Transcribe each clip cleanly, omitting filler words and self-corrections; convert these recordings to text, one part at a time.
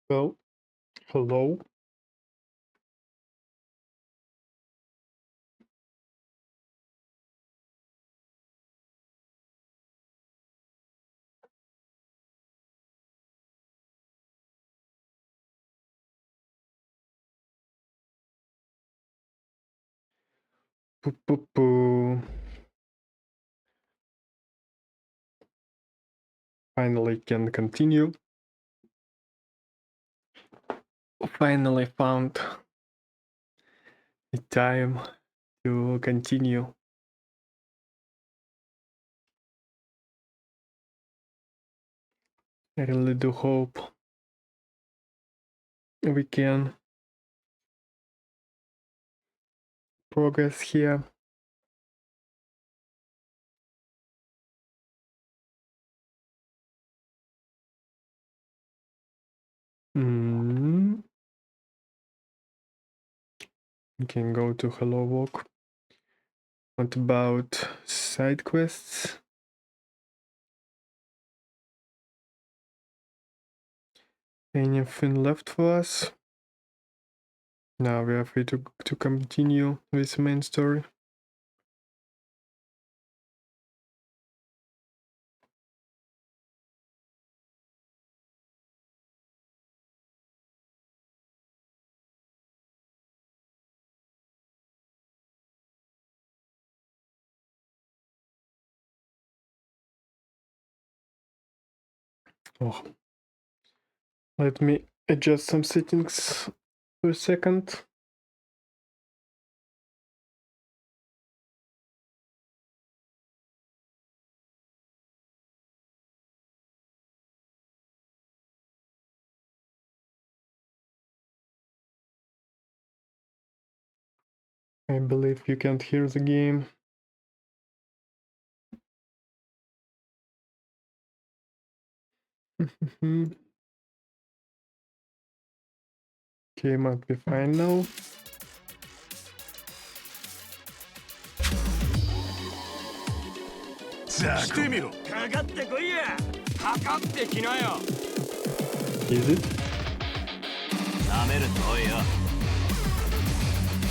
Well, hello. Poo poo poo. Finally can continue. Finally found the time to continue. I really do hope we can progress here. We can go to Hello Walk. What about side quests? Anything left for us? Now we are free to continue with main story. Oh, let me adjust some settings for a second. I believe you can't hear the game. Okay, might be fine now. Is it? なめるとおいよ。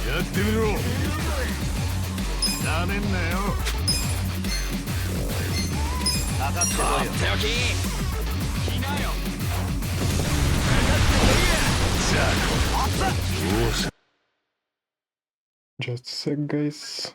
やってみろ。なめんなよ。かかってこいよ。手置き。来なよ。かかってこいや。じゃあ、どうした。 Just a sec, guys.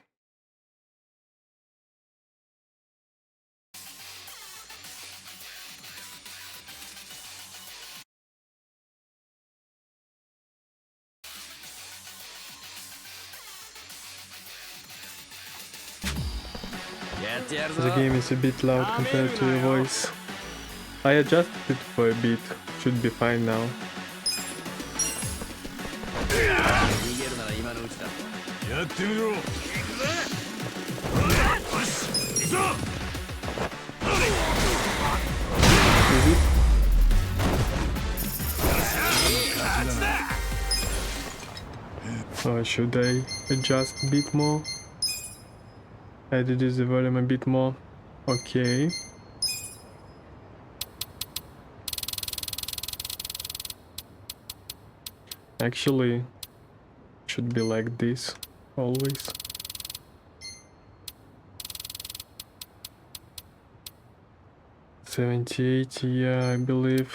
The game is a bit loud compared to your voice. I adjusted it for a bit. Should be fine now. 逃げるなら今のうちだ。やってみろ。よし、行くぞ。 Is it? Or should I adjust a bit more? I reduce the volume a bit more. Okay. Actually, should be like this always. $78, yeah, I believe.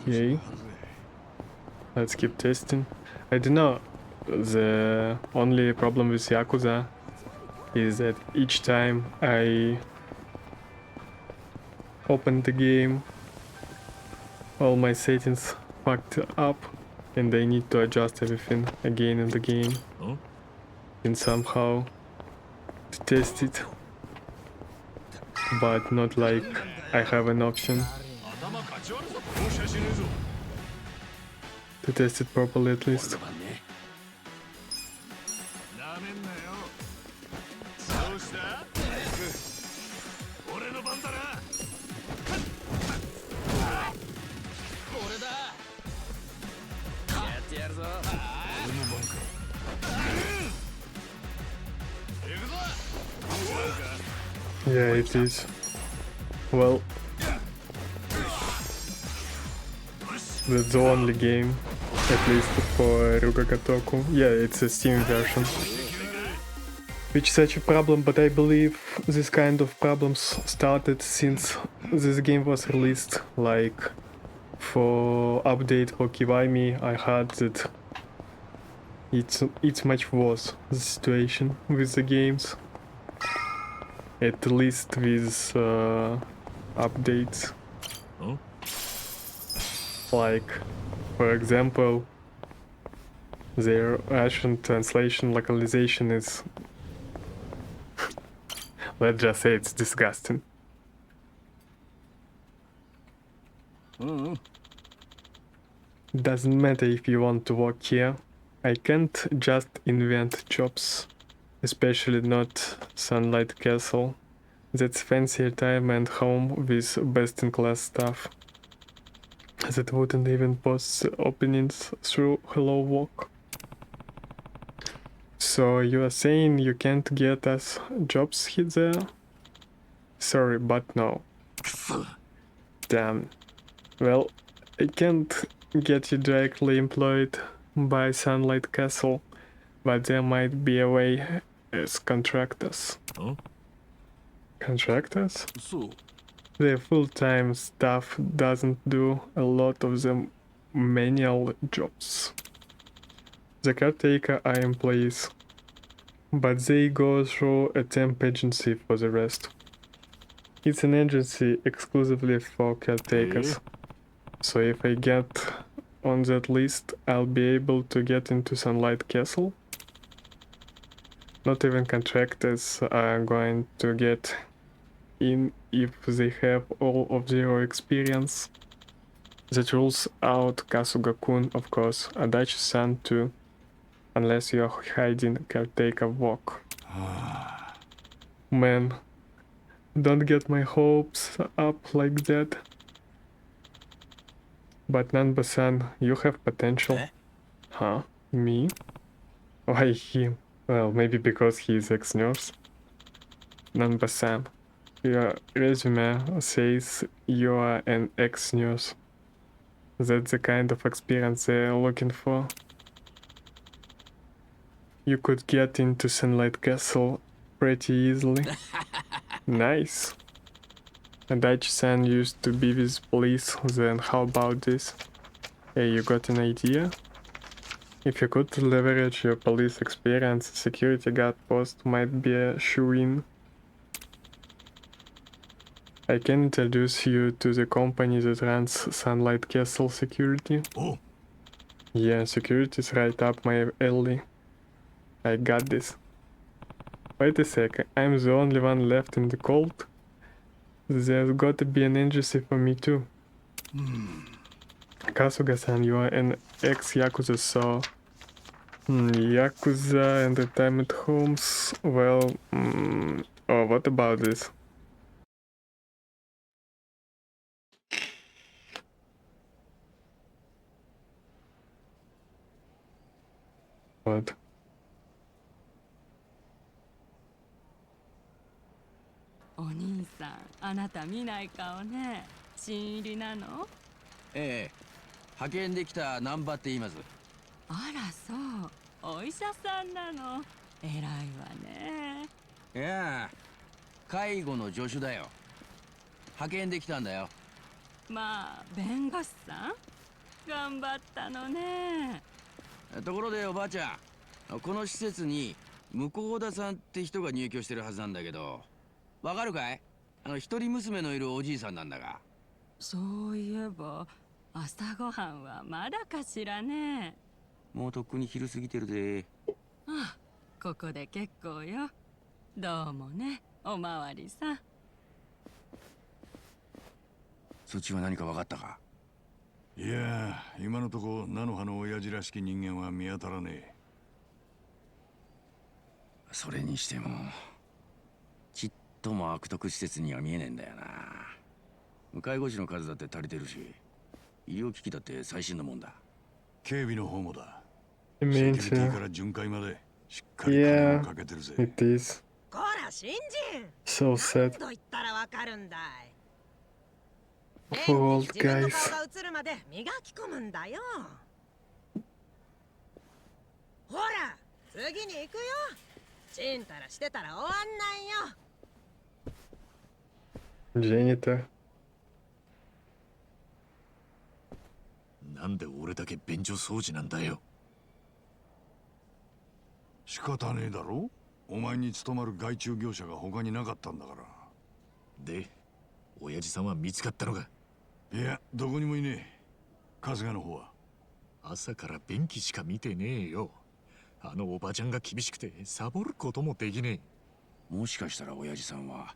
Okay. Let's keep testing. I don't know. The only problem with Yakuza is that each time I open the game, all my settings fucked up and I need to adjust everything again in the game and somehow to test it, but not like I have an option to test it properly at least. Yeah, it is. Well, that's the only game, at least for Ruga Gotoku. Yeah, it's a Steam version. Which is such a problem, but I believe this kind of problems started since this game was released. Like, for update for Kiwami, I heard that it's much worse, the situation with the games. At least with updates. Huh? Like, for example, their Russian translation localization is, let's just say, it's disgusting. Doesn't matter if you want to work here. I can't just invent jobs, especially not Sunlight Castle. That's fancy retirement home with best-in-class stuff that wouldn't even post openings through Hello Work. So you are saying you can't get us jobs hit there? Sorry, but no. Damn. Well, I can't get you directly employed by Sunlight Castle, but there might be a way as contractors. Huh? Contractors? So, The full-time staff doesn't do a lot of the manual jobs. The caretaker are employees, but they go through a temp agency for the rest. It's an agency exclusively for caretakers. So if I get on that list, I'll be able to get into Sunlight Castle. Not even contractors are going to get in if they have all of zero experience. That rules out Kasuga-kun, of course, Adachi-san too, unless you're hiding caretaker work. Man, don't get my hopes up like that. But Nanba-san, you have potential. Huh? Me? Why him? Well, maybe because he's ex-nurse. Nanba-san, your resume says you are an ex-nurse. That's the kind of experience they're looking for. You could get into Sunlight Castle pretty easily. Nice. Adachi-san used to be with police, then how about this? Hey, you got an idea? If you could leverage your police experience, security guard post might be a shoo-in. I can introduce you to the company that runs Sunlight Castle Security. oh, Yeah, security's right up my alley. I got this. Wait a sec, I'm the only one left in the cold? There's gotta be an agency for me too. Kasuga-san, you are an ex-Yakuza, so... Yakuza and retirement homes, well... oh, what about this? What?お兄さん、あなた見ない顔ね。新入りなの？ええ、派遣できた難波って言います。あらそう、お医者さんなの。偉いわね。いや、介護の助手だよ。派遣できたんだよ。まあ、弁護士さん？頑張ったのね。ところでおばあちゃん、この施設に向田さんって人が入居してるはずなんだけど、わかるかい？一人娘のいるおじいさんなんだが。そういえば、朝ごはんはまだかしらね。もうとっくに昼過ぎてるぜ。あ、ここで結構よ。どうもね、おまわりさん。そっちは何かわかったか？いや、今のとこ菜の葉の親父らしき人間は見当たらねえ。それにしてもちっとも悪徳施設には見えねえんだよな。介護士の数だって足りてるし、医療機器だって最新のもんだ。警備の方もだ。 I セキュ mean, リティから巡回までしっかり金をかけてるぜ。 it is. こらら新人。 So sad 何度言ったらわかるんだい。 for old 自分の guys. 顔が映るまで磨き込むんだよ。ほら次に行くよ。ちんたらしてたら終わんないよ。 Janitor. なんで俺だけ便所掃除なんだよ。仕方ねえだろ。お前に勤まる外注業者が他になかったんだから。で、親父さんは見つかったのか。いや、どこにもいねえ。春日の方は。朝から便器しか見てねえよ。あのおばちゃんが厳しくてサボることもできねえ。もしかしたら親父さんは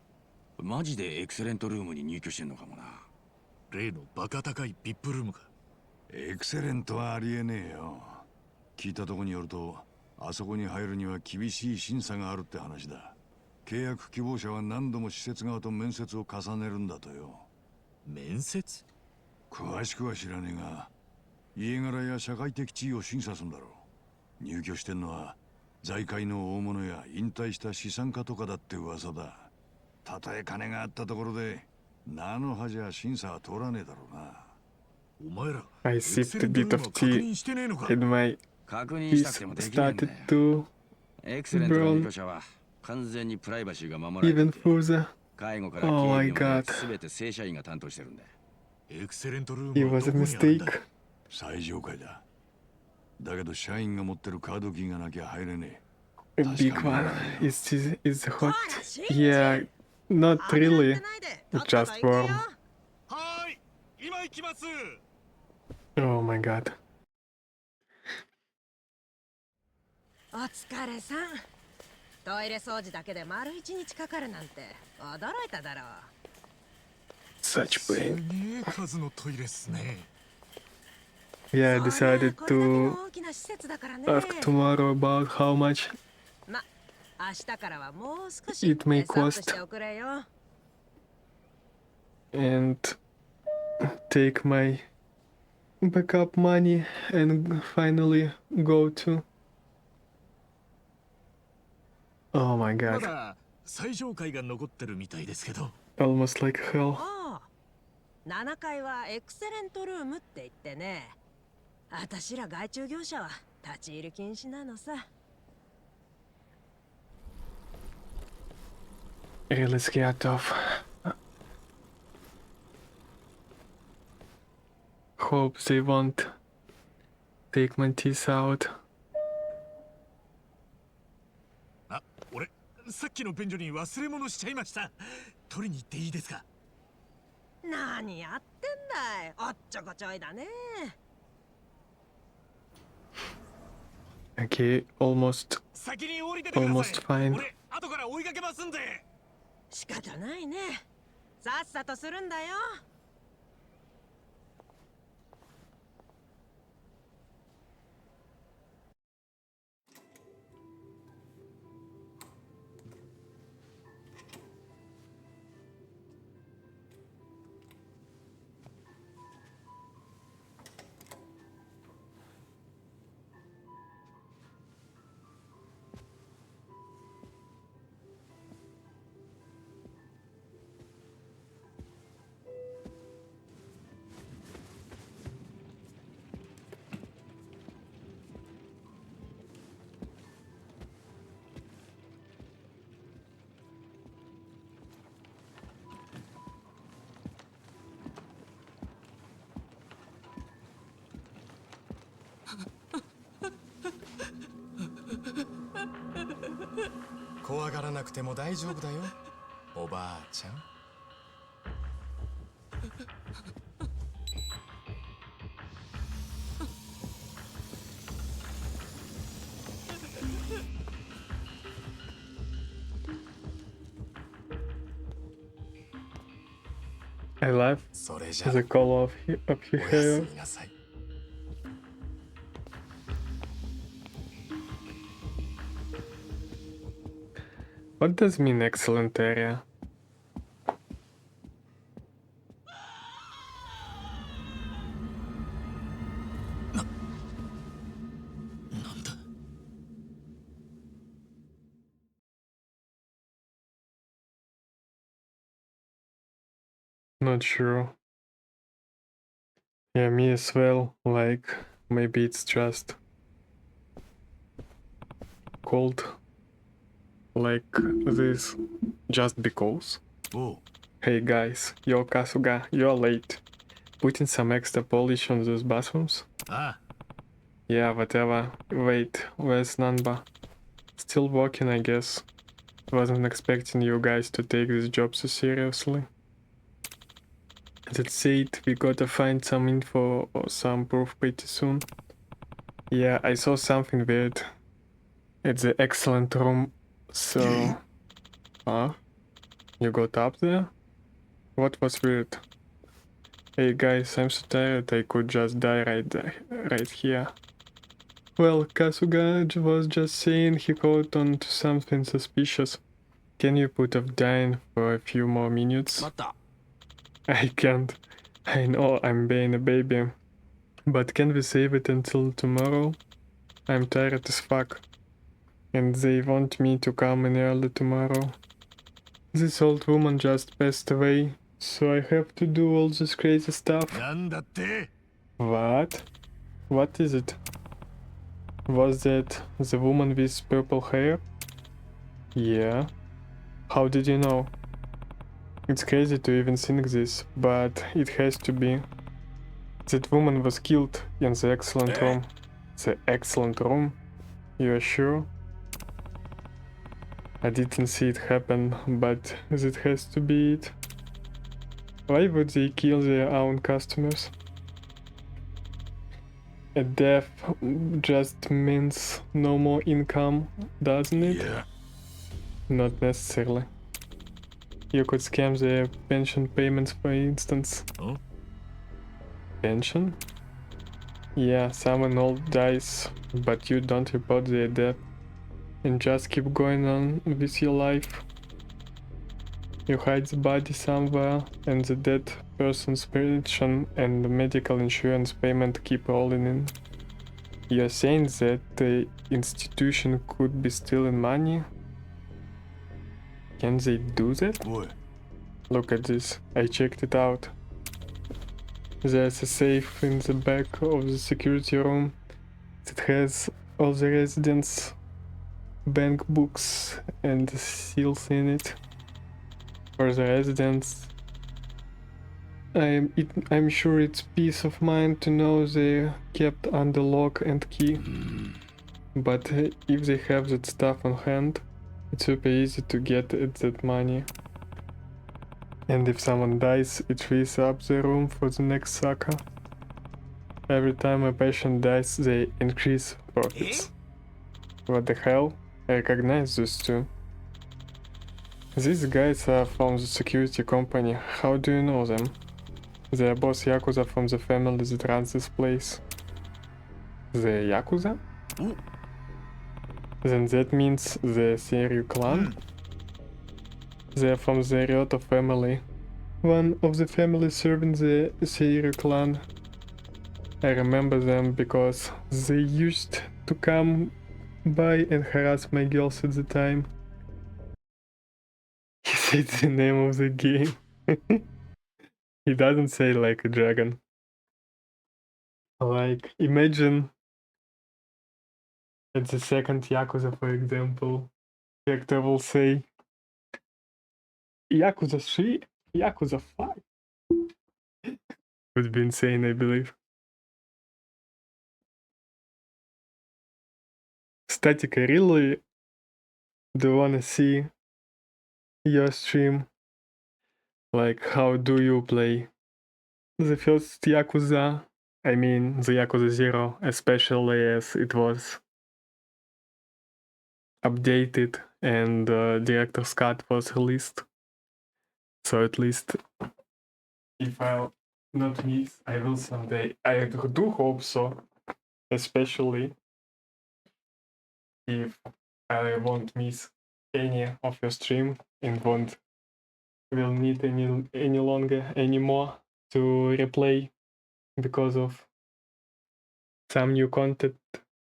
マジでエクセレントルームに入居してんのかもな。例のバカ高いビップルームか。エクセレントはありえねえよ。聞いたとこによると、あそこに入るには厳しい審査があるって話だ。契約希望者は何度も施設側と面接を重ねるんだとよ。面接？詳しくは知らねえが、家柄や社会的地位を審査するんだろう。入居してんのは財界の大物や引退した資産家とかだって噂だ。たとえ金があったところで菜の葉じゃ審査は通らねえだろうな。お前ら I sipped a bit of tea and my 確認したくてもできねえんだ started よ。 to エクセレントの入 burn 居者は完全にプライバシーが守られ even ていて、 further. 介護から警 Oh 備 my まで god. 全て正社員が担当してるんだよ。エクセレントルー It ムは was ど a こにあるんだ。 mistake. 最上階だ。だけど社員が持ってるカードキーがなきゃ入れね A big one. Is hot. Yeah, not 危ない really. ってないでとっとと Just 行くよ。 warm. はーい、今行きます。 Oh my god. お疲れさん。トイレ掃除だけで丸一日かかるなんて驚いただろう。 Such すげ pain. え数のトイレっすね。 Yeah, I そうね decided これだけ to の大きな施設だからね。 ask tomorrow about how much ま、明日からはもう少し It may ペースアップ cost しておくれよ。 and take my backup money and finally go to. Oh my ま god. だ最上階が残ってるみたいですけど。 Almost like hell. ああ、7階はエクセレントルームって言ってね。あたしら外注業者は立ち入り禁止なのさ。 Really scared of. Hope they won't take my teeth out. あ、俺さっきの便所に忘れ物しちゃいました。取りに行っていいですか。何やってんだい。おっちょこちょいだね。 Okay, almost 先に降りててください。 almost fine. 俺後から追いかけますんで。仕方ないね。さっさとするんだよ。怖がらなくても大丈夫だよ、おばあちゃん。I love それじゃ the color of your おやす hair. みなさい。What does mean excellent area? Not sure. Yeah, me as well. Like, maybe it's just called like this just because. Oh, Hey guys, yo Kasuga, you're late. Putting some extra polish on those bathrooms? ah, Yeah, whatever. Wait, where's Nanba? Still working, I guess. Wasn't expecting you guys to take this job so seriously. That's it, we gotta find some info or some proof pretty soon. Yeah, I saw something weird. It's the excellent room, so... Huh? You got up there? What was weird? Hey guys, I'm so tired I could just die right here. Well, Kasuga was just saying he caught on to something suspicious. Can you put off dying for a few more minutes? 待った I can't. I know I'm being a baby. But can we save it until tomorrow? I'm tired as fuck. And they want me to come in early tomorrow. This old woman just passed away, so I have to do all this crazy stuff. なんだって What? What is it? Was that the woman with purple hair? Yeah. How did you know? It's crazy to even think this, but it has to be. That woman was killed in the excellent room. The excellent room? You're sure? I didn't see it happen, but that has to be it. Why would they kill their own customers? A death just means no more income, doesn't it? Yeah. Not necessarily. You could scam their pension payments, for instance. Huh? Pension? Yeah, someone old dies, but you don't report their death and just keep going on with your life. You hide the body somewhere, and the dead person's pension and the medical insurance payment keep rolling in. You're saying that the institution could be stealing money? Can they do that? Boy, Look at this, I checked it out. There's a safe in the back of the security room that has all the residents' bank books and seals in it. For the residents, I'm sure it's peace of mind to know they're kept under lock and key. But if they have that stuff on hand, it's super easy to get at that money. And if someone dies, it frees up the room for the next sucker. Every time a patient dies, they increase profits. What the hell? I recognize those two. These guys are from the security company. How do you know them? They are both Yakuza from the family that runs this place. The Yakuza? Ooh. Then that means the Seiryu clan? They are from the Ryoto family. One of the families serving the Seiryu clan. I remember them because they used to come by and harass my girls at the time. He said the name of the game. He doesn't say like a dragon. Like, imagine at the second Yakuza, for example, Hector will say Yakuza 3, Yakuza 5. Would be insane, I believe. Static, I really do wanna see your stream. Like, how do you play the first Yakuza? I mean, the Yakuza 0, especially as it was updated and director's cut was released. So at least if I'll not miss, I will someday. I do hope so, especially if I won't miss any of your stream and will need any longer anymore to replay because of some new content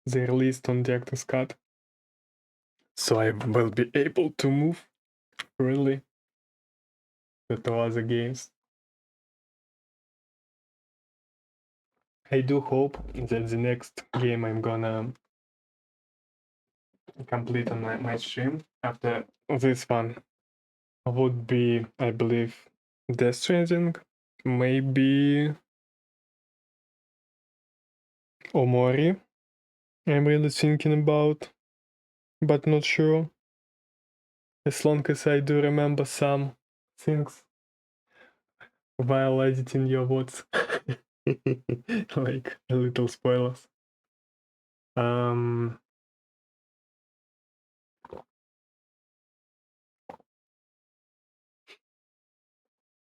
they released on director's cut. So I will be able to move freely to other games. I do hope that the next game I'm gonna complete on my stream after this one would be, I believe, Death Stranding, maybe Omori. I'm really thinking about, but not sure. As long as I do remember some things while editing your words, like little spoilers.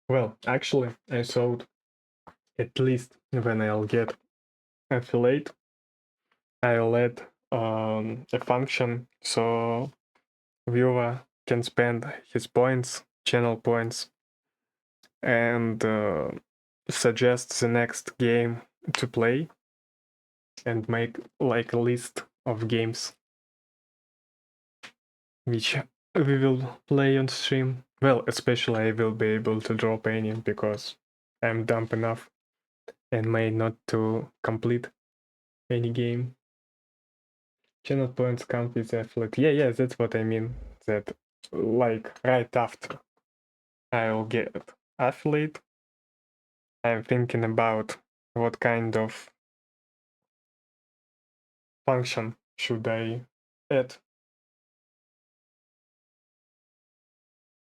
Well, actually, I thought at least when I'll get affiliate, I'll add a function so viewer can spend his points, channel points, and suggest the next game to play and make like a list of games which we will play on stream. Well, especially I will be able to drop any because I'm dumb enough and may not to complete any game. Channel points count with affiliate. Yeah, that's what I mean. That like right after I'll get affiliate, I'm thinking about what kind of function should I add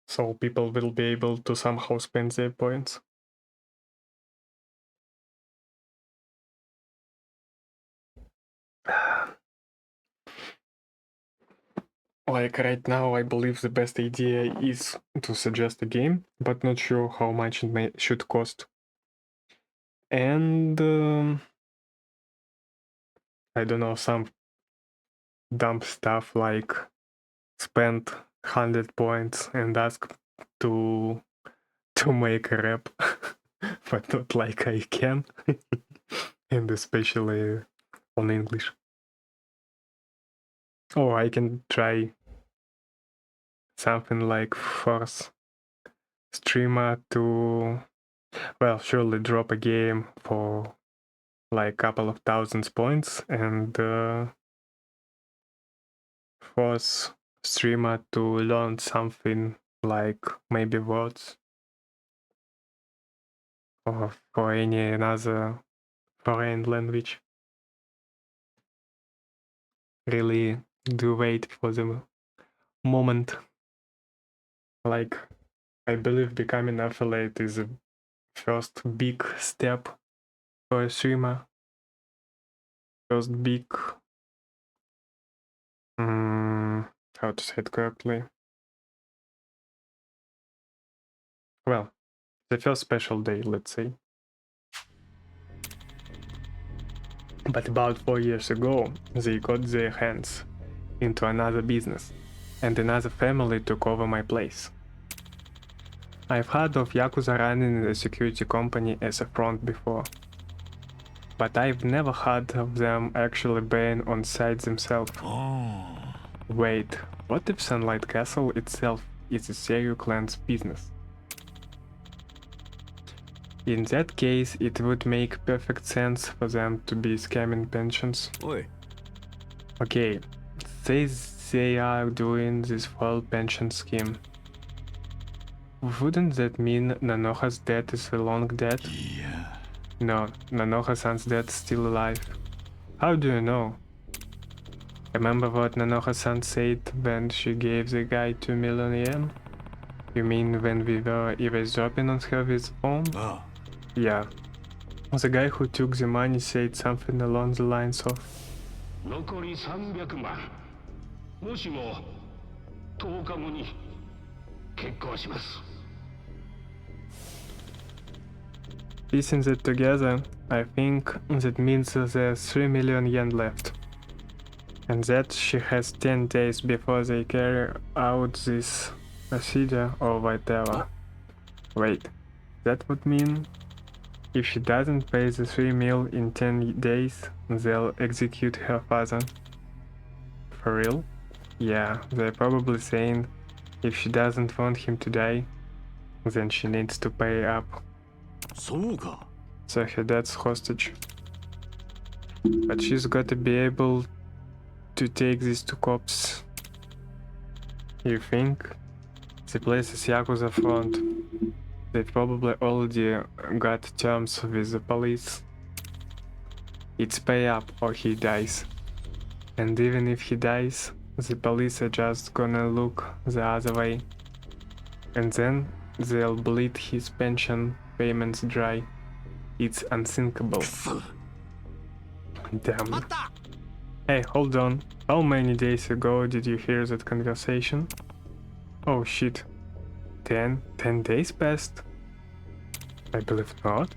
so people will be able to somehow spend their points. Like right now, I believe the best idea is to suggest a game, but not sure how much it should cost. And I don't know, some dumb stuff like spend 100 points and ask to make a rap, but not like I can, and especially on English. Or I can try something like force streamer to, well, surely drop a game for like couple of thousands points and force streamer to learn something like maybe words or for any another foreign language. Really do wait for the moment. Like, I believe becoming affiliate is the first big step for a streamer. First big, how to say it correctly? Well, the first special day, let's say. But about 4 years ago, they got their hands into another business, and another family took over my place. I've heard of Yakuza running a security company as a front before, but I've never heard of them actually being on site themselves. Wait, what if Sunlight Castle itself is a Seiryu clan's business? In that case, it would make perfect sense for them to be scamming pensions. Oi. Okay, say they are doing this whole pension scheme. Wouldn't that mean Nanoha's dad is long dead? Yeah. No, Nanoha-san's dad is still alive. How do you know? Remember what Nanoha-san said when she gave the guy 2 million yen? You mean when we were eavesdropping on her with phone? Ah, Yeah. The guy who took the money said something along the lines of, 残り300万もしも10日後に結婚します piecing that together, I think that means there's 3 million yen left. And that she has 10 days before they carry out this procedure or whatever. Wait, that would mean if she doesn't pay the 3 mil in 10 days, they'll execute her father. For real? Yeah, they're probably saying if she doesn't want him to die, then she needs to pay up. そうか。 So her dad's hostage. But she's gotta be able to take these two cops. You think? The place is Yakuza front. They probably already got terms with the police. It's pay up or he dies. And even if he dies, the police are just gonna look the other way. And then they'll bleed his pension payments dry. It's unthinkable. Damn. Hey, hold on. How many days ago did you hear that conversation? Oh shit. 10 days passed? I believe not.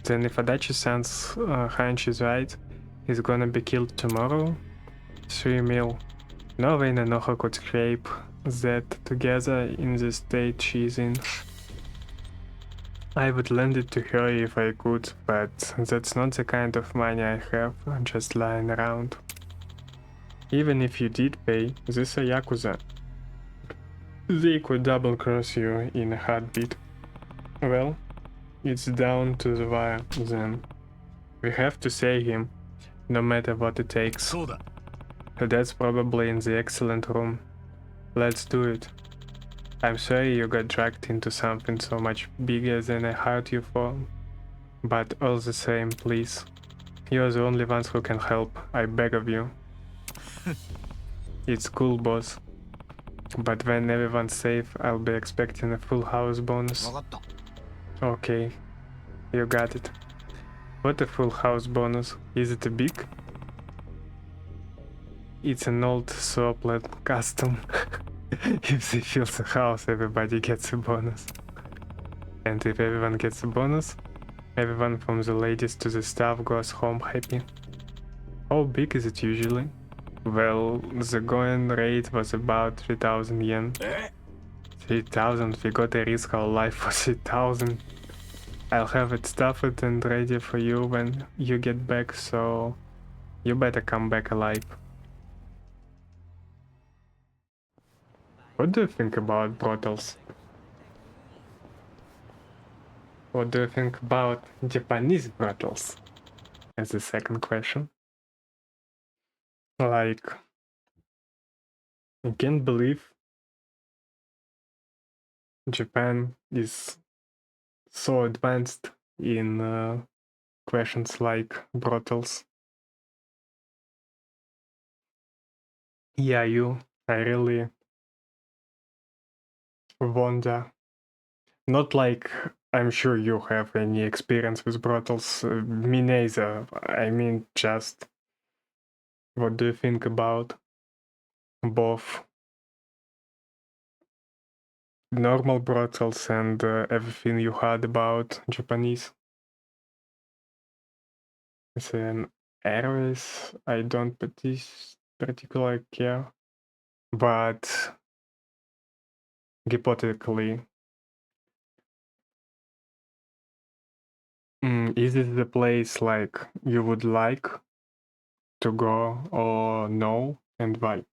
Then if Adachi-san's hunch is right, he's gonna be killed tomorrow? 3 mil. No way Nanoha could scrape that together in the state she's in. I would lend it to her if I could, but that's not the kind of money I have just lying around. Even if you did pay, this are Yakuza. They could double cross you in a heartbeat. Well, it's down to the wire then. We have to save him, no matter what it takes. That's probably in the excellent room. Let's do it. I'm sorry you got dragged into something so much bigger than I hired you for. But all the same, please. You're the only ones who can help, I beg of you. It's cool, boss. But when everyone's safe, I'll be expecting a full house bonus. Okay, you got it. What a full house bonus? Is it a big? It's an old Soplet custom. If they fill the house, everybody gets a bonus. And if everyone gets a bonus, everyone from the ladies to the staff goes home happy. How big is it usually? Well, the going rate was about 3000 yen. 3000, we gotta risk our life for 3000. I'll have it stuffed and ready for you when you get back, so you better come back alive. What do you think about brothels? What do you think about Japanese brothels? As the second question. Like, I can't believe Japan is so advanced in questions like brothels. Yeah, I really wonder. Not like I'm sure you have any experience with brothels. Me neither. I mean, just what do you think about both normal brothels and everything you heard about Japanese? It's an areas I don't particularly care, but hypothetically, is it the place like you would like to go or no, and why?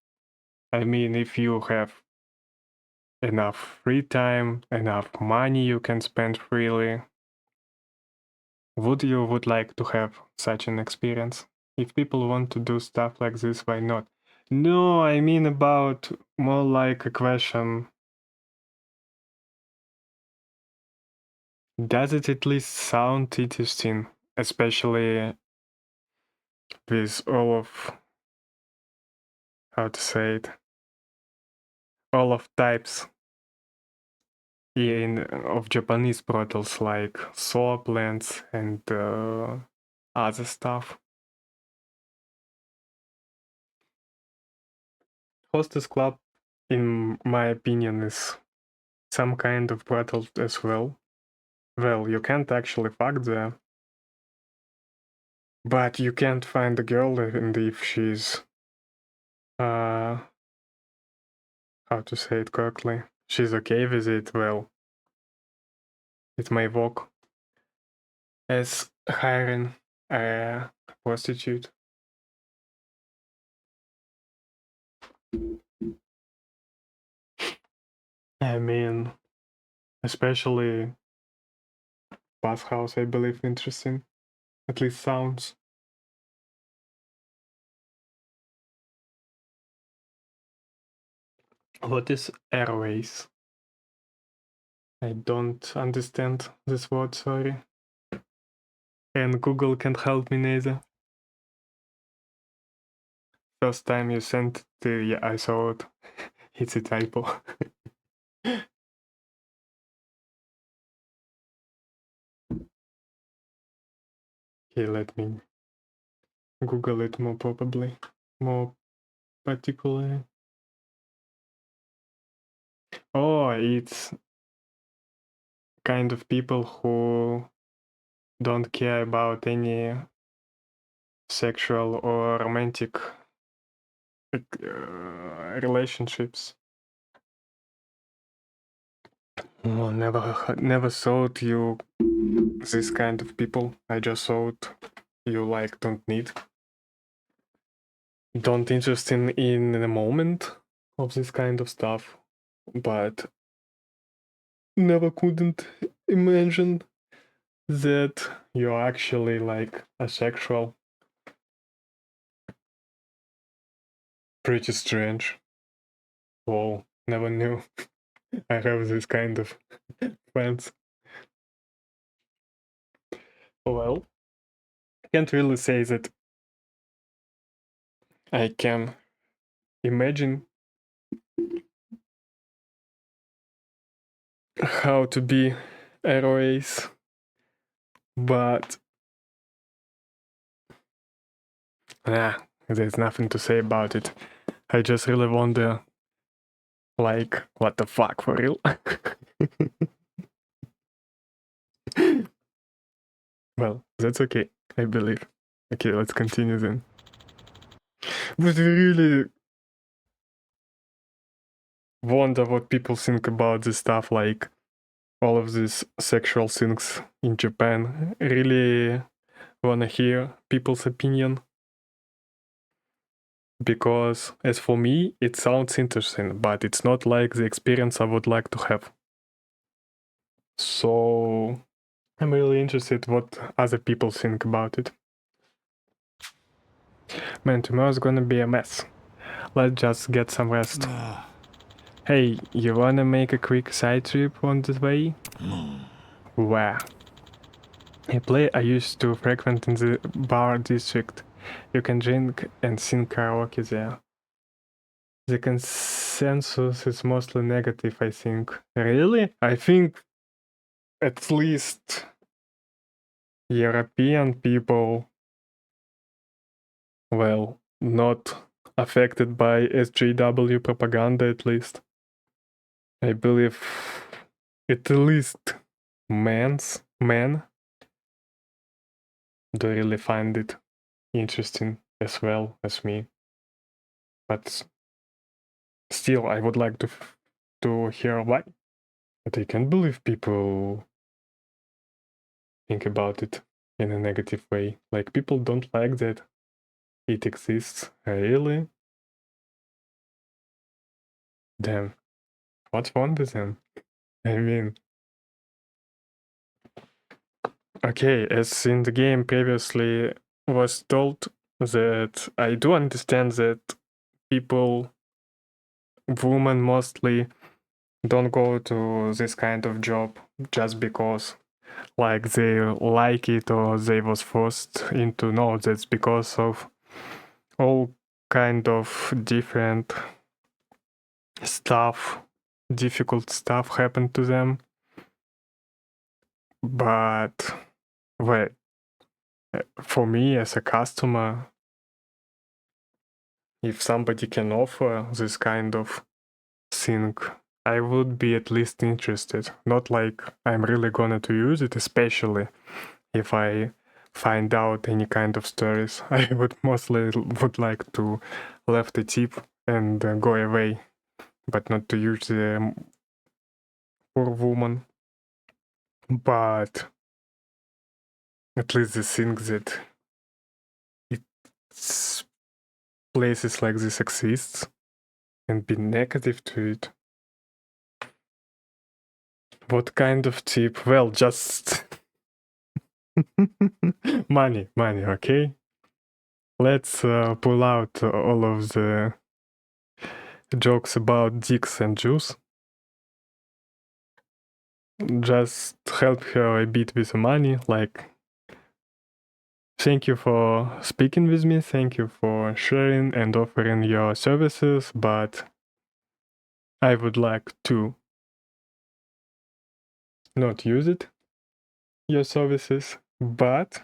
I mean, if you have enough free time, enough money you can spend freely, would like to have such an experience? If people want to do stuff like this, why not? No, I mean about more like a question. Does it at least sound interesting, especially with all of, how to say it, all of types of Japanese brothels like solar plants and other stuff. Hostess Club, in my opinion, is some kind of brothel as well. Well, you can't actually fuck there, but you can't find a girl, and if she's how to say it correctly, she's okay with it, well, it may work as hiring a prostitute. I mean, especially bathhouse, I believe, interesting. At least sounds. What is airways? I don't understand this word, sorry. And Google can't help me neither. First time you sent it, yeah, I saw it. It's a typo. Okay, let me Google it more probably, more particularly. Oh, it's kind of people who don't care about any sexual or romantic relationships. Oh, never thought you this kind of people. I just thought you like don't interested in the moment of this kind of stuff, but never couldn't imagine that you're actually like asexual. Pretty strange. Whoa, never knew I have this kind of friends. Well, I can't really say that I can imagine how to be ROAs, but there's nothing to say about it. I just really wonder, like, what the fuck, for real? Well, that's okay, I believe. Okay, let's continue then. But we really wonder what people think about this stuff, like all of these sexual things in Japan. Really wanna hear people's opinion. Because as for me, it sounds interesting, but it's not like the experience I would like to have. So I'm really interested what other people think about it. Man, tomorrow's gonna be a mess. Let's just get some rest. Hey, you wanna make a quick side trip on the way? Where? A place I used to frequent in the bar district. You can drink and sing karaoke there. The consensus is mostly negative, I think. Really? I think at least European people, well, not affected by SJW propaganda at least. I believe at least men do really find it interesting as well as me. But still, I would like to hear why. But I can't believe people think about it in a negative way. Like, people don't like that it exists. Really? Damn. What's wrong with them? I mean, okay, as in the game previously was told, that I do understand that people, women mostly, don't go to this kind of job just because like they like it or they was forced into. No, that's because of all kind of different stuff, difficult stuff happened to them. But well, for me as a customer, if somebody can offer this kind of thing, I would be at least interested. Not like I'm really gonna to use it, especially if I find out any kind of stories. I would mostly would like to left a tip and go away, but not to use the poor woman. But at least the thing that it's places like this exists and be negative to it. What kind of tip? Well, just money, okay? Let's pull out all of the jokes about dicks and Jews. Just help her a bit with money, like, thank you for speaking with me, thank you for sharing and offering your services, but I would like to not use your services, but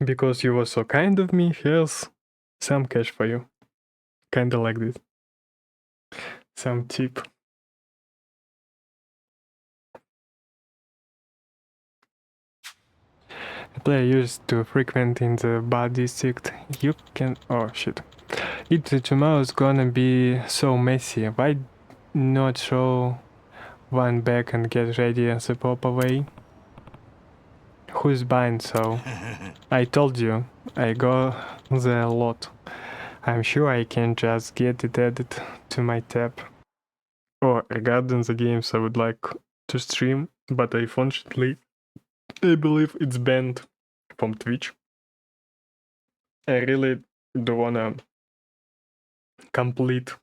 because you were so kind of me, here's some cash for you. Kinda like this. Some tip. A player used to frequent in the bar district. You can... Oh shit. Tomorrow is gonna be so messy. Why not throw one back and get ready the proper way? Who's buying so? I told you, I go there a lot. I'm sure I can just get it added to my tab. Oh, regarding the games I would like to stream, but unfortunately, I believe it's banned from Twitch. I really don't wanna complete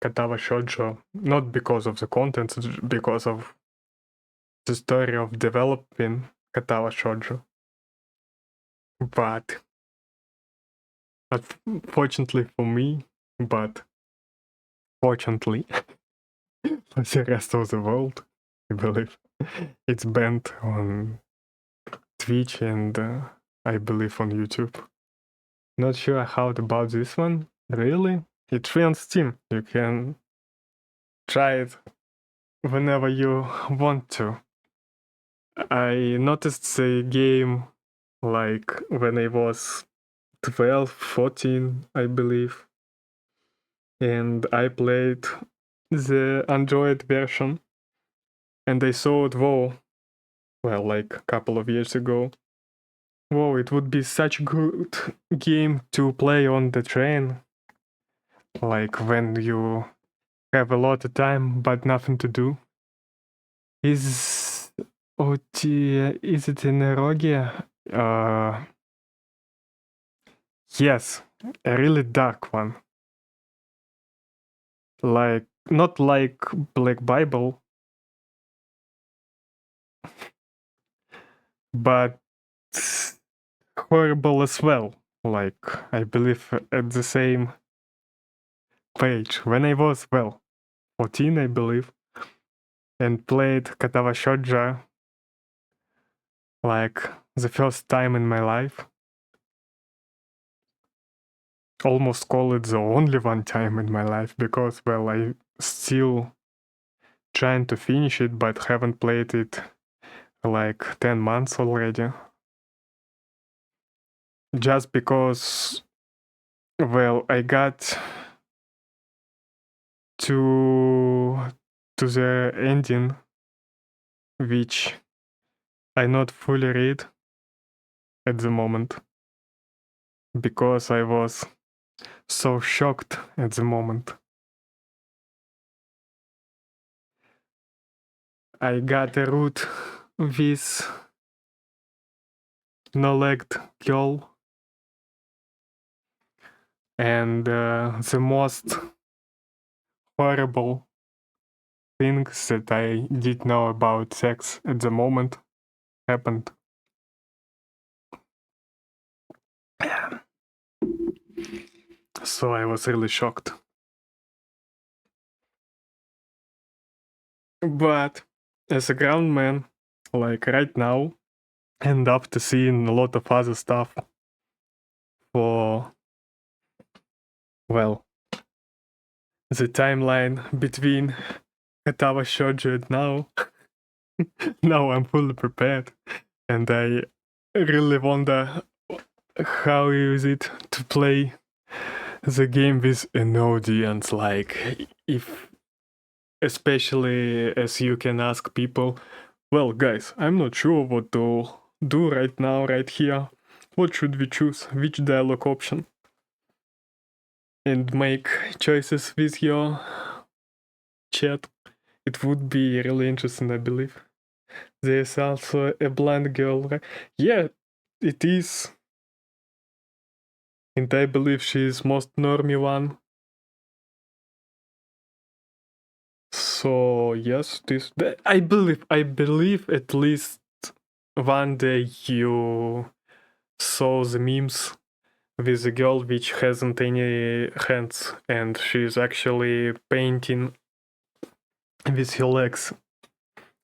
Katawa Shoujo, not because of the content, because of the story of developing Katawa Shoujo. But unfortunately for me, but fortunately for the rest of the world, I believe it's banned on Twitch and I believe on YouTube. Not sure how about this one. Really? It's free on Steam. You can try it whenever you want to. I noticed the game like when I was 12, 14, I believe. And I played the Android version. And I saw it, whoa, well, like a couple of years ago. Whoa, it would be such a good game to play on the train. Like when you have a lot of time but nothing to do. Is it in Erogia? Yes, a really dark one. Like, not like Black Bible, but horrible as well. Like, I believe at the same page. When I was, 14, I believe, and played Katawa Shoujo like the first time in my life. Almost call it the only one time in my life because, I still trying to finish it but haven't played it like 10 months already. Just because, I got to the ending, which I not fully read at the moment because I was so shocked at the moment. I got a root with no-legged girl, and the most horrible things that I did know about sex at the moment happened. So I was really shocked. But as a ground man, like right now, and after seeing a lot of other stuff for, the timeline between Katawa Shoujo and now, now I'm fully prepared. And I really wonder how is it to play the game with an audience, like if, especially as you can ask people, well guys, I'm not sure what to do right now, right here. What should we choose? Which dialogue option? And make choices with your chat. It would be really interesting, I believe. There's also a blind girl, right? Yeah, it is. And I believe she's most normie one. So yes, I believe at least one day you saw the memes with a girl which hasn't any hands and she's actually painting with her legs.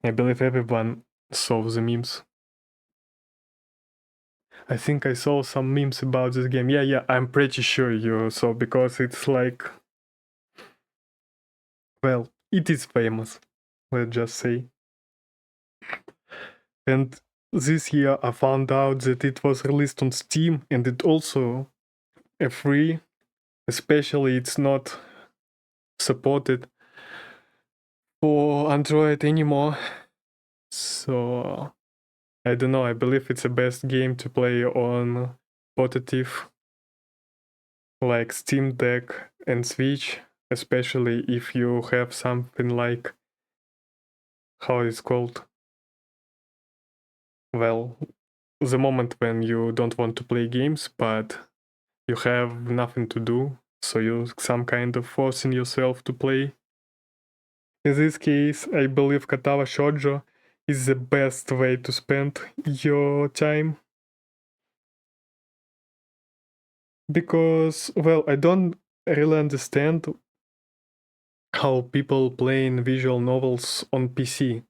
I believe everyone saw the memes. I think I saw some memes about this game. Yeah, I'm pretty sure you saw, because it's like, well, it is famous, let's just say. And this year I found out that it was released on Steam and it also a free, especially it's not supported for Android anymore. So I don't know, I believe it's the best game to play on portative like Steam Deck and Switch, especially if you have something like, how it's called? Well, the moment when you don't want to play games, but you have nothing to do, so you some kind of forcing yourself to play. In this case, I believe Katawa Shoujo is the best way to spend your time. Because, well, I don't really understand how people playing visual novels on PC.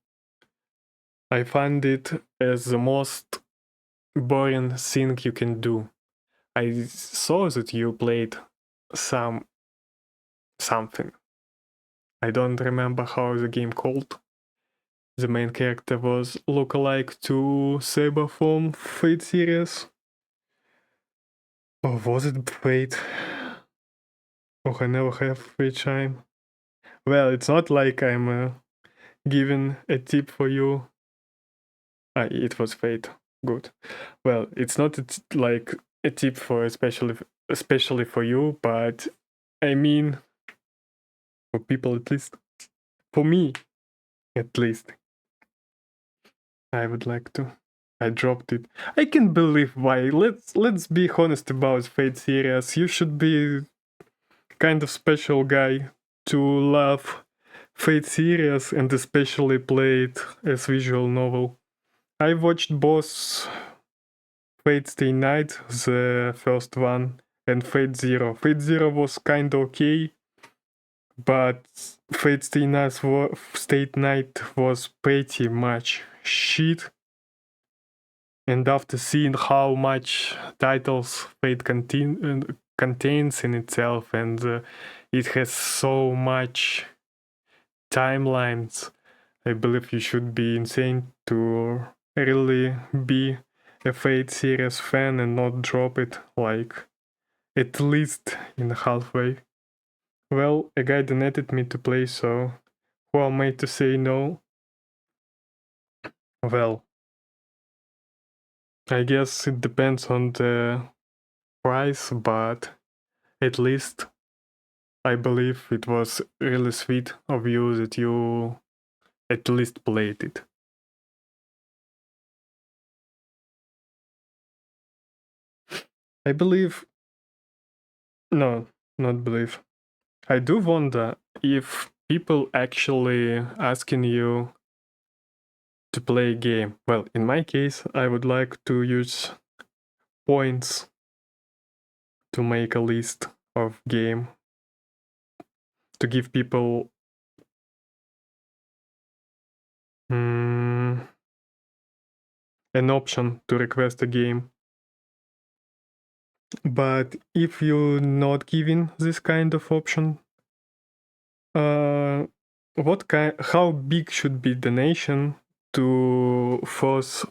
I find it as the most boring thing you can do. I saw that you played something. I don't remember how the game called. The main character was lookalike to Saber from Fate series. Or was it Fate? Oh, I never have free time. Well, it's not like I'm giving a tip for you. It was Fate. Good. Well, it's not like a tip for especially for you, but I mean for people at least. For me, at least. I would like to. I dropped it. I can't believe why. Let's be honest about Fate series. You should be kind of special guy to love Fate series and especially play it as visual novel. I watched both Fate Stay Night, the first one, and Fate Zero. Fate Zero was kinda okay, but Fate Stay Night was pretty much shit. And after seeing how much titles Fate contains in itself, and it has so much timelines, I believe you should be insane to really be a Fate series fan and not drop it, like, at least in halfway. Well, a guy donated me to play, so who am I to say no? Well, I guess it depends on the price, but at least I believe it was really sweet of you that you at least played it. I believe. No, not believe. I do wonder if people actually asking you to play a game. Well, in my case, I would like to use points to make a list of game to give people an option to request a game. But if you're not giving this kind of option, how big should be donation to force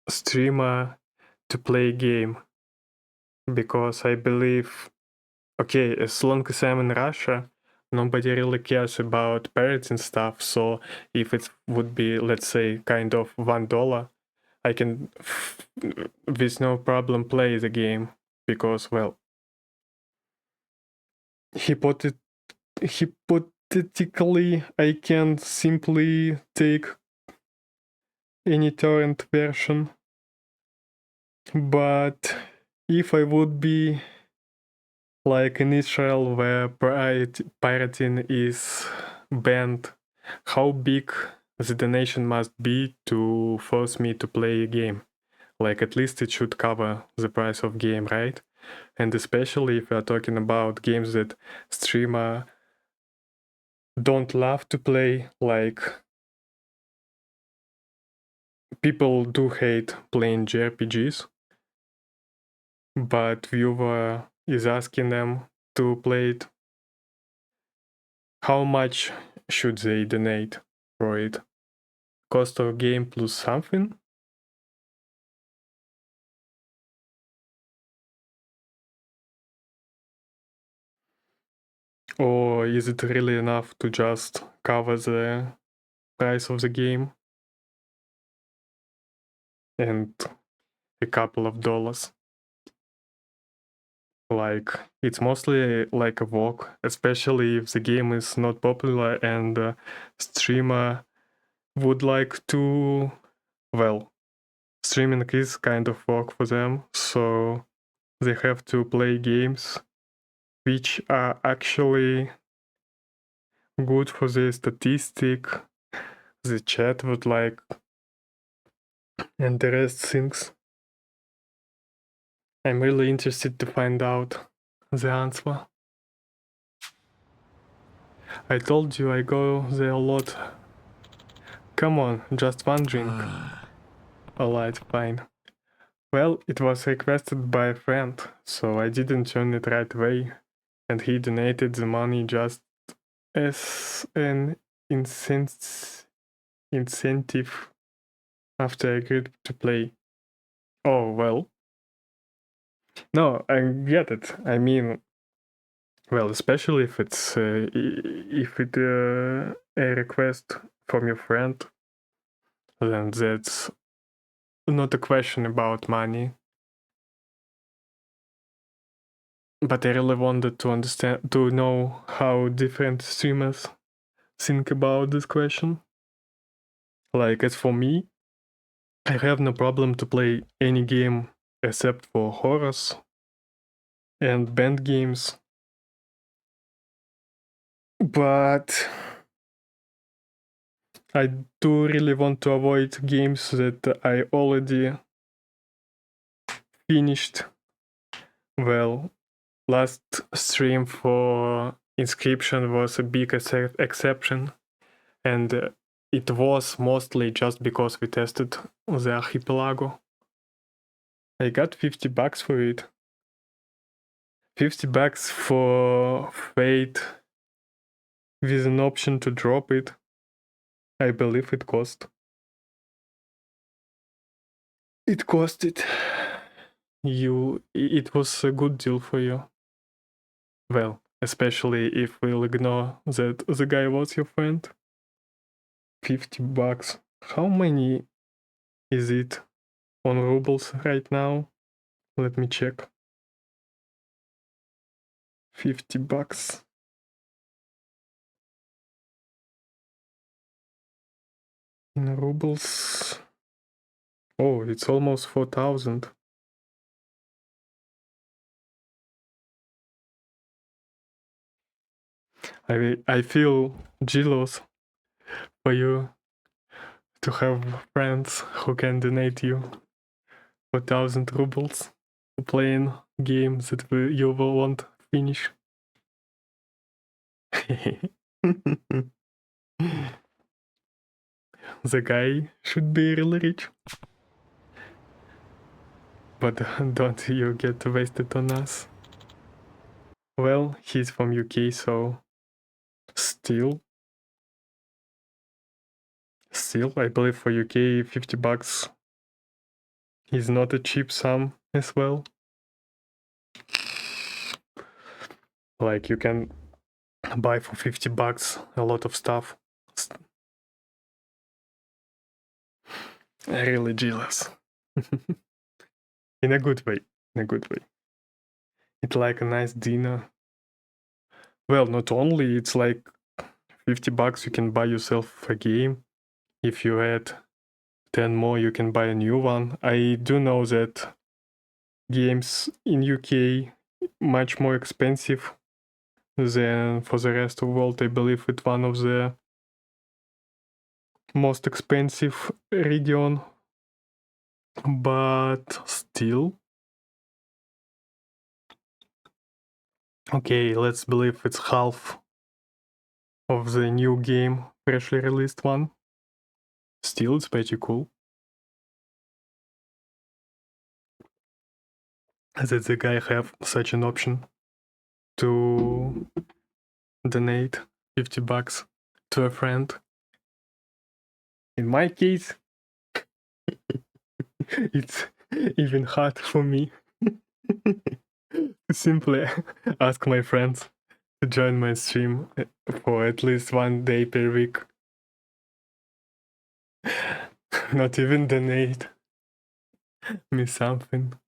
streamer to play game? Because I believe, okay, as long as I'm in Russia, nobody really cares about parrots and stuff. So if it would be, let's say, kind of $1, I can with no problem play the game, because, well, hypothetically I can simply take any torrent version. But if I would be like in Israel where pirating is banned, how big the donation must be to force me to play a game. Like, at least it should cover the price of game, right? And especially if we are talking about games that streamer don't love to play, like people do hate playing JRPGs, but viewer is asking them to play it. How much should they donate for it? Cost of game plus something? Or is it really enough to just cover the price of the game and a couple of dollars? Like, it's mostly like a walk, especially if the game is not popular and streamer would like to, well, streaming is kind of work for them, so they have to play games which are actually good for the statistic, the chat would like, and the rest things. I'm really interested to find out the answer. I told you I go there a lot. Come on, just one drink. Alright, fine. Well, it was requested by a friend, so I didn't turn it right away, and he donated the money just as an incentive after I agreed to play. Oh, well. No, I get it. I mean, well, especially if it's a request from your friend, then that's not a question about money. But I really wanted to know how different streamers think about this question. Like, as for me, I have no problem to play any game except for horrors and band games. But I do really want to avoid games that I already finished. Well, last stream for Inscription was a big exception, and it was mostly just because we tested the Archipelago. I got $50 for it. $50 for Fate with an option to drop it. I believe it cost. It costed you. It was a good deal for you. Well, especially if we'll ignore that the guy was your friend. $50. How many is it on rubles right now? Let me check. $50. In rubles. Oh, it's almost 4,000. I feel jealous for you to have friends who can donate you 4,000 rubles for playing games that you won't finish. The guy should be really rich. But don't you get wasted on us? Well, he's from UK, so still, I believe for UK $50 is not a cheap sum as well. Like, you can buy for $50 a lot of stuff. Really jealous. In a good way. It's like a nice dinner. Well, not only, it's like $50 you can buy yourself a game. If you add 10 more, you can buy a new one. I do know that games in UK much more expensive than for the rest of the world. I believe it's one of the most expensive region, but still. Okay, let's believe it's half of the new game, freshly released one. Still, it's pretty cool. That the guy have such an option to donate $50 to a friend. In my case, it's even hard for me to simply ask my friends to join my stream for at least 1 day per week. Not even donate me something.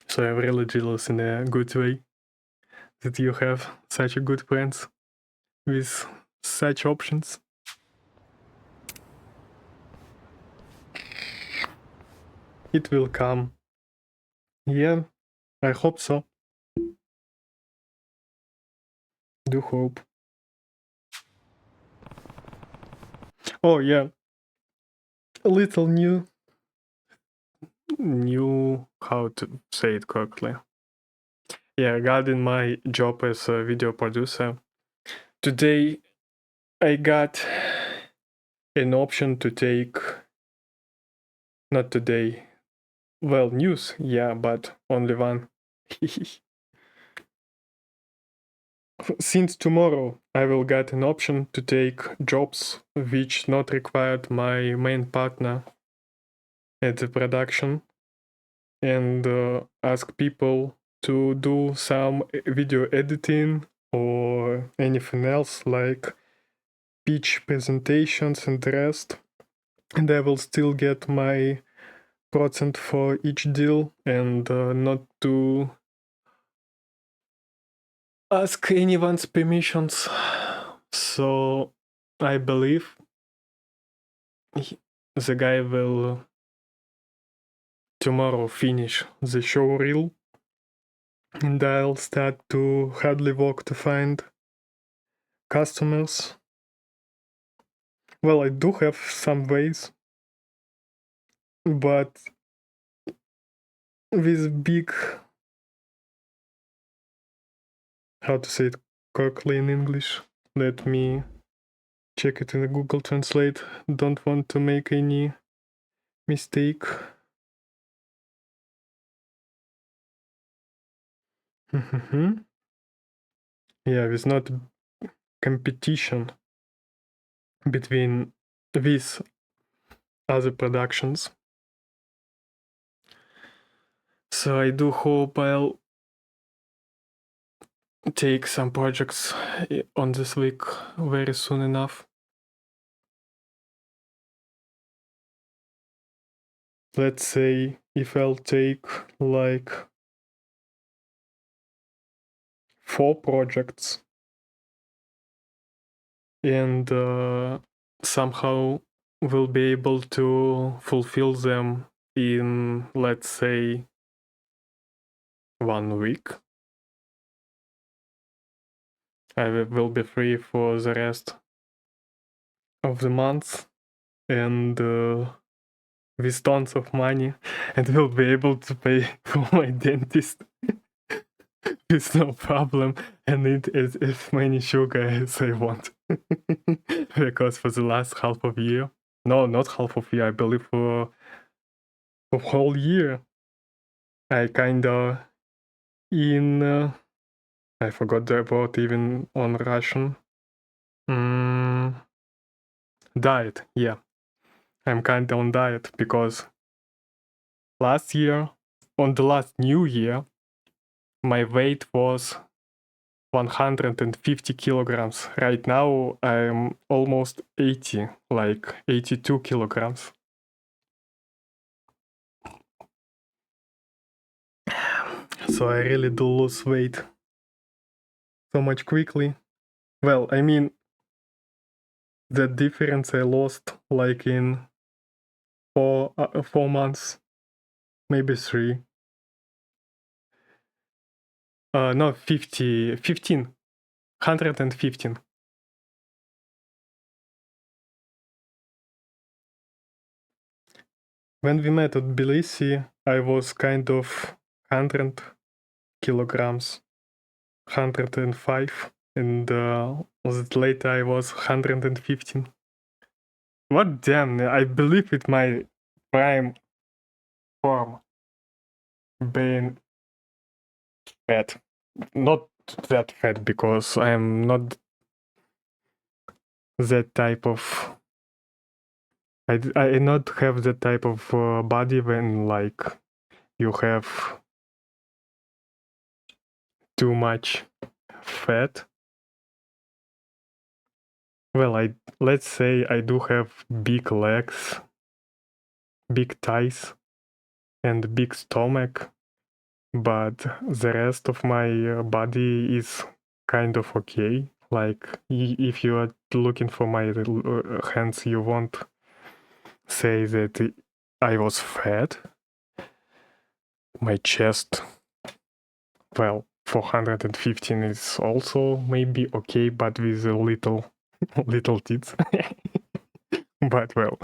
So I'm really jealous in a good way that you have such a good friends with such options. It will come. Yeah, I hope so. Do hope. Oh yeah, a little new, how to say it correctly. Yeah, regarding my job as a video producer, today I got an option to take, not today, well, news, yeah, but only one. Since tomorrow, I will get an option to take jobs which not required my main partner at the production, and ask people to do some video editing or anything else like pitch presentations and the rest. And I will still get my % for each deal and not to ask anyone's permissions. So I believe the guy will tomorrow finish the show reel, and I'll start to hardly work to find customers. Well, I do have some ways, but with big, how to say it correctly in English, let me check it in the Google Translate. Don't want to make any mistake. Yeah, with not competition between these other productions. So I do hope I'll take some projects on this week very soon enough. Let's say if I'll take like 4 projects and somehow will be able to fulfill them in, let's say, 1 week, I will be free for the rest of the month and with tons of money, and will be able to pay for my dentist with no problem and eat as many sugar as I want. Because for the last half of year, no, not half of year, I believe for whole year, I kinda I forgot the word even on Russian. Diet, yeah. I'm kinda on diet because last year, on the last New Year, my weight was 150 kilograms. Right now, I'm almost 80, like 82 kilograms. So I really do lose weight so much quickly. Well, I mean, the difference I lost like in 4 months, maybe 3. No, 15. 115. When we met at Tbilisi, I was kind of 100 kilograms, 105, and later I was 115. What damn, I believe it my prime form being fat. Not that fat because I am not that type of. I not have that type of body when like you have too much fat. Well, let's say I do have big legs, big thighs, and big stomach, but the rest of my body is kind of okay. Like if you are looking for my hands, you won't say that I was fat. My chest, well, 415 is also maybe okay, but with a little tits. But well,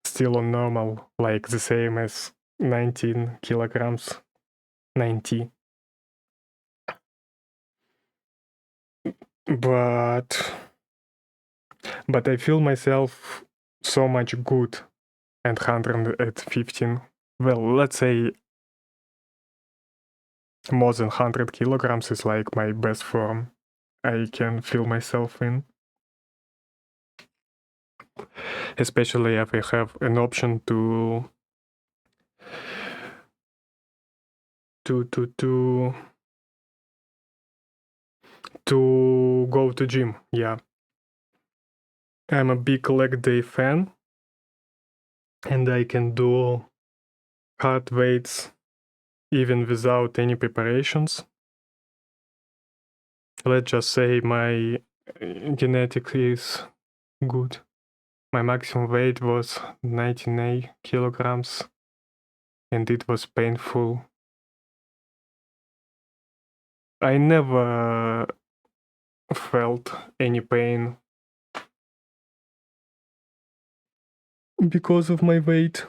still on normal, like the same as 19 kilograms, 90. But I feel myself so much good and 115. Well, let's say more than 100 kilograms is like my best form I can feel myself in. Especially if I have an option to go to gym. Yeah, I'm a big leg day fan, and I can do hard weights even without any preparations. Let's just say my genetic is good. My maximum weight was 99 kilograms, and it was painful. I never felt any pain because of my weight.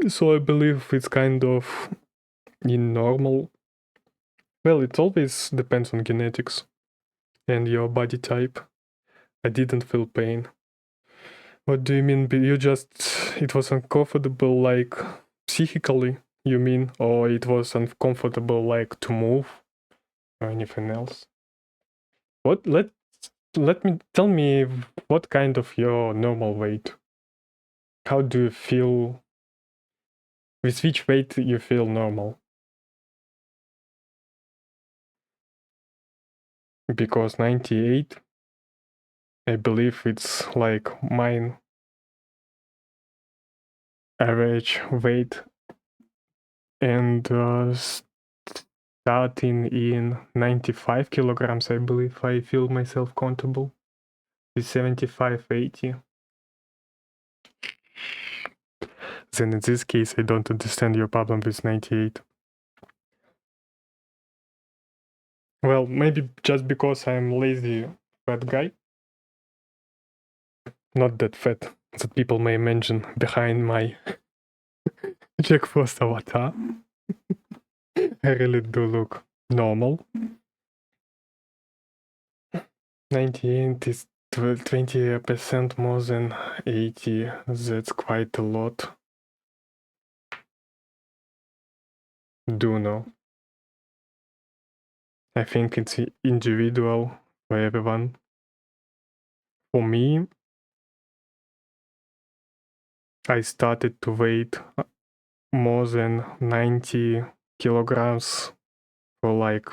So I believe it's kind of normal. Well, it always depends on genetics and your body type. I didn't feel pain. What do you mean? It was uncomfortable, like psychically, you mean? Or it was uncomfortable, like to move or anything else? What? Tell me what kind of your normal weight? How do you feel? With which weight you feel normal? Because 98, I believe it's like mine average weight, and starting in 95 kilograms, I believe I feel myself comfortable with 75, 80. Then in this case, I don't understand your problem with 98. Well, maybe just because I'm lazy fat guy. Not that fat that people may imagine behind my Jack Frost avatar. I really do look normal. 98 is 20% more than 80. That's quite a lot. Do know. I think it's individual for everyone. For me, I started to weight more than 90 kilograms for like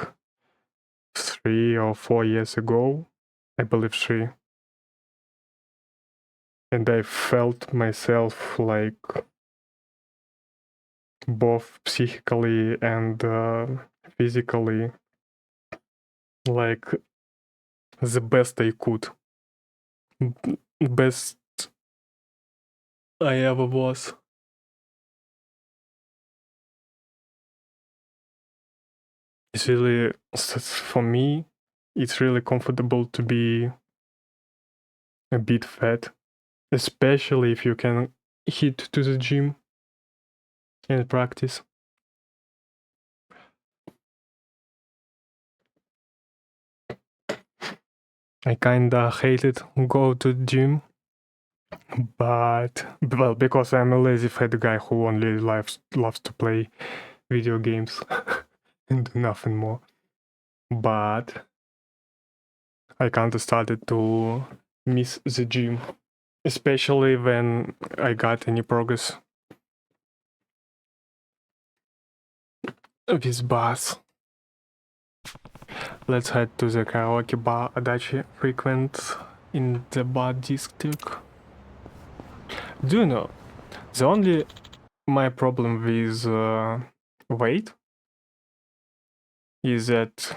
3 or 4 years ago. I believe 3. And I felt myself like both psychically and physically like the best I could. Best I ever was. It's really, for me, it's really comfortable to be a bit fat, especially if you can hit to the gym and practice. I kinda hated go to the gym, but well, because I'm a lazy fat guy who only loves to play video games and do nothing more. But I kinda started to miss the gym, especially when I got any progress with bars. Let's head to the karaoke bar Adachi frequent in the bar district. Do you know, the only my problem with weight is that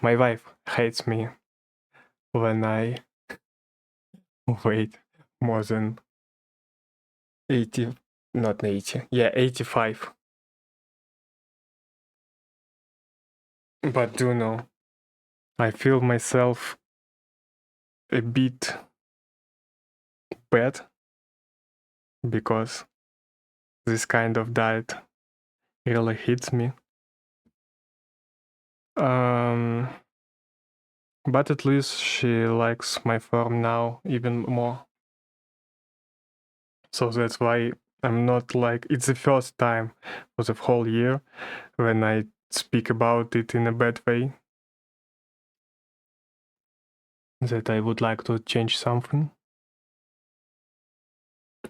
my wife hates me when I weight more than 80, not 80, yeah, 85. But do you know, I feel myself a bit bad because this kind of diet really hits me. But at least she likes my form now even more. So that's why I'm not like, it's the first time for the whole year when I speak about it in a bad way. That I would like to change something.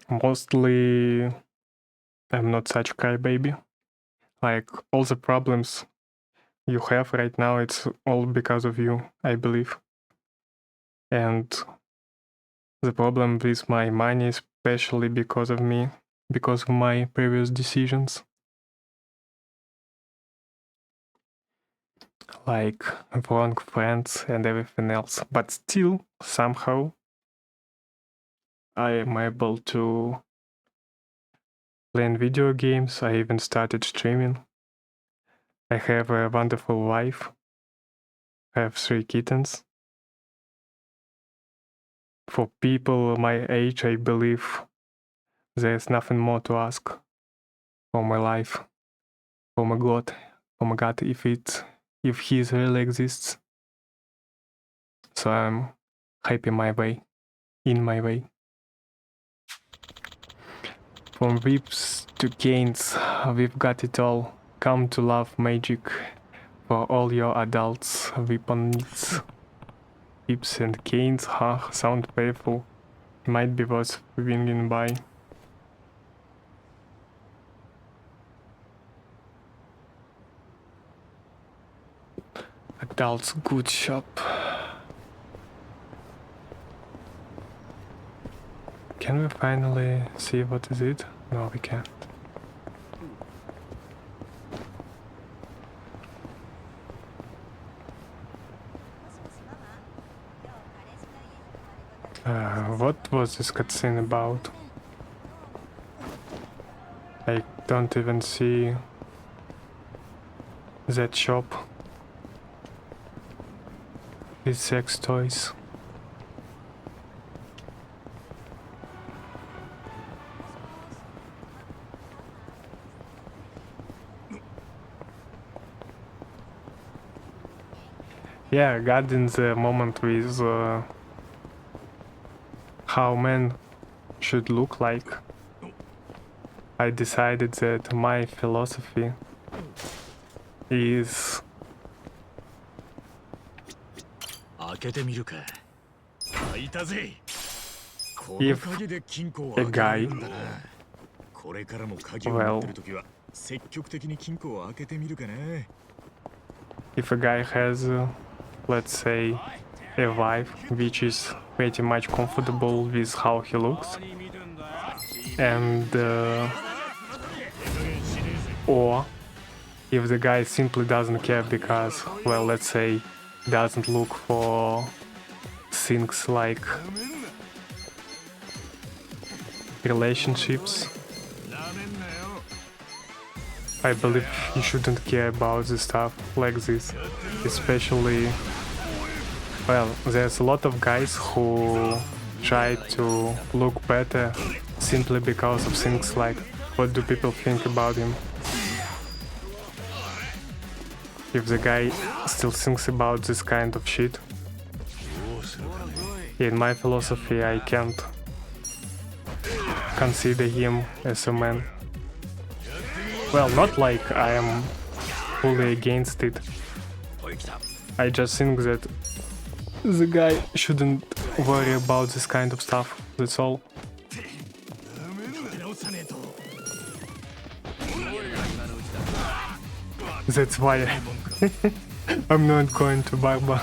Mostly, I'm not such a crybaby. Like, all the problems you have right now, it's all because of you, I believe. And the problem with my money, especially because of me, because of my previous decisions. Like wrong friends and everything else. But still, somehow, I am able to play video games. I even started streaming. I have a wonderful wife. I have 3 kittens. For people my age, I believe there's nothing more to ask for my life, for my God, if he really exists. So I'm happy my way, in my way. From whips to canes, we've got it all. Come to love magic for all your adults' weapon needs. Whips and canes, sound painful. Might be worth swinging by. Adults good shop. Can we finally see what is it? No, we can't. What was this cutscene about? I don't even see that shop with sex toys. Yeah, got in the moment with how men should look like. I decided that my philosophy is if a guy, well, if a guy has, let's say, a wife which is pretty much comfortable with how he looks, and or if the guy simply doesn't care because, well, let's say, doesn't look for things like relationships, I believe you shouldn't care about the stuff like this. Especially, well, there's a lot of guys who try to look better simply because of things like what do people think about him. If the guy still thinks about this kind of shit, in my philosophy I can't consider him as a man. Well, not like I am fully against it. I just think that the guy shouldn't worry about this kind of stuff, that's all. That's why I'm not going to Barba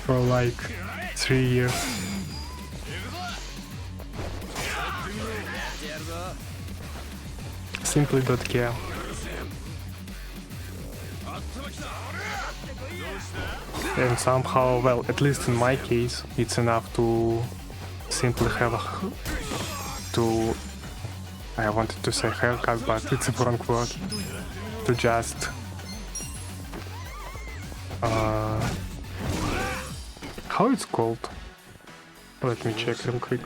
for like 3 years. Simply don't care. And somehow, well, at least in my case, it's enough to simply have I wanted to say haircut, but it's a wrong word. To just how it's called? Let me check real quick.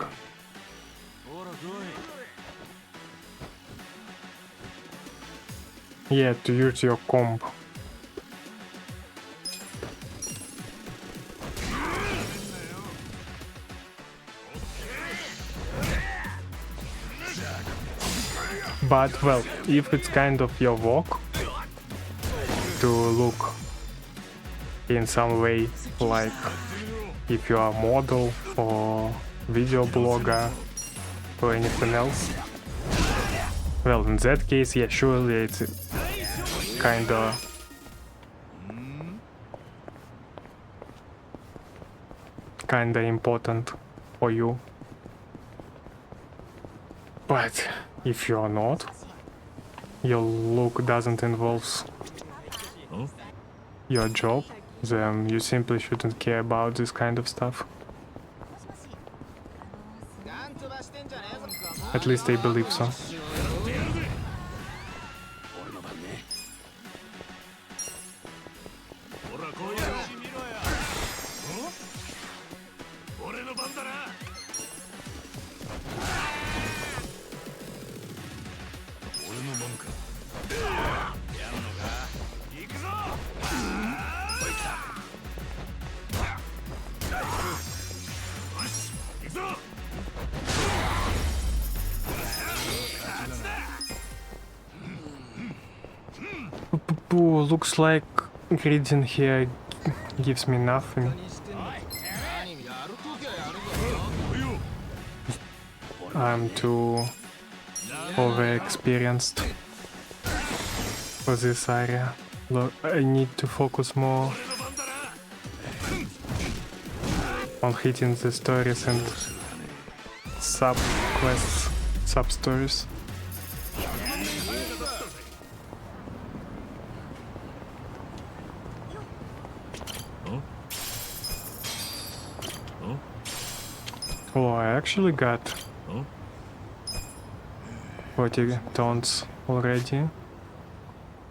Yeah, to use your comb. But well, if it's kind of your work to look in some way like if you are a model or video blogger or anything else, well, in that case, yeah, surely it's kinda important for you. But if you are not, your look doesn't involve your job, then you simply shouldn't care about this kind of stuff. At least I believe so. Looks like grading here gives me nothing. I'm too overexperienced for this area. Look, I need to focus more on hitting the stories and sub-quests, sub-stories. Oh, I actually got 40 tons already.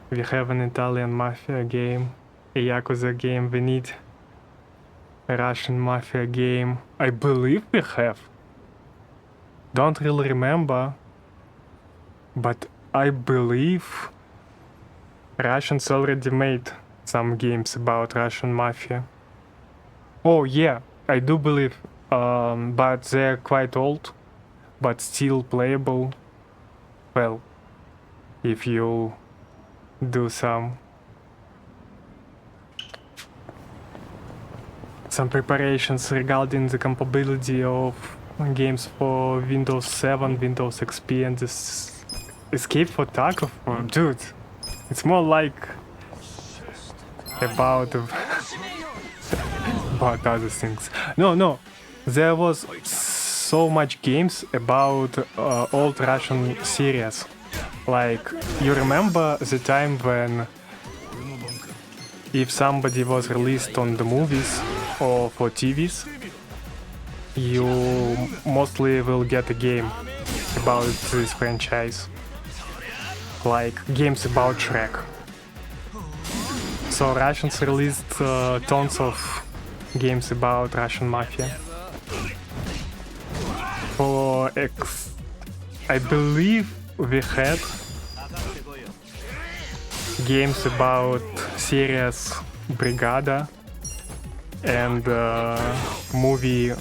We have an Italian mafia game, a Yakuza game, we need a Russian mafia game. I believe we have. Don't really remember, but I believe Russians already made some games about Russian mafia. Oh yeah, I do believe. But they're quite old, but still playable. Well, if you do some preparations regarding the compatibility of games for Windows 7, Windows XP, and this Escape for Tarkov, dude, it's more like about about other things. No. There was so much games about old Russian series. Like, you remember the time when if somebody was released on the movies or for TVs, you mostly will get a game about this franchise. Like games about Shrek. So Russians released tons of games about Russian mafia. for X. I believe we had games about series Brigada and movie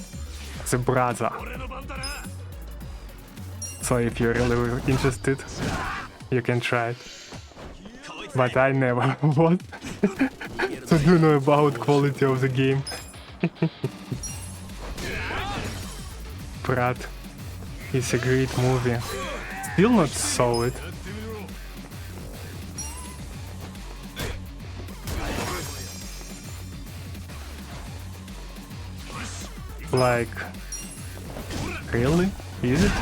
The Brother. So if you're really interested, you can try it. But I never was. So do know about quality of the game. Brat is a great movie. Still not saw it. Like, really? Is it?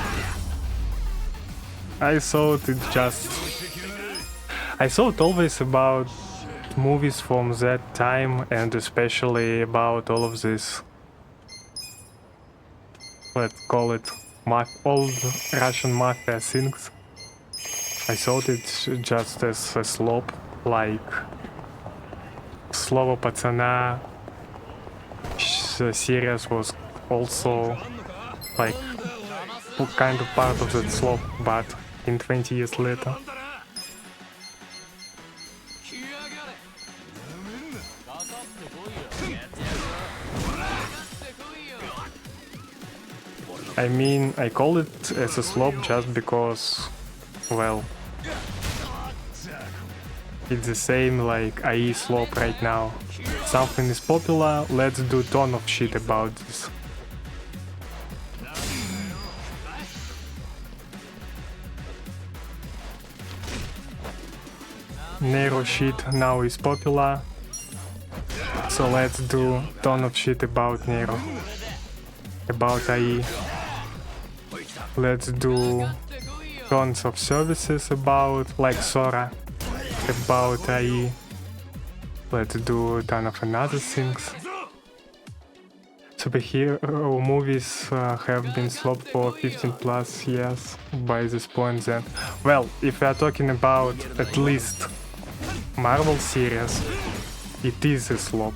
I thought it just... I thought always about movies from that time, and especially about all of this, let's call it, old Russian mafia things. I thought it's just as a slope, like Slovo Patsana series was also like kind of part of that slope, but in 20 years later. I mean, I call it as a slope just because, well, it's the same like IE slope right now. Something is popular, let's do ton of shit about this. Narrow shit now is popular, so let's do ton of shit about Nero, about IE. Let's do tons of services about, like Sora, about IE. Let's do a ton of another things. Superhero movies have been slopped for 15 plus years by this point then. Well, if we are talking about at least Marvel series, it is a slop.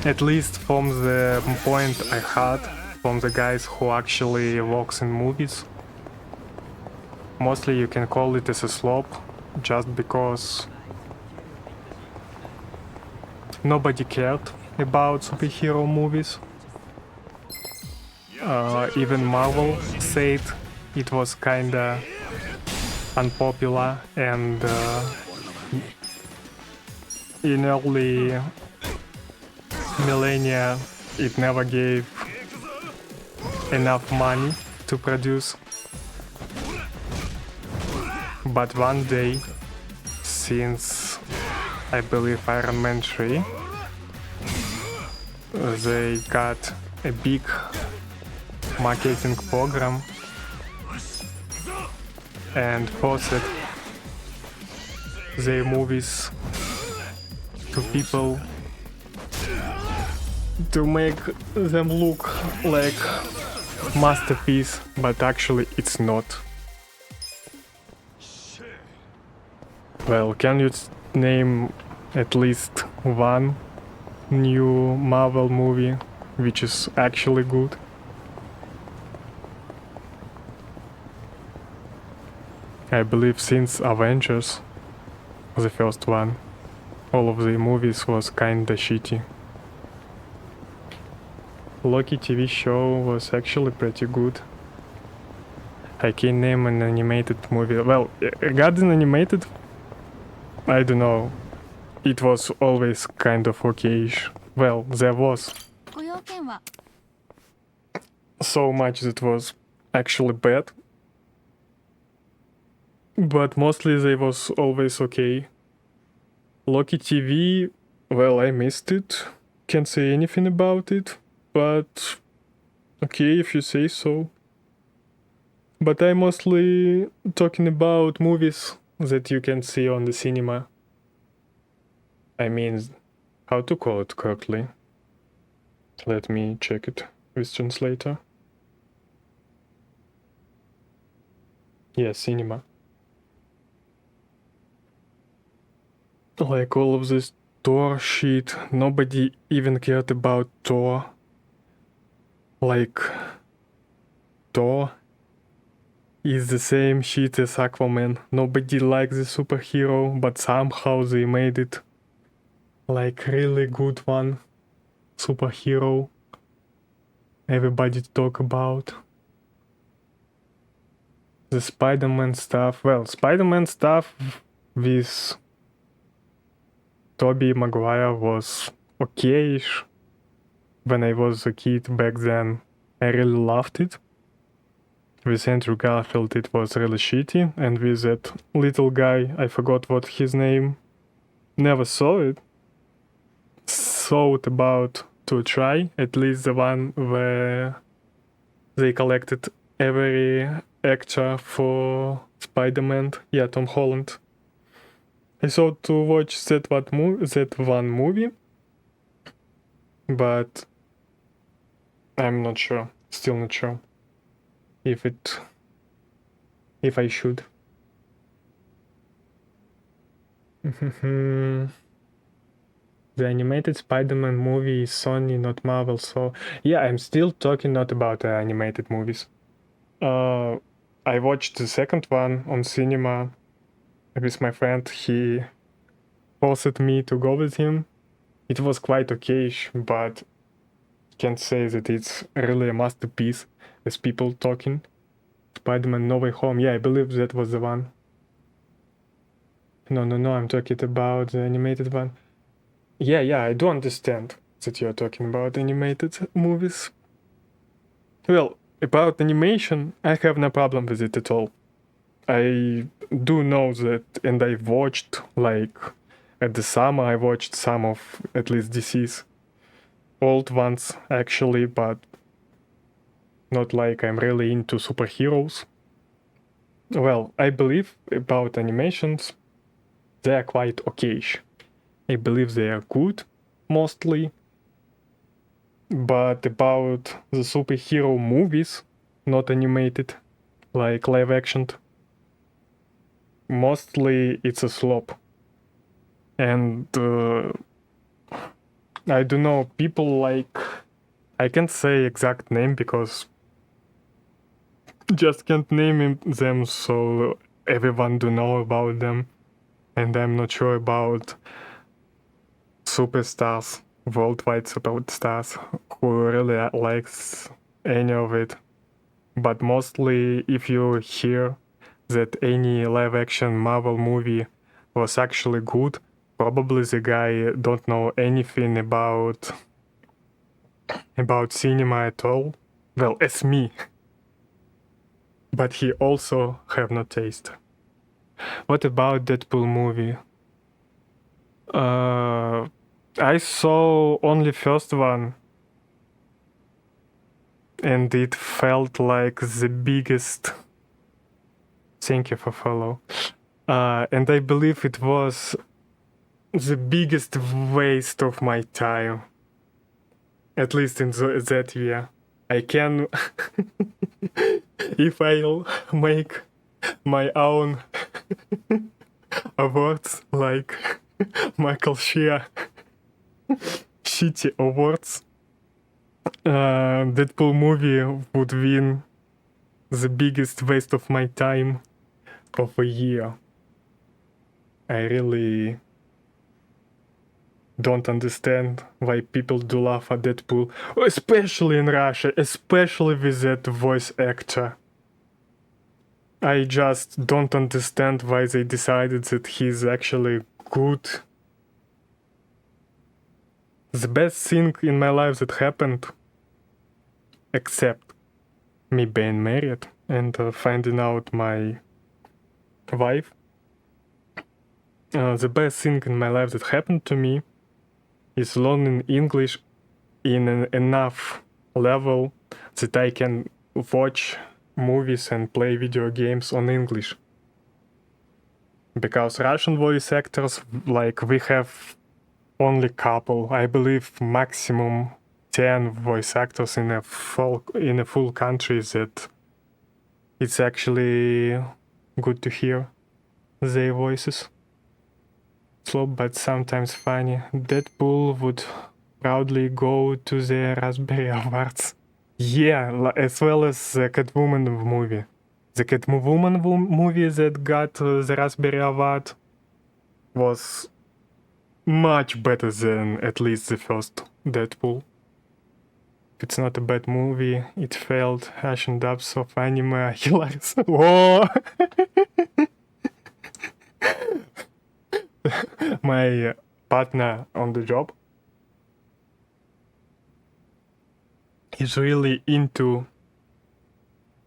At least from the point I had from the guys who actually works in movies. Mostly you can call it as a slop, just because nobody cared about superhero movies. Even Marvel said it was kinda unpopular, and in early millennia it never gave enough money to produce. But one day, since I believe Iron Man 3, they got a big marketing program and forced their movies to people to make them look like masterpiece, but actually it's not. Well, can you name at least one new Marvel movie which is actually good? I believe since Avengers, the first one, all of the movies was kinda shitty. Loki TV show was actually pretty good. I can name an animated movie. Well, regarding animated, I don't know. It was always kind of okay-ish. Well, there was so much that was actually bad, but mostly they was always okay. Loki TV, well, I missed it. Can't say anything about it, but okay if you say so. But I'm mostly talking about movies that you can see on the cinema. I mean, how to call it correctly? Let me check it with translator. Yeah, cinema. Like all of this Thor shit, nobody even cared about Thor. Like, Thor is the same shit as Aquaman. Nobody likes the superhero, but somehow they made it like really good one superhero everybody talk about. The Spider-Man stuff, well, Spider-Man stuff with Tobey Maguire was okayish. When I was a kid back then, I really loved it. With Andrew Garfield it was really shitty, and with that little guy, I forgot what his name, never saw it. Thought about to try, at least the one where they collected every actor for Spider-Man, yeah, Tom Holland. I thought to watch that one movie, but I'm not sure, still not sure if I should. The animated Spider-Man movie is Sony, not Marvel, so yeah, I'm still talking not about animated movies. I watched the second one on cinema with my friend. He forced me to go with him. It was quite okayish, but can't say that it's really a masterpiece as people talking. Spider-Man No Way Home, yeah, I believe that was the one. No, I'm talking about the animated one. Yeah, I do understand that you're talking about animated movies. Well, about animation, I have no problem with it at all. I do know that, and I watched, like, at the summer, I watched some of at least DC's old ones, actually, but not like I'm really into superheroes. Well, I believe about animations, they are quite okayish. I believe they are good, mostly. But about the superhero movies, not animated, like live action, mostly it's a slop. And I don't know, people like, I can't say exact name because just can't name them, so everyone do know about them. And I'm not sure about superstars, worldwide superstars, who really likes any of it. But mostly, if you hear that any live action Marvel movie was actually good, probably the guy don't know anything about cinema at all. Well, as me. But he also have no taste. What about Deadpool movie? I saw only first one, and it felt like the biggest. Thank you for follow. And I believe it was the biggest waste of my time. At least in that year. I can, if I'll make my own awards, like marklshea shitty awards, Deadpool movie would win the biggest waste of my time of a year. I really don't understand why people do laugh at Deadpool, especially in Russia, especially with that voice actor. I just don't understand why they decided that he's actually good. The best thing in my life that happened, except me being married and finding out my wife, the best thing in my life that happened to me is learning English in an enough level that I can watch movies and play video games on English. Because Russian voice actors, like, we have only couple, I believe maximum 10 voice actors in a full country that it's actually good to hear their voices. slow but sometimes funny. Deadpool would proudly go to the Raspberry Awards. Yeah, as well as the Catwoman movie. The Catwoman movie that got the Raspberry Award was much better than at least the first Deadpool. It's not a bad movie. It failed. Russian dubs of anime are hilarious. Whoa! My partner on the job is really into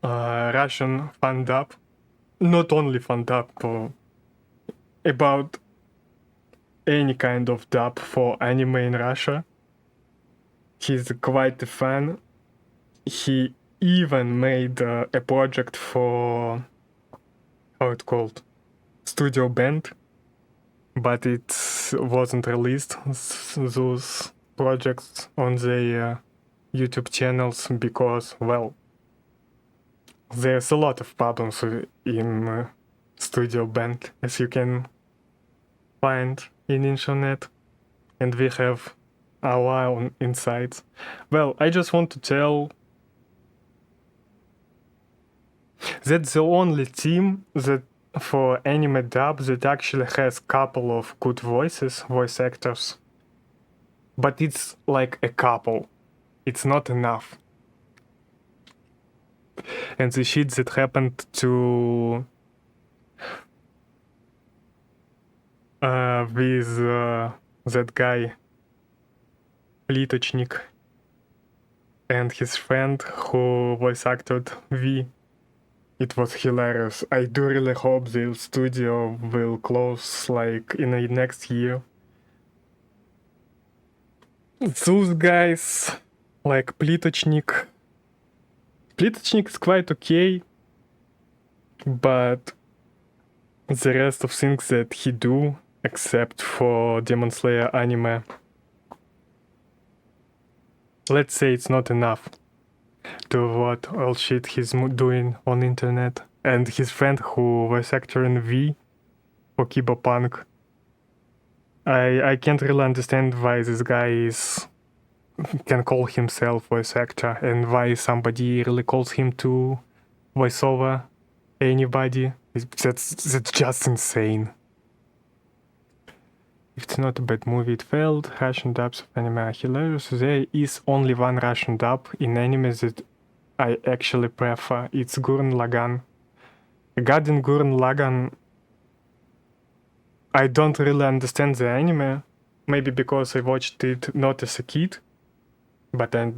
Russian fan dub. Not only fan dub, about any kind of dub for anime in Russia. He's quite a fan. He even made a project for, how it called, Studio Band, but it wasn't released, those projects on their YouTube channels, because, well, there's a lot of problems in Studio Band, as you can find in internet, and we have our own insights. Well, I just want to tell that's the only team that for anime dub that actually has couple of good voice actors, but it's like a couple. It's not enough. And the shit that happened to with that guy Litochnik and his friend who voice acted V, it was hilarious. I do really hope the studio will close like in the next year. Those guys, like Plitochnik is quite okay, but the rest of things that he do, except for Demon Slayer anime, let's say it's not enough to what all shit he's doing on internet. And his friend who was actor in V for Kibopunk, I can't really understand why this guy can call himself voice actor, and why somebody really calls him to voice over anybody. That's just insane. If it's not a bad movie, it failed. Russian dubs of anime are hilarious. There is only one Russian dub in anime that I actually prefer. It's Gurren Lagann. Regarding Gurren Lagann, I don't really understand the anime. Maybe because I watched it not as a kid, but I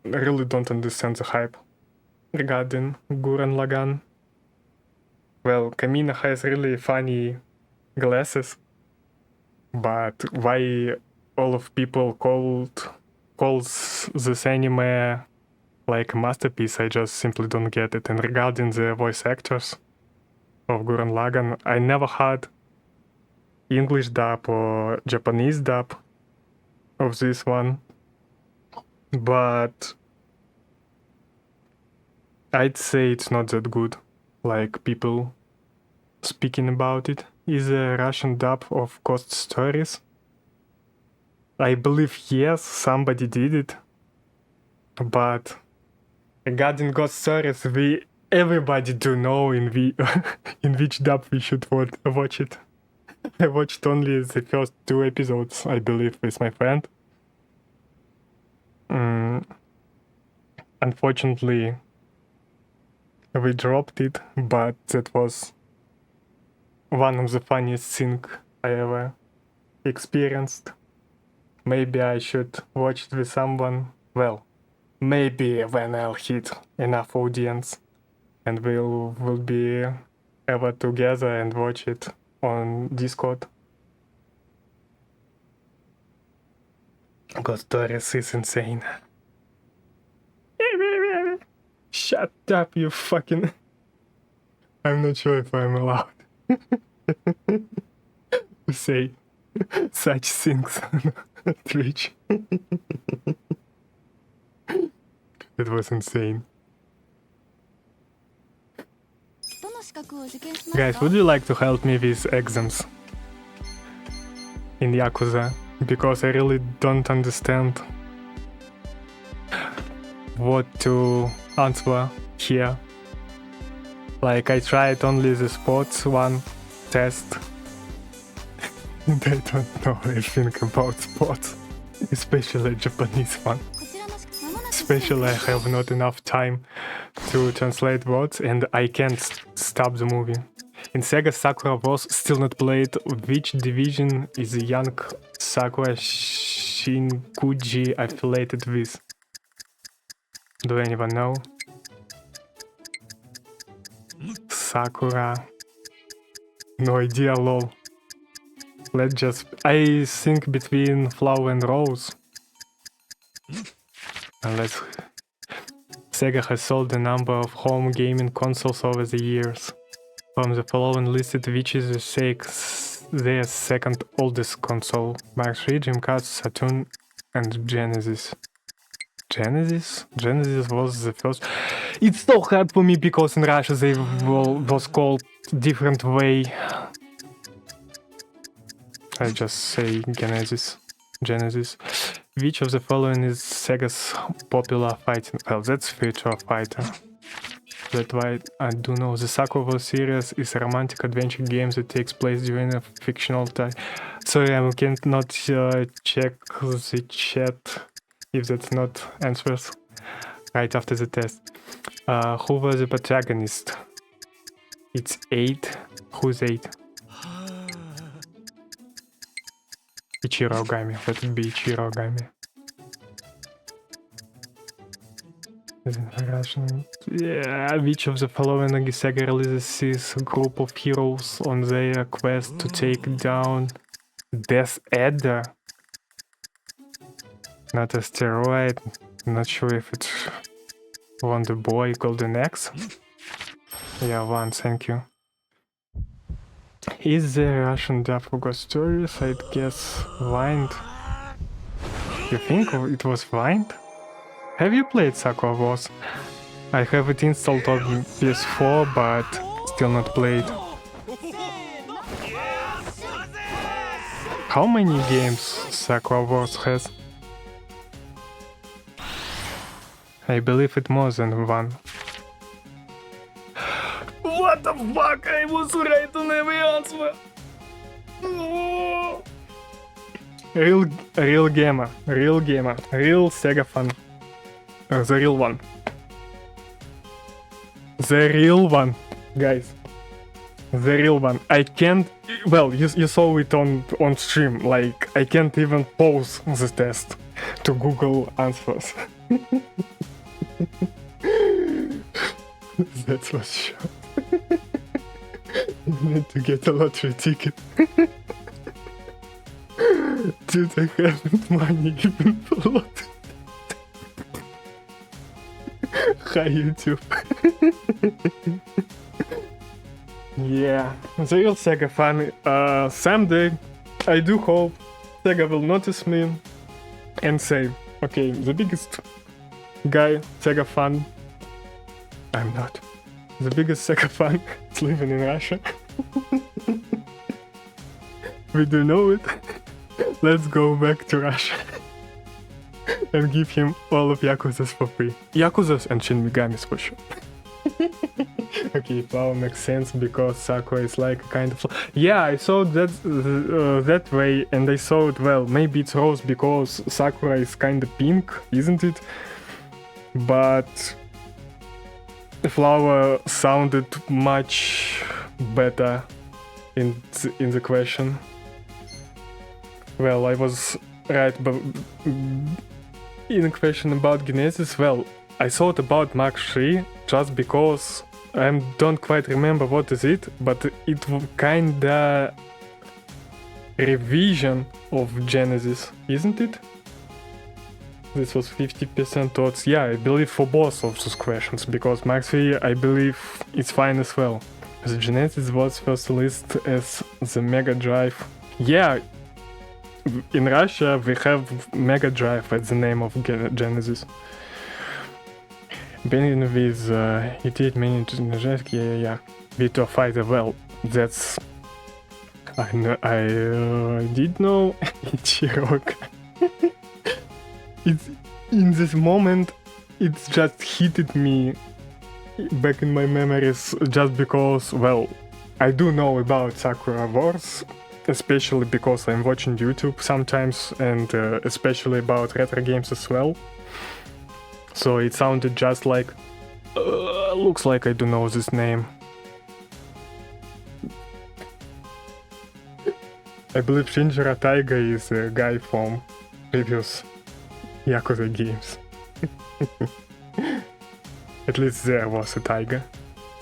really don't understand the hype regarding Gurren Lagann. Well, Kamina has really funny glasses, but why all of people calls this anime like a masterpiece, I just simply don't get it. And regarding the voice actors of Gurren Lagann, I never had English dub or Japanese dub of this one, but I'd say it's not that good, like people speaking about it. Is a Russian dub of Ghost Stories? I believe yes, somebody did it, but regarding Ghost Stories, everybody do know in which dub we should watch it. I watched only the first 2 episodes, I believe, with my friend. Unfortunately, we dropped it, but that was one of the funniest things I ever experienced. Maybe I should watch it with someone. Well, maybe when I'll hit enough audience and we'll be ever together and watch it on Discord. Ghost Stories is insane. Shut up, you fucking... I'm not sure if I'm allowed to say such things on Twitch. It was insane. Guys, would you like to help me with exams? in Yakuza, because I really don't understand what to answer here. Like, I tried only the sports one test, and I don't know anything about sports, especially Japanese one. Especially I have not enough time to translate words, and I can't stop the movie. In Sega Sakura Wars still not played. Which division is young Sakura Shinkuji affiliated with? Do anyone know? Sakura. No idea, lol. Let's just... I think between Flower and Rose. And let's... Sega has sold a number of home gaming consoles over the years. From the following listed, which is their second oldest console? marklshea, Dreamcast, Saturn, and Genesis. Genesis? Genesis was the first. It's so hard for me because in Russia they was called different way. I just say Genesis. Genesis. Which of the following is Sega's popular fighting? Well, that's Virtua Fighter. That's why I do know. The Sakura Wars series is a romantic adventure game that takes place during a fictional time. Sorry, I cannot check the chat if that's not answers right after the test. Who was the protagonist? It's 8. Who's 8? Ichiro Ogami. Let it be Ichiro Ogami. Russian. Yeah, which of the following Sega releases is a group of heroes on their quest to take down Death Adder? Not Asteroid. Not sure if it's Wonder Boy, Golden Axe. Yeah, one, thank you. Is the Russian dub for Ghost Stories? I'd guess Wind. You think it was Wind? Have you played Sakura Wars? I have it installed on PS4, but still not played. How many games Sakura Wars has? I believe it more than one. What the fuck? I was right on every answer. Oh. Real gamer, real Sega fan. The real one. The real one, guys. The real one. I can't... Well, you saw it on stream. Like, I can't even pause the test to Google answers. That was shot. You need to get a lottery ticket. Dude, I haven't money even for lottery. Hi YouTube. Yeah, the real Sega fan. Someday, I do hope Sega will notice me and say, okay, the biggest guy, Sega fan. I'm not. The biggest Sega fan is living in Russia. We do know it. Let's go back to Russia. And give him all of Yakuzas for free. Yakuzas and Shin Megamis for sure. Okay, flower makes sense because Sakura is like a kind of... Yeah, I saw that that way, and I saw it well. Maybe it's rose because Sakura is kind of pink, isn't it? But the flower sounded much better in the question. Well, I was right, but in a question about Genesis, well, I thought about marklshea just because I don't quite remember what is it, but it was kinda revision of Genesis, isn't it? This was 50% odds. Yeah, I believe for both of those questions, because marklshea, I believe, is fine as well. The Genesis was first listed as the Mega Drive. Yeah, in Russia we have Mega Drive as the name of Genesis. Being with it many yeah. Virtua Fighter, well, that's I did know Ichiroka. It's in this moment, it's just hit me back in my memories just because, well, I do know about Sakura Wars, especially because I'm watching YouTube sometimes, and especially about retro games as well. So it sounded just like, looks like I do know this name. I believe Shinjiro Taiga is a guy from previous Yakuza games. At least there was a Taiga.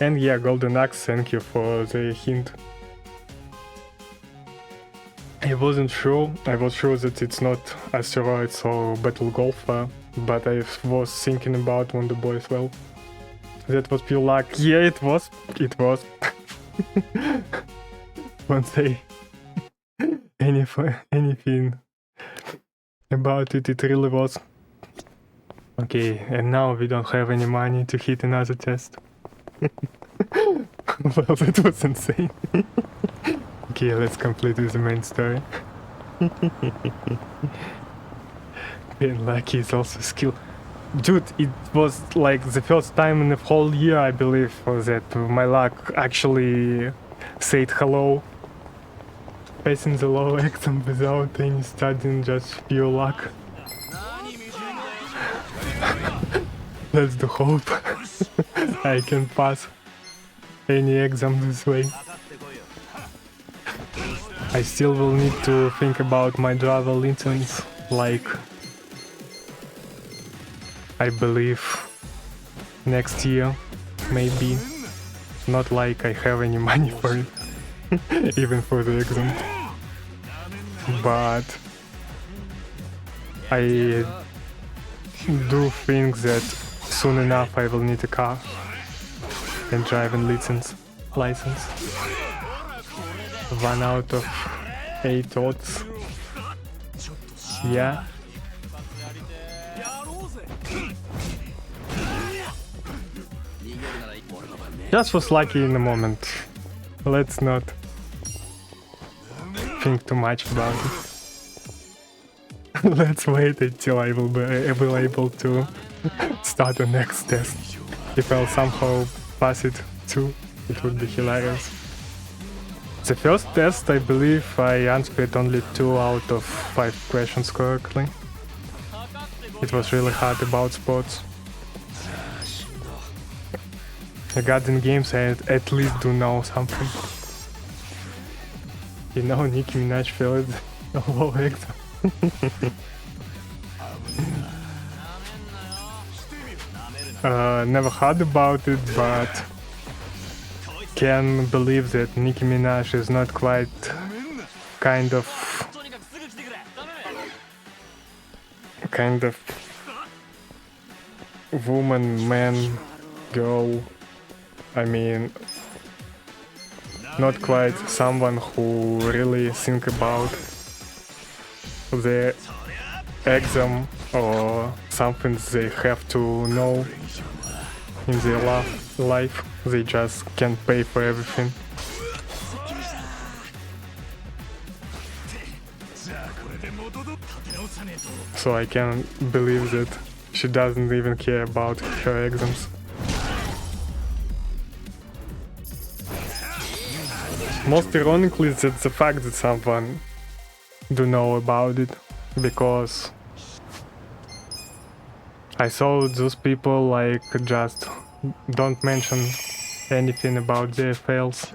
And yeah, Golden Axe, thank you for the hint. I wasn't sure, I was sure that it's not Asteroids or Battle Golfer, but I was thinking about Wonder Boy as well. That was pure luck. Yeah, it was. Won't say anything about it, it really was. Okay, and now we don't have any money to hit another test. Well, that was insane. Okay, let's complete with the main story. Being lucky is also skill. Dude, it was like the first time in the whole year, I believe, that my luck actually said hello. Passing the low exam without any studying, just pure luck. That's the hope. I can pass any exam this way. I still will need to think about my Java license, like, I believe next year, maybe. Not like I have any money for it, even for the exam. But I do think that soon enough I will need a car and driving license. 1 out of 8 odds. Yeah. Just was lucky in the moment. Let's not think too much about it. Let's wait until I will be able to start the next test. If I'll somehow pass it too, it would be hilarious. The first test, I believe I answered only 2 out of 5 questions correctly. It was really hard about sports. Regarding games, I at least do know something. You know, Nicki Minaj failed a low exam. Never heard about it, but can believe that Nicki Minaj is not quite kind of woman, man, girl. I mean, not quite someone who really think about the exam or something they have to know in their life. They just can't pay for everything. So I can believe that she doesn't even care about her exams. Most ironically, that's the fact that someone do know about it, because I saw those people like just don't mention anything about their fails.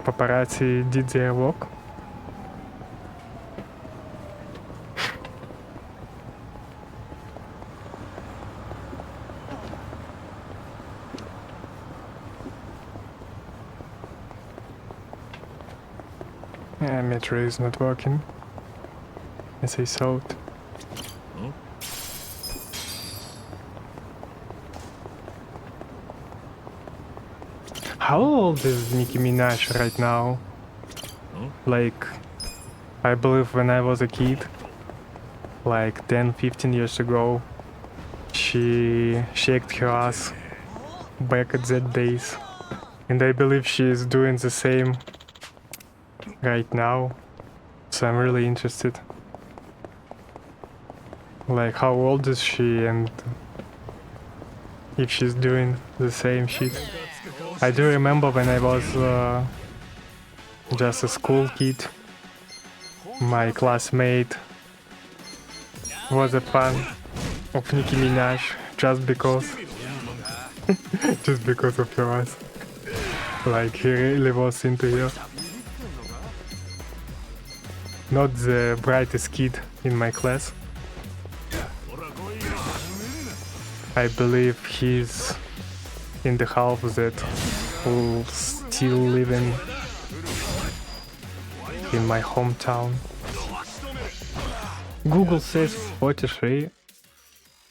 Paparazzi did their work. Yeah, metro is not working, as I thought. How old is Nicki Minaj right now? Like, I believe when I was a kid, like 10-15 years ago, she shaked her ass back at that days. And I believe she is doing the same right now. So I'm really interested. Like, how old is she and if she's doing the same shit. I do remember when I was just a school kid, my classmate was a fan of Nicki Minaj just because just because of her ass. Like, he really was into her. Not the brightest kid in my class. I believe he's in the half that who still living in my hometown. Google says 43.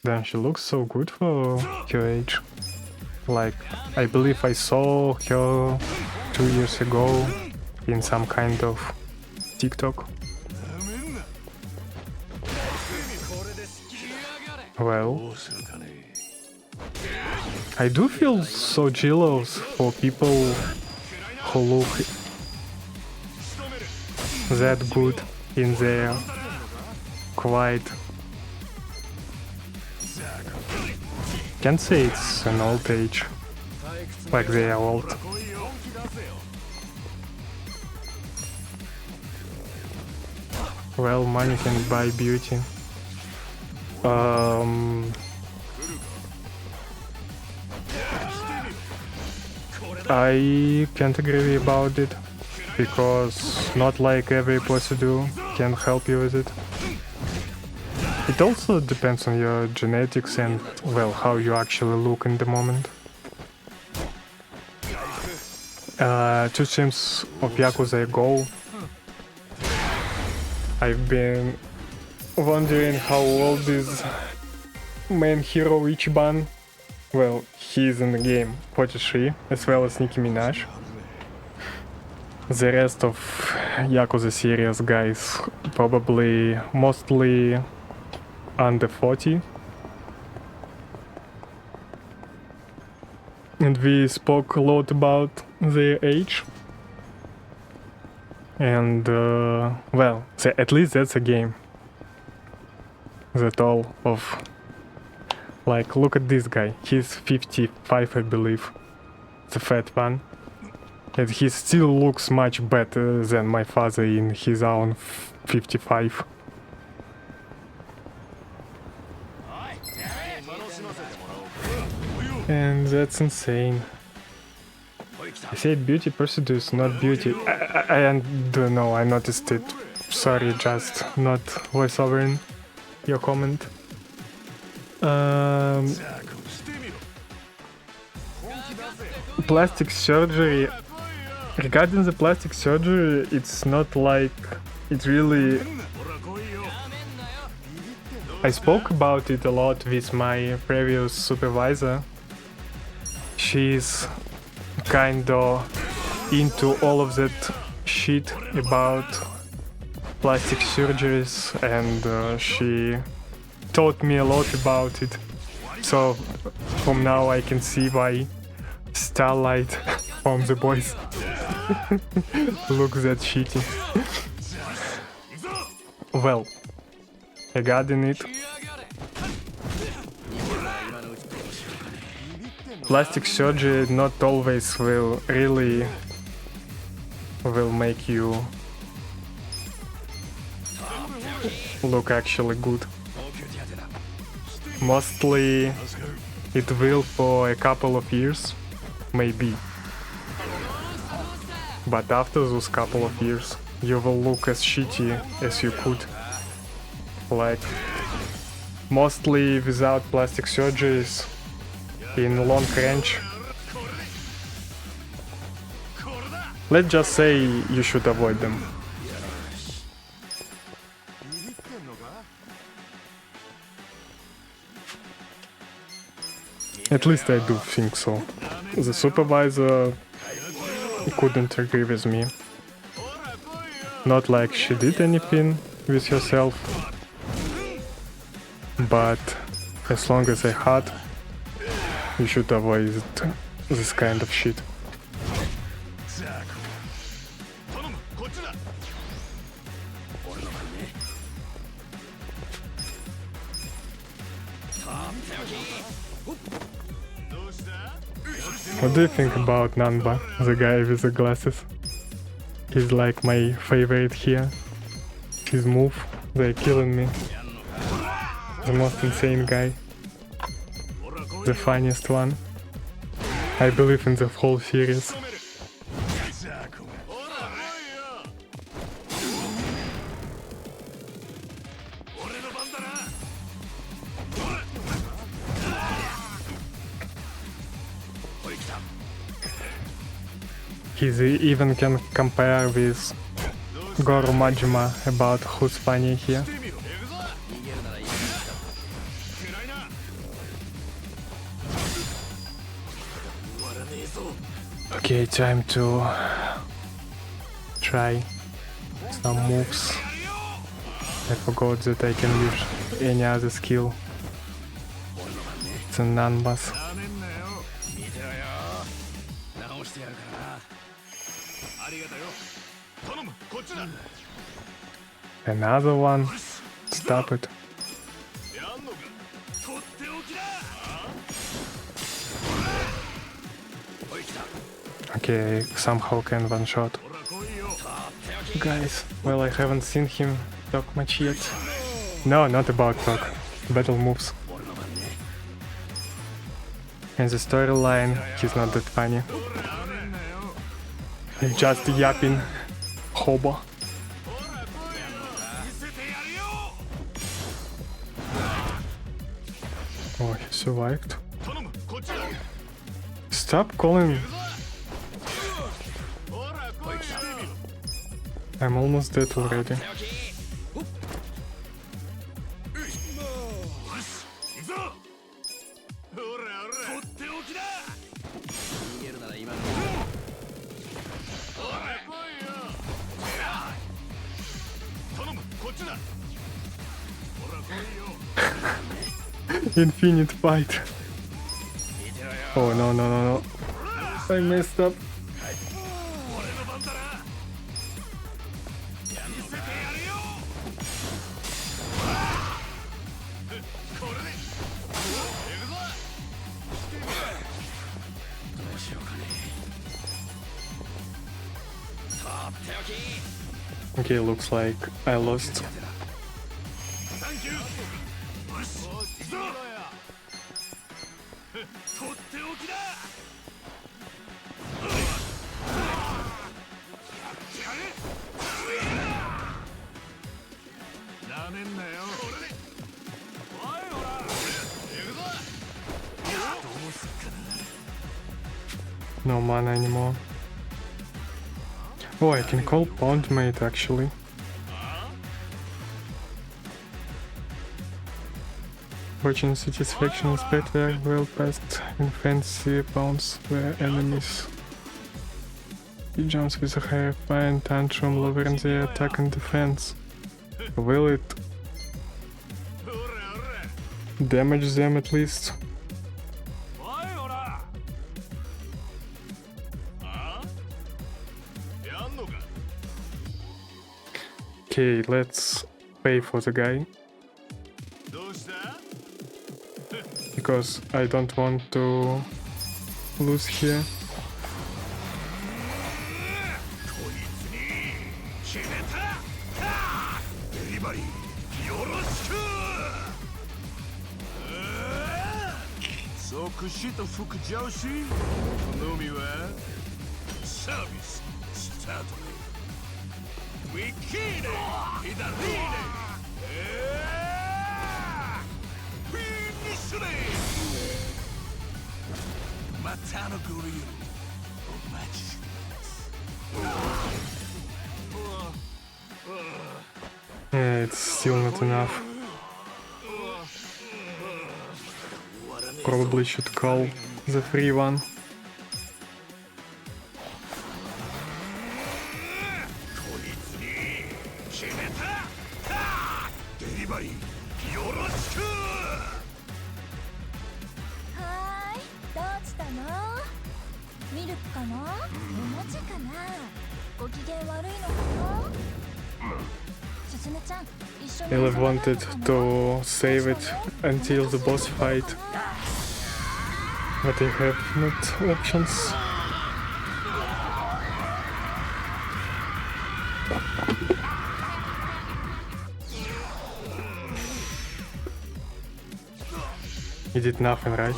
Then she looks so good for her age. Like, I believe I saw her 2 years ago in some kind of TikTok. Well, I do feel so jealous for people who look that good in their quite... Can't say it's an old age, like they are old. Well, money can buy beauty. I can't agree about it, because not like every procedure can help you with it. It also depends on your genetics and, well, how you actually look in the moment. 2 streams of Yakuza ago, I've been wondering how old is main hero Ichiban. Well, he's in the game 43, as well as Nicki Minaj. The rest of Yakuza series guys probably mostly under 40. And we spoke a lot about their age. And, well, at least that's a game. That all of... Like, look at this guy. He's 55, I believe. The fat one. And he still looks much better than my father in his own 55. And that's insane. I said beauty procedures, not beauty. I don't know, I noticed it. Sorry, just not voiceovering your comment. Plastic surgery. Regarding the plastic surgery, it's not like it really... I spoke about it a lot with my previous supervisor. She's kinda into all of that shit about plastic surgeries, and she taught me a lot about it. So from now I can see why Starlight from The Boys looks that shitty. Well, regarding it, plastic surgery not always will really make you look actually good. Mostly it will for a couple of years, maybe. But after those couple of years, you will look as shitty as you could. Like, mostly without plastic surgeries, in long range. Let's just say you should avoid them. At least I do think so. The supervisor couldn't agree with me. Not like she did anything with herself, but as long as I had, you should avoid this kind of shit. What do you think about Nanba, the guy with the glasses? He's like my favorite here. His move, they're killing me. The most insane guy. The funniest one. I believe in the whole series. He even can compare with Goro Majima about who's funny here. Okay, time to try some moves. I forgot that I can use any other skill. It's a Nanbas. Another one. Stop it. Okay, somehow can one shot. Guys, well, I haven't seen him talk much yet. No, not about talk. Battle moves. In the storyline, he's not that funny. He's just yapping hobo. Oh, he survived. Stop calling. I'm almost dead already. Infinite fight. Oh no no no no. I messed up. Okay, looks like I lost. No mana anymore. Oh, I can call Pondmate actually. Watching satisfaction is better, well past in fancy bounce where enemies. He jumps with a higher fire tantrum, lowering their attack and defense. Will it damage them at least? Okay, let's pay for the guy. Because I don't want to lose here. Yeah, it's still not enough. Probably should call the free one. I wanted to save it until the boss fight. but I have not options. He did nothing, right?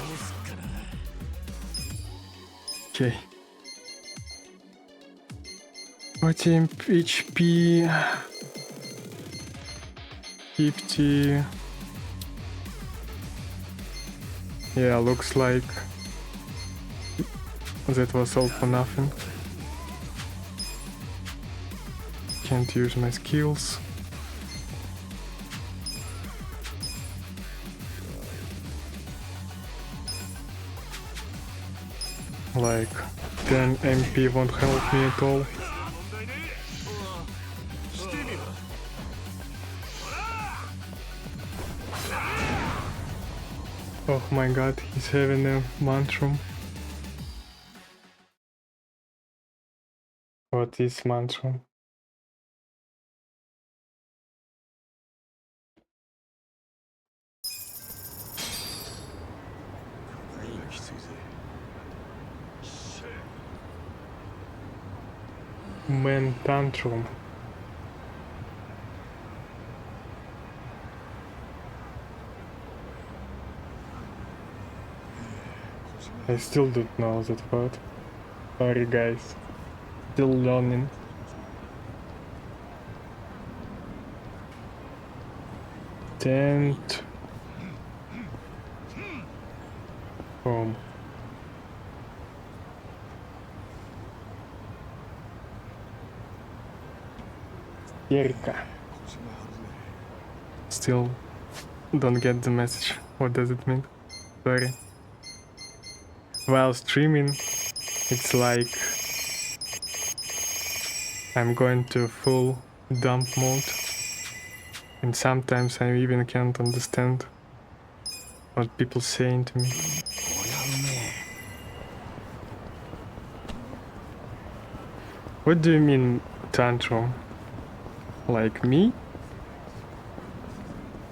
Okay. 14 HP. 50. Yeah, looks like that was all for nothing. Can't use my skills. Like 10 MP won't help me at all. Oh my god, he's having a mantra. What is mantra? Man tantrum. I still don't know that word. Sorry guys. Still learning. Tent. Home. Ерика. Still don't get the message. What does it mean? Sorry. While streaming, it's like I'm going to full dump mode, and sometimes I even can't understand what people saying to me. What do you mean tantrum? Like me?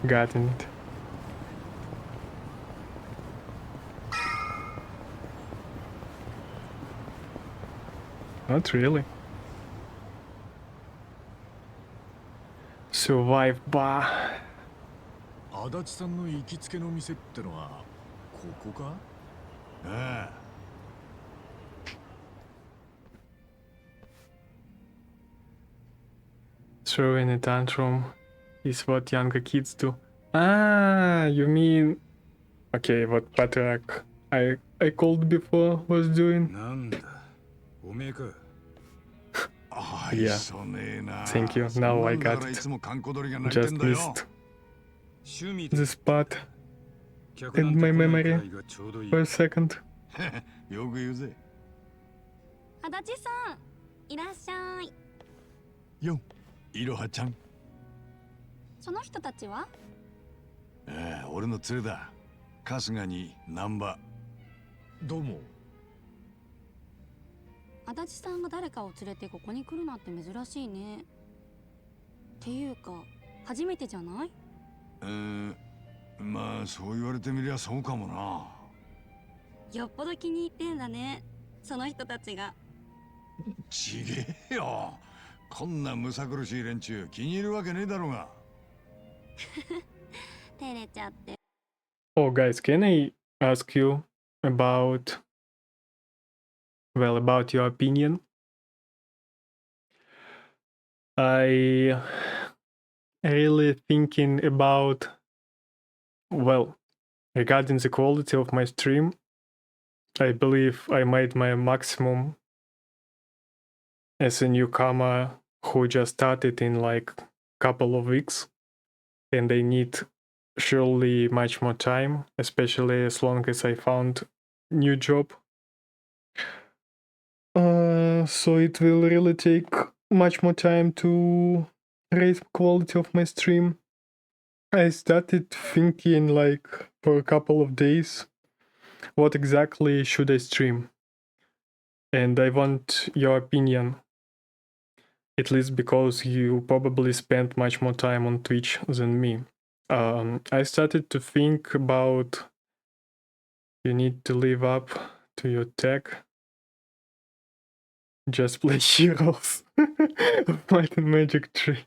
Gotten it. Not really. Survive bar. 足立さんの行きつけの店ってのはここか？ああ。Throwing a tantrum is what younger kids do. Ah, you mean... Okay, what Patrak I called before was doing. なんだ、おめえか。Yeah. Thank you. Now I got it. Just missed this part in my memory for a second. よく言うぜ。足立さん、いらっしゃい。よ、いろはちゃん。その人たちは？俺の連れだ。春日に難波。どうも。足立さんが誰かを連れてここに来るなんて珍しいね。っていうか、初めてじゃない？まあそう言われてみりゃそうかもな。よっぽど気に入ってんだね、その人たちが。ちげえよ。こんなむさ苦しい連中気に入るわけねえだろうが。照れちゃって。Oh guys, can I ask you about... Well, about your opinion? I really thinking about... Well, regarding the quality of my stream, I believe I made my maximum as a newcomer who just started in like couple of weeks, and I need surely much more time, especially as long as I found new job. So it will really take much more time to raise quality of my stream. I started thinking like for a couple of days, what exactly should I stream? And I want your opinion, at least because you probably spent much more time on Twitch than me. I started to think about You need to live up to your tag. Just play heroes of Might and Magic 3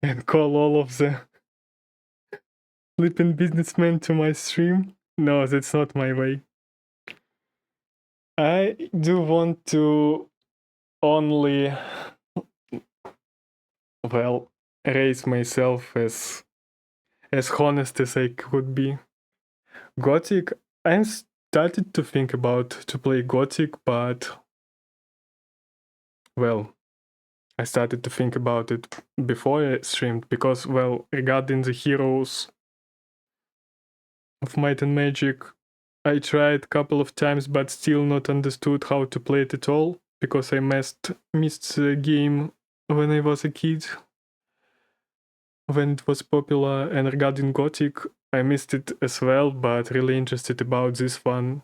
and call all of the flipping businessmen to my stream. No, that's not my way. I do want to only, well, raise myself as honest as I could be. Gothic, I started to think about to play Gothic, but well, I started to think about it before I streamed because, well, regarding the heroes of Might and Magic, I tried a couple of times but still not understood how to play it at all because I missed the game when I was a kid, when it was popular. And regarding Gothic, I missed it as well, but really interested about this one.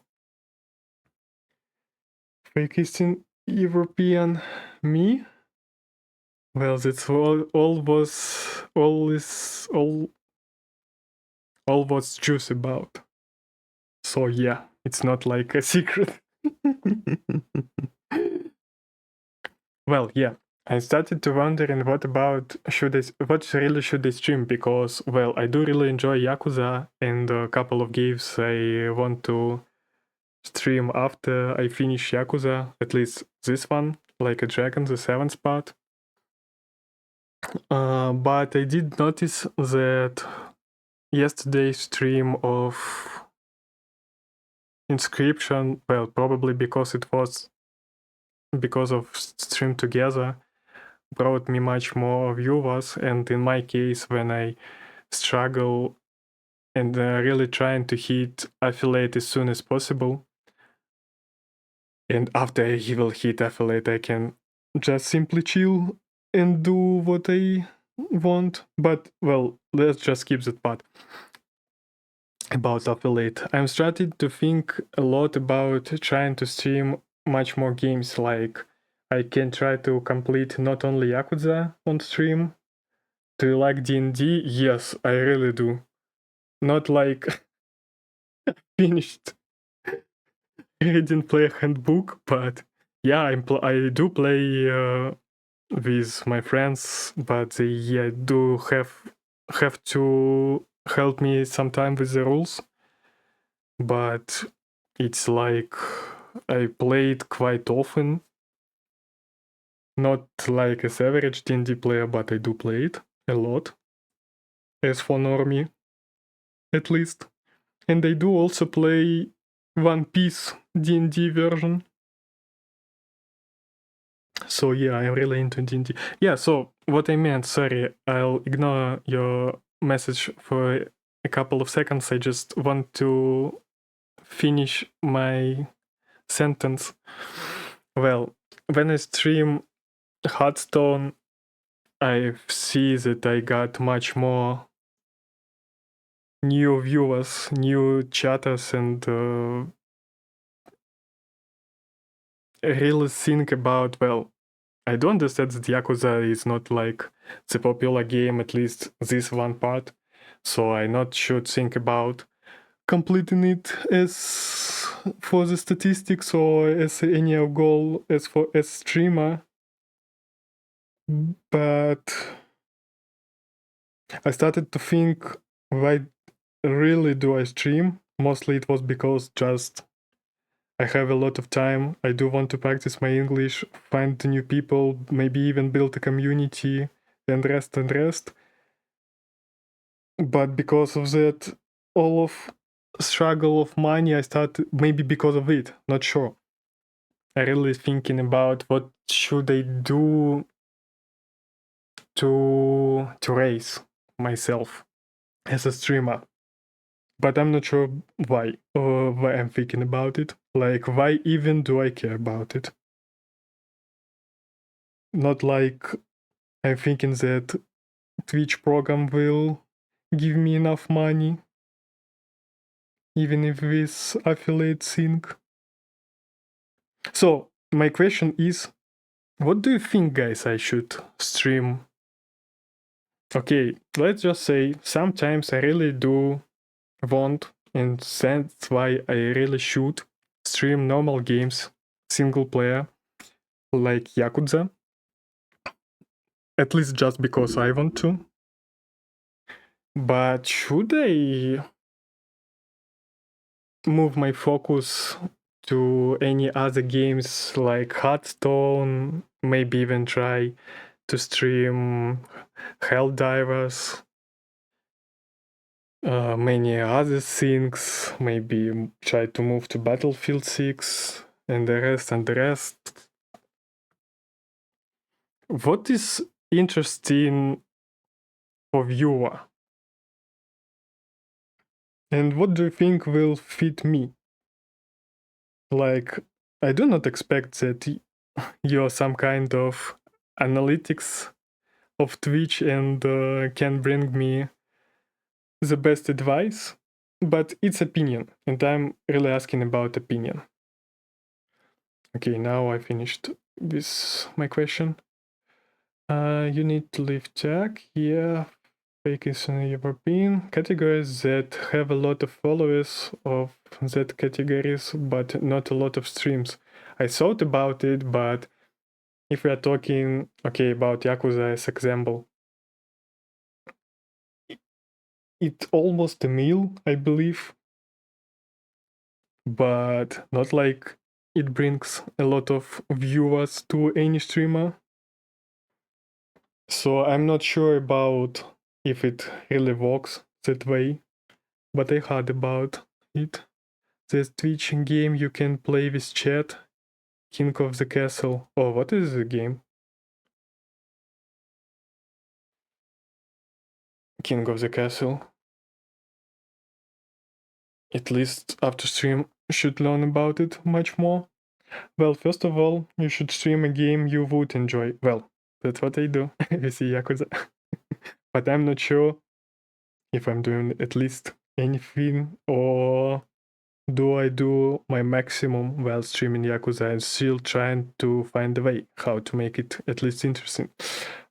Fake Eastern European me? Well, that's all what's juice about. So yeah, it's not like a secret. Well, yeah, I started to wondering what really should I stream, because, well, I do really enjoy Yakuza, and a couple of games I want to stream after I finish Yakuza, at least this one, Like a Dragon, the 7th part. But I did notice that yesterday's stream of Inscription, well, probably because it was because of Stream Together, brought me much more viewers. And in my case, when I struggle and really trying to hit affiliate as soon as possible, and after I will hit affiliate, I can just simply chill and do what I want. But, well, let's just skip that part about affiliate. I'm starting to think a lot about trying to stream much more games. Like, I can try to complete not only Yakuza on stream. Do you like D&D? Yes, I really do. Not like finished reading player handbook, but yeah, I do play with my friends, but they do have to help me sometime with the rules. But it's like I played quite often, not like as average D&D player, but I do play it a lot, as for normie, at least. And I do also play One Piece D&D version. So yeah, I'm really into D&D. Yeah, so what I meant, sorry, I'll ignore your message for a couple of seconds. I just want to finish my sentence. Well, when I stream Hearthstone, I see that I got much more new viewers, new chatters, and really think about, well, I do understand that Yakuza is not like the popular game, at least this one part, so I not should think about completing it as for the statistics or as any goal as streamer. But I started to think, why really do I stream? Mostly it was because just I have a lot of time. I do want to practice my English, find new people, maybe even build a community, and rest. But because of that, all of struggle of money, I started, maybe because of it, not sure. I really thinking about what should I do to raise myself as a streamer. But I'm not sure why, or why I'm thinking about it. Like, why even do I care about it? Not like I'm thinking that Twitch program will give me enough money, even if with affiliate sync. So, my question is, what do you think, guys, I should stream? Okay, let's just say sometimes I really do want and that's why I really should stream normal games, single player, like Yakuza, at least just because I want to. But should I move my focus to any other games like Hearthstone, maybe even try to stream Helldivers, many other things, maybe try to move to Battlefield 6 and the rest. What is interesting for viewer? And what do you think will fit me? Like, I do not expect that you're some kind of analytics of Twitch and can bring me the best advice, but it's opinion, and I'm really asking about opinion. Okay, now I finished with my question. You need to leave tag. Yeah, fake is in European categories that have a lot of followers of that categories, but not a lot of streams. I thought about it, but if we are talking, okay, about Yakuza as example, it's almost a meal, I believe, but not like it brings a lot of viewers to any streamer. So I'm not sure about if it really works that way, but I heard about it. There's Twitch game you can play with chat, King of the Castle. Oh, what is the game? King of the Castle. At least after stream should learn about it much more. Well, first of all, you should stream a game you would enjoy. Well, that's what I do with the Yakuza. But I'm not sure if I'm doing at least anything, or do I do my maximum while streaming Yakuza and still trying to find a way how to make it at least interesting.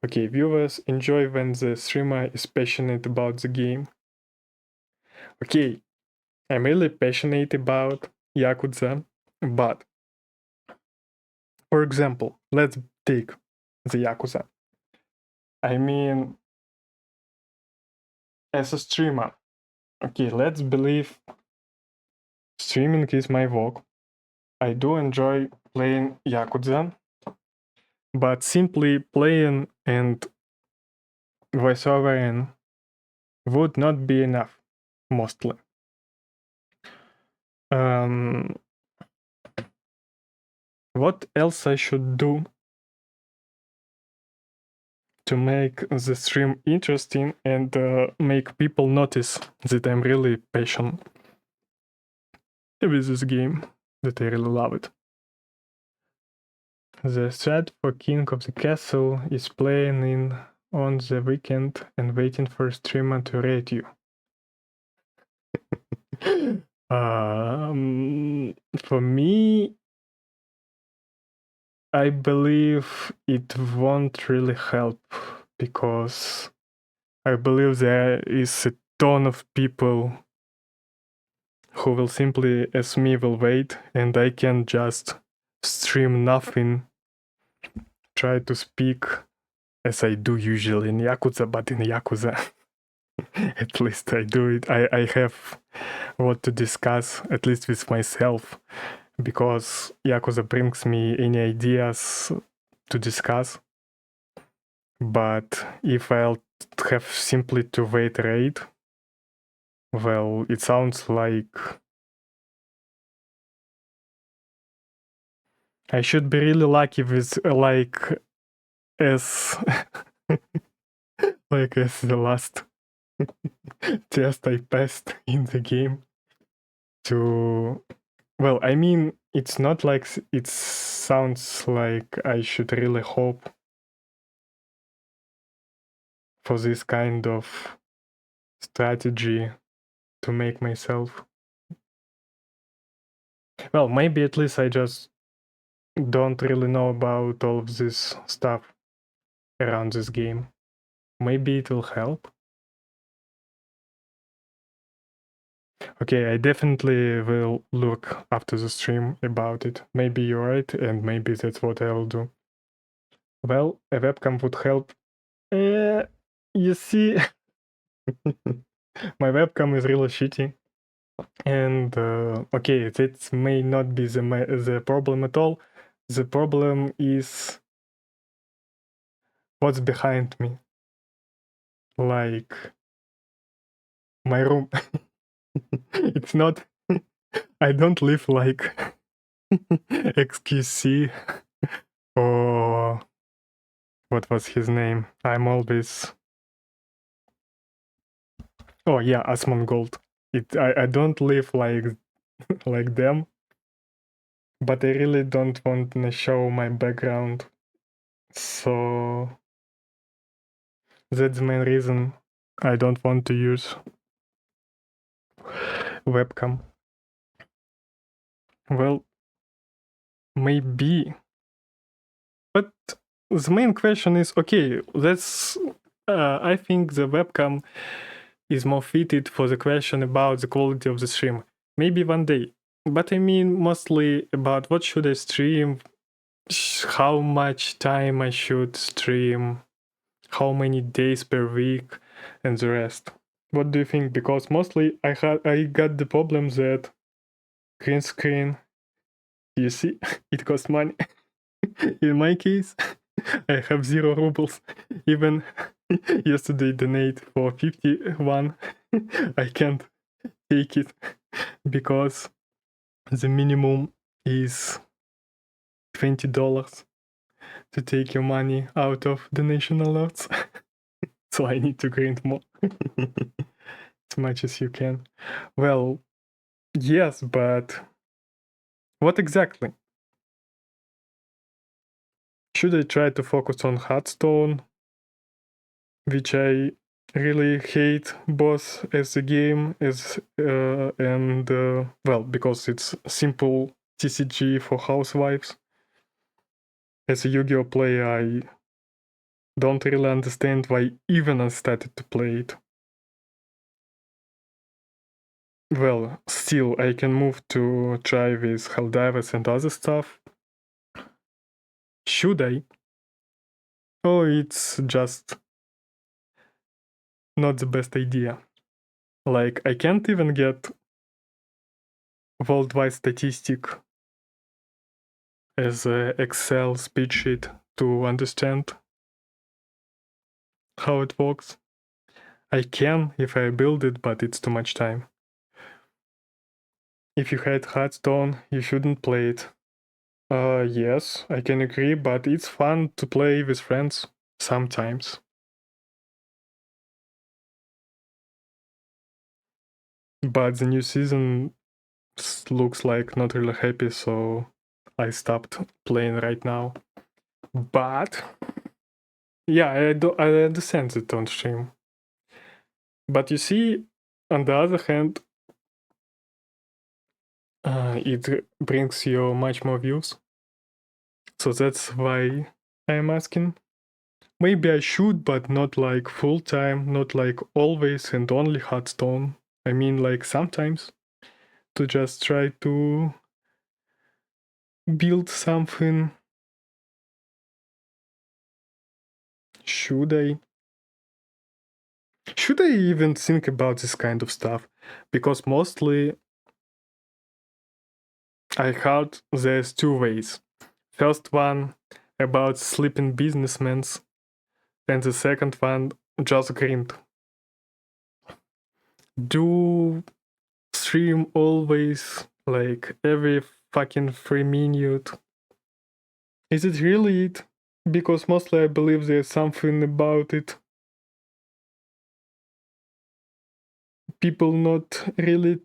Okay, viewers enjoy when the streamer is passionate about the game. Okay, I'm really passionate about Yakuza, but for example, let's take the Yakuza. I mean, as a streamer, okay, let's believe streaming is my work. I do enjoy playing Yakuza, but simply playing and voiceovering would not be enough, mostly. What else I should do to make the stream interesting and make people notice that I'm really passionate with this game, that I really love it? The thread for King of the Castle is playing in on the weekend and waiting for a streamer to rate you. For me, I believe it won't really help, because I believe there is a ton of people who will simply, as me, will wait, and I can just stream nothing, try to speak as I do usually in Yakuza, but in Yakuza, at least I do it. I have what to discuss, at least with myself, because Yakuza brings me any ideas to discuss. But if I'll have simply to wait raid, well, it sounds like I should be really lucky with like as like as the last test I passed in the game to, well, I mean, it's not like it sounds like I should really hope for this kind of strategy to make myself, well, maybe at least I just don't really know about all of this stuff around this game. Maybe it will help. Okay, I definitely will look after the stream about it. Maybe you're right, and maybe that's what I will do. Well, a webcam would help. You see, my webcam is really shitty. And okay, that may not be the problem at all. The problem is what's behind me. Like my room. It's not. I don't live like XQC or what was his name? I'm always. Oh yeah, Asmongold. I don't live like them, but I really don't want to show my background. So that's the main reason I don't want to use webcam. Well, maybe. But the main question is, okay, that's I think the webcam is more fitted for the question about the quality of the stream. Maybe one day. But I mean mostly about what should I stream, how much time I should stream, how many days per week, and the rest. What do you think? Because mostly I got the problem that green screen, you see, it costs money. In my case, I have 0 rubles. Even yesterday donate for 51. I can't take it because the minimum is $20 to take your money out of donation alerts. So I need to grind more as much as you can. Well, yes, but what exactly? Should I try to focus on Hearthstone, which I really hate both as a game as and well, because it's simple TCG for housewives. As a Yu-Gi-Oh player, I don't really understand why even I started to play it. Well, still, I can move to try with Helldivers and other stuff. Should I? Oh, it's just not the best idea. Like, I can't even get worldwide statistic as a Excel spreadsheet to understand how it works. I can if I build it, but it's too much time. If you hate Hearthstone, you shouldn't play it. Yes, I can agree, but it's fun to play with friends sometimes. But the new season looks like not really happy, so I stopped playing right now. But yeah, I understand it on stream. But you see, on the other hand, it brings you much more views. So that's why I'm asking. Maybe I should, but not like full time, not like always and only Hearthstone. I mean, like sometimes to just try to build something. Should I? Should I even think about this kind of stuff? Because mostly I heard there's 2 ways. First one about sleeping businessmen, and the second one just grind. Do stream always, like every fucking 3 minutes? Is it really it? Because mostly I believe there's something about it. People not really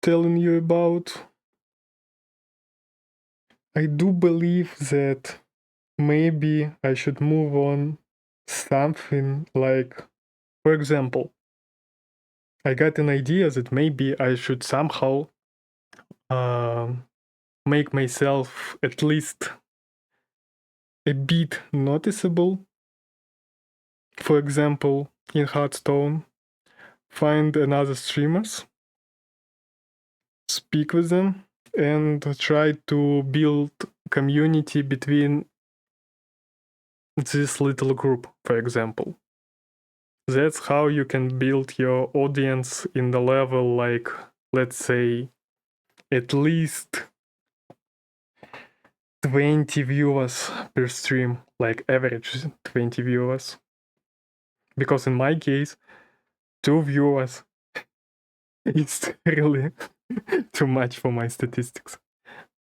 telling you about. I do believe that maybe I should move on something like, for example, I got an idea that maybe I should somehow make myself at least a bit noticeable. For example, in Hearthstone, find another streamers speak with them and try to build community between this little group, for example. That's how you can build your audience in the level, like, let's say, at least 20 viewers per stream, like average 20 viewers. Because in my case, 2 viewers is really too much for my statistics.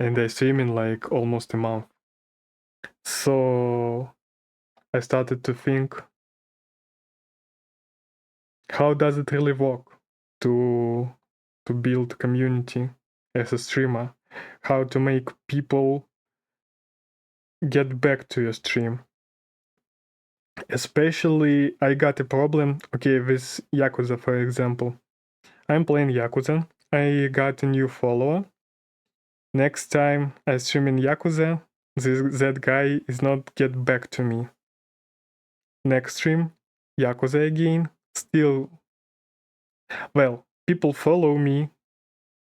And I stream in like almost a month. So I started to think, how does it really work to build community as a streamer? How to make people get back to your stream? Especially, I got a problem, okay, with Yakuza, for example. I'm playing Yakuza. I got a new follower. Next time I stream in Yakuza, that guy is not get back to me. Next stream, Yakuza again, still, well, people follow me,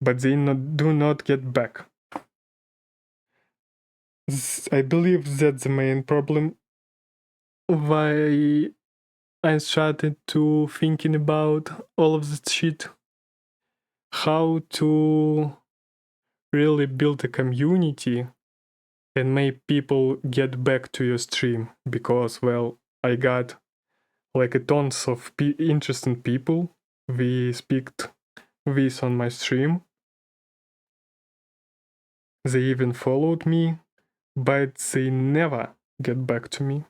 but they do not get back. I believe that's the main problem why I started to thinking about all of this shit. How to really build a community and make people get back to your stream, because, well, I got like a tons of interesting people we speak with on my stream. They even followed me, but they never get back to me.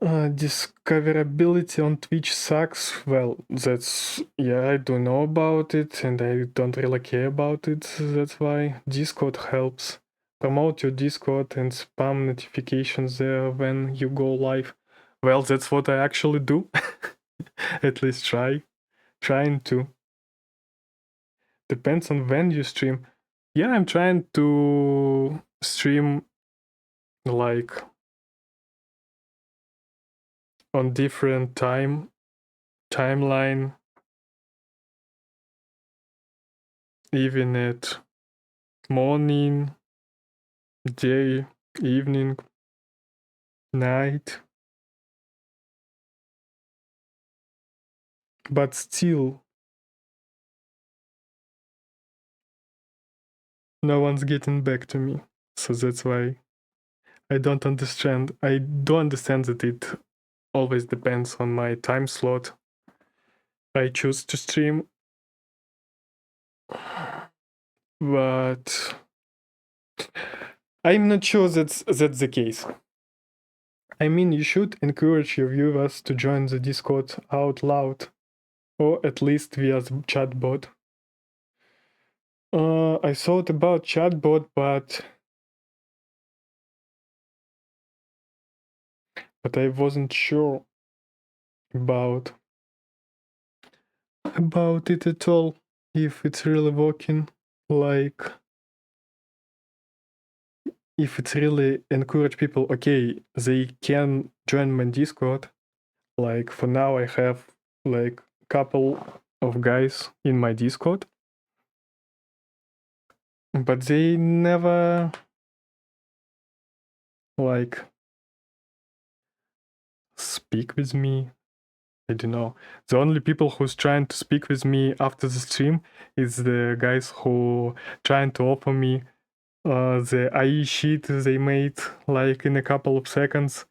Discoverability on Twitch sucks. Well, that's, yeah, I do know about it and I don't really care about it. That's why Discord helps. Promote your Discord and spam notifications there when you go live. Well, that's what I actually do. At least trying to. Depends on when you stream. Yeah, I'm trying to stream like on different timeline, even at morning, day, evening, night. But still, no one's getting back to me. So that's why I don't understand. I do understand that it always depends on my time slot I choose to stream. But I'm not sure that's the case. I mean, you should encourage your viewers to join the Discord out loud, or at least via the chatbot. I thought about chatbot, but I wasn't sure about it at all, if it's really working, like if it's really encourage people. Okay, they can join my Discord. Like for now I have like couple of guys in my Discord, but they never like speak with me. I don't know. The only people who's trying to speak with me after the stream is the guys who trying to offer me the IE sheet they made like in a couple of seconds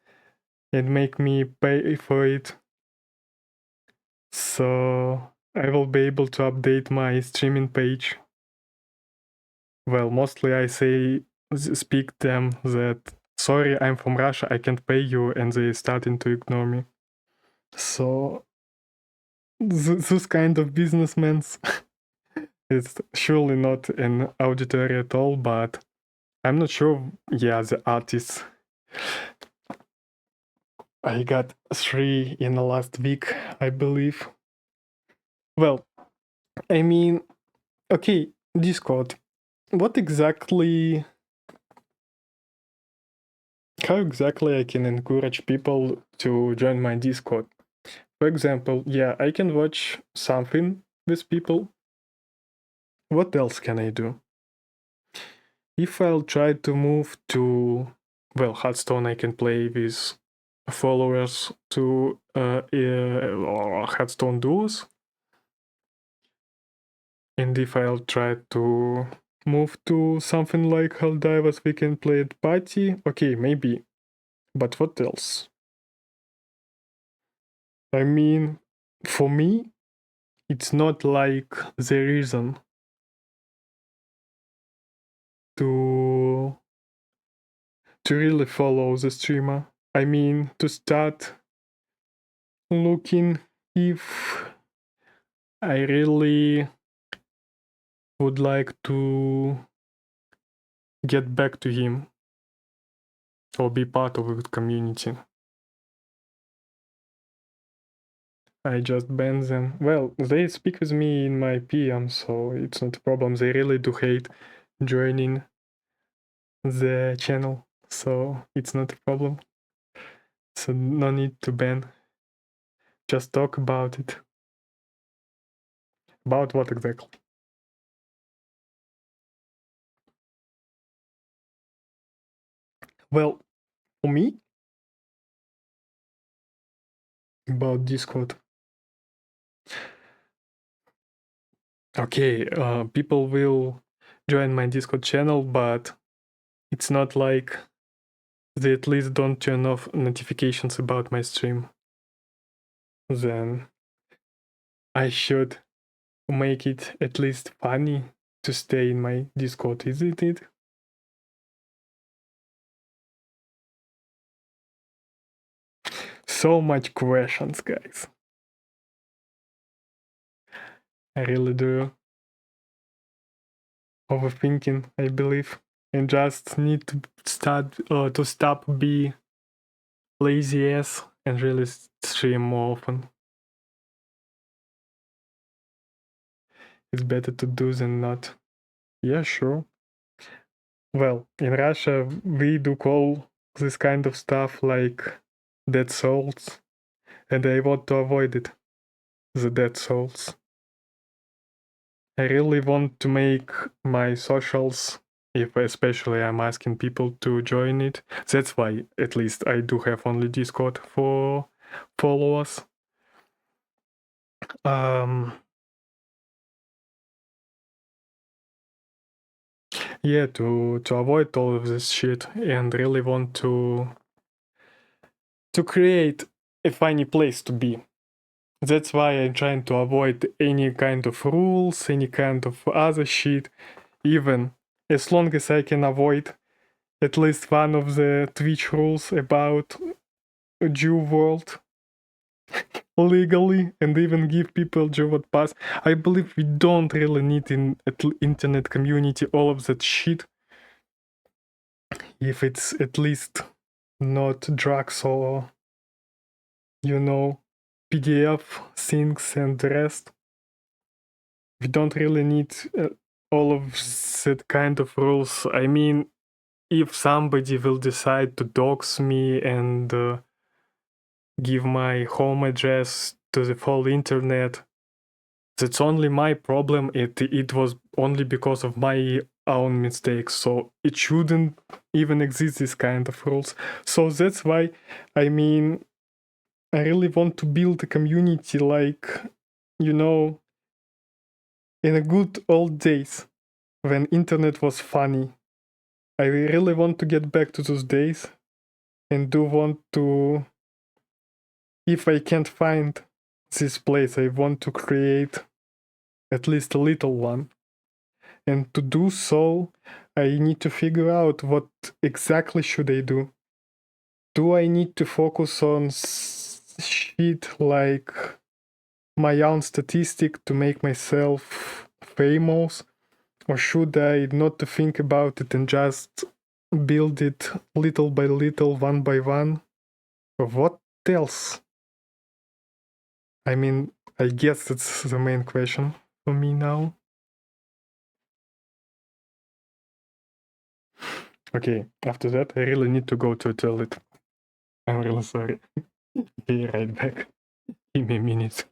and make me pay for it. So I will be able to update my streaming page. Well, mostly I speak them that, sorry, I'm from Russia, I can't pay you, and they starting to ignore me. So those kind of businessmen, it's surely not an auditory at all, but I'm not sure. Yeah, the artists. I got 3 in the last week, I believe. Well, I mean, okay, Discord. What exactly? how exactly I can encourage people to join my Discord? For example, yeah, I can watch something with people. What else can I do? If I'll try to move to, well, Hearthstone, I can play with followers to Hearthstone duos. And if I'll try to move to something like Helldivers, we can play at party. Okay, maybe. But what else? I mean, for me, it's not like the reason to really follow the streamer. I mean, to start looking if I really would like to get back to him or be part of the community. I just ban them. Well, they speak with me in my PM, so it's not a problem. They really do hate joining the channel, so it's not a problem. So no need to ban. Just talk about it. About what exactly? Well, for me, about Discord. Okay, people will join my Discord channel, but it's not like they at least don't turn off notifications about my stream. Then I should make it at least funny to stay in my Discord, isn't it? So much questions, guys. I really do overthinking, I believe, and just need to stop be lazy ass and really stream more often. It's better to do than not. Yeah, sure. Well, in Russia, we do call this kind of stuff like dead souls, and I want to avoid it. The dead souls. I really want to make my socials, if especially I'm asking people to join it. That's why, at least, I do have only Discord for followers. Yeah, to avoid all of this shit and really want to create a funny place to be. That's why I'm trying to avoid any kind of rules, any kind of other shit, even as long as I can avoid at least one of the Twitch rules about a Jew world legally, and even give people Jewad pass. I believe we don't really need in internet community all of that shit if it's at least not drugs or, you know, PDF things and the rest. We don't really need all of that kind of rules. I mean, if somebody will decide to dox me and give my home address to the whole internet, that's only my problem. It was only because of my own mistakes, so it shouldn't even exist, this kind of rules. So that's why, I mean, I really want to build a community like, you know, in the good old days when internet was funny. I really want to get back to those days and do want to, if I can't find this place, I want to create at least a little one. And to do so, I need to figure out what exactly should I do. Do I need to focus on shit like my own statistic to make myself famous? Or should I not to think about it and just build it little by little, one by one? Or what else? I mean, I guess that's the main question for me now. Okay, after that, I really need to go to the toilet. I'm really sorry. Be right back. Give me a minute.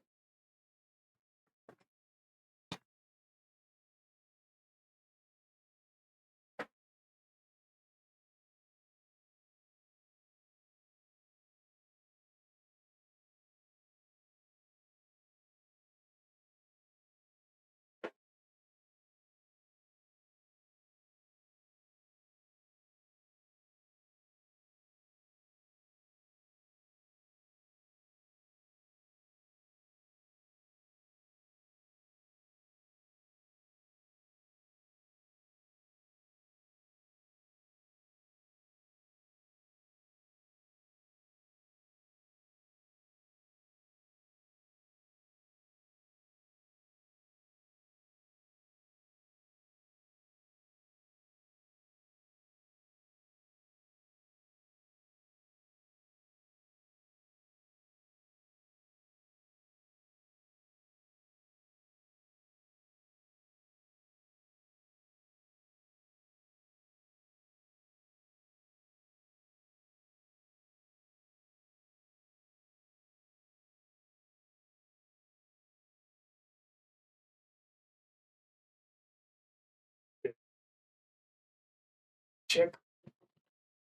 Check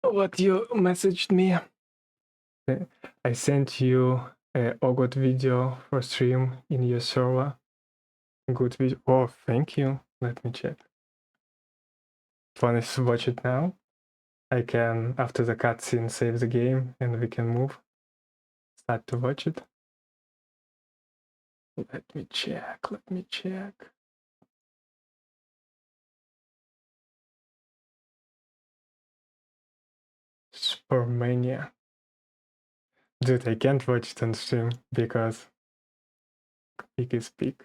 what you messaged me. I sent you a Ogot video for stream in your server. Good video. Oh, thank you. Let me check. Wanna watch it now? I can, after the cutscene, save the game and we can move. Start to watch it. Let me check. Let me check. Supermania. Dude, I can't watch it on stream because it is big.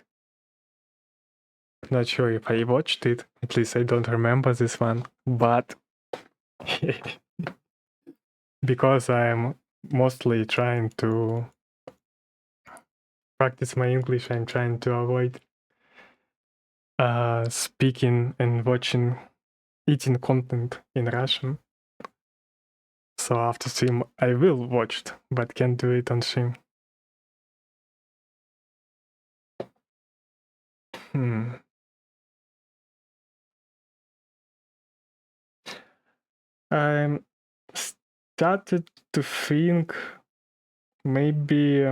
Not sure if I watched it. At least I don't remember this one. But because I'm mostly trying to practice my English, I'm trying to avoid speaking and watching, eating content in Russian. So after stream, I will watch it, but can't do it on stream. I started to think maybe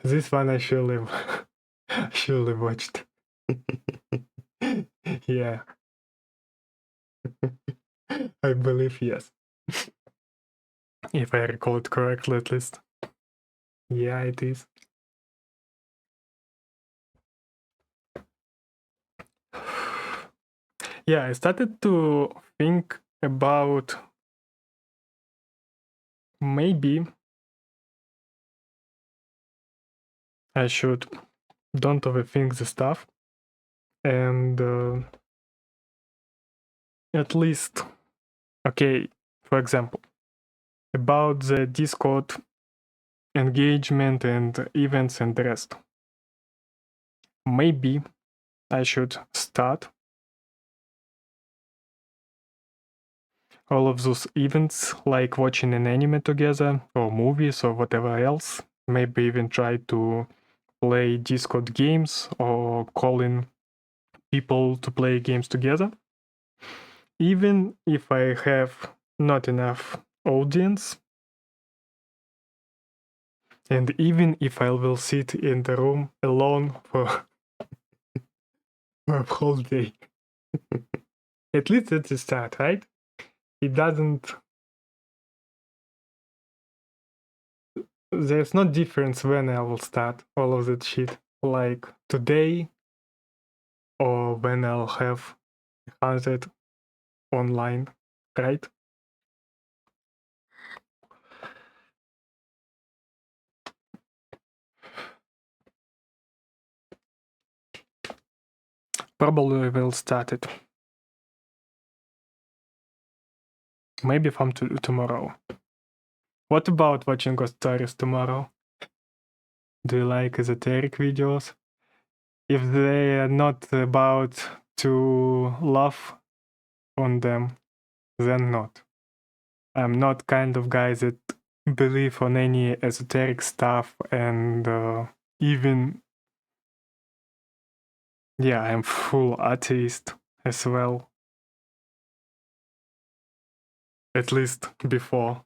this one I surely watched. Yeah. I believe yes. If I recall it correctly, at least. Yeah, it is. Yeah, I started to think about maybe I should don't overthink the stuff and at least, okay, for example, about the Discord engagement and events and the rest. Maybe I should start all of those events, like watching an anime together or movies or whatever else. Maybe even try to play Discord games or calling people to play games together. Even if I have not enough audience, and even if I will sit in the room alone for a whole day. At least that's a start, right? It doesn't. There's no difference when I will start all of that shit. Like today, or when I'll have 100 online, right? Probably I will start it. Maybe from tomorrow. What about watching ghost stories tomorrow? Do you like esoteric videos? if they are not about to laugh on them, then not. I'm not kind of guy that believe on any esoteric stuff, and even I'm full atheist as well. At least before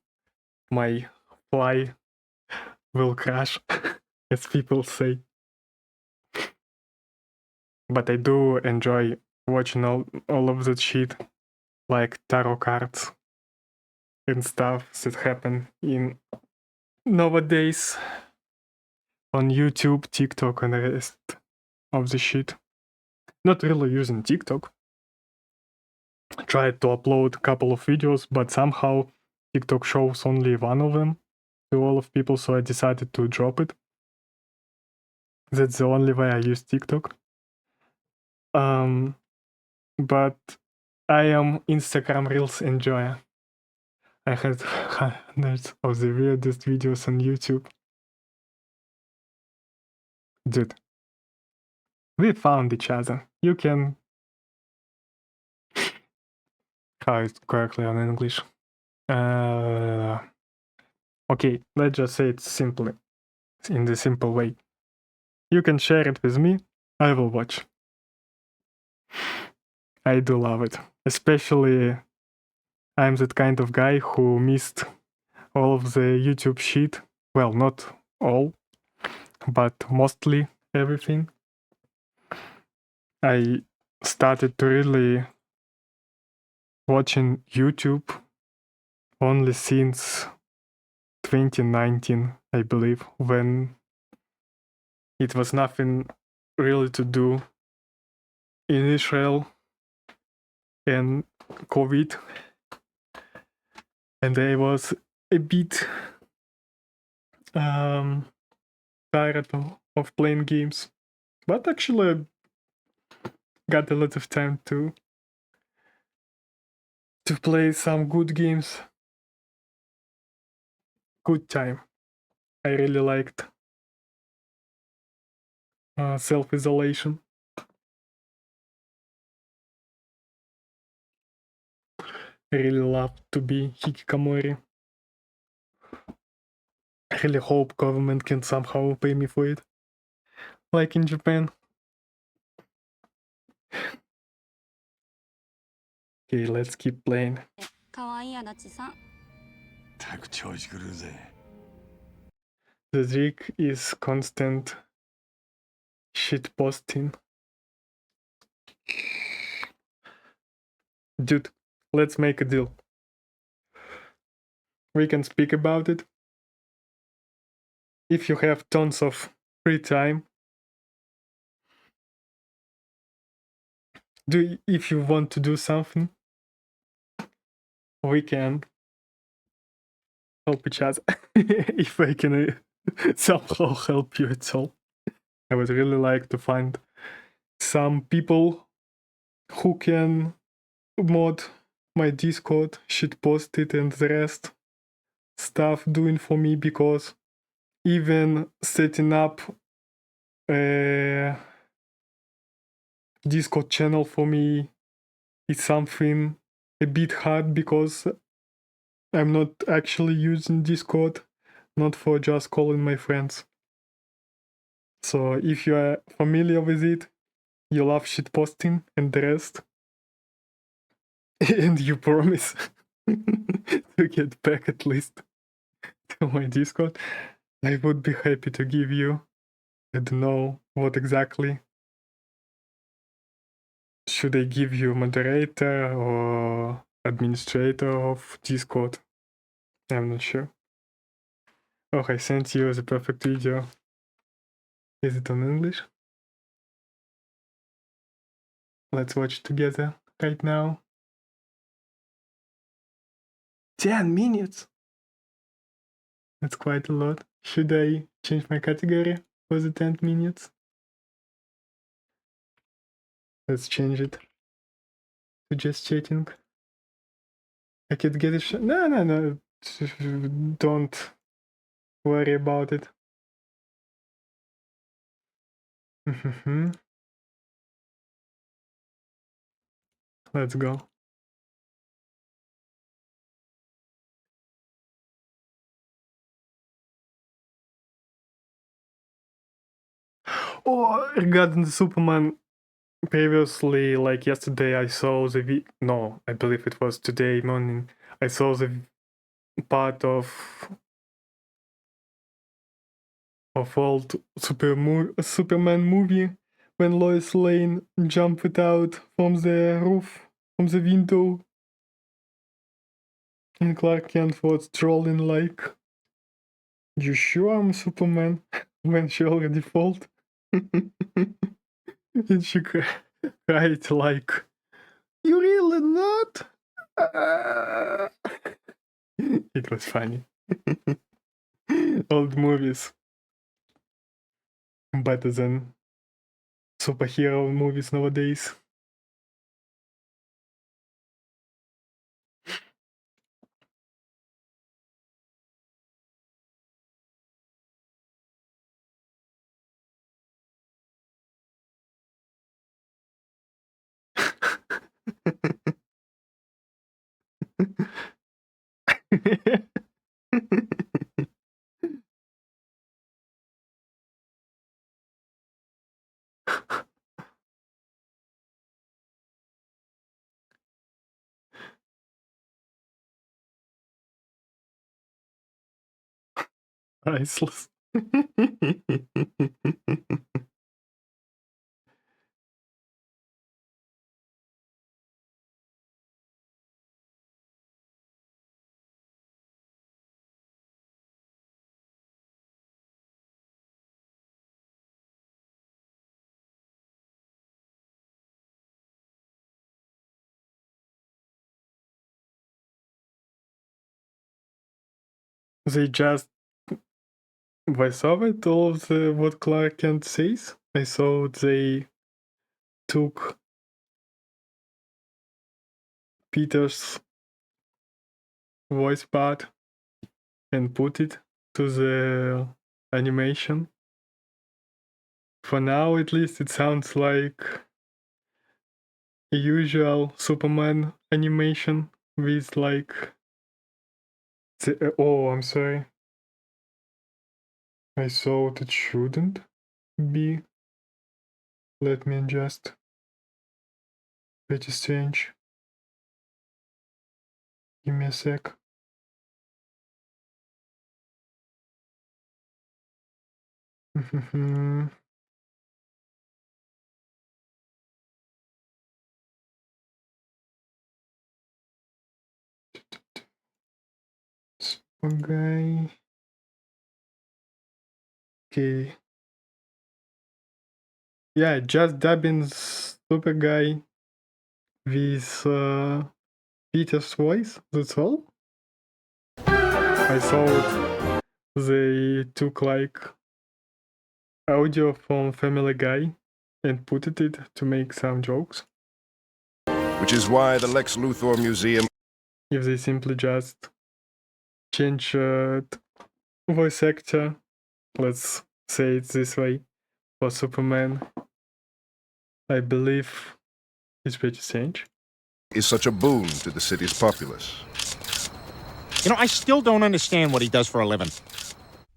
my fly will crash, as people say. But I do enjoy watching all of that shit, like tarot cards and stuff that happen in nowadays on YouTube, TikTok, and the rest of the shit. Not really using TikTok. Tried to upload a couple of videos, but somehow TikTok shows only one of them to all of people, so I decided to drop it. That's the only way I use TikTok. But I am Instagram Reels enjoyer. I had hundreds of the weirdest videos on YouTube. Dude, we found each other. You can... How is it correctly on English? Okay, let's just say it simply, in the simple way. You can share it with me, I will watch. I do love it. Especially, I'm that kind of guy who missed all of the YouTube shit. Well, not all, but mostly everything. I started to really watching YouTube only since 2019, I believe, when it was nothing really to do in Israel and COVID, and I was a bit tired of playing games, but actually I got a lot of time to play some good games. Good time. I really liked self-isolation. I really love to be hikikomori. I really hope government can somehow pay me for it, like in Japan. Okay, let's keep playing. かわいい足立さん。たく調子狂うぜ。 The trick is constant shit posting. Dude, let's make a deal. We can speak about it. If you have tons of free time, if you want to do something, we can help each other. If I can somehow help you at all. I would really like to find some people who can mod my Discord, shitpost it, and the rest stuff doing for me, because even setting up a Discord channel for me is something a bit hard, because I'm not actually using Discord, not for just calling my friends. So if you are familiar with it, you love shitposting and the rest, and you promise to get back at least to my Discord, I would be happy to give you, I don't know what exactly. Should I give you moderator or administrator of Discord? I'm not sure. Oh, I sent you the perfect video. Is it on English? Let's watch it together right now. 10 minutes! That's quite a lot. Should I change my category for the 10 minutes? Let's change it to just chatting. I could get it. No. Don't worry about it. let's go. Oh, regarding the Superman, previously, like yesterday, I saw the no, I believe it was today morning. I saw the part of old Superman movie when Lois Lane jumped out from the roof, from the window, and Clark Kent was trolling like, "You sure I'm Superman?" when she already fought. And she cried like, "You really not?" It was funny. Old movies better than superhero movies nowadays. Priceless. They just voice over it, all of what Clark Kent says. I saw they took Peter's voice part and put it to the animation. For now, at least, it sounds like a usual Superman animation with like the, oh, I'm sorry. I thought it shouldn't be. Let me adjust. Pretty strange. Give me a sec. Okay. Okay. Yeah, just dubbing Super Guy with Peter's voice. That's all. I thought they took like audio from Family Guy and put it to make some jokes. Which is why the Lex Luthor Museum. If they simply just change voice actor, let's say it this way, for Superman, I believe it's pretty strange. Is such a boon to the city's populace. You know, I still don't understand what he does for a living.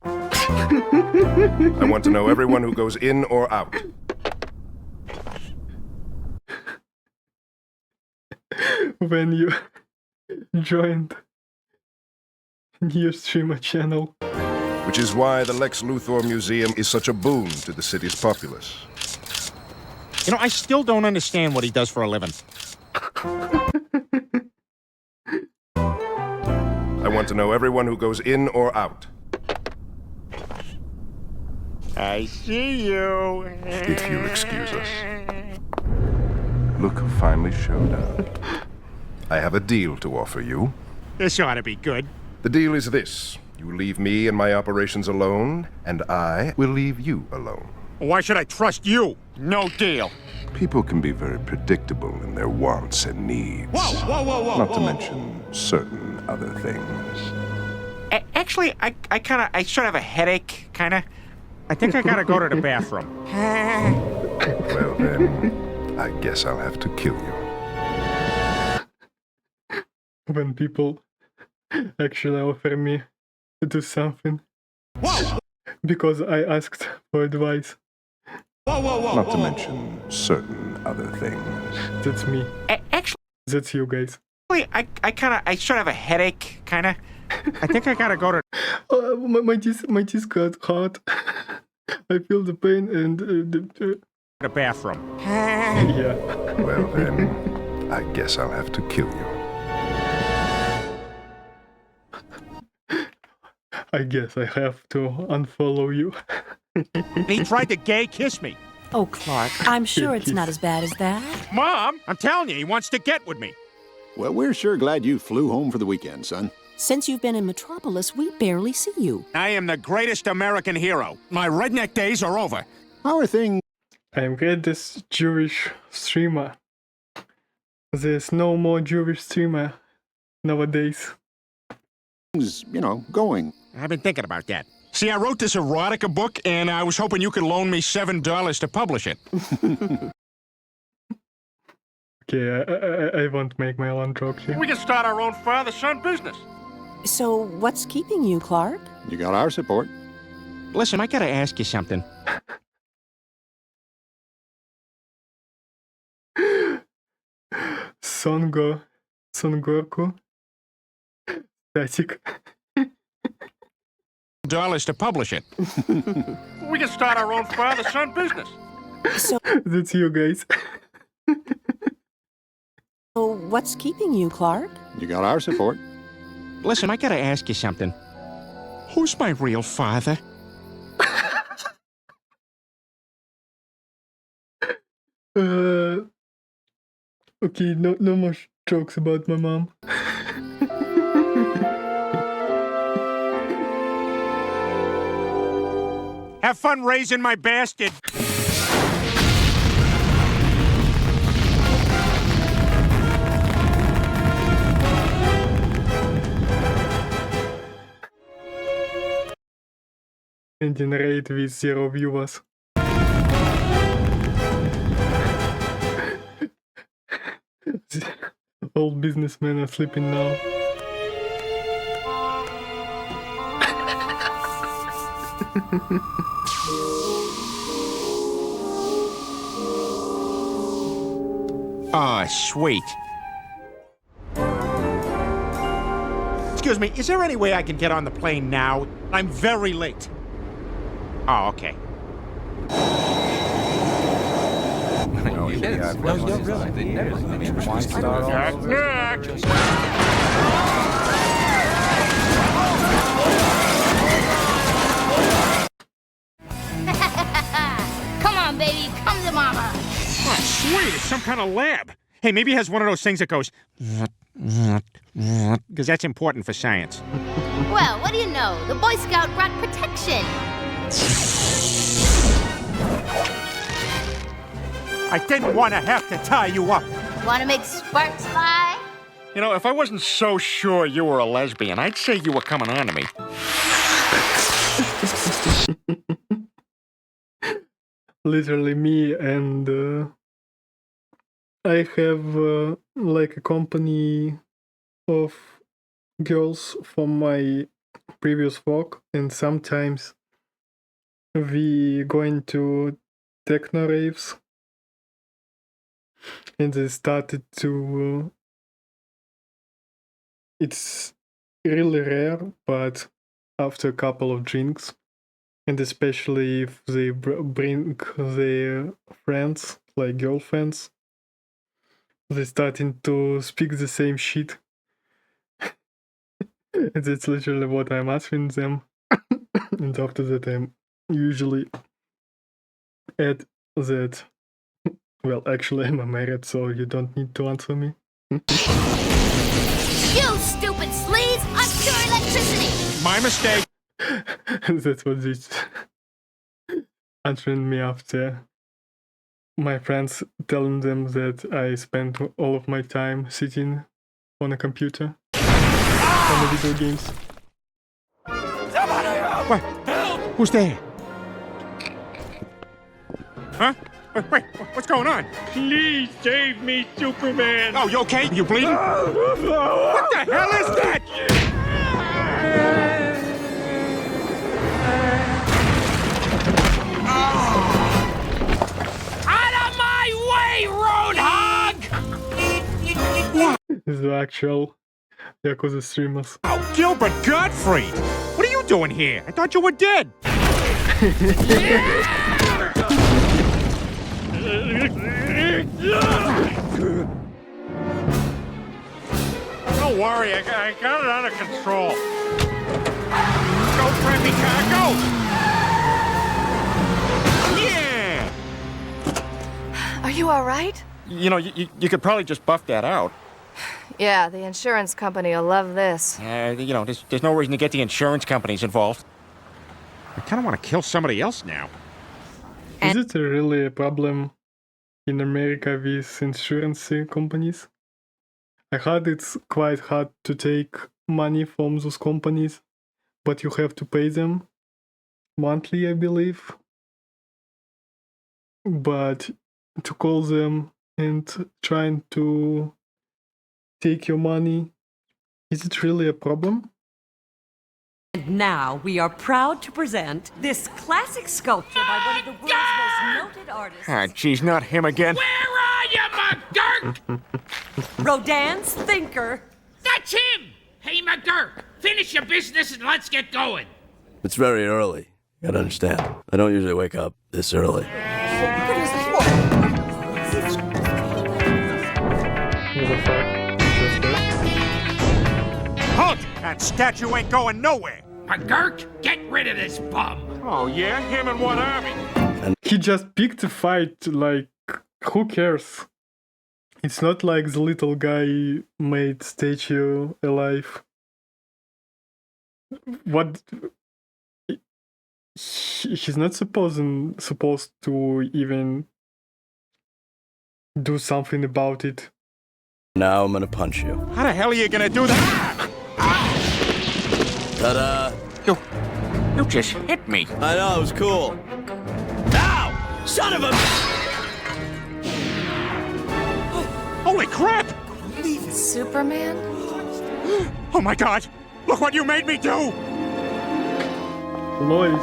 I want to know everyone who goes in or out. When you joined new streamer channel. Which is why the Lex Luthor Museum is such a boon to the city's populace. You know, I still don't understand what he does for a living. I want to know everyone who goes in or out. I see you. If you'll excuse us. Look who finally showed up. I have a deal to offer you. This ought to be good. The deal is this. You leave me and my operations alone, and I will leave you alone. Why should I trust you? No deal. People can be very predictable in their wants and needs. Whoa. Not to mention certain other things. Actually, I sort of have a headache, kind of. I think I gotta go to the bathroom. Well then, I guess I'll have to kill you. when people actually offer me to do something. Whoa! Because I asked for advice. Not to mention certain other things. That's me. Actually, That's you guys. I sort of have a headache, kinda. I think I gotta go to. My teeth got hot. I feel the pain and the bathroom. Yeah. Well then, I guess I'll have to kill you. I guess I have to unfollow you. He tried to gay kiss me. Oh, Clark, I'm sure it's not as bad as that. Mom, I'm telling you, he wants to get with me. Well, we're sure glad you flew home for the weekend, son. Since you've been in Metropolis, we barely see you. I am the greatest American hero. My redneck days are over. How are things? I am greatest Jewish streamer. There's no more Jewish streamer nowadays. Going. I've been thinking about that. See, I wrote this erotica book, and I was hoping you could loan me $7 to publish it. Okay, I won't make my own joke here. We can start our own father-son business. So, what's keeping you, Clark? You got our support. Listen, I gotta ask you something. Son-Goku. Static. $7 to publish it. We can start our own father-son business. So, that's you guys. So, what's keeping you, Clark? You got our support. Listen, I gotta ask you something. Who's my real father? Okay, no more jokes about my mom. Have fun raising my bastard. And generate with 0 viewers. All businessmen are sleeping now. Ah, sweet. Excuse me, is there any way I can get on the plane now? I'm very late. Oh, okay. Come on, baby, come to mama. Oh, sweet, it's some kind of lab. Hey, maybe it has one of those things that goes... Because that's important for science. Well, what do you know? The Boy Scout brought protection. I didn't want to have to tie you up. Want to make sparks fly? You know, if I wasn't so sure you were a lesbian, I'd say you were coming on to me. Literally me, and I have like a company of girls from my previous work, and sometimes we going to techno raves, and they started to it's really rare, but after a couple of drinks, and especially if they bring their friends, like girlfriends, they starting to speak the same shit. And that's literally what I'm asking them. And after that I'm usually add that, well, actually I'm married, so you don't need to answer me. You stupid sleaze! I'm pure electricity! My mistake! That's what this answering me after my friends telling them that I spent all of my time sitting on a computer on the video games. What? Who's there? Huh? Wait, what's going on? Please save me, Superman! Oh, you okay? You bleeding? What the hell is that? Out of my way, roadhog! The actual Yakuza streamers. Oh, Gilbert Gottfried! What are you doing here? I thought you were dead. Don't worry, I got it under control. Go, Preppy car, go! Yeah! Are you all right? You know, you could probably just buff that out. Yeah, the insurance company will love this. You know, there's no reason to get the insurance companies involved. I kind of want to kill somebody else now. Is it really a problem in America with insurance companies? I heard it's quite hard to take money from those companies, but you have to pay them monthly, I believe. But to call them and trying to take your money, is it really a problem? And now we are proud to present this classic sculpture by one of the world's most noted artists. Ah, geez, not him again. Where are you, McGurk? Rodin's Thinker. That's him! Hey, McGurk, finish your business and let's get going. It's very early. You gotta understand. I don't usually wake up this early. Halt! That statue ain't going nowhere! McGurk, get rid of this bum. Oh, yeah? Him and what army? He just picked a fight, like, who cares? It's not like the little guy made statue alive. What? He's not supposed to even do something about it. Now I'm gonna punch you. How the hell are you gonna do that? Ta-da! You just hit me. I know, it was cool. Ow! Son of a... Holy crap! Superman? Oh my god! Look what you made me do! Lois,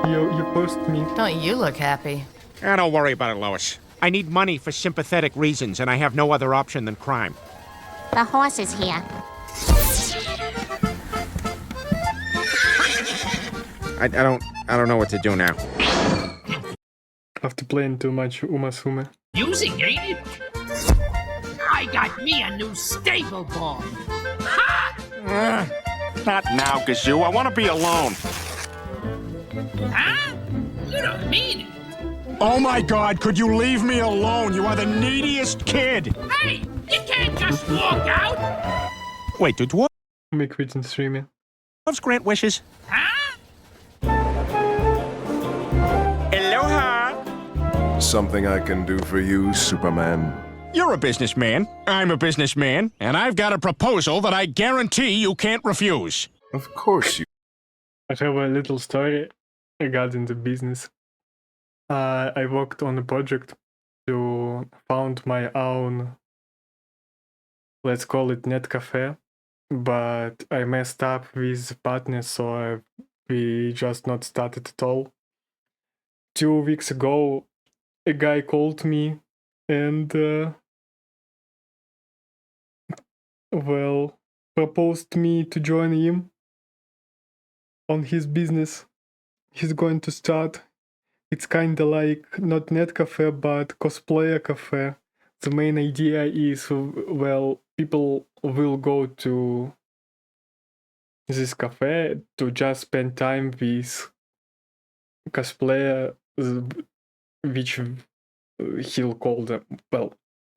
you pushed me. Don't you look happy? Don't worry about it, Lois. I need money for sympathetic reasons, and I have no other option than crime. The horse is here. I don't know what to do now. After playing too much Umasume. Using, ain't it? I got me a new stable ball. Ha! Not now, Gazoo. I want to be alone. Huh? You don't mean it. Oh my god, could you leave me alone? You are the neediest kid! Hey, you can't just walk out. Wait, do dwarves Me quitting streaming. grant wishes? Huh? Aloha! Something I can do for you, Superman? You're a businessman, I'm a businessman, and I've got a proposal that I guarantee you can't refuse. Of course you... I have a little story regarding the business. I worked on a project to found my own, let's call it net cafe, but I messed up with partners, so we just not started at all. 2 weeks ago, a guy called me and proposed me to join him on his business. He's going to start. It's kind of like not net cafe, but cosplayer cafe. The main idea is, people will go to this cafe to just spend time with cosplayer, which he'll call them.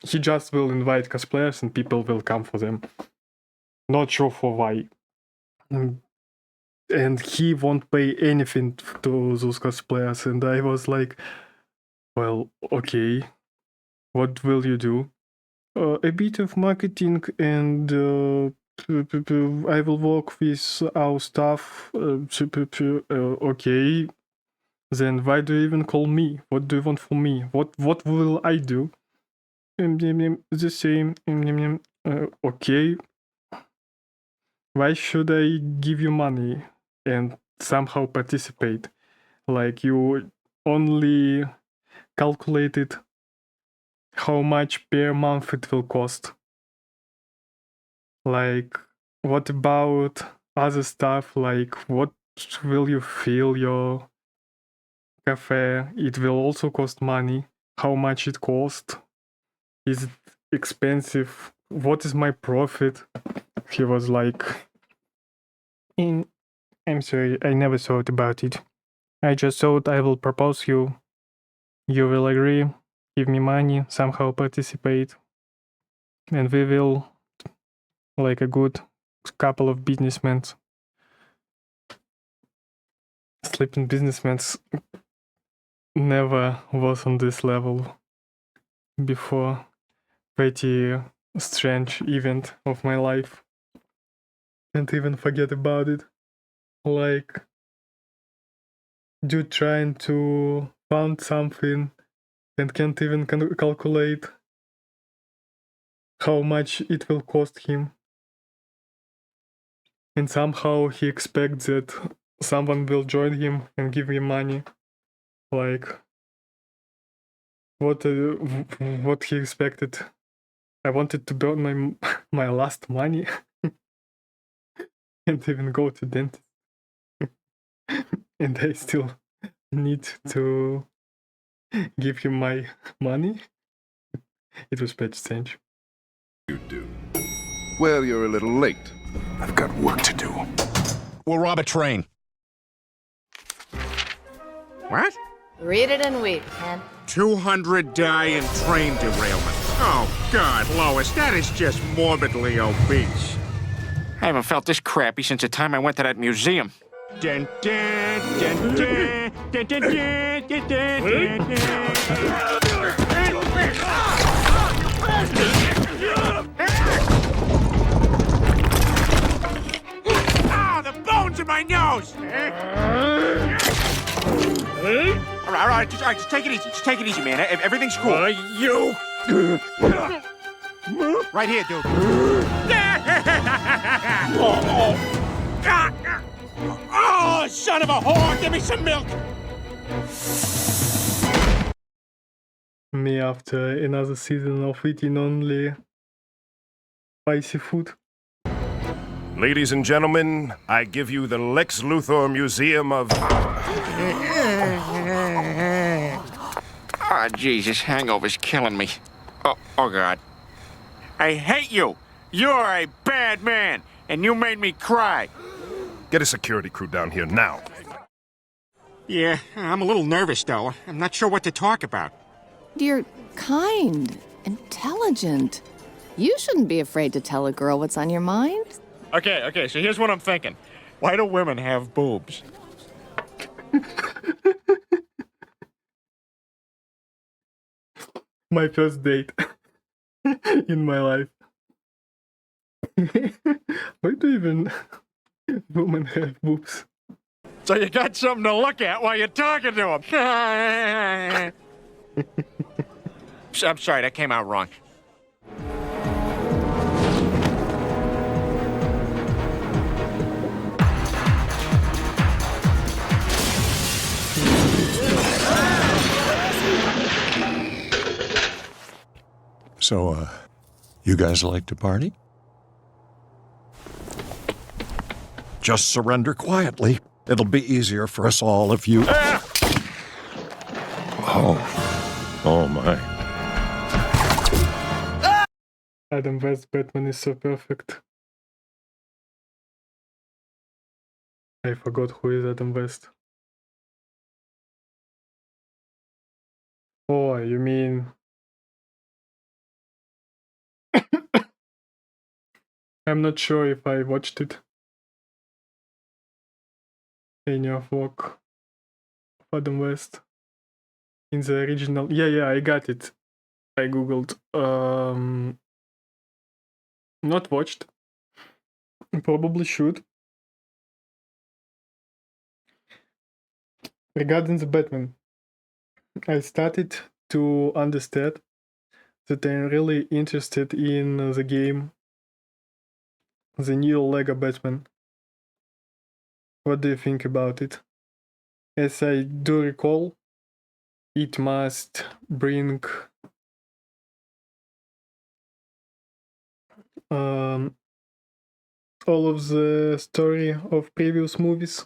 He just will invite cosplayers and people will come for them. Not sure for why. And he won't pay anything to those cosplayers. And I was like, okay, what will you do? A bit of marketing, and I will work with our staff. Okay, then why do you even call me? What do you want from me? What will I do? The same. Okay. Why should I give you money and somehow participate? Like you only calculated how much per month it will cost. Like, what about other stuff? Like, what will you fill your cafe? It will also cost money. How much it cost? Is it expensive? What is my profit? He was like, I'm sorry, I never thought about it. I just thought I will propose you. You will agree, give me money, somehow participate, and we will, like a good couple of businessmen, sleeping businessmen, never was on this level before. Pretty strange event of my life. Can't even forget about it. Like, dude trying to found something and can't even calculate how much it will cost him. And somehow he expects that someone will join him and give him money. Like, what he expected. I wanted to burn my last money. Can't even go to dentist. And I still need to give him my money. It was pretty strange. You do. Well, you're a little late. I've got work to do. We'll rob a train. What? Read it and weep, Ken. 200 die in train derailment. Oh, God, Lois, that is just morbidly obese. I haven't felt this crappy since the time I went to that museum. Dun, dun, dun, dun, dun, dun, dun, dun, dun, Ah, the bones in my nose! All right, just take it easy. Just take it easy, man. Everything's cool. You! Right here, dude. Oh, son of a whore! Give me some milk! Me after another season of eating only spicy food. Ladies and gentlemen, I give you the Lex Luthor Museum of... Oh, Jesus, hangover's killing me. Oh, God. I hate you. You're a bad man, and you made me cry. Get a security crew down here now. Yeah, I'm a little nervous, though. I'm not sure what to talk about. You're kind, intelligent. You shouldn't be afraid to tell a girl what's on your mind. Okay, so here's what I'm thinking. Why do women have boobs? My first date in my life. Why do even women have boobs? So you got something to look at while you're talking to them. I'm sorry, that came out wrong. So, you guys like to party? Just surrender quietly. It'll be easier for us all if you... Oh my. Adam West Batman is so perfect. I forgot who is Adam West. Oh, you mean... I'm not sure if I watched it. Any of work of Adam West. In the original... Yeah, I got it. I googled. Not watched. Probably should. regarding the Batman, I started to understand that I'm really interested in the game, the new Lego Batman. What do you think about it? As I do recall, it must bring all of the story of previous movies.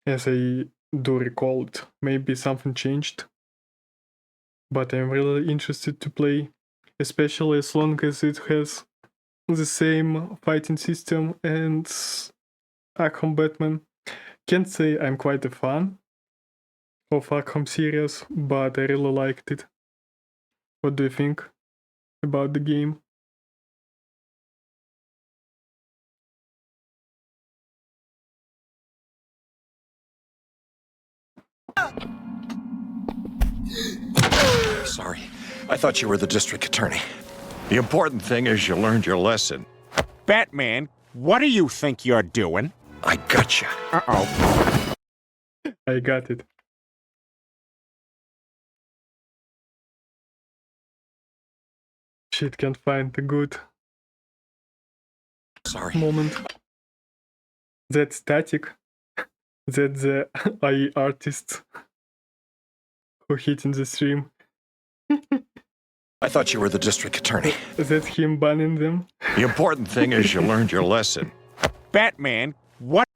As I do recall it, maybe something changed. But I'm really interested to play, especially as long as it has the same fighting system and Arkham Batman. Can't say I'm quite a fan of Arkham series, but I really liked it. What do you think about the game? Sorry. I thought you were the district attorney. The important thing is you learned your lesson. Batman, what do you think you're doing? I gotcha. Uh-oh. I got it. Shit can't find a good moment. That static, that the AI artist who hit in the stream. I thought you were the district attorney. That's him banning them. The important thing is you learned your lesson. Batman, what?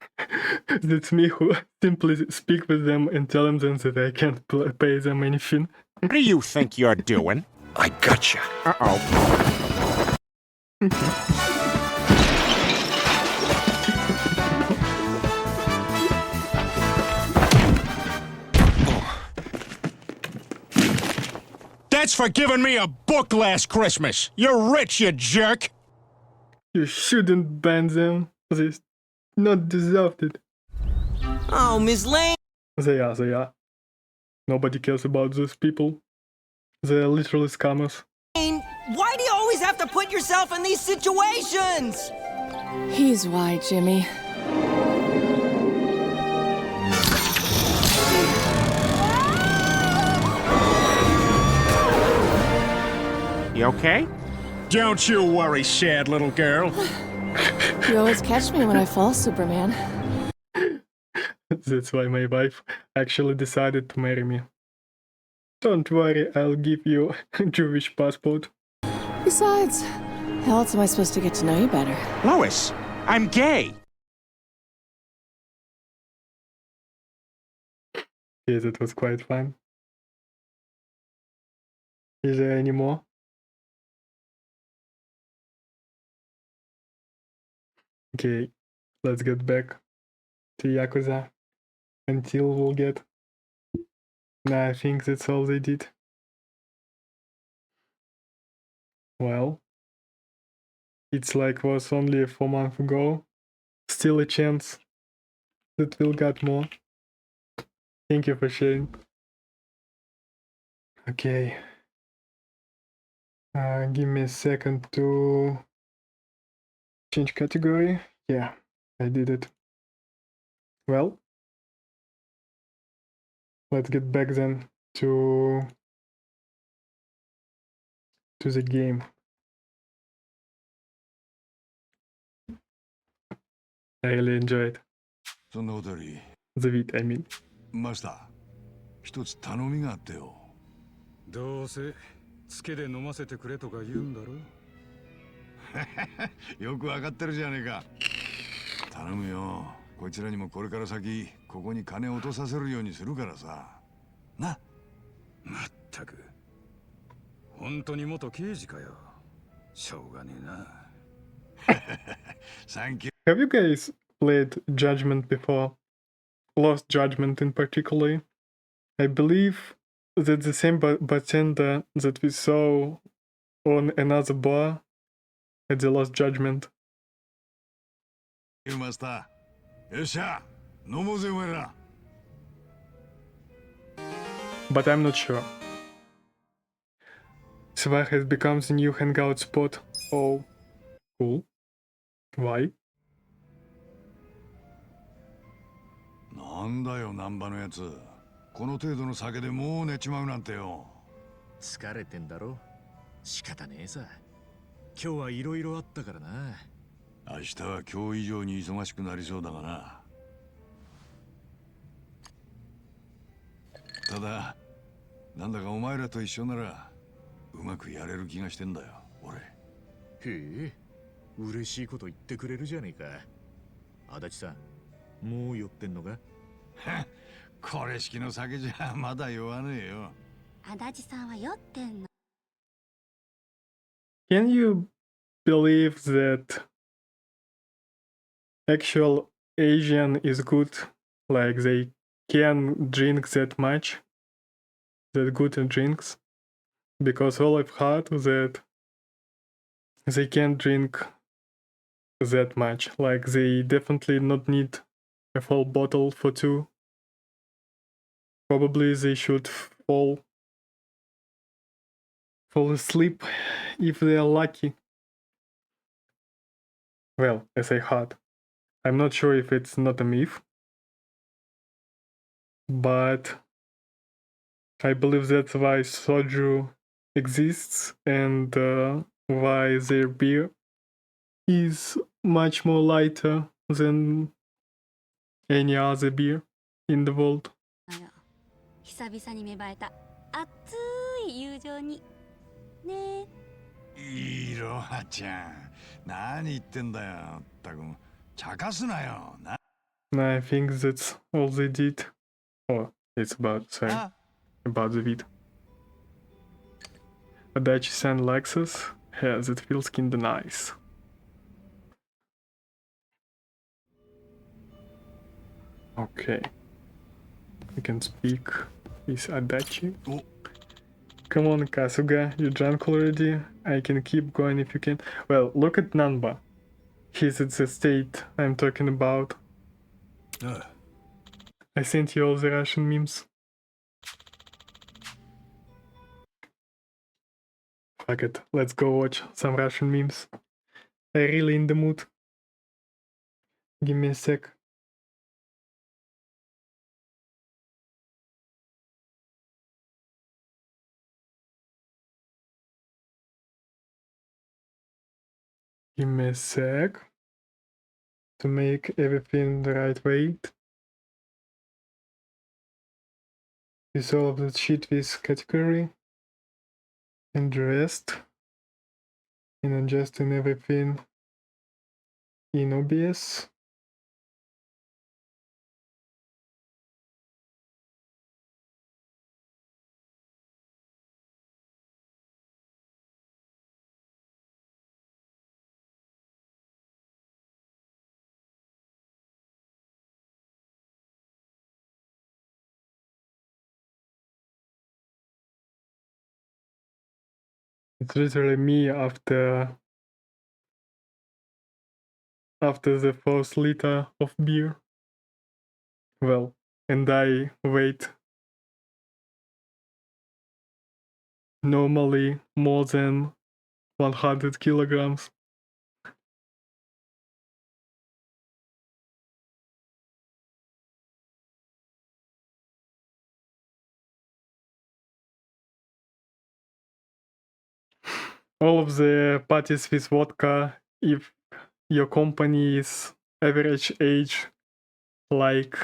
That's me who simply speak with them and tell them that I can't pay them anything. What do you think you're doing? I gotcha. Uh-oh. That's for giving me a book last Christmas. You're rich, you jerk. You shouldn't ban them. They not deserved it. Oh, Miss Lane. They are. Nobody cares about those people. They're literally scammers. Why do you always have to put yourself in these situations? He's why, Jimmy. You okay? Don't you worry, sad little girl. You always catch me when I fall, Superman. That's why my wife actually decided to marry me. Don't worry, I'll give you a Jewish passport. Besides, how else am I supposed to get to know you better? Lois, I'm gay. Yes, it was quite fun. Is there any more? Okay, let's get back to Yakuza until we'll get... Nah, I think that's all they did. Well, it's like was only 4 months ago. Still a chance that we'll get more. Thank you for sharing. Okay. Give me a second to change category. Yeah, I did it. Well, let's get back then to the game. I really enjoyed そんなことより the beat, I mean. マスター、一つ頼みがあってよ。どうせつけで飲ませてくれとか言うんだろ。よくわかってるじゃねえか。頼むよ。こちらにもこれから先ここに金を落とさせるようにするからさ。な。まったく。本当に元刑事かよ。しょうがねえな。Thank you. Have you guys played Judgment before? Lost Judgment in particular? I believe that the same bartender that we saw on another bar at the Lost Judgment. マスター。よっしゃ、飲もうぜお前ら。But I'm not sure. Svar has become the new hangout spot. Oh, cool. Why? なんだよ、難波のやつ。この程度の酒でもう寝ちまうなんてよ。疲れてんだろ。仕方ねえさ。今日はいろいろあったからな。明日は今日以上に忙しくなりそうだがな。ただ、なんだかお前らと一緒ならうまくやれる気がしてんだよ、俺。へえ、嬉しいこと言ってくれるじゃねえか。足立さん、もう酔ってんのか？これ式の酒じゃまだ酔わねえよ。足立さんは酔ってんの。Can you believe that actual Asian is good? Like they can drink that much, that good in drinks? Because all I've heard that they can't drink that much. Like they definitely not need a full bottle for two. Probably they should fall asleep if they are lucky. Well, as I heard. I'm not sure if it's not a myth, but I believe that's why soju exists and why their beer is much more lighter than any other beer in the world. 久々に芽生えた熱い友情にねえ。いろはちゃん、何言ってんだよ、ったく茶化すなよな。I think that's all they did. Oh, it's about about the vid. Adachi-san likes us. Yes, it feels kinda nice. Okay. We can speak with Adachi. Come on, Kasuga, you drunk already? I can keep going if you can. Well, look at Nanba. He's at the state I'm talking about. I sent you all the Russian memes. Fuck it, let's go watch some Russian memes. I'm really in the mood. Give me a sec. Give me a sec to make everything the right way. Use all of that shit with category and the rest, and adjusting everything in OBS. It's literally me after the first liter of beer. Well, and I weighed normally more than 100 kilograms. All of the parties with vodka, if your company is average age like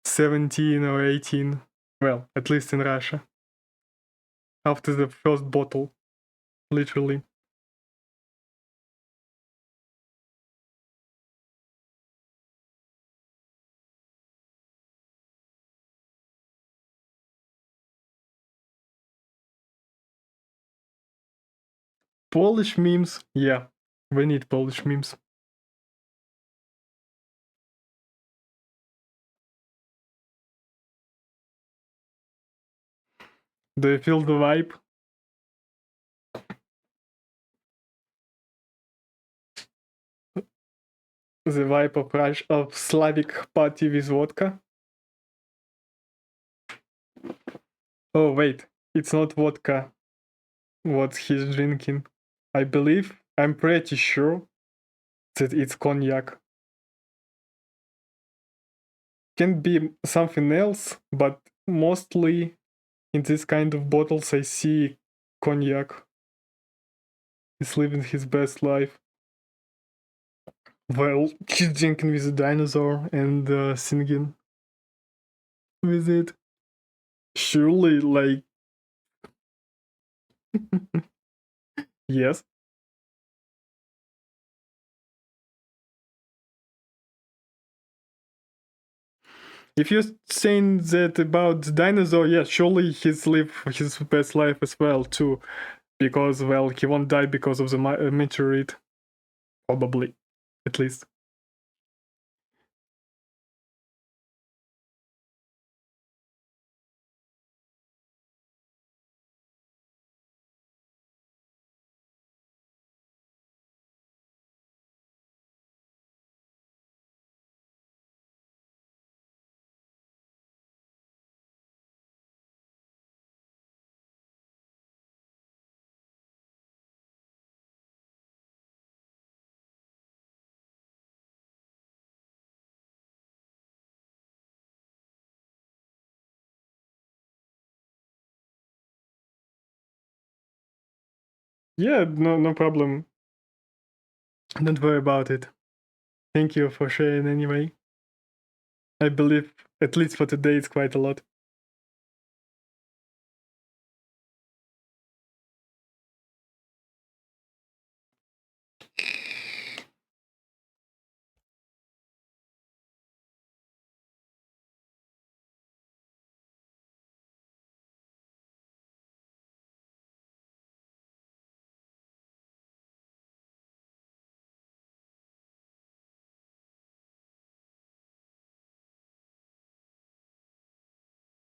17 or 18, well, at least in Russia, after the first bottle, literally. Polish memes, yeah, we need Polish memes. Do you feel the vibe? The vibe of Slavic party with vodka? Oh wait, it's not vodka what he's drinking. I'm pretty sure that it's cognac. can be something else, but mostly in this kind of bottles I see cognac. He's living his best life. Well, he's drinking with a dinosaur and singing with it. Surely, like... Yes. If you're saying that about the dinosaur, yeah, surely he's lived his best life as well, too. Because, well, he won't die because of the meteorite. Probably. At least. Yeah, no problem. Don't worry about it. Thank you for sharing anyway. I believe, at least for today, it's quite a lot.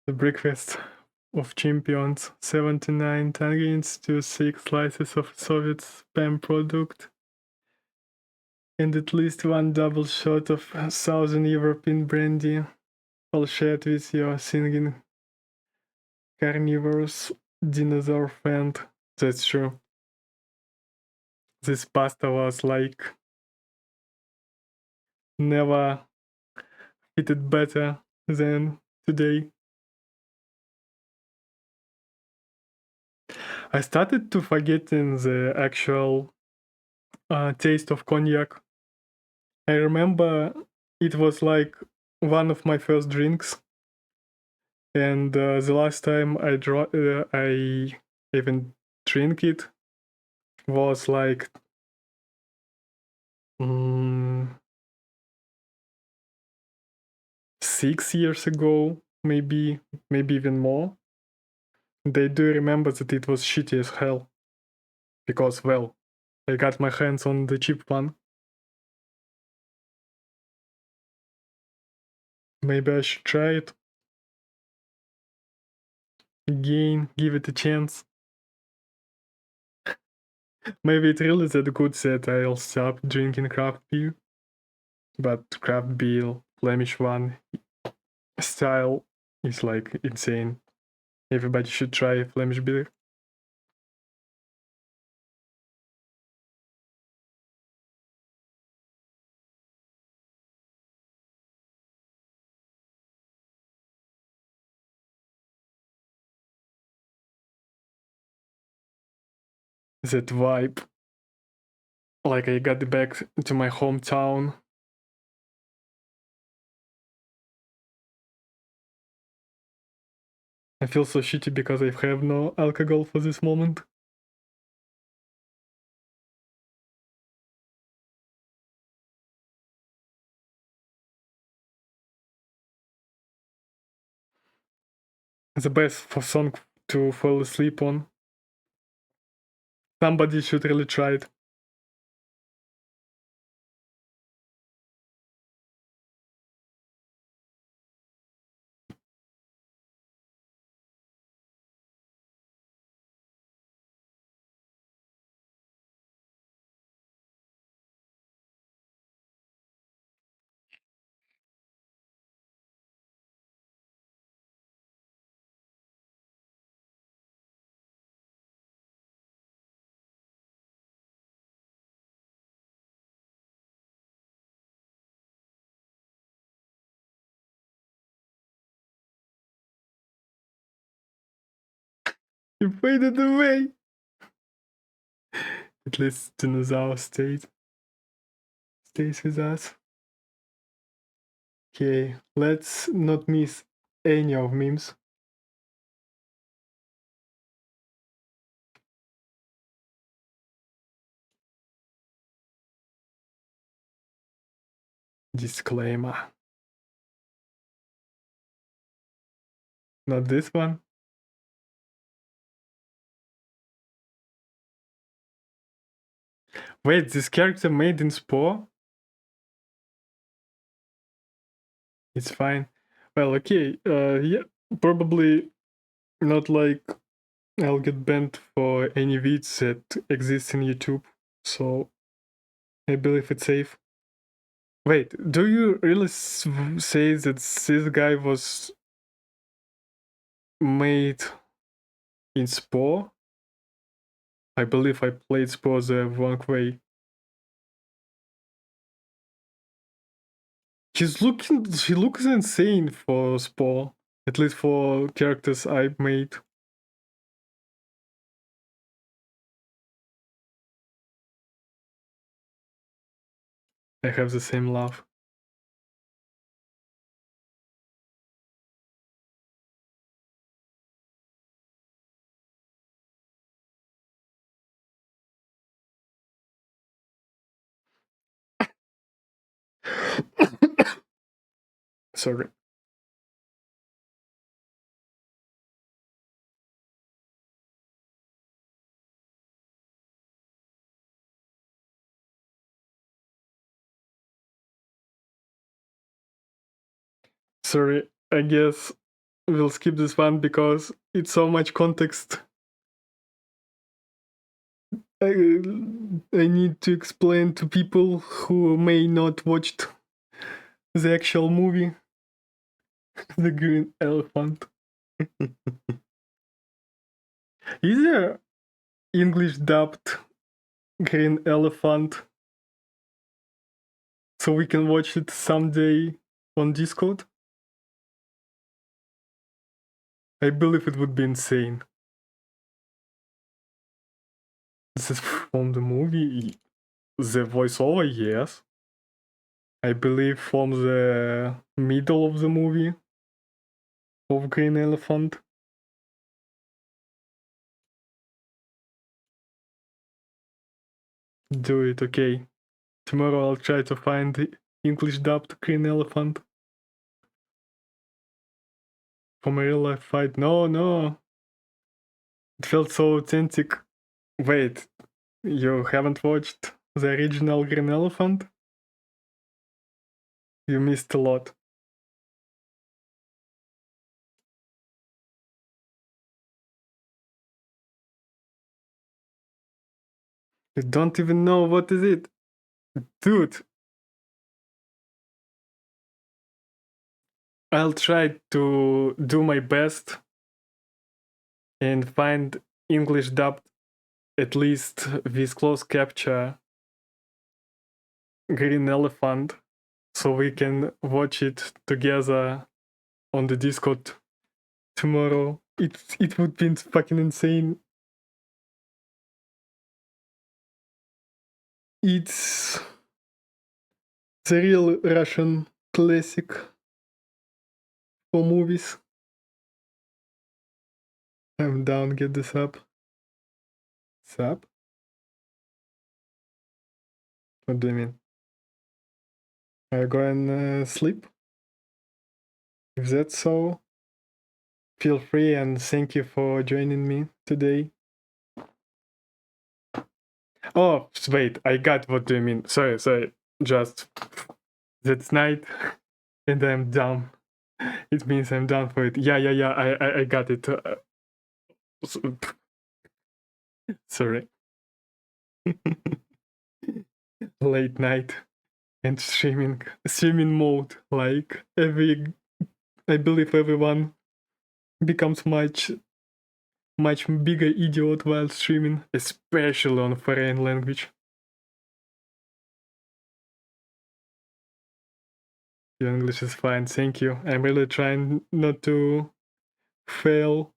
The breakfast of champions, 79 tangents to 6 slices of Soviet spam product, and at least 1 double shot of Southern European brandy, all shared with your singing carnivorous dinosaur friend. That's true. This pasta was like never hit it better than today. I started to forgetting the actual taste of cognac. I remember it was like one of my first drinks, and the last time I even drink it was like 6 years ago, maybe even more. They do remember that it was shitty as hell, because, well, I got my hands on the cheap one. Maybe I should try it again, give it a chance. Maybe it really is that good that I'll stop drinking craft beer. But craft beer, Flemish one style is like insane. Everybody should try Flemish beer. That vibe. Like I got back to my hometown. I feel so shitty because I have no alcohol for this moment. The best for song to fall asleep on. Somebody should really try it. You faded away. At least dinosaur stays with us. Okay, let's not miss any of memes. Disclaimer. Not this one. Wait, this character made in Spore? It's fine. Well, okay. Yeah, probably not like I'll get banned for any vids that exist in YouTube. So I believe it's safe. Wait, do you really say that this guy was made in Spore? I believe I played Spore the wrong way. He looks insane for Spore, at least for characters I made. I have the same laugh. Sorry. Sorry, I guess we'll skip this one because it's so much context. I need to explain to people who may not watched the actual movie. The green elephant. Is there English dubbed green elephant? So we can watch it someday on Discord? I believe it would be insane. This is from the movie. The voiceover, yes. I believe from the middle of the movie of Green Elephant. Do it, okay. Tomorrow I'll try to find the English dubbed Green Elephant. From a real life fight. No. It felt so authentic. Wait, you haven't watched the original Green Elephant? You missed a lot. You don't even know what is it. Dude. I'll try to do my best and find English dubbed, at least with close capture, Green Elephant, so we can watch it together on the Discord tomorrow. It would be fucking insane. It's the real Russian classic for movies. I'm down, get this up. Sub? What do you mean? Are you going to sleep? If that's so, feel free and thank you for joining me today. Oh, wait, I got what do you mean. Sorry. Just, that's night and I'm down. It means I'm down for it. Yeah, I got it. Sorry. Late night and streaming mode. Like, I believe everyone becomes much bigger idiot while streaming, especially on foreign language. Your English is fine, thank you. I'm really trying not to fail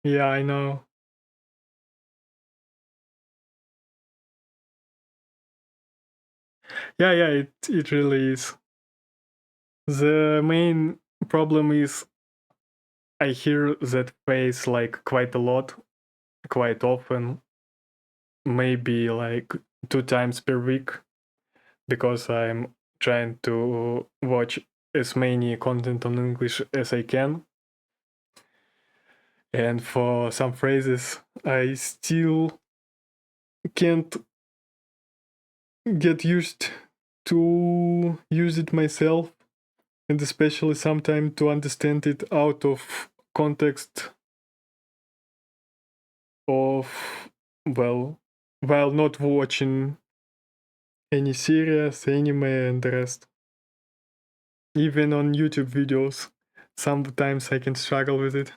Yeah, I know. Yeah, it really is. The main problem is I hear that phrase like quite a lot, quite often, maybe like 2 times per week, because I'm trying to watch as many content on English as I can. And for some phrases, I still can't get used to use it myself, and especially sometimes to understand it out of context of, well, while not watching any series, anime, and the rest. Even on YouTube videos, sometimes I can struggle with it.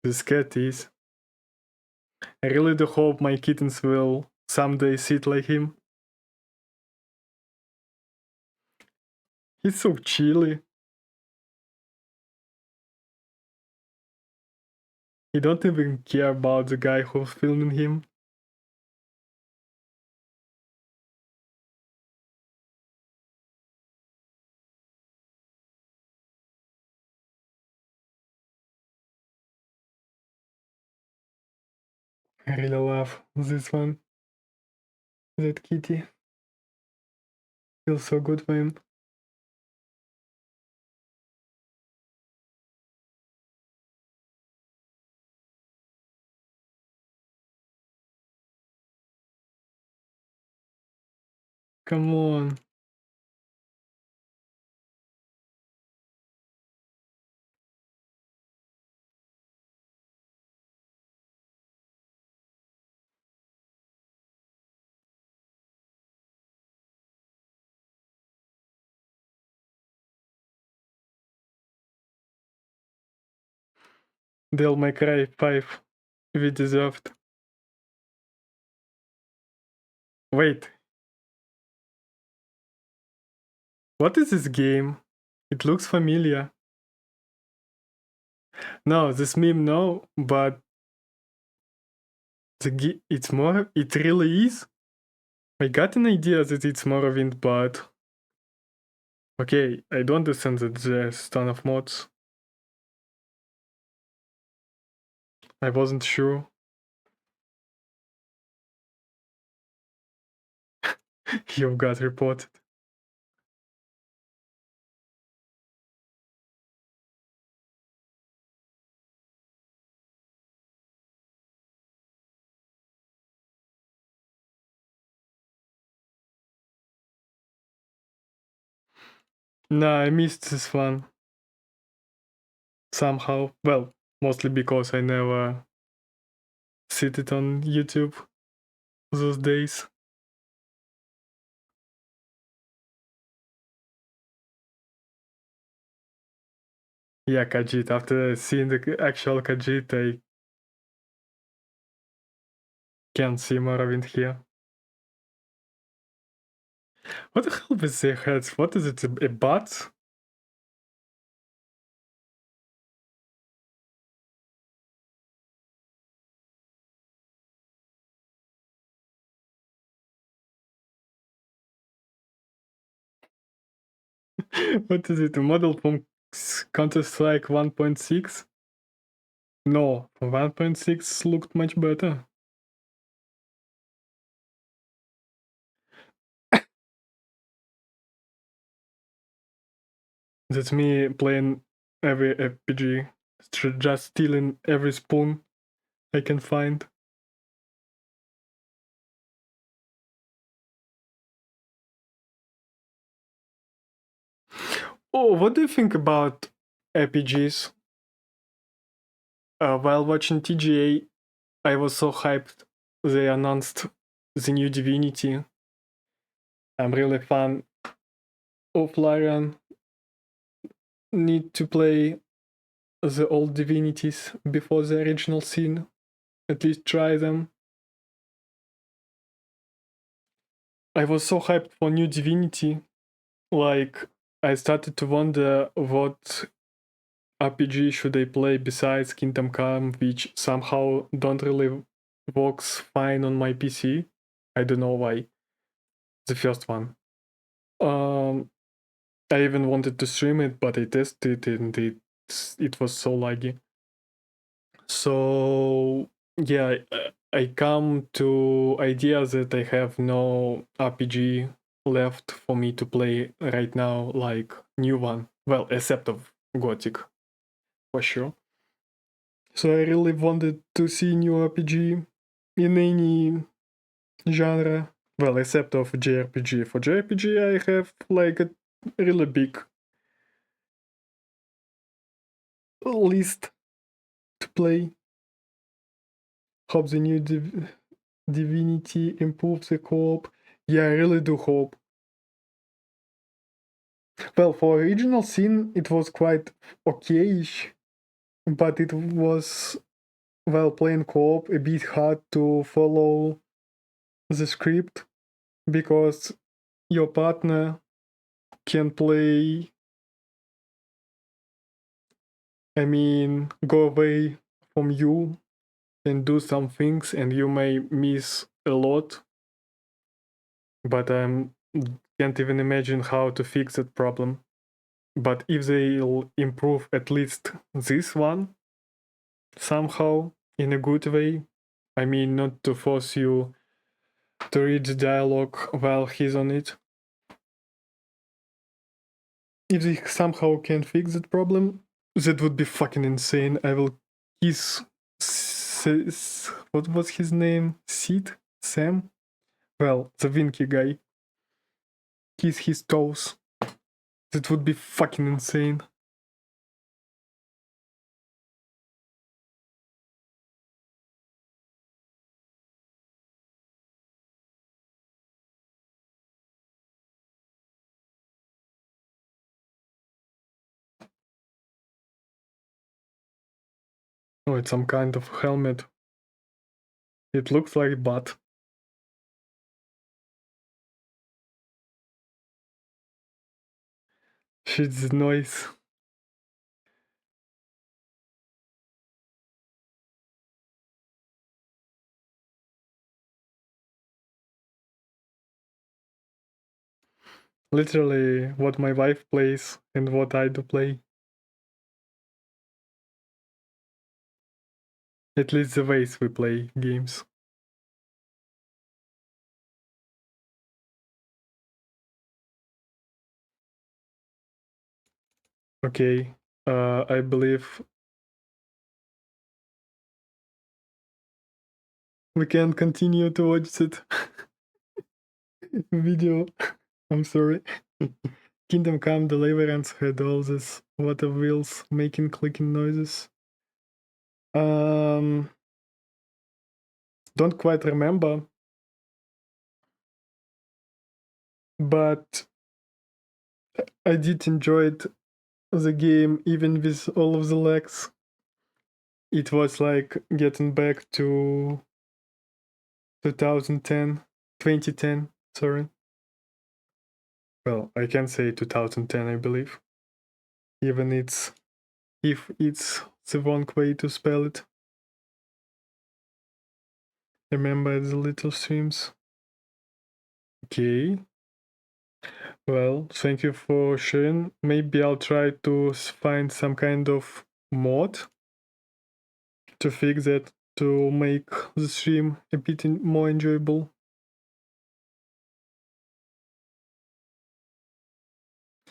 This cat is. I really do hope my kittens will someday sit like him. He's so chilly. He don't even care about the guy who's filming him. I really love this one. That kitty. Feels so good for him. Come on. Devil May Cry 5. We deserved. Wait. What is this game? It looks familiar. No, this meme no, but it's more. It really is. I got an idea that it's Morrowind, but okay, I don't understand that there's a ton of mods. I wasn't sure. You got reported. Nah, I missed this one. Somehow. Well, mostly because I never sit it on YouTube those days. Yeah, Khajiit. After seeing the actual Khajiit, I can't see Morrowind here. What the hell with their heads? What is it? A bat? What is it? A model from Counter-Strike 1.6? No, 1.6 looked much better. That's me playing every RPG, just stealing every spoon I can find. Oh, what do you think about RPGs? While watching TGA, I was so hyped they announced the new Divinity. I'm really fan of Larian. Need to play the old Divinities before the original sin. At least try them. I was so hyped for new Divinity. Like, I started to wonder what RPG should I play besides Kingdom Come, which somehow don't really works fine on my PC. I don't know why. The first one. I even wanted to stream it, but I tested it and it was so laggy. So yeah, I come to idea that I have no RPG left for me to play right now, like new one. Well, except of Gothic, for sure. So I really wanted to see new RPG in any genre. Well, except of JRPG. For JRPG, I have like a really big list to play. Hope the new Divinity improves the co-op. Yeah, I really do hope. Well, for original sin, it was quite okay-ish, but it was, well, playing co-op a bit hard to follow the script because your partner can play, I mean, go away from you and do some things, and you may miss a lot. But I can't even imagine how to fix that problem. But if they'll improve at least this one somehow in a good way, I mean, not to force you to read the dialogue while he's on it. If they somehow can fix that problem, that would be fucking insane. I will kiss. What was his name? Sid? Sam? Well, the Winky guy. Kiss his toes. That would be fucking insane. Oh, it's some kind of helmet. It looks like butt. Shit's the noise. Literally what my wife plays and what I do play. At least the ways we play games. Okay, I believe we can continue to watch that video. I'm sorry. Kingdom Come Deliverance had all this water wheels making clicking noises. Don't quite remember, but I did enjoy the game even with all of the lags. It was like getting back to 2010, sorry. Well, I can say 2010, I believe. Even if it's the wrong way to spell it. Remember the little streams. Okay. Well, thank you for sharing. Maybe I'll try to find some kind of mod to fix that, to make the stream a bit more enjoyable.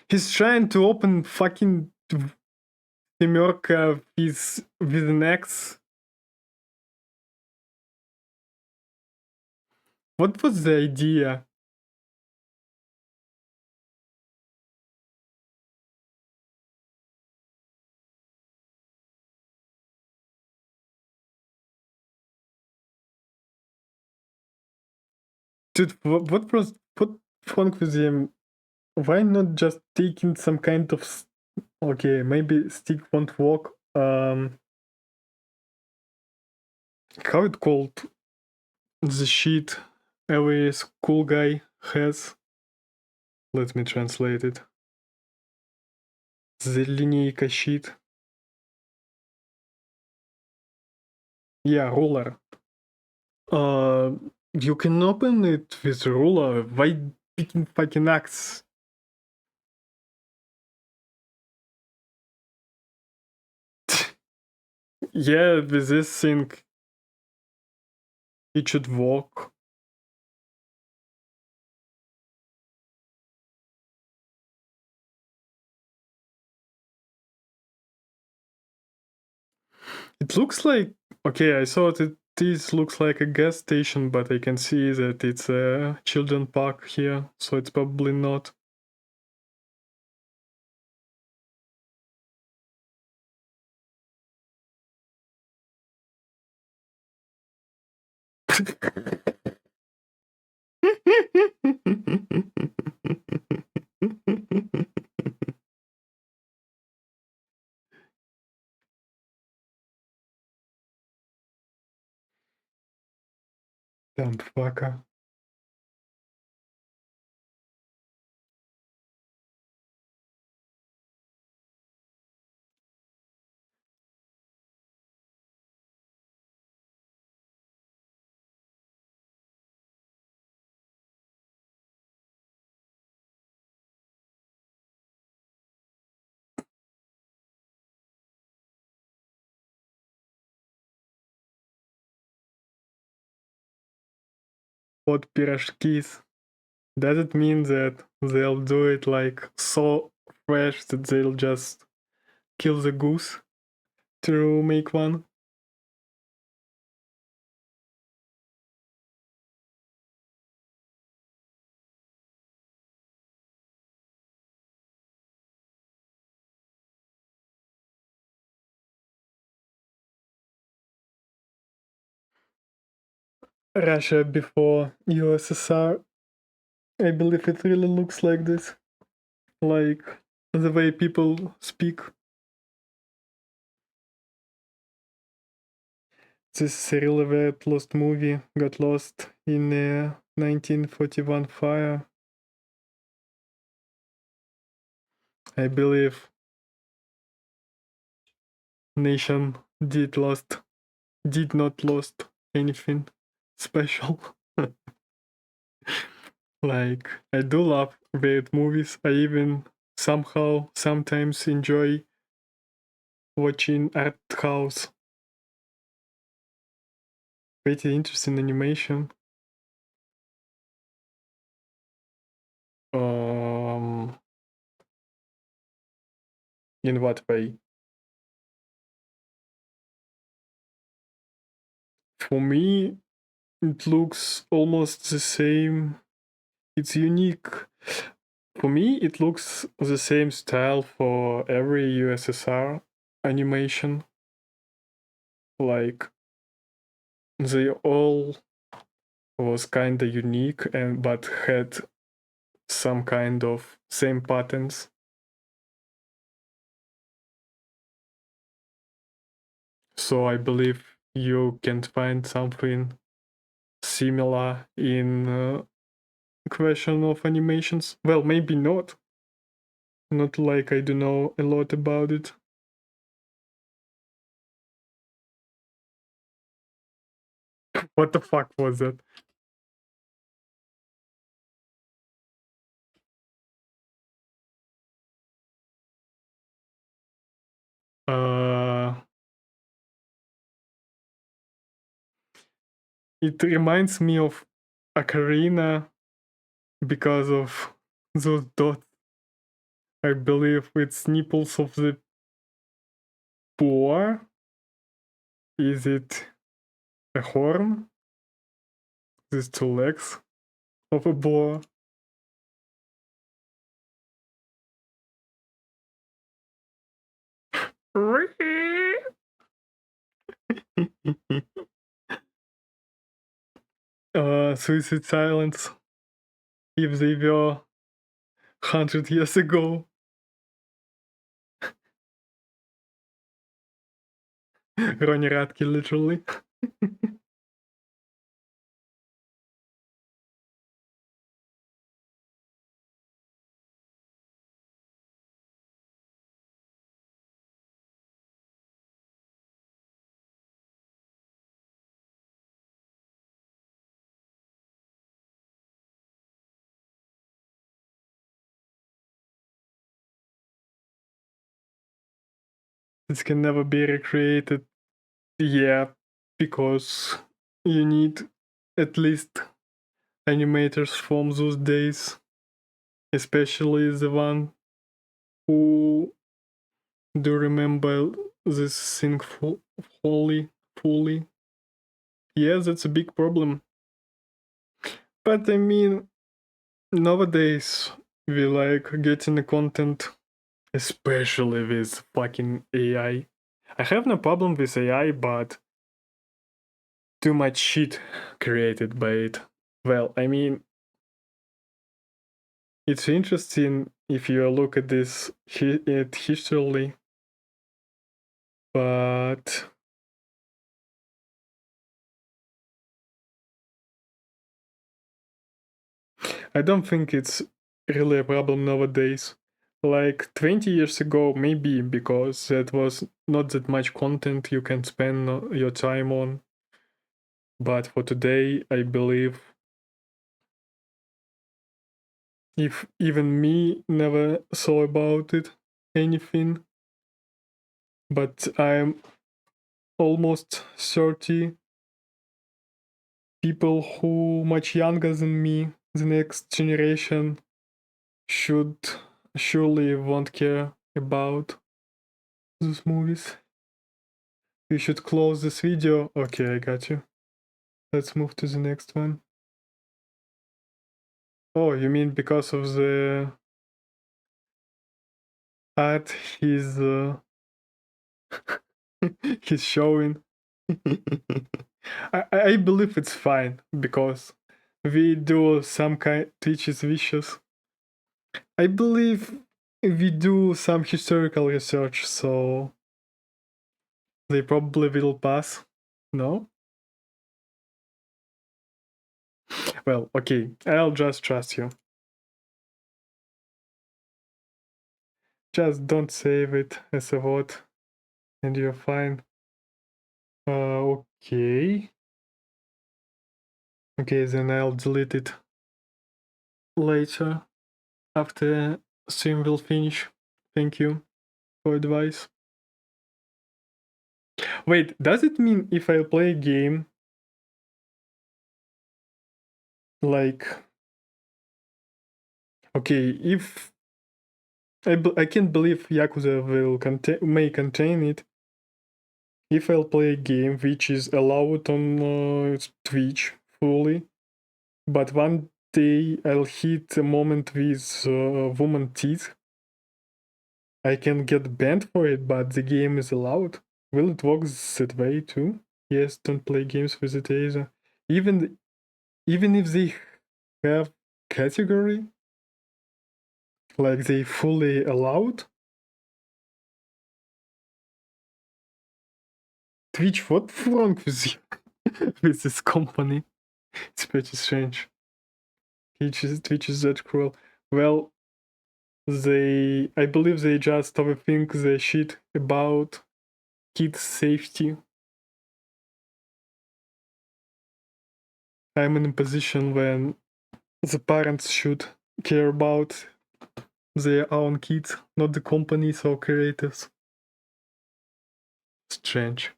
He's trying to open fucking America with an X. What was the idea? Dude, what was wrong with him? Why not just taking some kind of okay, maybe stick won't work. How it called? The sheet every school guy has. Let me translate it. The линейка sheet. Yeah, ruler. You can open it with ruler. Why picking fucking axe? Yeah, with this thing, it should work. It looks like, okay, I thought this looks like a gas station, but I can see that it's a children park here, so it's probably not. Damn fucker. What pirashkis? Does it mean that they'll do it like so fresh that they'll just kill the goose to make one? Russia before USSR. I believe it really looks like this. Like the way people speak. This is a really weird lost movie. Got lost in a 1941 fire. I believe nation did not lost anything special. Like, I do love weird movies. I even somehow sometimes enjoy watching art house. Pretty interesting animation. In what way? For me, it looks almost the same. It's unique. For me, it looks the same style for every USSR animation. Like, they all was kinda unique and but had some kind of same patterns. So I believe you can find something similar in question of animations. Well, maybe not. Not like I do know a lot about it. What the fuck was that? It reminds me of Ocarina because of those dots. I believe it's nipples of the boar. Is it a horn? These two legs of a boar. Suicide Silence. If they were 100 years ago. Ronnie Radke, literally. This can never be recreated. Yeah, because you need at least animators from those days, especially the one who do remember this thing fully. Yeah, that's a big problem. But I mean, nowadays we like getting the content, especially with fucking AI. I have no problem with AI, but too much shit created by it. Well, I mean, it's interesting if you look at this at history, but I don't think it's really a problem nowadays. Like 20 years ago, maybe, because that was not that much content you can spend your time on. But for today, I believe if even me never saw about it, anything, but I'm almost 30, people who much younger than me, the next generation, should surely won't care about those movies. We should close this video. Okay, I got you. Let's move to the next one. Oh, you mean because of the art he's he's showing? I believe it's fine because we do some kind Twitch vicious. I believe we do some historical research, so they probably will pass. No? Well, okay, I'll just trust you. Just don't save it as a vote, and you're fine. Okay. Okay, then I'll delete it later after stream will finish. Thank you for advice. Wait, does it mean if I play a game like, okay, if I can't believe Yakuza will may contain it. If I'll play a game which is allowed on Twitch fully, but one day I'll hit a moment with woman teeth, I can get banned for it, but the game is allowed. Will it work that way too? Yes, don't play games with it either. Even if they have category, like they fully allowed. Twitch, what's wrong with you? With this company? It's pretty strange. Twitch is that cruel. Well, I believe they just overthink the shit about kids' safety. I'm in a position when the parents should care about their own kids, not the companies or creators. Strange.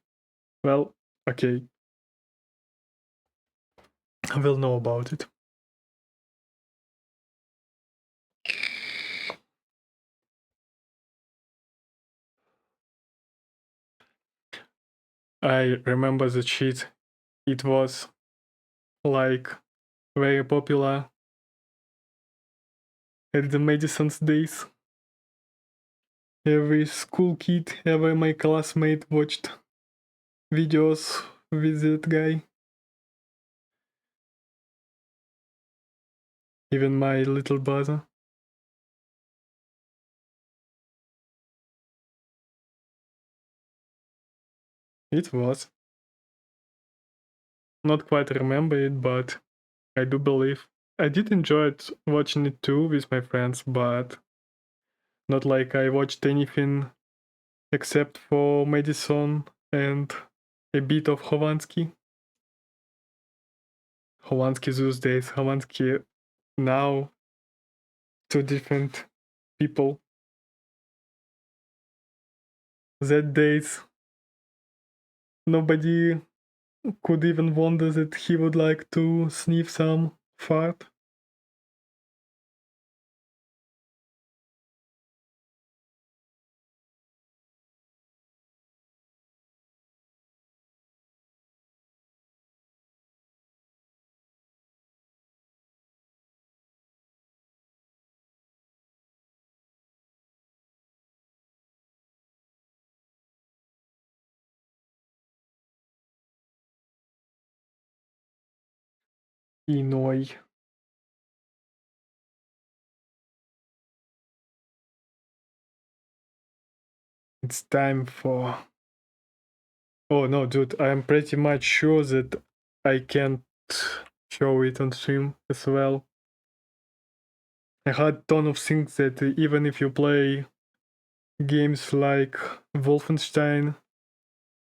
Well, okay. I will know about it. I remember the cheat. It was like very popular at the Madison's days. Every school kid, every my classmate watched videos with that guy. Even my little brother. It was. Not quite remember it, but I do believe. I did enjoy it, watching it too with my friends, but not like I watched anything except for Madison and a bit of Hovansky. Hovansky those days, Hovansky now, two different people. that days nobody could even wonder that he would like to sniff some fart. Inoi. It's time for... Oh no, dude, I'm pretty much sure that I can't show it on stream as well. I had a ton of things that even if you play games like Wolfenstein,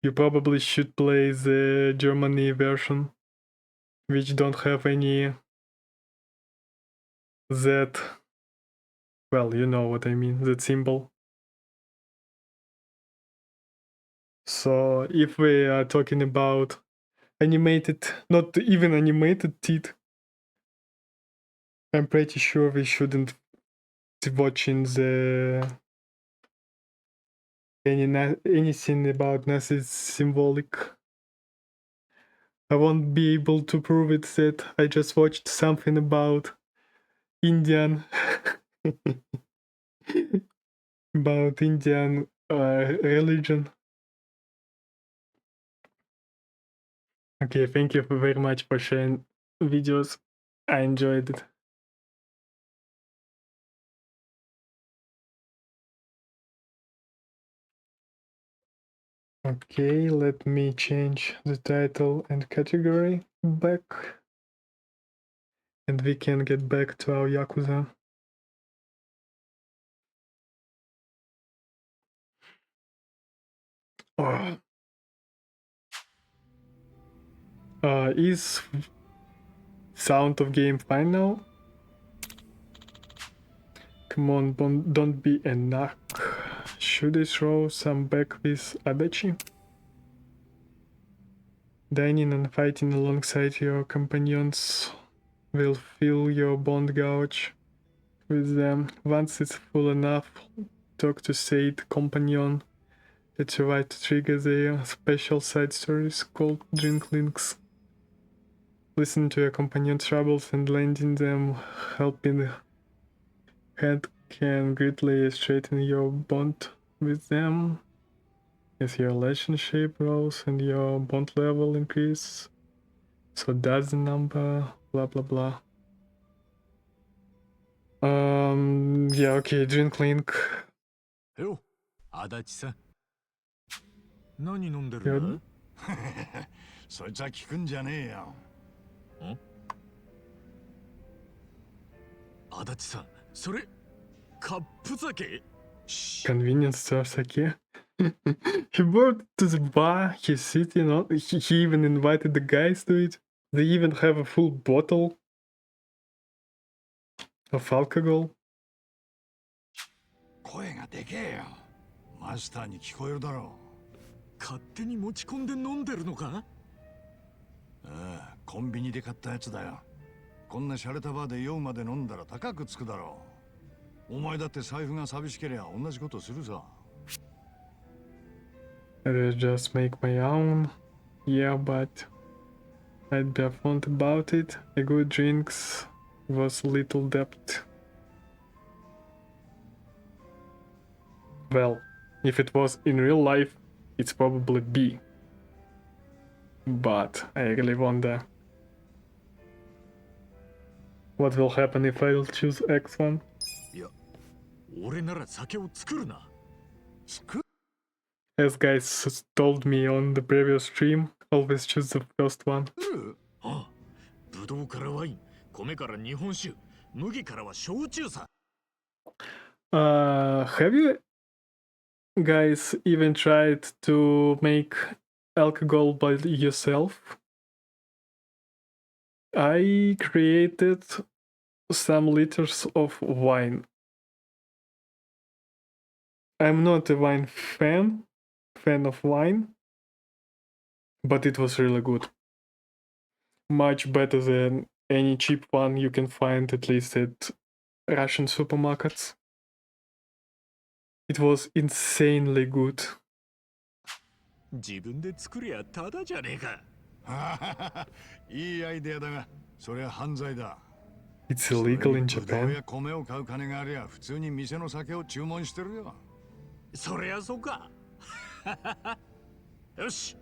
you probably should play the Germany version, which don't have any that... Well, you know what I mean, that symbol. So if we are talking about animated, not even animated teeth, I'm pretty sure we shouldn't be watching anything about Nazi symbolic. I won't be able to prove it that I just watched something about Indian about Indian religion. Okay, thank you very much for sharing videos. I enjoyed it. Okay, let me change the title and category back. And we can get back to our Yakuza. Oh. Is sound of game fine now? Come on, don't be a knock. Should I throw some back with Adachi? Dining and fighting alongside your companions will fill your bond gauge with them. Once it's full enough, talk to said companion that you right to trigger their special side stories called drink links. Listen to your companion's troubles and lending them helping hand can greatly strengthen your bond with them. As your relationship grows and your bond level increases, so does the number, blah blah blah. Yeah, okay, drink link. よ、足立さん。何飲んでるんだ？そいつは聞くんじゃねえよ。足立さん、それカップ酒？ Convenience store sake. He brought it to the bar, he's sitting on, he even invited the guys to it. They even have a full bottle of alcohol. 声がでけえよ。マスターに聞こえるだろう。勝手に持ち込んで飲んでるのか？ああ、コンビニで買ったやつだよ。こんな洒落たバーで酔うまで飲んだら高くつくだろう。お前だって財布が寂しけりゃ同じことするさ。I'd just make my own. Yeah, but I'd be upfront about it. A good drinks was little debt. Well, if it was in real life, it's probably B. But I really wonder what will happen if I'll choose X1. いや、俺なら酒を作るな。As guys told me on the previous stream, always choose the first one. ああ、ブドウからワイン、米から日本酒、麦からは焼酎さ。Have you guys even tried to make alcohol by yourself? I created some liters of wine. I'm not a wine fan, fan of wine, but it was really good. Much better than any cheap one you can find, at least at Russian supermarkets. It was insanely good. 自分で作りゃただじゃねえか。いいアイデアだが、それは犯罪だ。 It's illegal in ブドウ Japan. や米を買う金がありゃ普通に店の酒を注文してるよ。そりゃそうか。よし、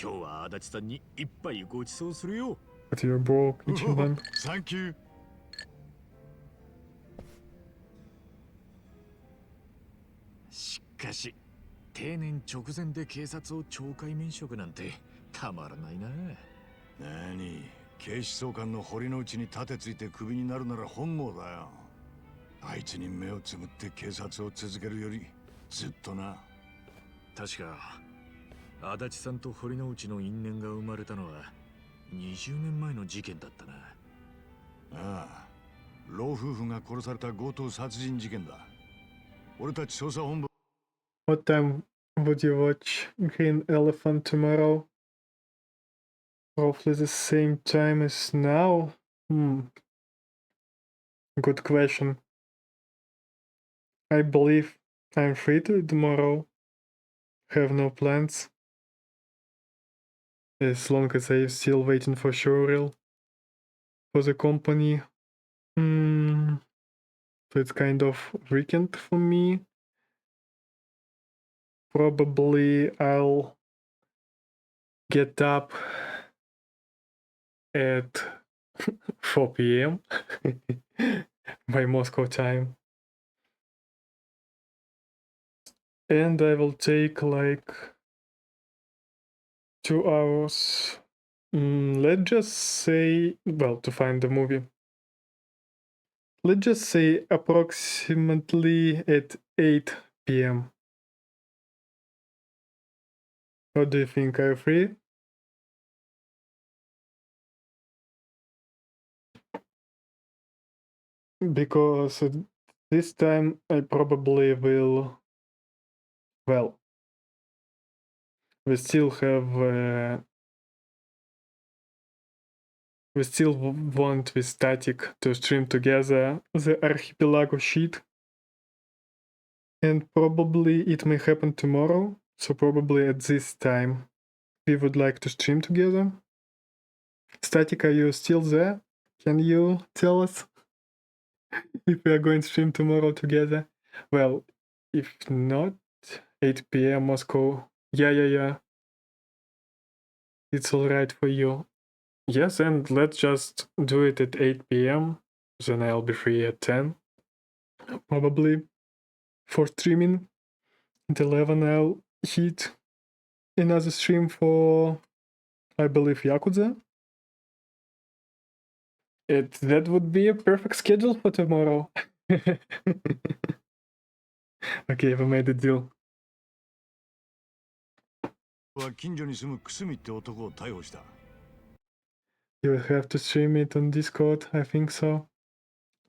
今日は足立さんに一杯ごちそうするよ。But you're broke, Ichiban. サンキュー。しかし、定年直前で警察を懲戒免職なんてたまらないな。何、警視総監の堀の内に盾ついてクビになるなら本望だよ。あいつに目をつぶって警察を続けるよりずっとな。確か足立さんと堀之内の因縁が生まれたのは20年前の事件だったな。ああ、老夫婦が殺された強盗殺人事件だ。俺たち捜査本部。 What time would you watch Green Elephant tomorrow? Roughly the same time as now? Good question. I believe I'm free tomorrow. Have no plans. As long as I'm still waiting for showreel for the company. So it's kind of weekend for me. Probably I'll get up at 4 p.m. by Moscow time. And I will take like 2 hours. Let's just say, well, to find the movie. Let's just say approximately at 8 p.m. What do you think? Are you free? Because at this time I probably will. Well, we still have. We still want with Static to stream together the Archipelago sheet. And probably it may happen tomorrow. So probably at this time we would like to stream together. Static, are you still there? Can you tell us if we are going to stream tomorrow together? Well, if not, 8 p.m. Moscow. Yeah. It's alright for you. Yes, and let's just do it at 8 p.m. Then I'll be free at 10. Probably. For streaming. At 11 I'll hit another stream for, I believe, Yakuza. That would be a perfect schedule for tomorrow. Okay, we made a deal. は近所に住むクスミって男を逮捕した。 You will have to stream it on Discord, I think so.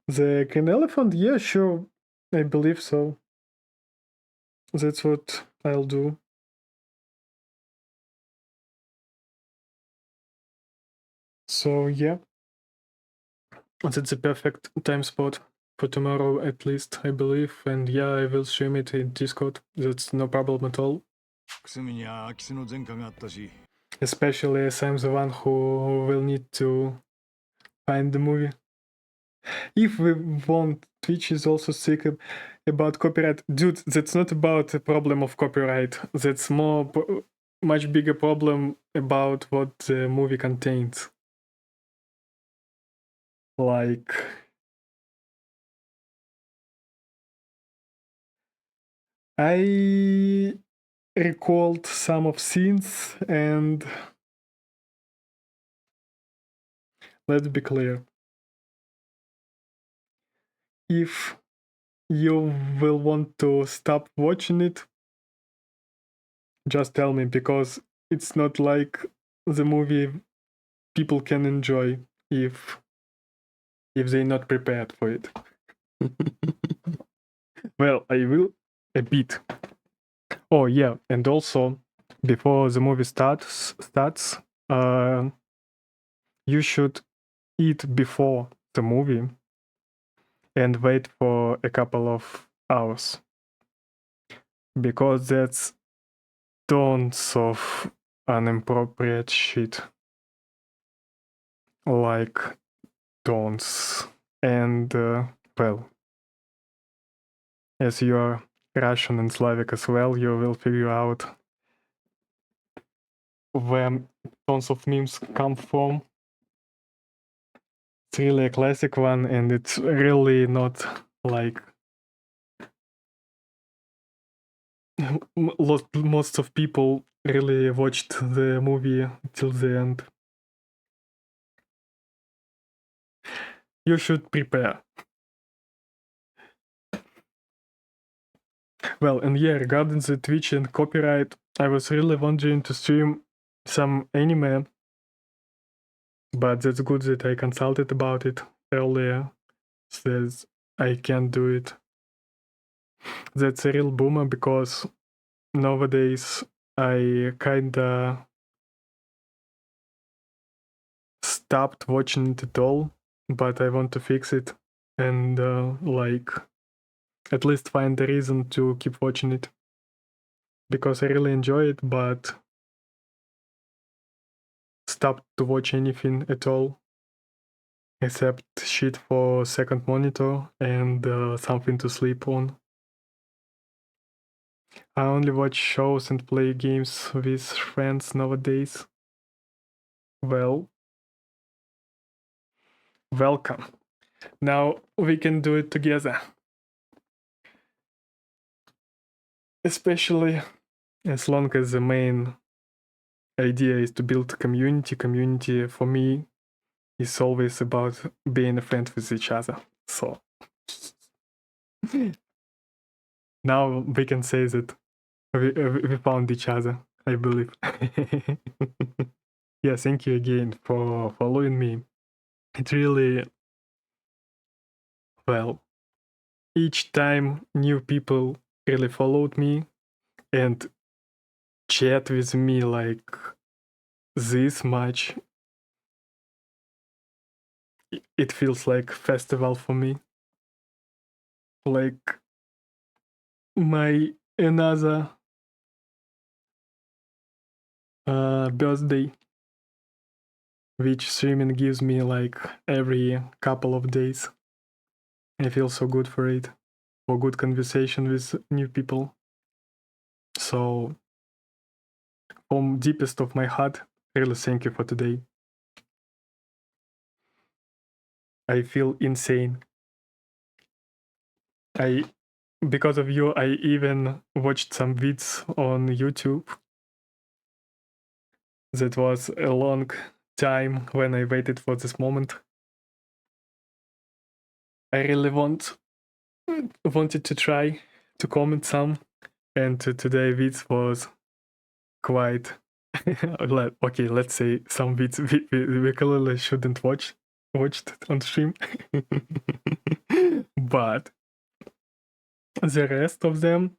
The Green Elephant? Yeah, sure. I believe so. That's what I'll do. So, yeah. That's the perfect time spot for tomorrow, at least, I believe. And yeah, I will stream it in Discord. That's no problem at all. クスミには空き巣の前科があったし。 Especially as I'm the one who will need to find the movie. If we want, Twitch is also sick about copyright. Dude, that's not about a problem of copyright. That's much bigger problem about what the movie contains. Like... I recalled some of scenes and... Let's be clear. If you will want to stop watching it, just tell me, because it's not like the movie people can enjoy if they're not prepared for it. Well, I will a bit. Oh yeah, and also before the movie starts, you should eat before the movie and wait for a couple of hours, because that's tons of inappropriate shit, like tons. And well, as you are Russian and Slavic as well, you will figure out where tons of memes come from. It's really a classic one, and it's really not like most of people really watched the movie till the end. You should prepare. Well, and yeah, regarding the Twitch and copyright, I was really wondering to stream some anime, but that's good that I consulted about it earlier, says I can't do it. That's a real boomer, because nowadays I kinda stopped watching it at all, but I want to fix it and like at least find a reason to keep watching it, because I really enjoy it, but stopped to watch anything at all except shit for second monitor and something to sleep on. I only watch shows and play games with friends nowadays. Well, welcome. Now we can do it together. Especially as long as the main idea is to build a community. Community for me is always about being a friend with each other. So now we can say that we found each other, I believe. Yeah, thank you again for following me. It really, well, each time new people really followed me and chat with me like this much, it feels like festival for me. Like my another birthday, which streaming gives me like every couple of days. I feel so good for it, for good conversation with new people. So from deepest of my heart, really thank you for today. I feel insane. Because of you, I even watched some vids on YouTube. That was a long time when I waited for this moment. I really wanted to try to comment some, and today vids was quite okay. Let's say some vids we clearly shouldn't watched on stream, but the rest of them,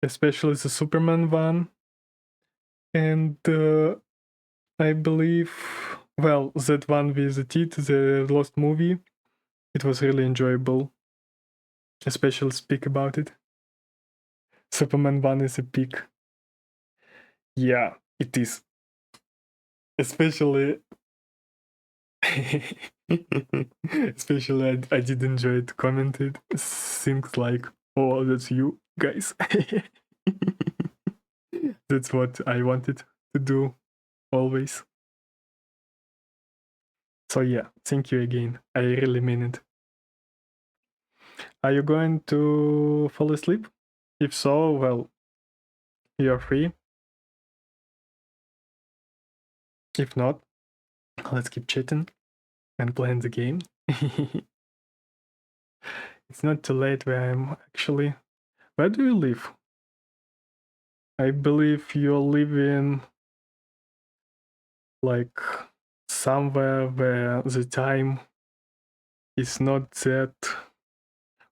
especially the Superman one, and I believe, well, that one with the Tit, the Lost movie, it was really enjoyable. Especially speak about it. Superman 1 is a peak. Yeah, it is. Especially I did enjoy it commented things like, oh, that's you guys. That's what I wanted to do always. So yeah, thank you again. I really mean it. Are you going to fall asleep? If so, well, you're free. If not, let's keep chatting and playing the game. It's not too late where I'm actually. Where do you live? I believe you're living like somewhere where the time is not that.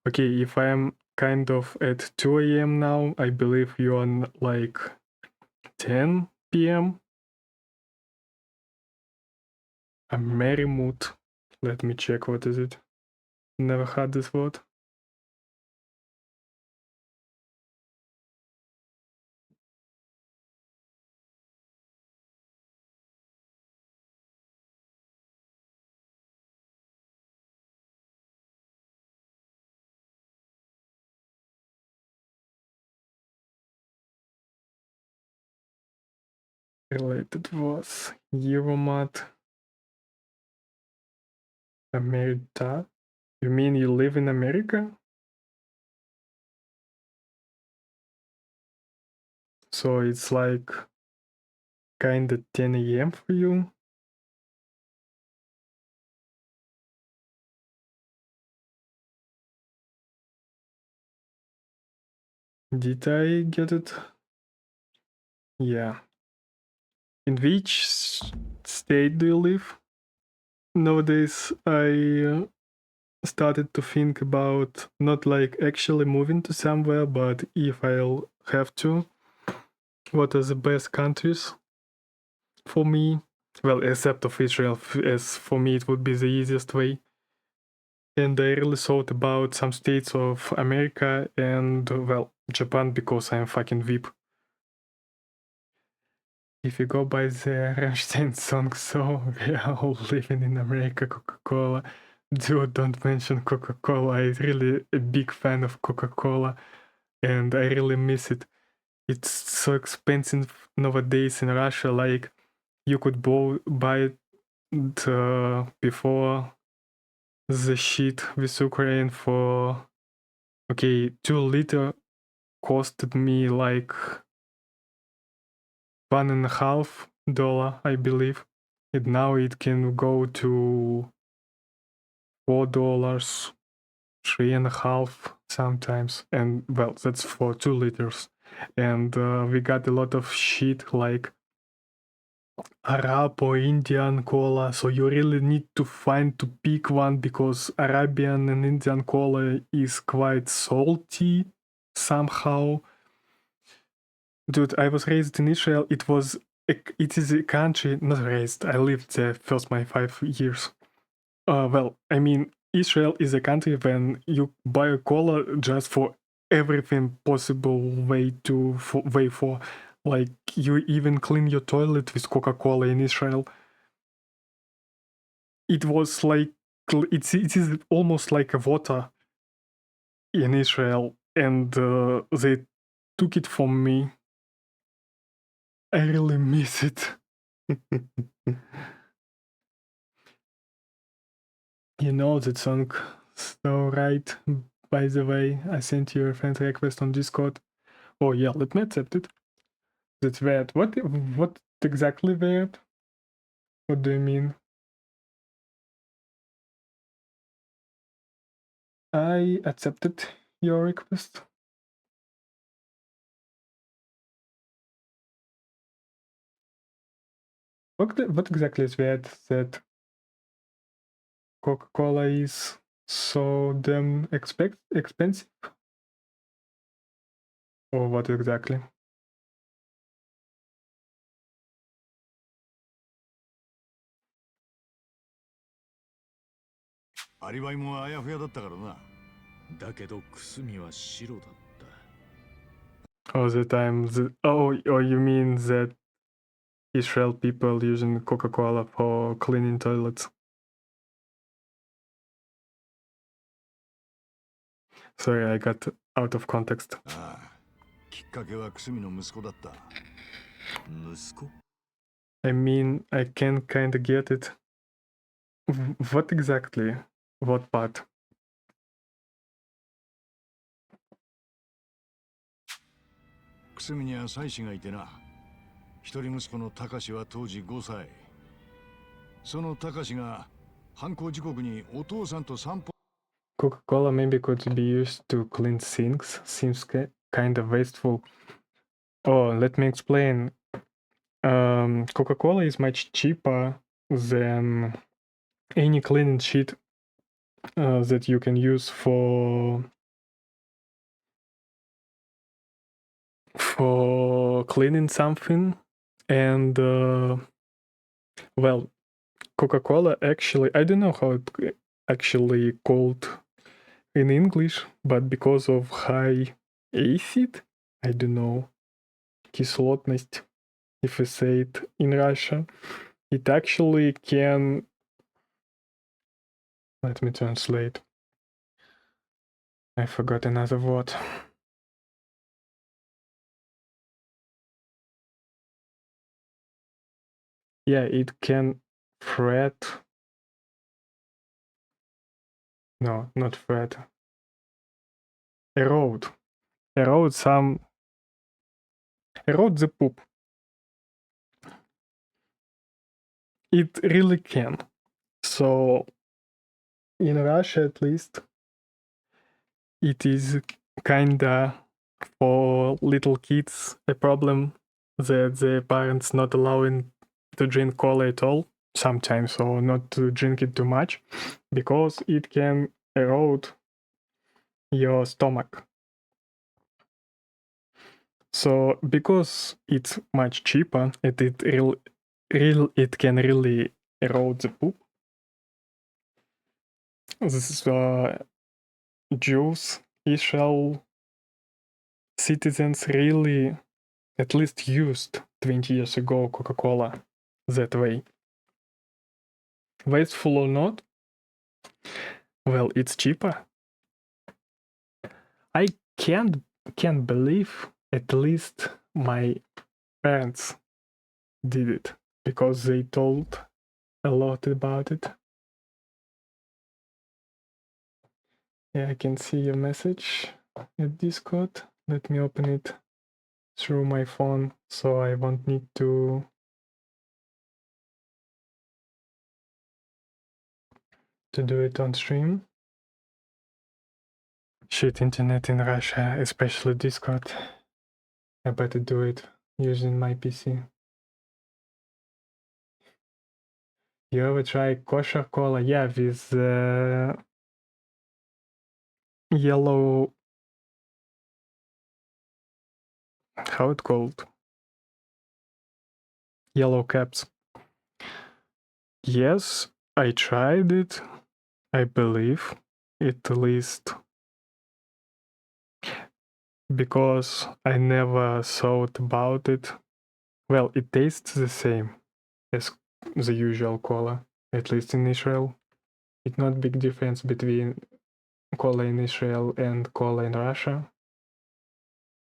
Okay, if I am kind of at 2 a.m. now. I believe you're on like 10 p.m. A merry mood. Let me check, what is it? Never had this word. Related was Euromat. America? You mean you live in America? So it's like kinda 10 a.m. for you? Did I get it? Yeah. In which state do you live? Nowadays, I started to think about not like actually moving to somewhere, but if I'll have to, what are the best countries for me? Well, except of Israel, as for me it would be the easiest way. And I really thought about some states of America and, well, Japan, because I'm fucking VIP. If you go by the Rammstein song, so we are all living in America, Coca-Cola. Dude, don't mention Coca-Cola. I'm really a big fan of Coca-Cola and I really miss it. It's so expensive nowadays in Russia, like you could buy it before the shit with Ukraine for, okay, 2 liter costed me like $1.50, I believe. And now it can go to $4, 3.5 sometimes. And well, that's for 2 liters. And we got a lot of shit like Arab or Indian cola. So you really need to pick one because Arabian and Indian cola is quite salty somehow. Dude, I was raised in Israel. It is a country, not raised. I lived there first my 5 years. Well, I mean, Israel is a country when you buy a cola just for everything possible way for. Like you even clean your toilet with Coca-Cola in Israel. It was like it is almost like a water in Israel, and they took it from me. I really miss it. You know that song so right. By the way, I sent you a friend request on Discord. Oh yeah, let me accept it. That's weird. What exactly weird? What do you mean? I accepted your request. What exactly is weird that Coca-Cola is so damn expensive? Or what exactly?アリバイもあやふやだったからな。だけどくすみは白だった。 All the time. Oh, you mean that Israel people using Coca-Cola for cleaning toilets? Sorry, I got out of context. ああ、きっかけはくすみの息子だった。息子? I mean, I can kinda get it. What exactly? What part? くすみには妻子がいてな。一人息子の高志は当時5歳。その高志が犯行時刻にお父さんと散歩。Coca-Cola maybe could be used to clean sinks. Seems kind of wasteful. Oh, let me explain. Coca-Cola is much cheaper than any cleaning sheet that you can use for for cleaning something, and well, Coca-Cola actually, I don't know how it actually called in English, but because of high acid, I don't know, кислотность, if we say it in Russia, it actually can, let me translate, I forgot another word. Yeah, it can fret, no, not fret, erode the poop. It really can. So in Russia, at least, it is kinda for little kids a problem that their parents not allowing to drink cola at all sometimes, or not to drink it too much, because it can erode your stomach. So because it's much cheaper, it can really erode the poop. This Jews, Israel citizens really at least used 20 years ago Coca-Cola that way. Wasteful or not? Well, it's cheaper. I can't believe at least my parents did it, because they told a lot about it. Yeah, I can see your message at Discord. Let me open it through my phone, so I won't need to do it on stream. Shit, internet in Russia, especially Discord. I better do it using my PC. You ever try kosher cola? Yeah, with yellow... How it called? Yellow caps. Yes, I tried it. I believe, at least, because I never thought about it. Well, it tastes the same as the usual cola, at least in Israel. It's not big difference between cola in Israel and cola in Russia.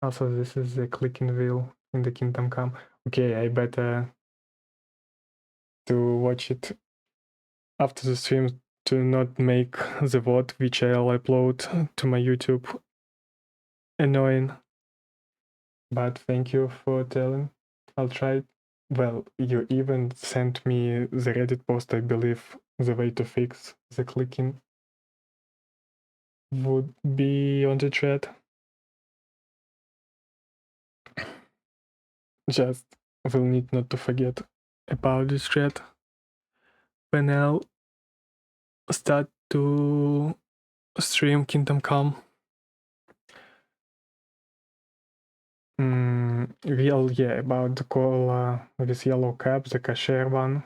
Also, this is the clicking wheel in the Kingdom Come. Okay, I better to watch it after the stream to not make the VOD which I'll upload to my YouTube annoying. But thank you for telling. I'll try. Well, you even sent me the Reddit post, I believe, the way to fix the clicking would be on the chat. Just will need not to forget about this chat when I'll start to stream Kingdom Come. Well, yeah, about the cola with yellow cap, the kosher one.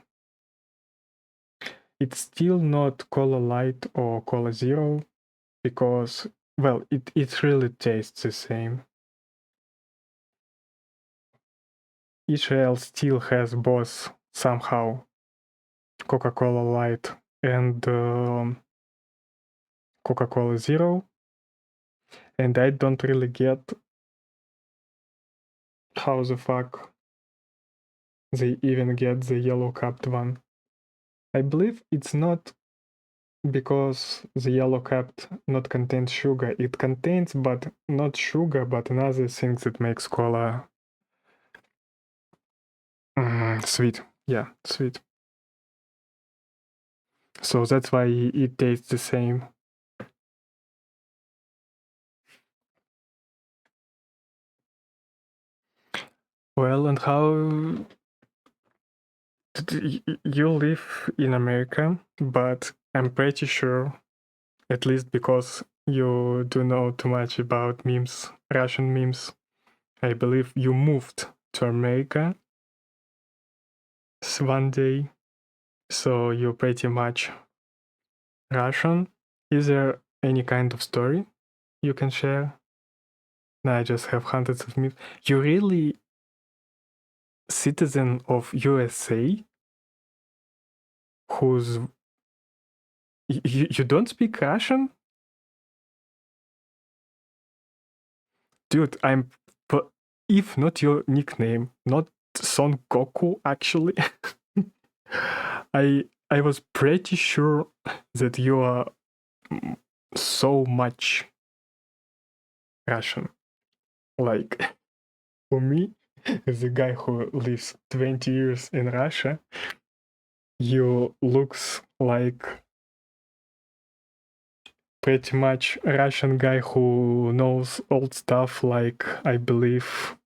It's still not cola light or cola zero, because, well, it really tastes the same. Israel still has both somehow Coca-Cola Light and Coca-Cola Zero, and I don't really get how the fuck they even get the yellow capped one. I believe it's not because the yellow capped not contains sugar. It contains, but not sugar, but another thing that makes cola sweet. Yeah, sweet. So that's why it tastes the same. Well, and how you live in America, but I'm pretty sure, at least because you do know too much about memes, Russian memes, I believe you moved to America one day, so you're pretty much Russian. Is there any kind of story you can share? No, I just have hundreds of myths. You really citizen of USA who's you don't speak Russian? Dude, if not your nickname, not Son Goku actually, I was pretty sure that you are so much Russian. Like, for me, as a guy who lives 20 years in Russia, you looks like pretty much a Russian guy who knows old stuff, like, I believe,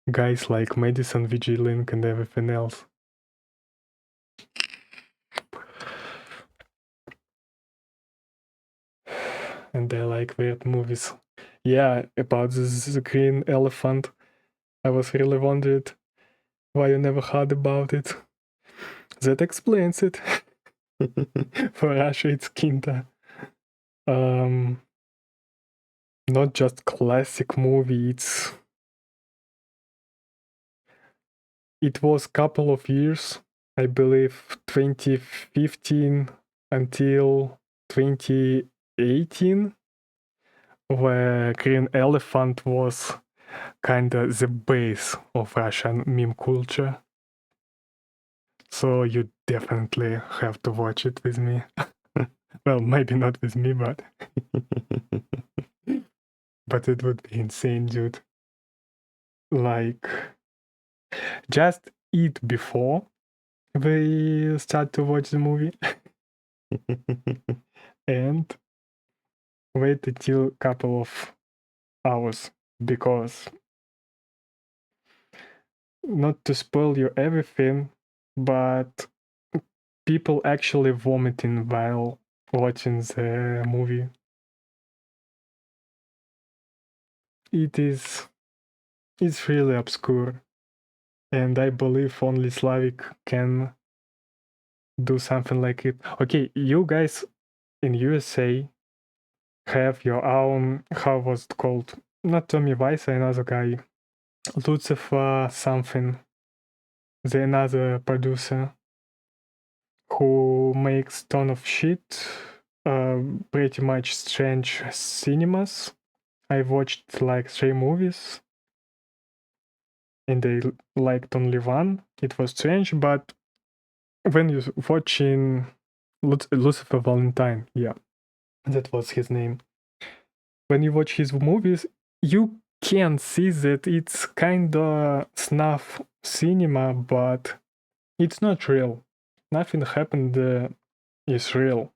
guys like Madison, VG Link, and everything else. And they like weird movies. Yeah, about this green elephant, I was really wondered why you never heard about it. That explains it. For Russia, it's kinda not just classic movie. It was couple of years, I believe, 2015 until 2018, where green elephant was kinda the base of Russian meme culture. So you definitely have to watch it with me. Well, maybe not with me, but but it would be insane, dude. Like, just eat before we start to watch the movie. And wait until a couple of hours, because not to spoil you everything, but people actually vomiting while watching the movie. It's really obscure, and I believe only Slavic can do something like it. Okay, you guys in USA have your own, how was it called? Not Tommy Weiss, another guy, Lucifer something, the another producer who makes ton of shit, pretty much strange cinemas. I watched like 3 movies, and I liked only one. It was strange, but when you're watching Lucifer Valentine, yeah, that was his name. When you watch his movies, you can see that it's kinda snuff cinema, but it's not real. Nothing happened is real.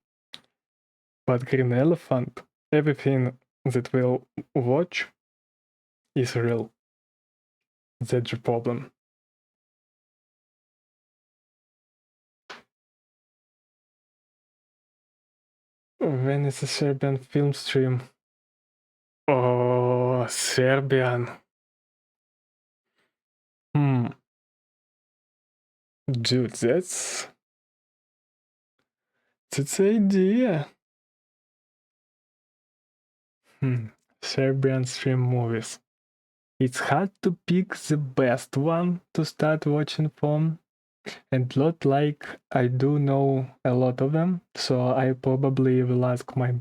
But Green Elephant, everything that we'll watch is real. That's the problem. When is the Serbian film stream? Oh, Serbian. Dude, that's the idea. Serbian stream movies. It's hard to pick the best one to start watching from, and not like I do know a lot of them, so I probably will ask my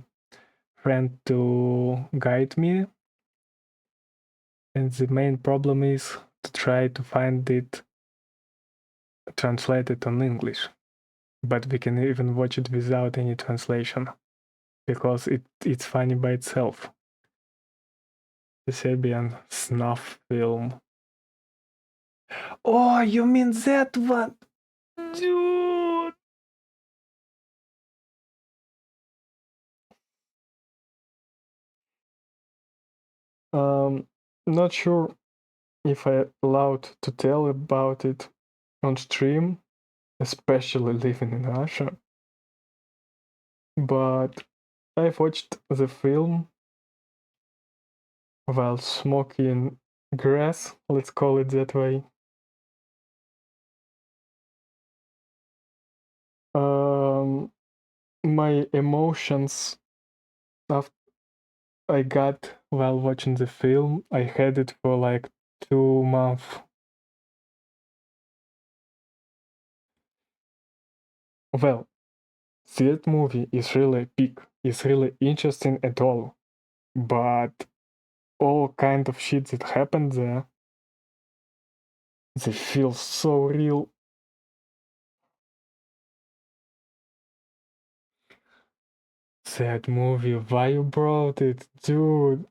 friend to guide me. And the main problem is to try to find it translated on English. But we can even watch it without any translation, because it's funny by itself. The Serbian snuff film. Oh, you mean that one? Dude! Not sure if I'm allowed to tell about it on stream, especially living in Russia. But I've watched the film while smoking grass, let's call it that way. My emotions after I got while watching the film, I had it for like 2 months. Well, that movie is really big, it's really interesting at all, but all kind of shit that happened there, they feel so real. That movie, why you brought it, dude?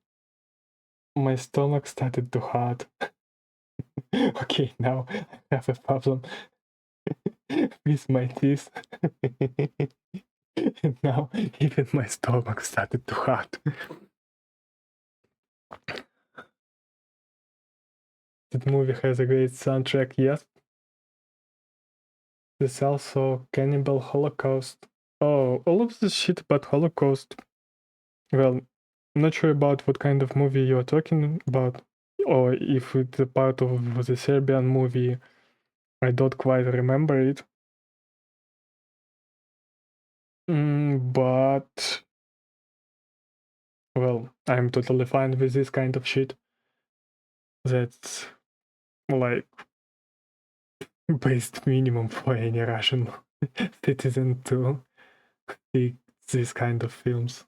My stomach started to hurt. Okay, now I have a problem with my teeth. And now even my stomach started to hurt. That movie has a great soundtrack, yes. There's also Cannibal Holocaust. Oh, all of this shit about Holocaust. Well, I'm not sure about what kind of movie you're talking about, or if it's a part of the Serbian movie. I don't quite remember it. But well, I'm totally fine with this kind of shit. That's like basic minimum for any Russian citizen to see this kind of films.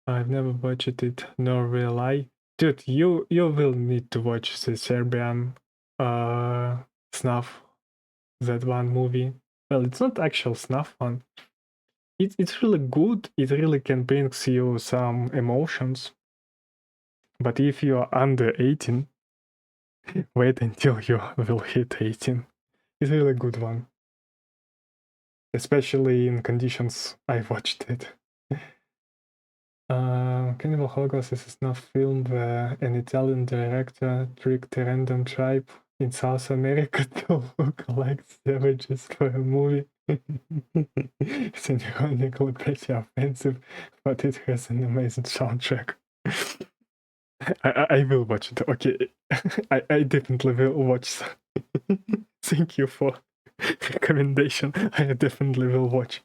I've never watched it, nor will I. Dude, you will need to watch the Serbian snuff, that one movie. Well, it's not actual snuff one. It's really good. It really can bring you some emotions. But if you are under 18, wait until you will hit 18. It's a really good one. Especially in conditions I watched it. Cannibal Holocaust is a snuff film where an Italian director tricked a random tribe in South America to look like savages for a movie. It's ironically pretty offensive, but it has an amazing soundtrack. I will watch it. Okay, I definitely will watch. Thank you for recommendation. I definitely will watch.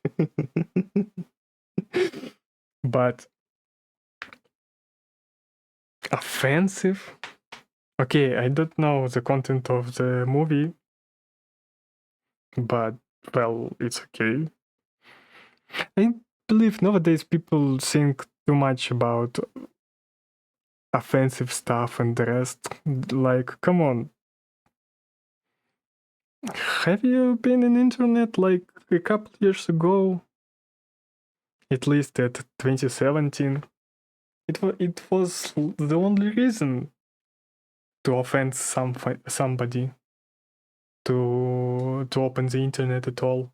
But offensive? Okay, I don't know the content of the movie, but well, it's okay. I believe nowadays people think too much about offensive stuff and the rest. Like, come on. Have you been in internet like a couple years ago? At least at 2017. It was the only reason to offend somebody to open the internet at all.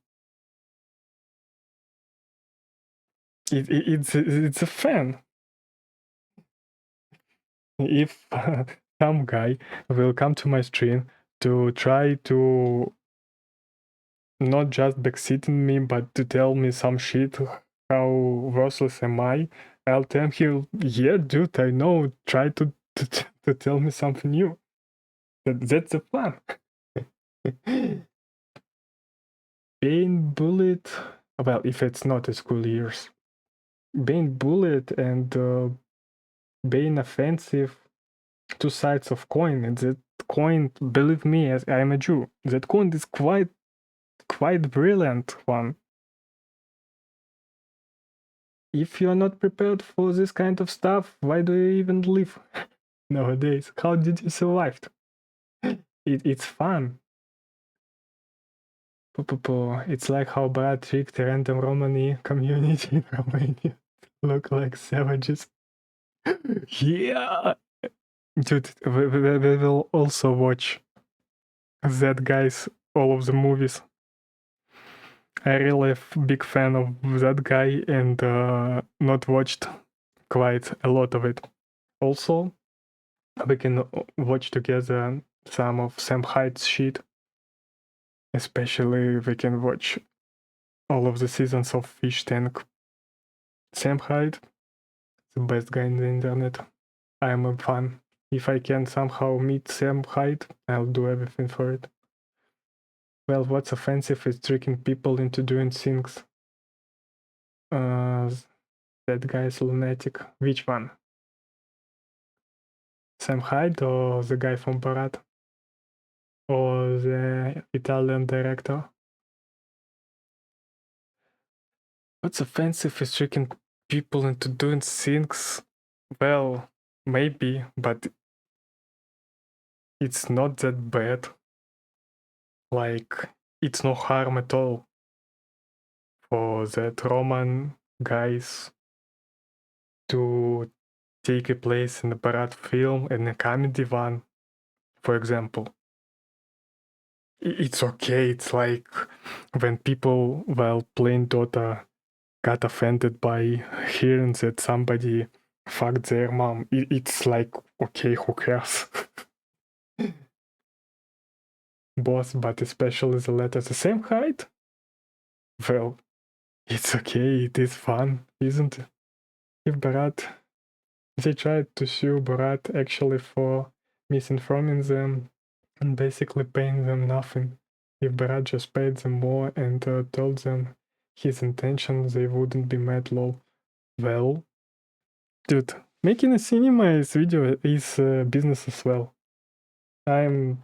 It's a fan. If some guy will come to my stream to try to not just backseating me, but to tell me some shit, how worthless am I, I'll tell him, yeah, dude, I know, try to tell me something new. That's the plan. Being bullied, well, if it's not a school years, being bullied and being offensive, two sides of coin, and that coin, believe me, as I'm a Jew, that coin is quite brilliant one. If you're not prepared for this kind of stuff, why do you even live nowadays? How did you survive? It's fun. It's like how Brad tricked a random Romani community in Romania look like savages. Yeah! Dude, we will also watch that guy's all of the movies. I really a big fan of that guy and not watched quite a lot of it. Also, we can watch together some of Sam Hyde's shit. Especially we can watch all of the seasons of Fish Tank. Sam Hyde, the best guy in the internet. I'm a fan. If I can somehow meet Sam Hyde, I'll do everything for it. Well, what's offensive is tricking people into doing things. That guy is lunatic. Which one? Sam Hyde or the guy from Borat? Or the Italian director? What's offensive is tricking people into doing things? Well, maybe, but it's not that bad. Like, it's no harm at all for that Roman guys to take a place in a Borat film and a comedy one, for example. It's okay. It's like when people while playing Dota got offended by hearing that somebody fucked their mom. It's like, okay, who cares? Boss, but especially the letter the same height? Well, it's okay, it is fun, isn't it? If Borat, they tried to sue Borat actually for misinforming them and basically paying them nothing. If Borat just paid them more and told them his intentions, they wouldn't be mad lol. Well, dude, making a cinema is video is business as well. I'm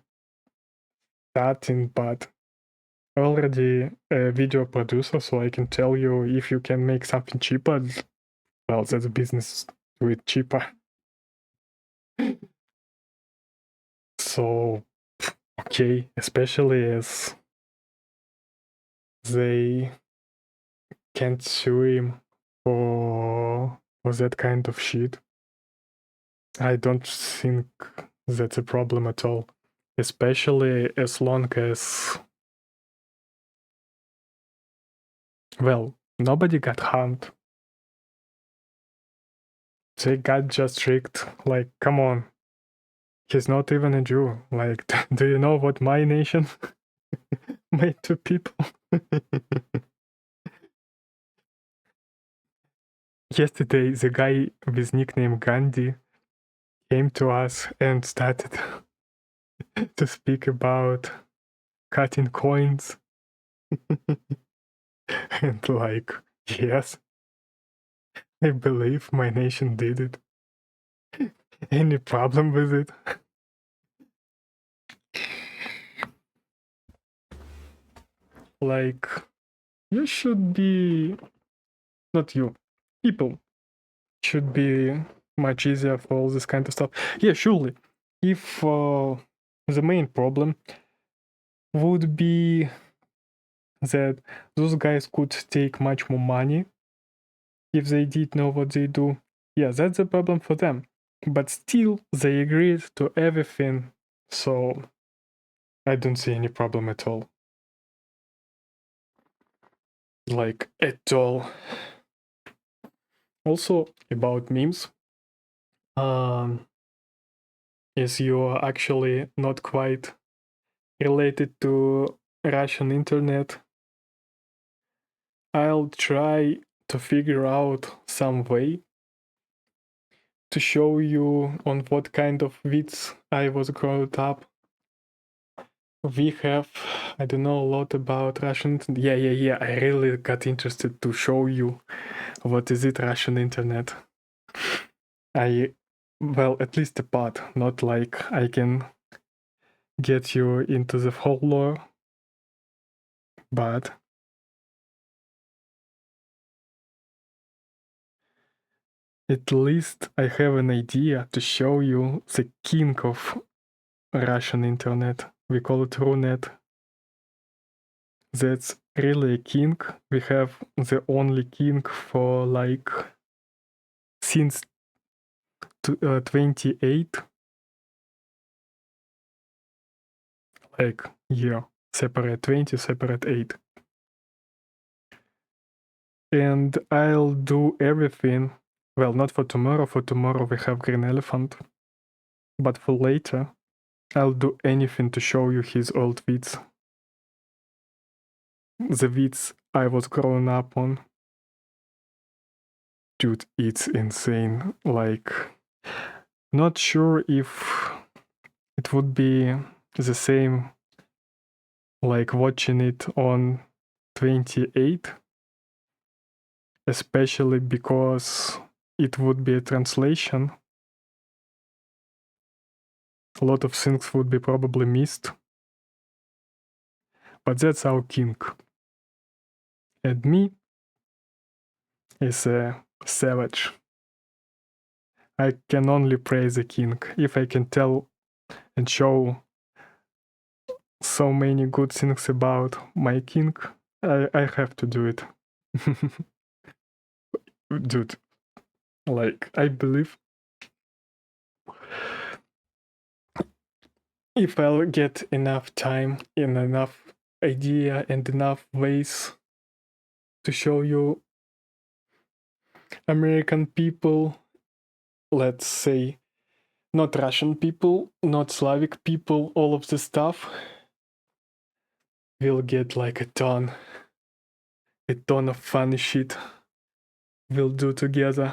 starting, but already a video producer, so I can tell you if you can make something cheaper, well, that's a business with cheaper. So, okay, especially as they can't sue him for that kind of shit. I don't think that's a problem at all, especially as long as, well, nobody got harmed. They got just tricked. Like, come on. He's not even a Jew. Like, do you know what my nation made to people? Yesterday, the guy with nickname Gandhi came to us and started to speak about cutting coins. And like, yes, I believe my nation did it. Any problem with it? Like, you should be, not you, people should be much easier for all this kind of stuff. Yeah, surely. If the main problem would be that those guys could take much more money if they did know what they do, yeah, that's a problem for them. But still, they agreed to everything, so I don't see any problem at all. Like, at all. Also, about memes, as you're actually not quite related to Russian internet, I'll try to figure out some way to show you on what kind of wits I was growing up. We have, I don't know a lot about Russian. Yeah. I really got interested to show you what is it Russian internet. Well, at least a part, not like I can get you into the whole lore, but at least I have an idea to show you the king of Russian internet. We call it Runet. That's really a king. We have the only king for like since 28, like year, separate 20, separate 8. And I'll do everything. Well, not for tomorrow. For tomorrow we have Green Elephant. But for later, I'll do anything to show you his old wits. The wits I was growing up on. Dude, it's insane. Like, not sure if it would be the same like watching it on 28, especially because it would be a translation. A lot of things would be probably missed. But that's our king. And me is a savage. I can only praise the king. If I can tell and show so many good things about my king, I have to do it. Dude, like, I believe if I'll get enough time and enough idea and enough ways to show you American people, let's say, not Russian people, not Slavic people, all of the stuff, we'll get like a ton of funny shit we'll do together.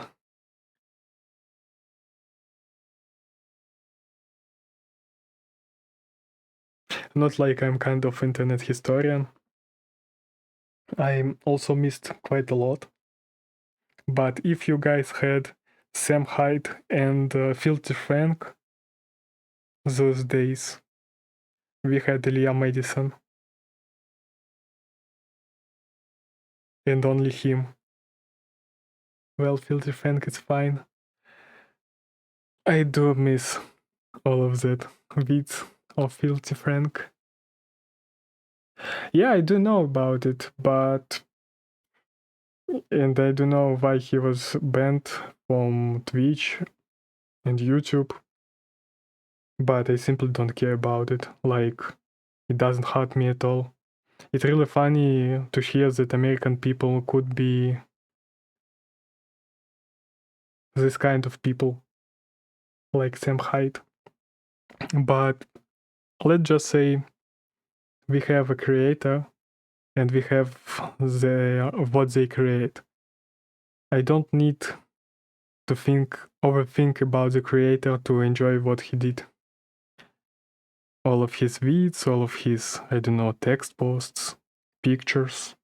Not like I'm kind of internet historian. I also missed quite a lot. But if you guys had Sam Hyde and Filthy Frank those days, we had Liam Madison. And only him. Well, Filthy Frank is fine. I do miss all of that wits of Filthy Frank. Yeah, I do know about it, but... And I do know why he was banned from Twitch and YouTube. But I simply don't care about it. Like, it doesn't hurt me at all. It's really funny to hear that American people could be this kind of people, like Sam Hyde. But let's just say we have a creator and we have what they create. I don't need to overthink about the creator to enjoy what he did. All of his tweets, all of his, I don't know, text posts, pictures.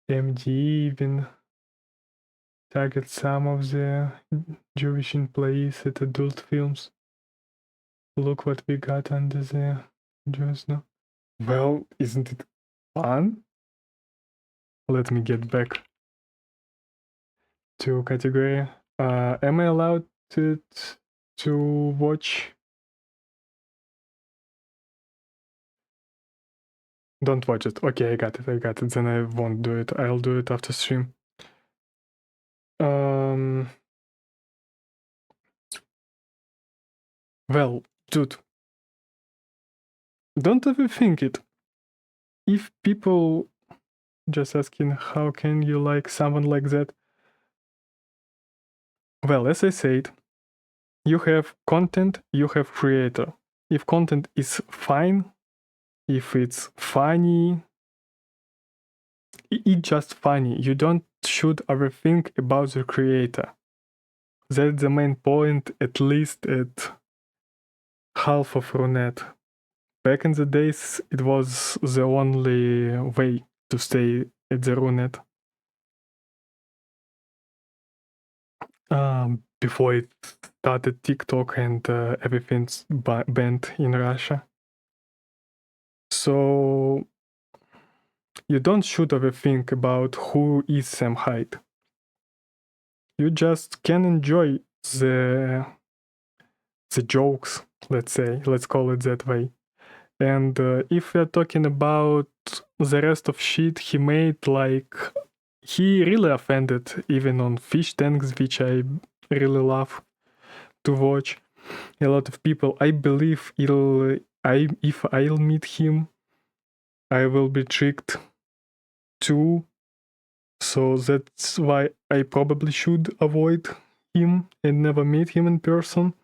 MD even target some of the Jewish employees at adult films. Look what we got under the Jews now. Well, isn't it fun? Let me get back to category. Am I allowed to watch? Don't watch it. Okay, I got it. Then I won't do it. I'll do it after stream. Well, dude, don't overthink it. If people just asking how can you like someone like that? Well, as I said, you have content, you have creator. If content is fine, if it's funny, it's just funny. You don't should overthink about the creator. That's the main point, at least at half of Runet. Back in the days, it was the only way to stay at the Runet. Before it started TikTok and everything's banned in Russia. So you don't should overthink about who is Sam Hyde. You just can enjoy the jokes, let's say, let's call it that way. And if we're talking about the rest of shit he made, like, he really offended even on fish tanks, which I really love to watch. A lot of people, I believe if I'll meet him, I will be tricked too. So that's why I probably should avoid him and never meet him in person.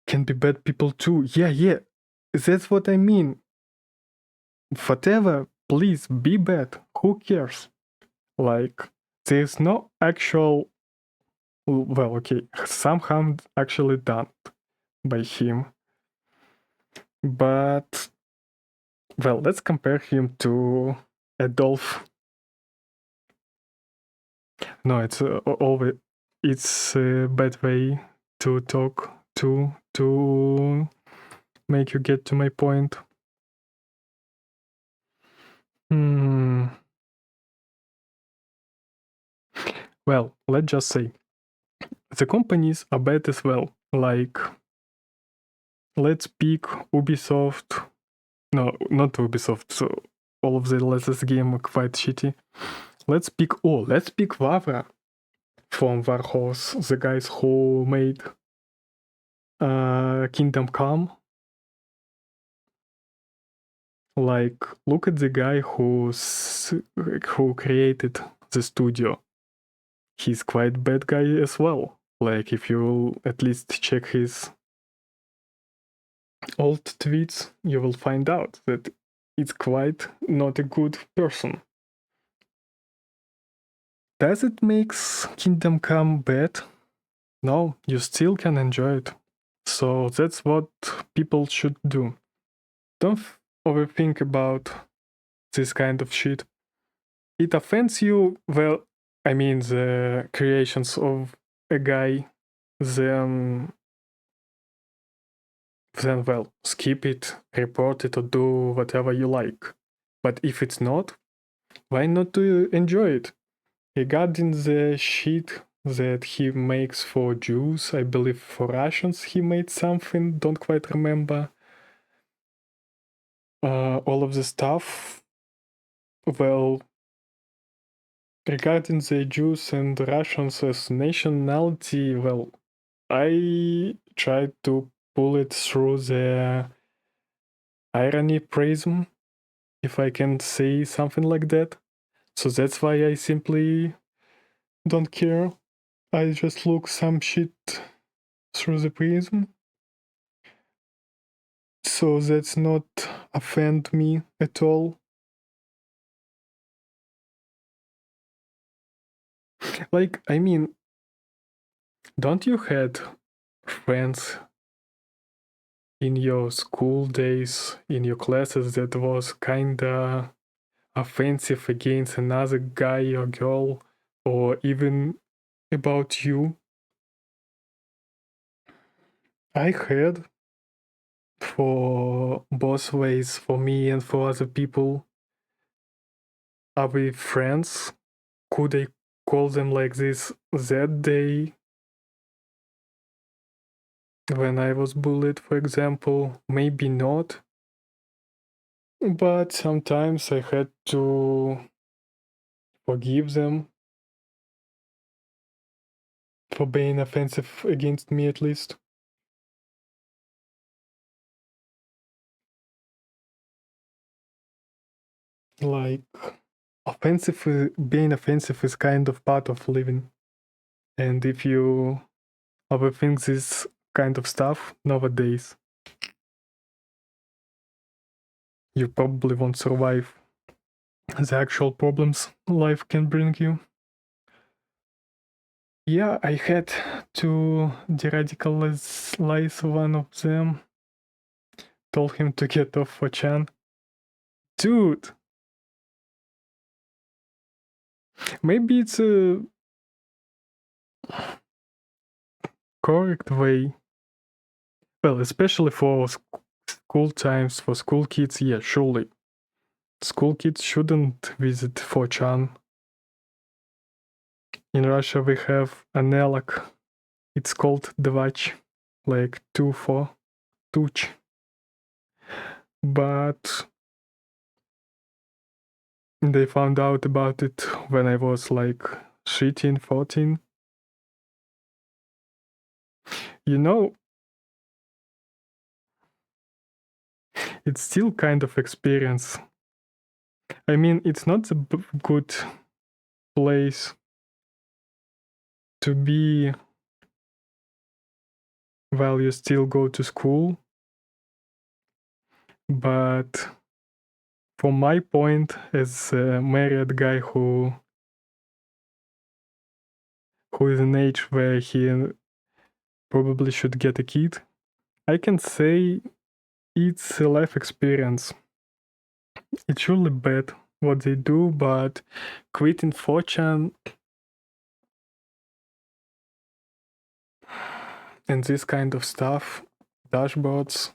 Can be bad people too. Yeah, that's what I mean. whatever, please be bad. Who cares? Like, there's no actual. Well, okay, some harm actually done by him. But, well, let's compare him to Adolf. No, it's always it's a bad way to talk to make you get to my point. Well, let's just say the companies are bad as well. Like, let's pick Ubisoft. No, not Ubisoft. So all of the latest game are quite shitty. Let's pick Vavra from Warhorse, the guys who made Kingdom Come. Like, look at the guy who created the studio. He's quite bad guy as well. Like, if you at least check his old tweets, you will find out that it's quite not a good person. Does it makes Kingdom Come bad? No, you still can enjoy it. So that's what people should do. Don't overthink about this kind of shit. It offends you, well, I mean the creations of a guy, then well, skip it, report it, or do whatever you like. But if it's not, why not to enjoy it? Regarding the shit that he makes for Jews, I believe for Russians he made something, don't quite remember. All of the stuff, well, regarding the Jews and Russians as nationality, well, I tried to pull it through the irony prism, if I can say something like that. So that's why I simply don't care. I just look some shit through the prism. So that's not offend me at all. Like, I mean, don't you had friends in your school days, in your classes, that was kinda offensive against another guy or girl, or even about you? I had, for both ways, for me and for other people. Are we friends? Could I call them like this that day when I was bullied, for example? Maybe not. But sometimes I had to forgive them for being offensive against me, at least. Like, being offensive is kind of part of living. And if you overthink this kind of stuff nowadays, you probably won't survive the actual problems life can bring you. Yeah, I had to de-radicalize one of them. Told him to get off for Chan. Dude! Maybe it's a correct way. Well, especially for school times, for school kids, yeah, surely. School kids shouldn't visit 4chan. In Russia we have an analog. It's called Dvach, like 2-4, Tuch. But they found out about it when I was like 13, 14. You know, it's still kind of experience. I mean, it's not a good place to be while you still go to school, but from my point as a married guy who is in age where he probably should get a kid, I can say it's a life experience. It's surely bad what they do, but quitting 4chan and this kind of stuff, dashboards,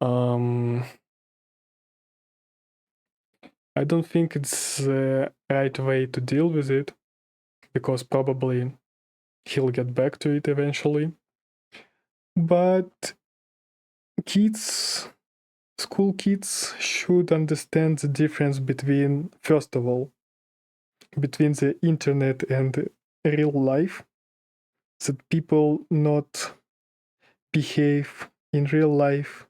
I don't think it's the right way to deal with it, because probably he'll get back to it eventually. But school kids should understand the difference between, first of all, between the internet and real life, that people not behave in real life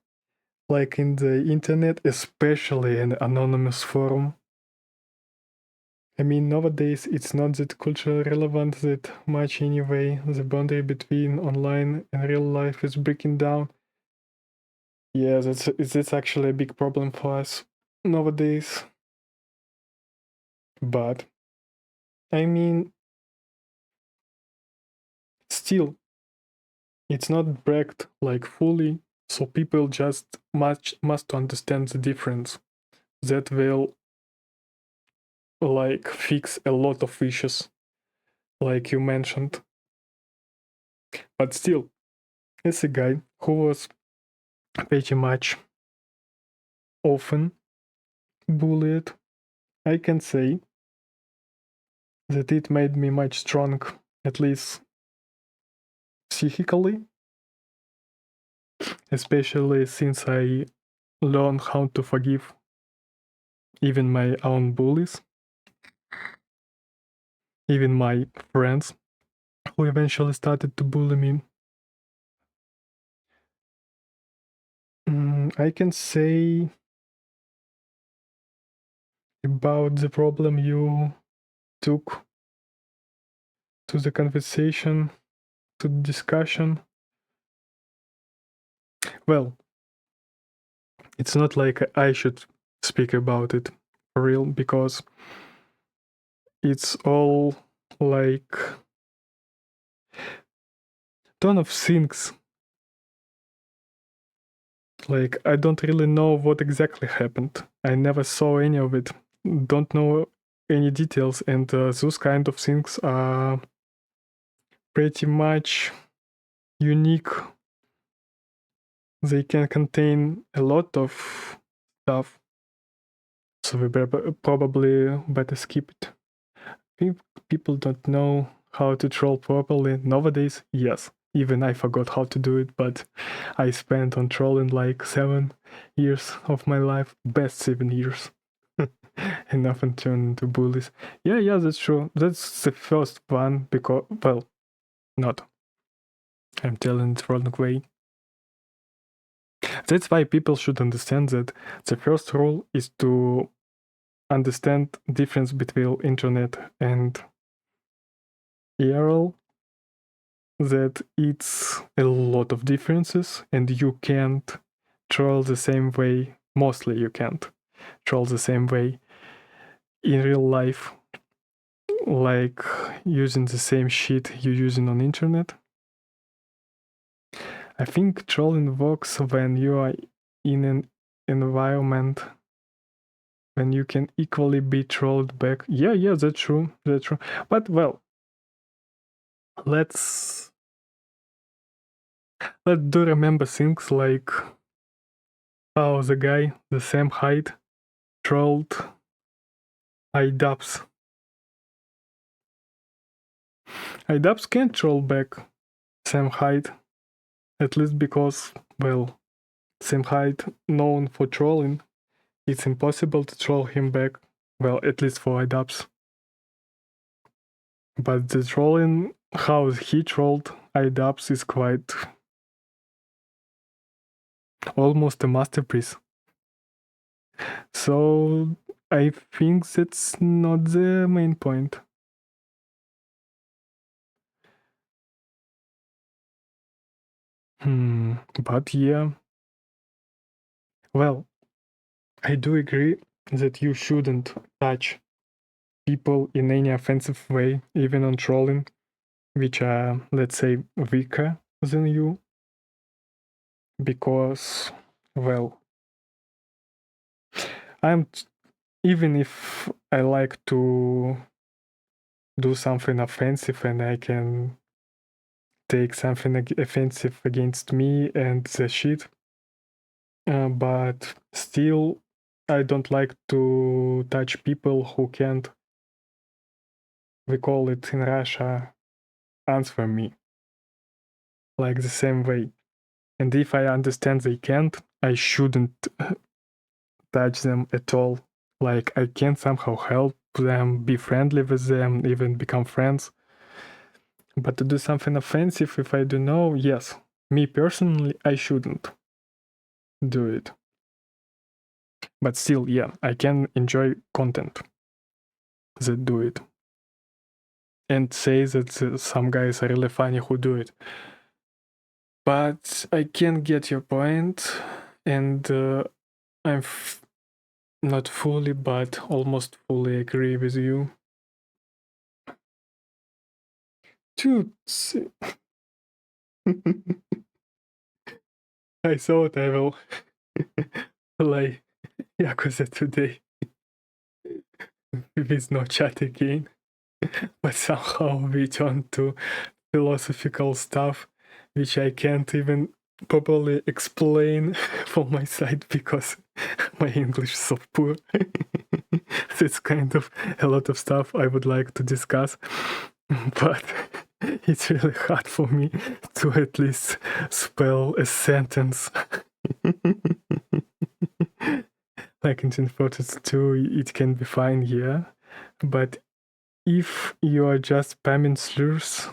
like in the internet, especially in anonymous forum. I mean, nowadays it's not that culturally relevant that much anyway. The boundary between online and real life is breaking down. Yeah, that's actually a big problem for us nowadays. But I mean, still, it's not breaked like fully, so people just must understand the difference. That will like fix a lot of issues, like you mentioned. But still, as a guy who was pretty much often bullied, I can say that it made me much strong, at least psychically, especially since I learned how to forgive even my own bullies, even my friends who eventually started to bully me. I can say about the problem you took to the conversation, to the discussion. Well, it's not like I should speak about it for real, because it's all like ton of things. Like, I don't really know what exactly happened. I never saw any of it. Don't know any details, and those kind of things are pretty much unique. They can contain a lot of stuff, so we probably better skip it. People don't know how to troll properly nowadays. Yes, even I forgot how to do it, but I spent on trolling like 7 years of my life, best 7 years. And often turned into bullies. Yeah, that's true. That's the first one, because, well, not. I'm telling it wrong way. That's why people should understand that the first rule is to understand difference between internet and IRL, that it's a lot of differences, and you can't troll the same way. Mostly you can't troll the same way in real life, like using the same shit you're using on internet. I think trolling works when you are in an environment when you can equally be trolled back. Yeah, that's true. But well, let's do remember things like how the guy the same height trolled iDubbbz. iDubbbz can't troll back Sam Hyde, at least because, well, Sam Hyde known for trolling. It's impossible to troll him back, well, at least for iDubbbz. But the trolling, how he trolled iDubbbz, is quite almost a masterpiece. So I think that's not the main point. But yeah. Well, I do agree that you shouldn't touch people in any offensive way, even on trolling, which are, let's say, weaker than you. Because, well, even if I like to do something offensive and I can take something offensive against me and the shit, but still I don't like to touch people who can't, we call it in Russia, answer me like the same way. And if I understand they can't, I shouldn't touch them at all. Like I can somehow help them, be friendly with them, even become friends. But to do something offensive, if I do know, yes, me personally, I shouldn't do it. But still, yeah, I can enjoy content that do it. And say that some guys are really funny who do it. But I can get your point, and I'm not fully, but almost fully agree with you. Dude, I thought I will play Yakuza today with no chat again, but somehow we turned to philosophical stuff, which I can't even properly explain for my side because my English is so poor. It's kind of a lot of stuff I would like to discuss, but it's really hard for me to at least spell a sentence. Like in Team Fortress 2, it can be fine here, but if you are just spamming slurs,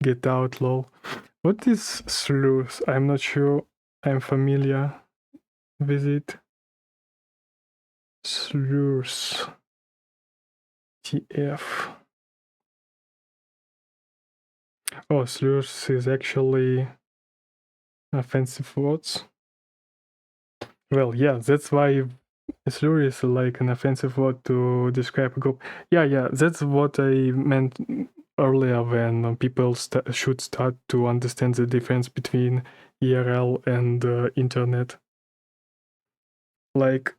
get out, lol. What is slurs? I'm not sure I'm familiar with it. Slurs. TF. Oh, slurs is actually offensive words. Well, yeah, that's why slur is like an offensive word to describe a group. Yeah, that's what I meant earlier when people should start to understand the difference between IRL and internet. Like,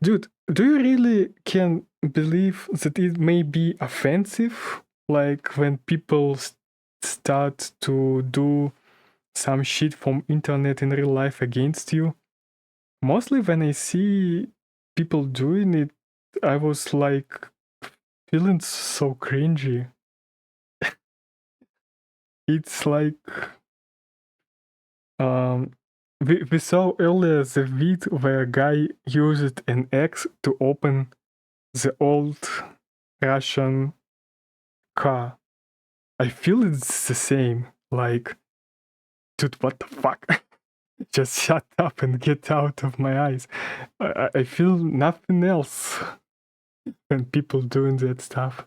dude, do you really can believe that it may be offensive? Like when people start to do some shit from internet in real life against you? Mostly when I see people doing it, I was like feeling so cringy. It's like we saw earlier the video where a guy used an axe to open the old Russian car. I feel it's the same. Like, dude, what the fuck? Just shut up and get out of my eyes. I feel nothing else when people doing that stuff.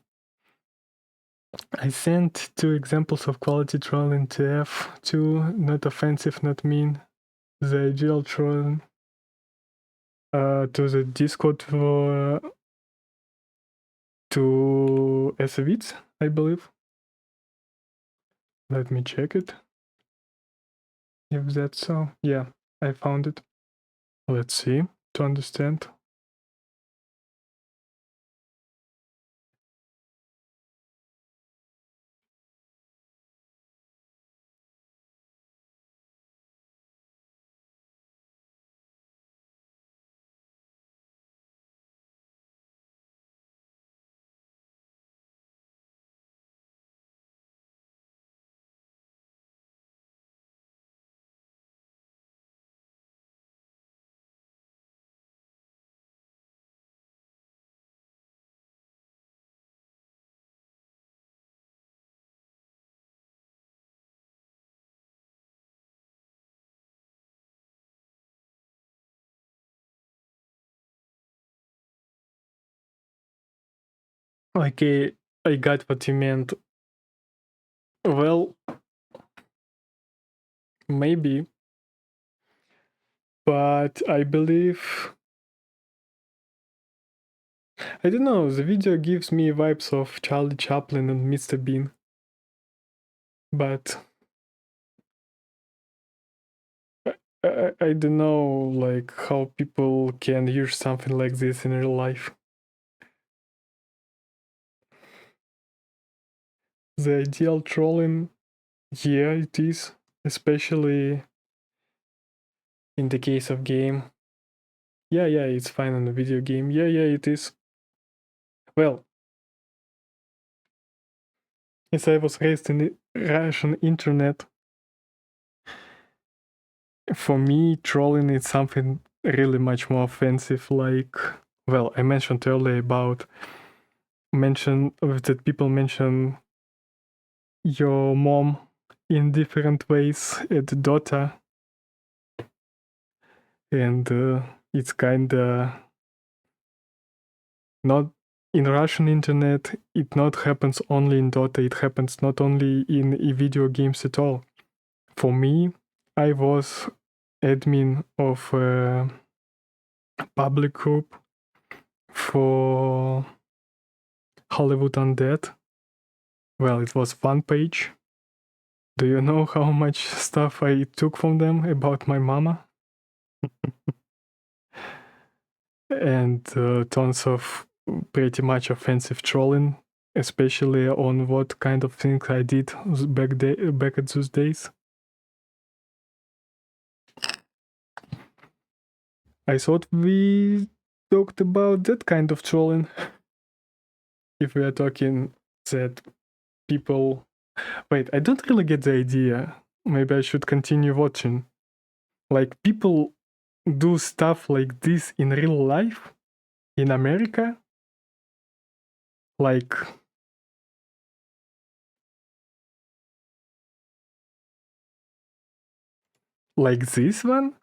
I sent 2 examples of quality trolling to F2, not offensive, not mean. The ideal trolling to the Discord for to SVs, I believe. Let me check it. If that's so. Yeah, I found it. Let's see to understand. Okay, I got what you meant. Well, maybe. but I believe, I don't know, the video gives me vibes of Charlie Chaplin and Mr. Bean, but I don't know, like, how people can use something like this in real life. The ideal trolling, yeah, it is, especially in the case of game. Yeah, it's fine on a video game. Yeah, it is. Well, as I was raised in the Russian internet, for me, trolling is something really much more offensive. Like, well, I mentioned earlier about that people mention your mom in different ways at Dota, and it's kinda not in Russian internet. It not happens only in Dota. It happens not only in video games at all. For me, I was admin of a public group for Hollywood Undead. Well, it was one page. Do you know how much stuff I took from them about my mama? And tons of pretty much offensive trolling, especially on what kind of things I did back at those days. I thought we talked about that kind of trolling. If we are talking that people... Wait, I don't really get the idea. Maybe I should continue watching. Like, people do stuff like this in real life? In America? Like... Like this one?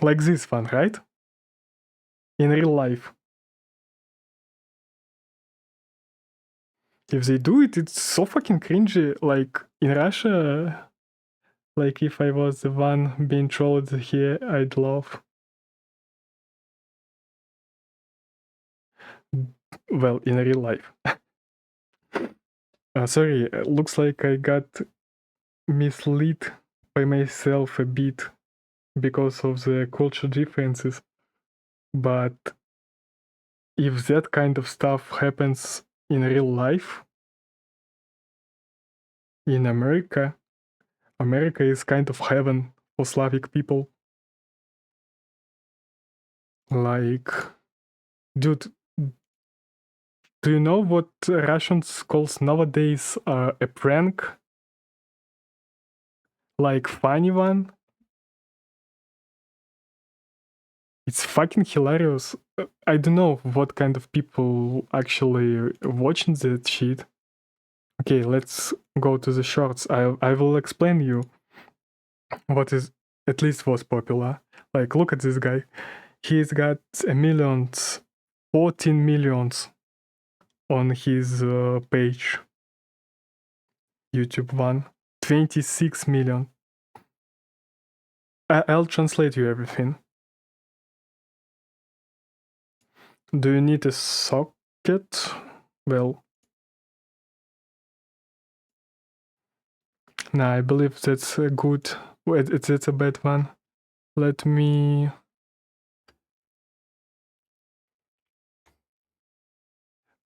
Like this one, right? In real life. If they do it, it's so fucking cringy. Like, in Russia, like, if I was the one being trolled here, I'd laugh. Well, in real life. Sorry, looks like I got misled by myself a bit because of the culture differences. But if that kind of stuff happens in real life, in America, America is kind of heaven for Slavic people. Like, dude, do you know what Russians calls nowadays a prank? Like, funny one? It's fucking hilarious. I don't know what kind of people actually watching that shit. Okay, let's go to the shorts. I will explain you what is at least was popular. Like, look at this guy. He's got 14 millions on his page. YouTube one. 26 million. I'll translate you everything. Do you need a socket? Well, nah, I believe that's a good... Wait, that's a bad one. Let me...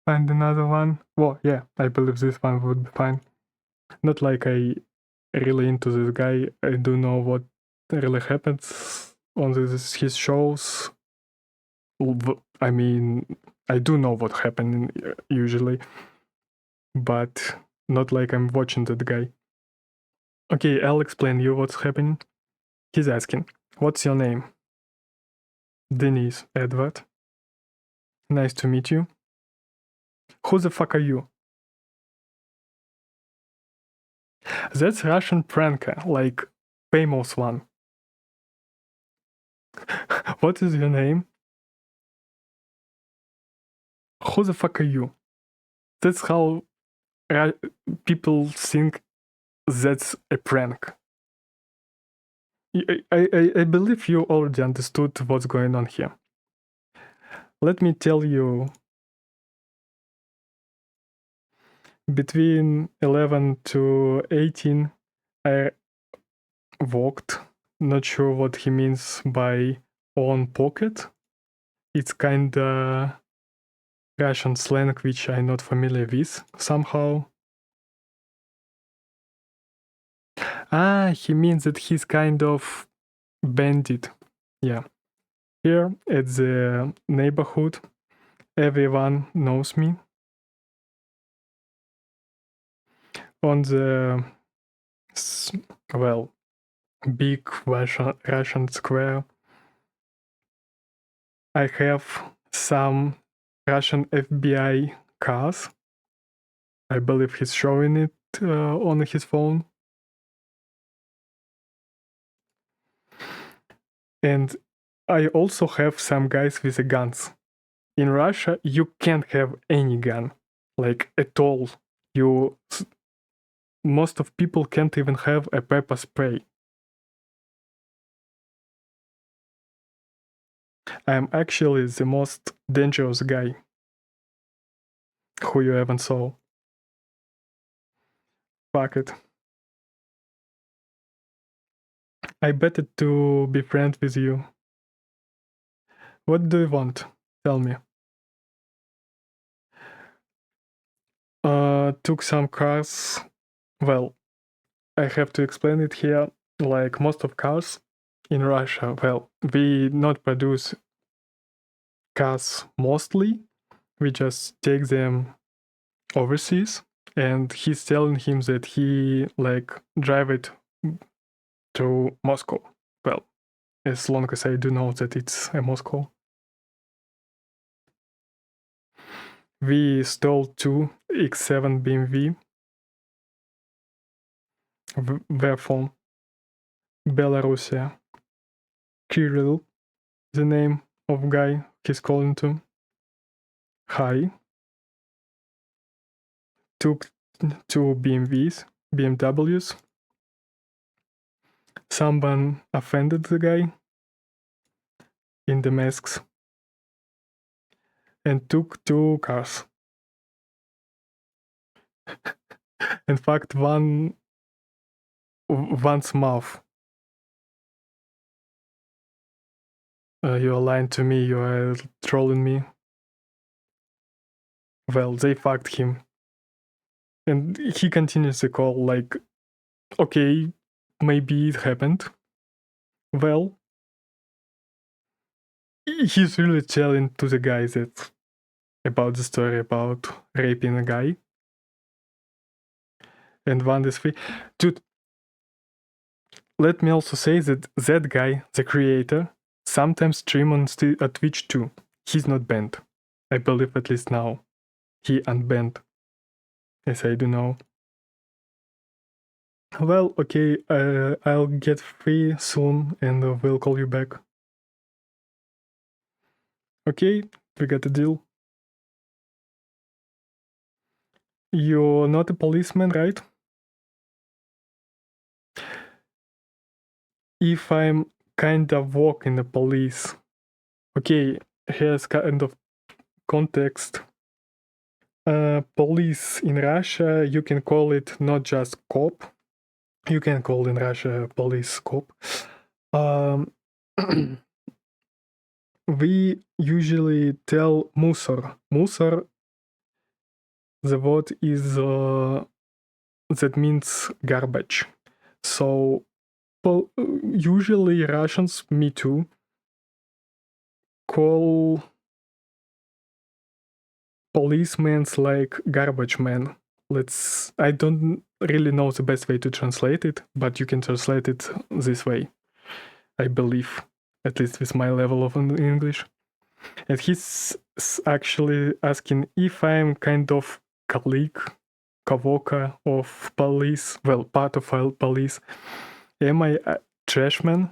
find another one. Well, yeah, I believe this one would be fine. Not like I really into this guy. I do know what really happens on his shows. I mean, I do know what happened usually, but not like I'm watching that guy. Okay, I'll explain you what's happening. He's asking, what's your name? Denise Edward. Nice to meet you. Who the fuck are you? That's Russian pranker, like famous one. What is your name? Who the fuck are you? That's how people think that's a prank. I believe you already understood what's going on here. Let me tell you, between 11 to 18, I walked. Not sure what he means by own pocket. It's kinda Russian slang which I'm not familiar with somehow. He means that he's kind of bandit. Yeah. Here at the neighborhood, everyone knows me. On the, well, big Russian square, I have some Russian FBI cars. I believe he's showing it on his phone. And I also have some guys with guns. In Russia, you can't have any gun, like at all. Most of people can't even have a pepper spray. I am actually the most dangerous guy who you ever saw. Fuck it. I betted to be friends with you. What do you want? Tell me. Took some cars. Well, I have to explain it here. Like most of cars in Russia, well, we not produce cars mostly. We just take them overseas. And he's telling him that he like drive it to Moscow. Well, as long as I do know that it's a Moscow. We stole 2 X7 BMW. Where from? Belarusia. Kirill, the name of guy he's calling to. Hi. Took 2 BMWs. Someone offended the guy in the masks and took 2 cars. In fact, one's mouth. You are lying to me, you are trolling me. Well, they fucked him. And he continues the call like, okay, maybe it happened. Well, he's really telling to the guy that about the story about raping a guy. And one is free. Dude, let me also say that that guy, the creator, sometimes stream on Twitch too. He's not banned. I believe at least now. He unbanned. As I do know. Well, okay, I'll get free soon and we'll call you back. Okay, we got a deal. You're not a policeman, right? If I'm kind of working the police. Okay, here's kind of context. Police in Russia, you can call it not just cop. You can call in Russia police cop. We usually tell musor. Musor, the word is that means garbage. So usually Russians, me too, call policemen like garbage men. I don't really know the best way to translate it, but you can translate it this way, I believe, at least with my level of English. And he's actually asking if I'm kind of colleague, co-worker of police, well, part of police. Am I a trash man?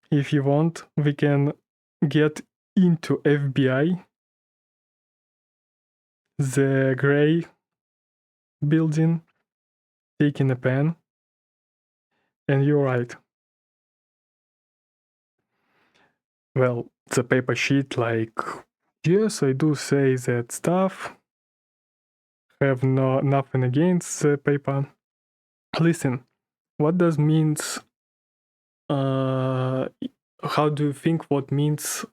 If you want, we can get into FBI, the gray building, taking a pen, and you're right. Well, the paper sheet, like, yes, I do say that stuff. Have nothing against the paper. Listen, what does means? How do you think what means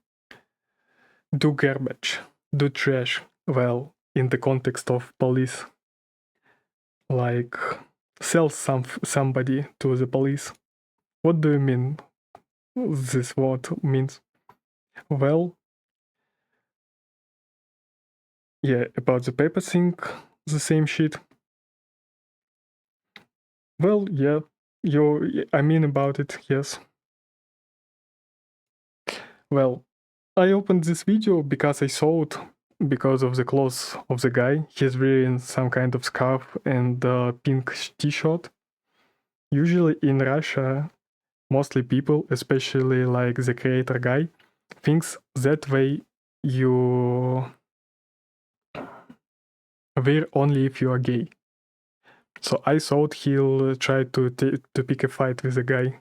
do garbage, do trash? Well, in the context of police, like sell somebody to the police. What do you mean? This word means? Well, yeah, about the paper thing, the same shit. Well, yeah, I mean about it, yes. Well, I opened this video because I saw it because of the clothes of the guy. He's wearing some kind of scarf and a pink t-shirt. Usually in Russia, mostly people, especially like the creator guy, thinks that way you wear only if you are gay. So I thought he'll try to pick a fight with the guy.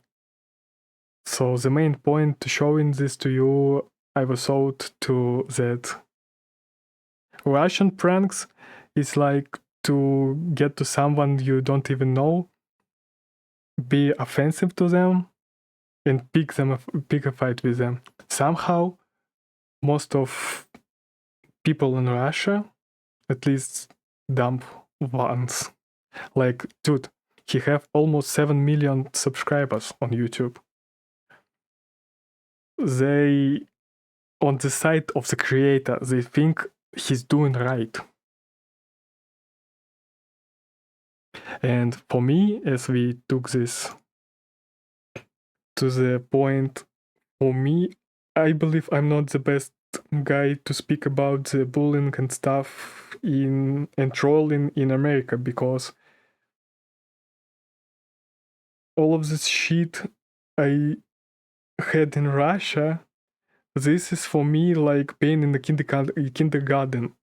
So the main point to showing this to you, I was thought to that Russian pranks is like to get to someone you don't even know, be offensive to them, and pick a fight with them. Somehow, most of people in Russia, at least dumb ones, like, dude, he have almost 7 million subscribers on YouTube. They, on the side of the creator, they think he's doing right. And for me, as we took this to the point, for me, I believe I'm not the best guy to speak about the bullying and stuff and trolling in America, because all of this shit I had in Russia, this is for me like being in the kindergarten.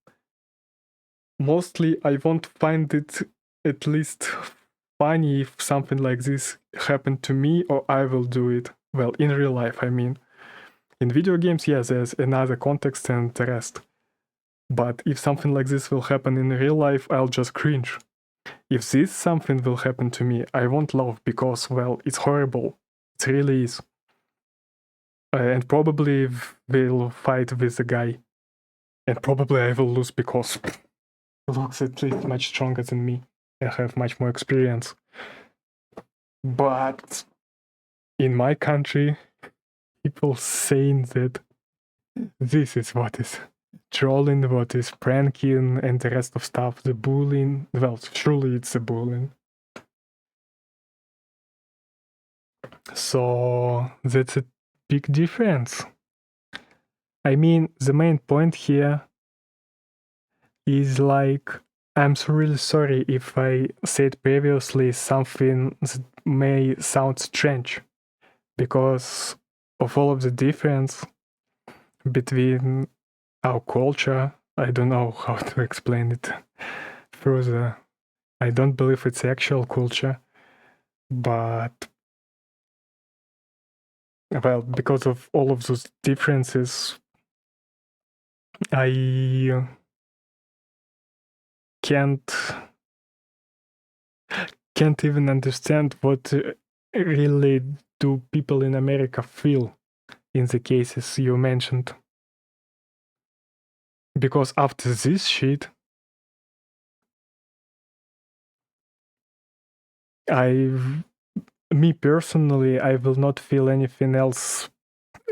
Mostly I won't find it at least funny if something like this happened to me, or I will do it. Well, in real life, I mean. In video games, yes, there's another context and the rest. But if something like this will happen in real life, I'll just cringe. If this something will happen to me, I won't laugh because, well, it's horrible. It really is. And probably will fight with the guy. And probably I will lose because he looks at least much stronger than me. I have much more experience. But in my country, people saying that this is what is trolling, what is pranking, and the rest of stuff, the bullying. Well, surely it's the bullying. So that's a big difference. I mean, the main point here is like, I'm really sorry if I said previously something that may sound strange, because of all of the difference between our culture. I don't know how to explain it further. I don't believe it's actual culture, but well, because of all of those differences, I can't even understand what really do people in America feel in the cases you mentioned. Because after this shit, me personally, I will not feel anything else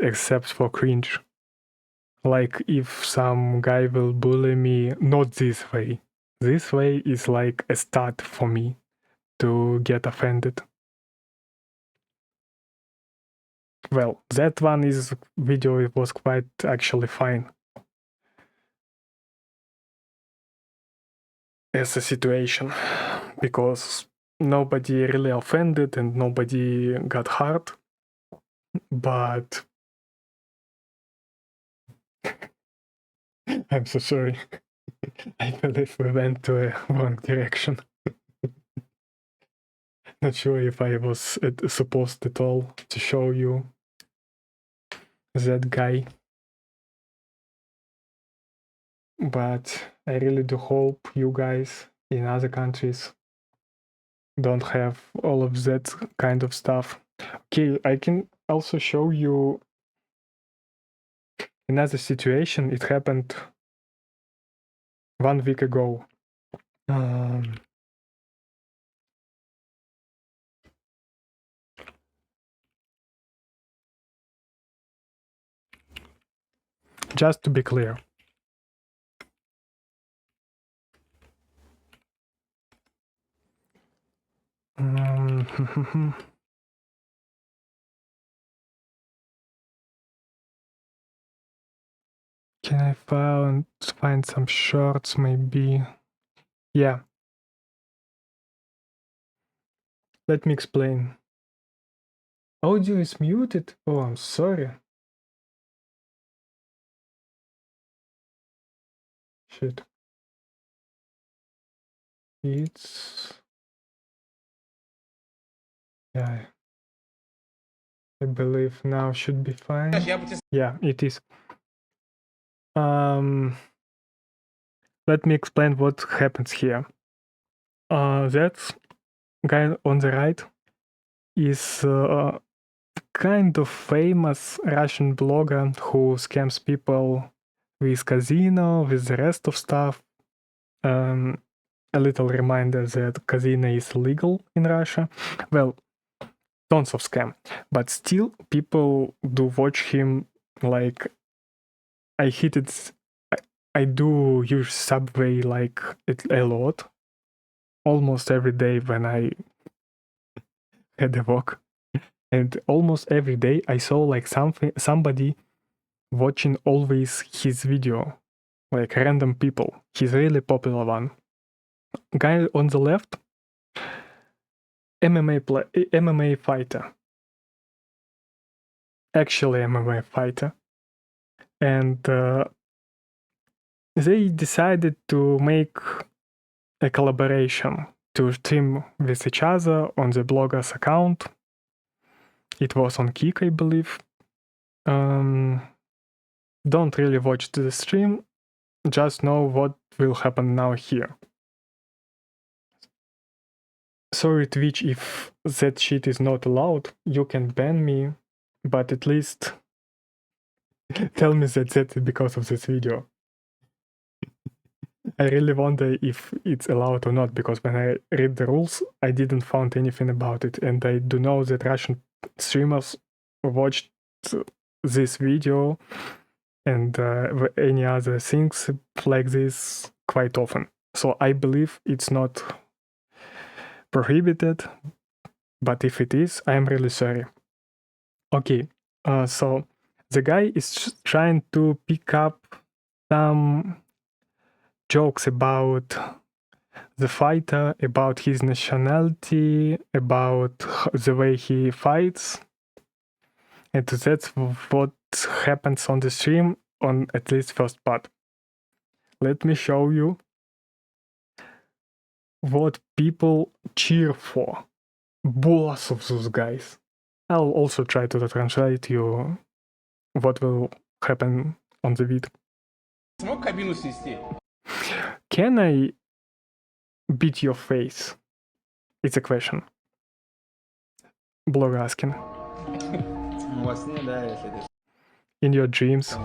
except for cringe. Like if some guy will bully me, not this way. This way is like a start for me to get offended. Well, that one is video, it was quite actually fine. As a situation, because nobody really offended and nobody got hurt. but I'm so sorry. I believe we went to a wrong direction. Not sure if I was supposed at all to show you that guy. But I really do hope you guys in other countries don't have all of that kind of stuff. Okay, I can also show you another situation. It happened 1 week ago. Just to be clear. Can I find some shorts maybe? Yeah. Let me explain. Audio is muted? Oh, I'm sorry. Shit. It's... Yeah. I believe now should be fine. Yeah, it is. Let me explain what happens here. That guy on the right is kind of famous Russian blogger who scams people with casino, with the rest of stuff. A little reminder that casino is legal in Russia. Well, tons of scam, but still people do watch him. Like, I do use Subway like a lot, almost every day when I had a walk, and almost every day I saw like somebody watching always his video, like random people. He's a really popular one. Guy on the left, MMA fighter. Actually MMA fighter. And they decided to make a collaboration to stream with each other on the blogger's account. It was on Kik, I believe. Don't really watch the stream, just know what will happen now here. Sorry Twitch if that shit is not allowed, you can ban me, but at least tell me that that's because of this video. I really wonder if it's allowed or not, because when I read the rules, I didn't find anything about it, and I do know that Russian streamers watched this video and any other things like this quite often. So I believe it's not prohibited, but if it is, I am really sorry. Okay, so the guy is trying to pick up some jokes about the fighter, about his nationality, about the way he fights. And that's what happens on the stream on at least first part. Let me show you what people cheer for. Both of those guys. I'll also try to translate you what will happen on the vid. Can I beat your face? It's a question. Blog asking. In your dreams.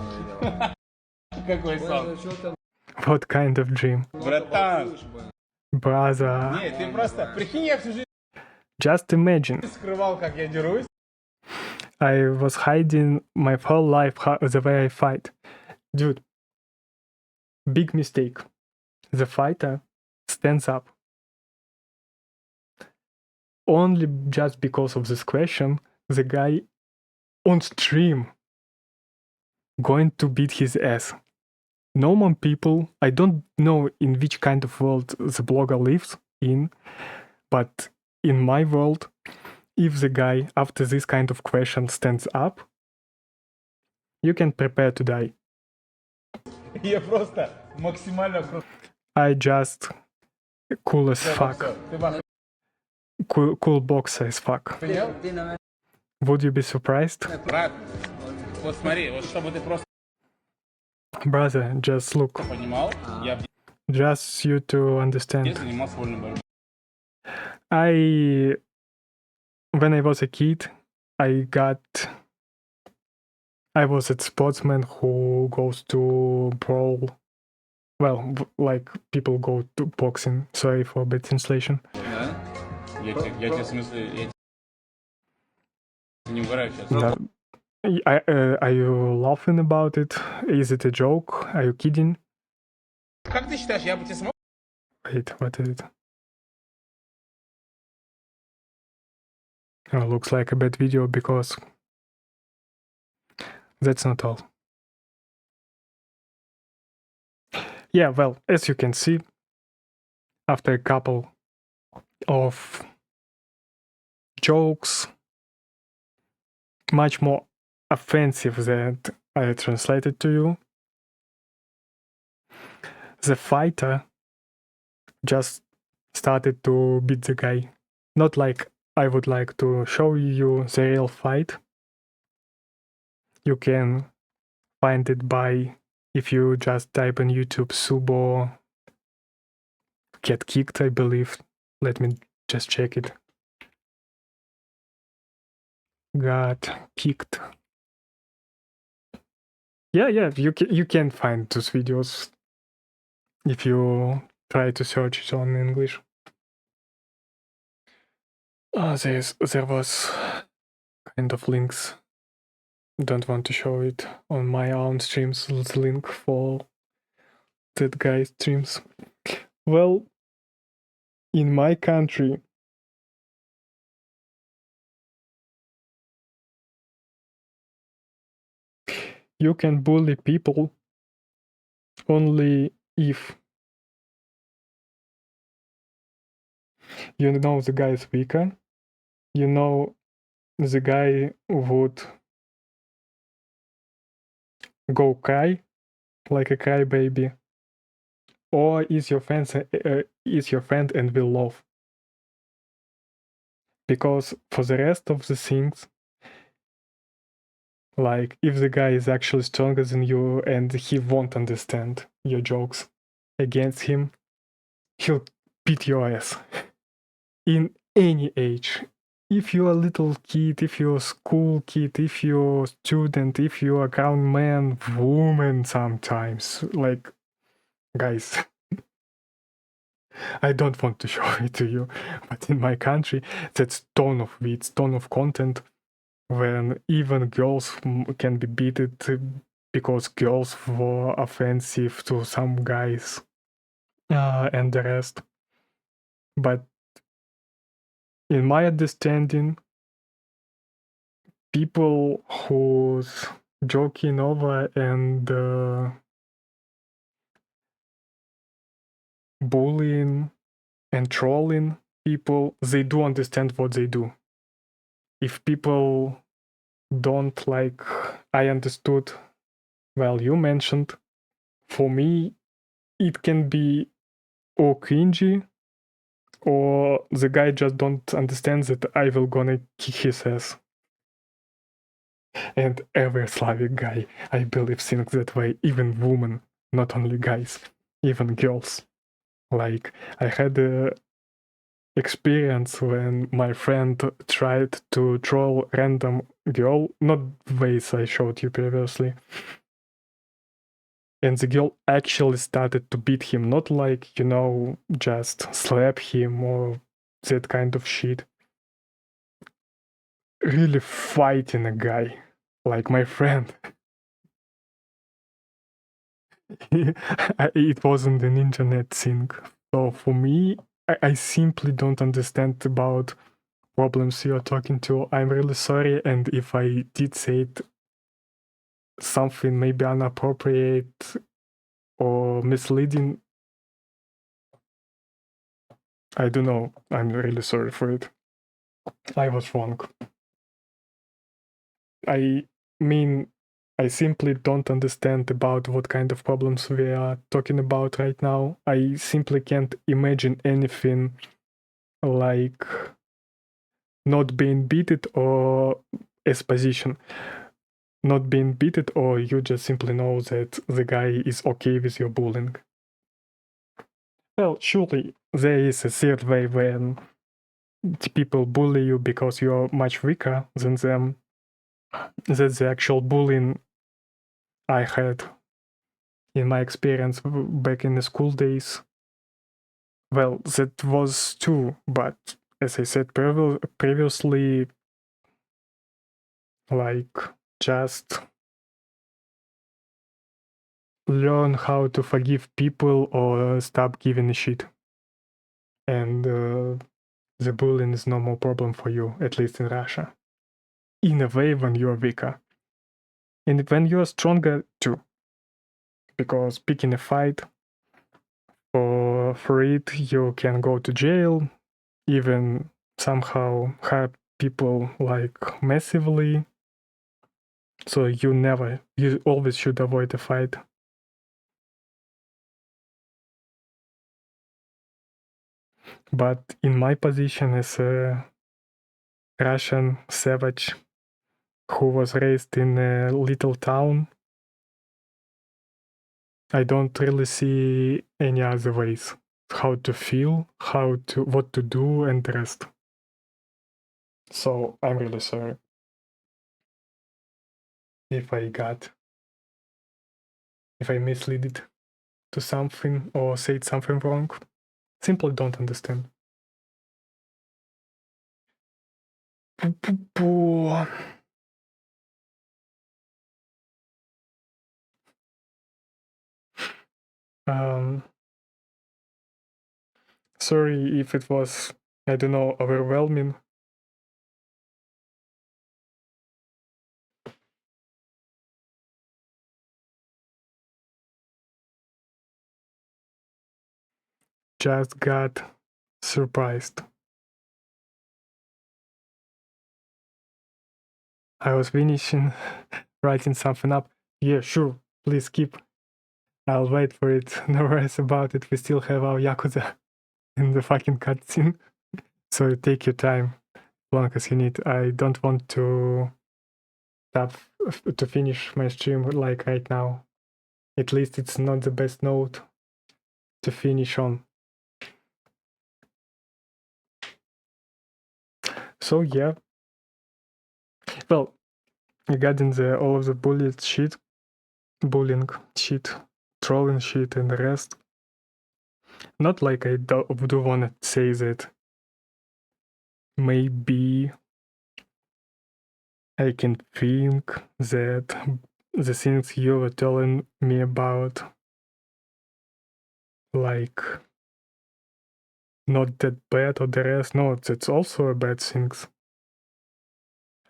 What kind of dream? Brother. Just imagine. I was hiding my whole life the way I fight. Dude. Big mistake. The fighter stands up. Only just because of this question, the guy on stream going to beat his ass. Normal people, I don't know in which kind of world the blogger lives in, but in my world, if the guy after this kind of question stands up, you can prepare to die. Я просто максимально крутой. I just cool as fuck. Cool boxer as fuck. Would you be surprised? Брат, вот смотри, вот чтобы ты просто Brother, just look. понимал, я Just you to understand. занимался вольной борьбой. When I was a kid, I was a sportsman who goes to brawl. Well, like people go to boxing. Sorry for bad translation. Да? Я тебе в смысле, я не угораю сейчас. No. Are you laughing about it? Is it a joke? Are you kidding? Как ты считаешь, я бы тебе смог? Wait, what is it? Oh, looks like a bad video because that's not all. Yeah, well, as you can see, after a couple of jokes, much more offensive that I translated to you, the fighter just started to beat the guy. Not like I would like to show you the real fight. You can find it by, if you just type on YouTube Subo get kicked, I believe. Let me just check it. Got kicked. Yeah, you can find those videos if you try to search it on English. There was kind of links. Don't want to show it on my own streams. The link for that guy's streams. Well, in my country, you can bully people only if you know the guy is weaker, you know the guy would go cry like a crybaby, or is your friend and will laugh. Because for the rest of the things, like if the guy is actually stronger than you and he won't understand your jokes against him, he'll beat your ass in any age. If you're a little kid, if you're a school kid, if you're a student, if you're a grown man, woman sometimes, like, guys, I don't want to show it to you, but in my country, that's ton of wits, ton of content, when even girls can be beaten because girls were offensive to some guys and the rest. But in my understanding, people who's joking over and bullying and trolling people, they do understand what they do. If people don't like, I understood, well, you mentioned, for me, it can be or cringy, or the guy just don't understand that I will gonna kick his ass. And every Slavic guy, I believe, thinks that way, even women, not only guys, even girls. Like, I had a experience when my friend tried to troll random girl, not ways I showed you previously. And the girl actually started to beat him, not like, just slap him or that kind of shit. Really fighting a guy, like my friend. It wasn't an internet thing. So for me, I simply don't understand about problems you're talking to. I'm really sorry, and if I did say it something maybe inappropriate or misleading, I don't know. I'm really sorry for it. I was wrong. I mean, I simply don't understand about what kind of problems we are talking about right now. I simply can't imagine anything like not being beaten or exposition. Not being beaten, or you just simply know that the guy is okay with your bullying. Well, surely there is a third way when people bully you because you're much weaker than them. That's the actual bullying I had in my experience back in the school days. Well, that was true, but as I said previously, like, just learn how to forgive people or stop giving a shit. And the bullying is no more problem for you, at least in Russia. In a way, when you're weaker. And when you're stronger too. Because picking a fight, for it you can go to jail, even somehow hurt people like massively. So you always should avoid a fight. But in my position as a Russian savage who was raised in a little town, I don't really see any other ways how to feel, what to do, and the rest. So I'm really sorry if I misled it to something or said something wrong. Simply don't understand. Sorry if it was, I don't know, overwhelming. Just got surprised. I was finishing writing something up. Yeah, sure, please keep. I'll wait for it. No worries about it. We still have our Yakuza in the fucking cutscene. So take your time, as long as you need. I don't want to finish my stream like right now. At least it's not the best note to finish on. So yeah. Well, regarding all of the bullying shit, trolling shit, and the rest. Not like I do want to say that maybe I can think that the things you were telling me about, like, not that bad or the rest. No, that's also a bad things.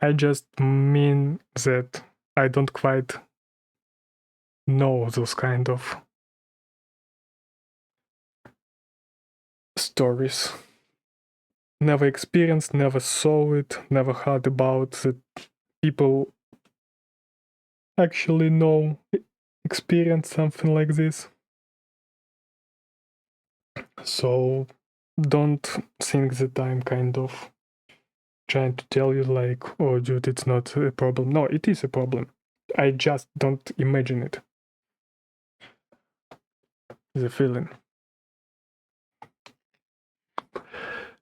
I just mean that I don't quite know those kind of stories. Never experienced, never saw it, never heard about that people actually experience something like this. So don't think that I'm kind of trying to tell you like, oh dude, it's not a problem. No, it is a problem. I just don't imagine it. The feeling.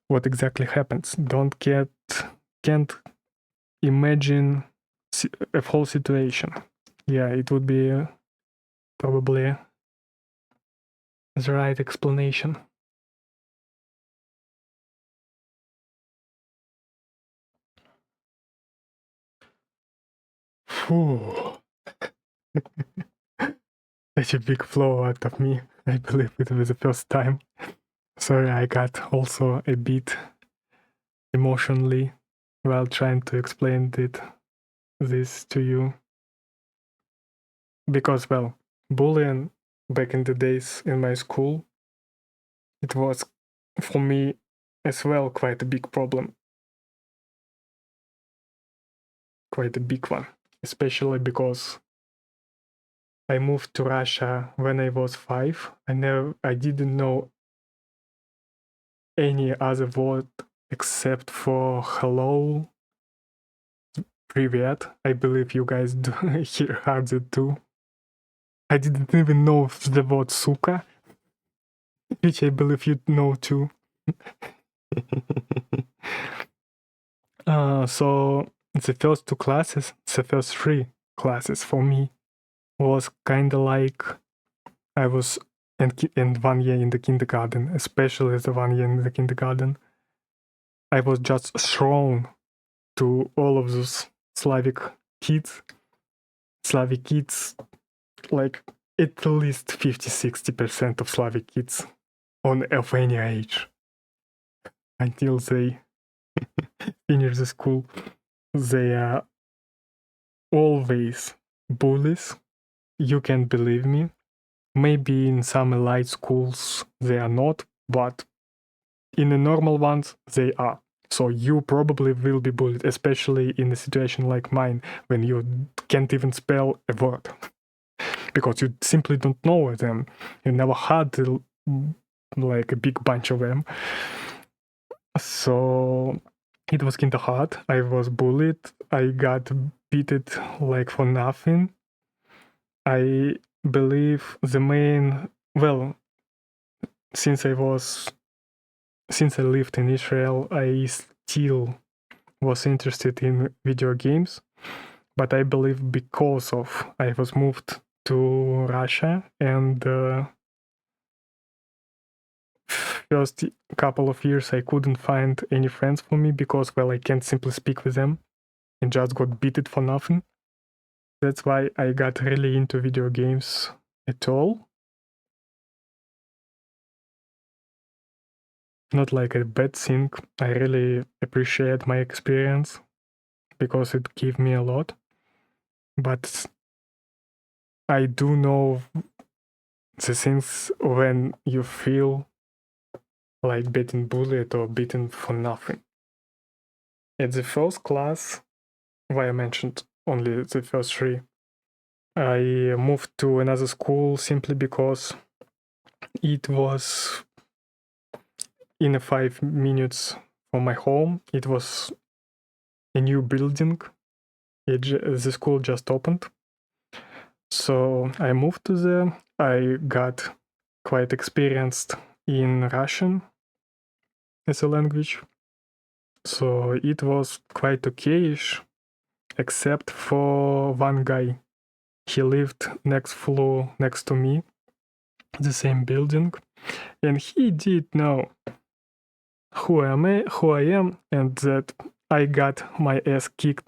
What exactly happens? Can't imagine a whole situation. Yeah, it would be probably the right explanation. Phew. Such a big flow out of me. I believe it was the first time. Sorry, I got also a bit emotionally while trying to explain this to you. Because, well, bullying back in the days in my school, it was for me as well quite a big problem. quite a big one, especially because I moved to Russia when I was 5. I didn't know any other word except for hello, привет. I believe you guys do hear it too. I didn't even know the word suka, which I believe you know too. So the first 2 classes, the first 3 classes for me was kind of like I was in 1 year in the kindergarten, especially the 1 year in the kindergarten. I was just thrown to all of those Slavic kids, like at least 50-60% of Slavic kids of any age until they finish the school. They are always bullies. You can believe me. Maybe in some elite schools they are not, but in the normal ones they are. So you probably will be bullied, especially in a situation like mine when you can't even spell a word because you simply don't know them. You never had like a big bunch of them. So it was kind of hard. I was bullied. I got beaten like for nothing. I believe the main, well, since I lived in Israel, I still was interested in video games, but I believe because of I was moved to Russia and first couple of years I couldn't find any friends for me because, well, I can't simply speak with them and just got beaten for nothing. That's why I got really into video games at all. Not like a bad thing. I really appreciate my experience because it gave me a lot. But I do know the things when you feel like being bullied or beaten for nothing. At the first class, why I mentioned only the first 3, I moved to another school simply because it was in 5 minutes from my home. It was a new building. The school just opened. So I moved to there. I got quite experienced in Russian as a language. So it was quite okayish, except for one guy. He lived next floor next to me, the same building, and he did know who I am, and that I got my ass kicked,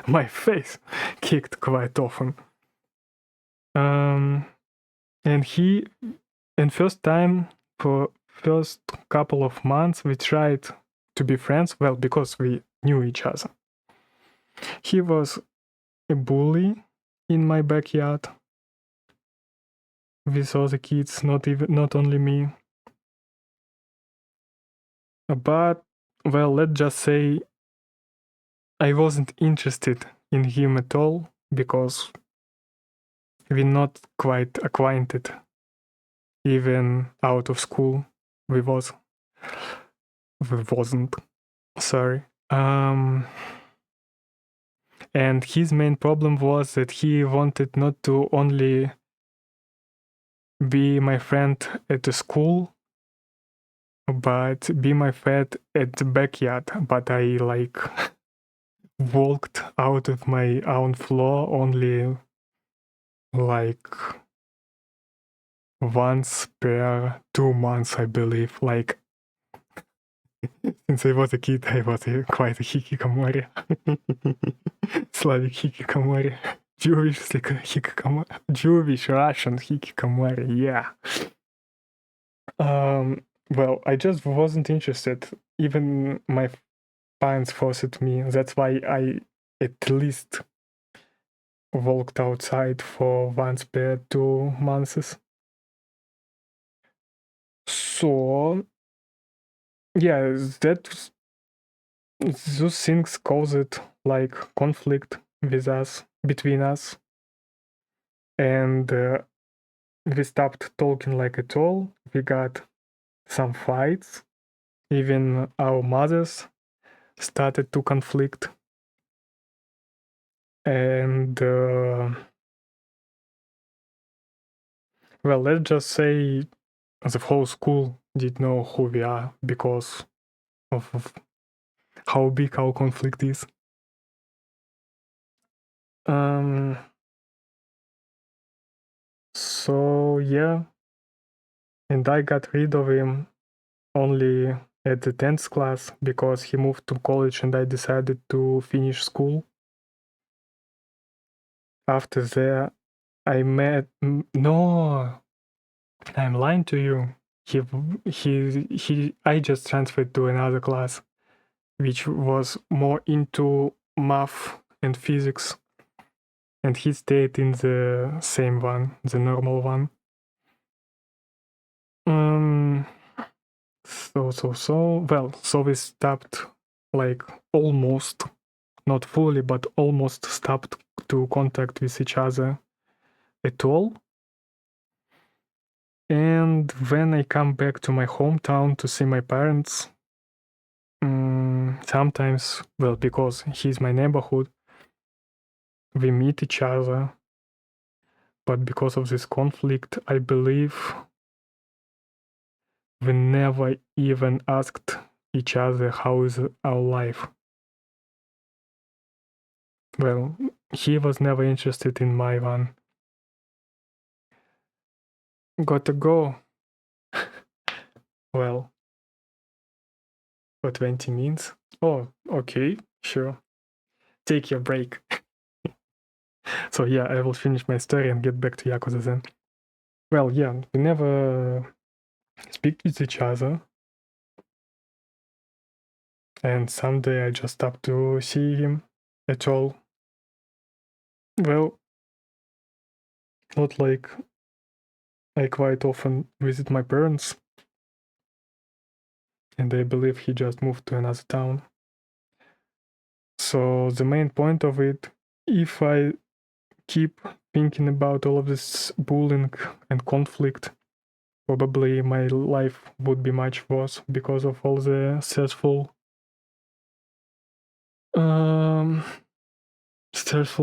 my face kicked quite often. And first time, for first couple of months, we tried to be friends, well, because we knew each other. He was a bully in my backyard with other kids, not only me. But, well, let's just say I wasn't interested in him at all because we're not quite acquainted. Even out of school, we wasn't. Sorry. And his main problem was that he wanted not to only be my friend at the school, but be my friend at the backyard. But I like walked out of my own floor only like once per 2 months, I believe. Like since I was a kid, I was quite a hikikomori. Slavic hikikomori. Jewish hikikomori. Jewish Russian hikikomori, yeah. Well, I just wasn't interested. Even my parents forced me. That's why I at least walked outside for once per 2 months. So, yeah, those things caused like conflict with us, between us, and we stopped talking like at all. We got some fights. Even our mothers started to conflict. And well, let's just say the whole school did know who we are because of how big our conflict is. So yeah, and I got rid of him only at the 10th class because he moved to college and I decided to finish school. After that, I met no, I'm lying to you. I just transferred to another class, which was more into math and physics, and he stayed in the same one, the normal one. So we stopped, like almost, not fully, but almost stopped to contact with each other at all. And when I come back to my hometown to see my parents, sometimes, well, because he's my neighborhood, we meet each other. But because of this conflict, I believe we never even asked each other how is our life. Well, he was never interested in my one. Gotta go. Well, for 20 minutes. Oh, okay, sure. Take your break. So yeah, I will finish my story and get back to Yakuza then. Well, yeah, we never speak with each other. And someday I just stopped to see him at all. Well, not like I quite often visit my parents. And I believe he just moved to another town. So the main point of it, if I keep thinking about all of this bullying and conflict, probably my life would be much worse because of all the stressful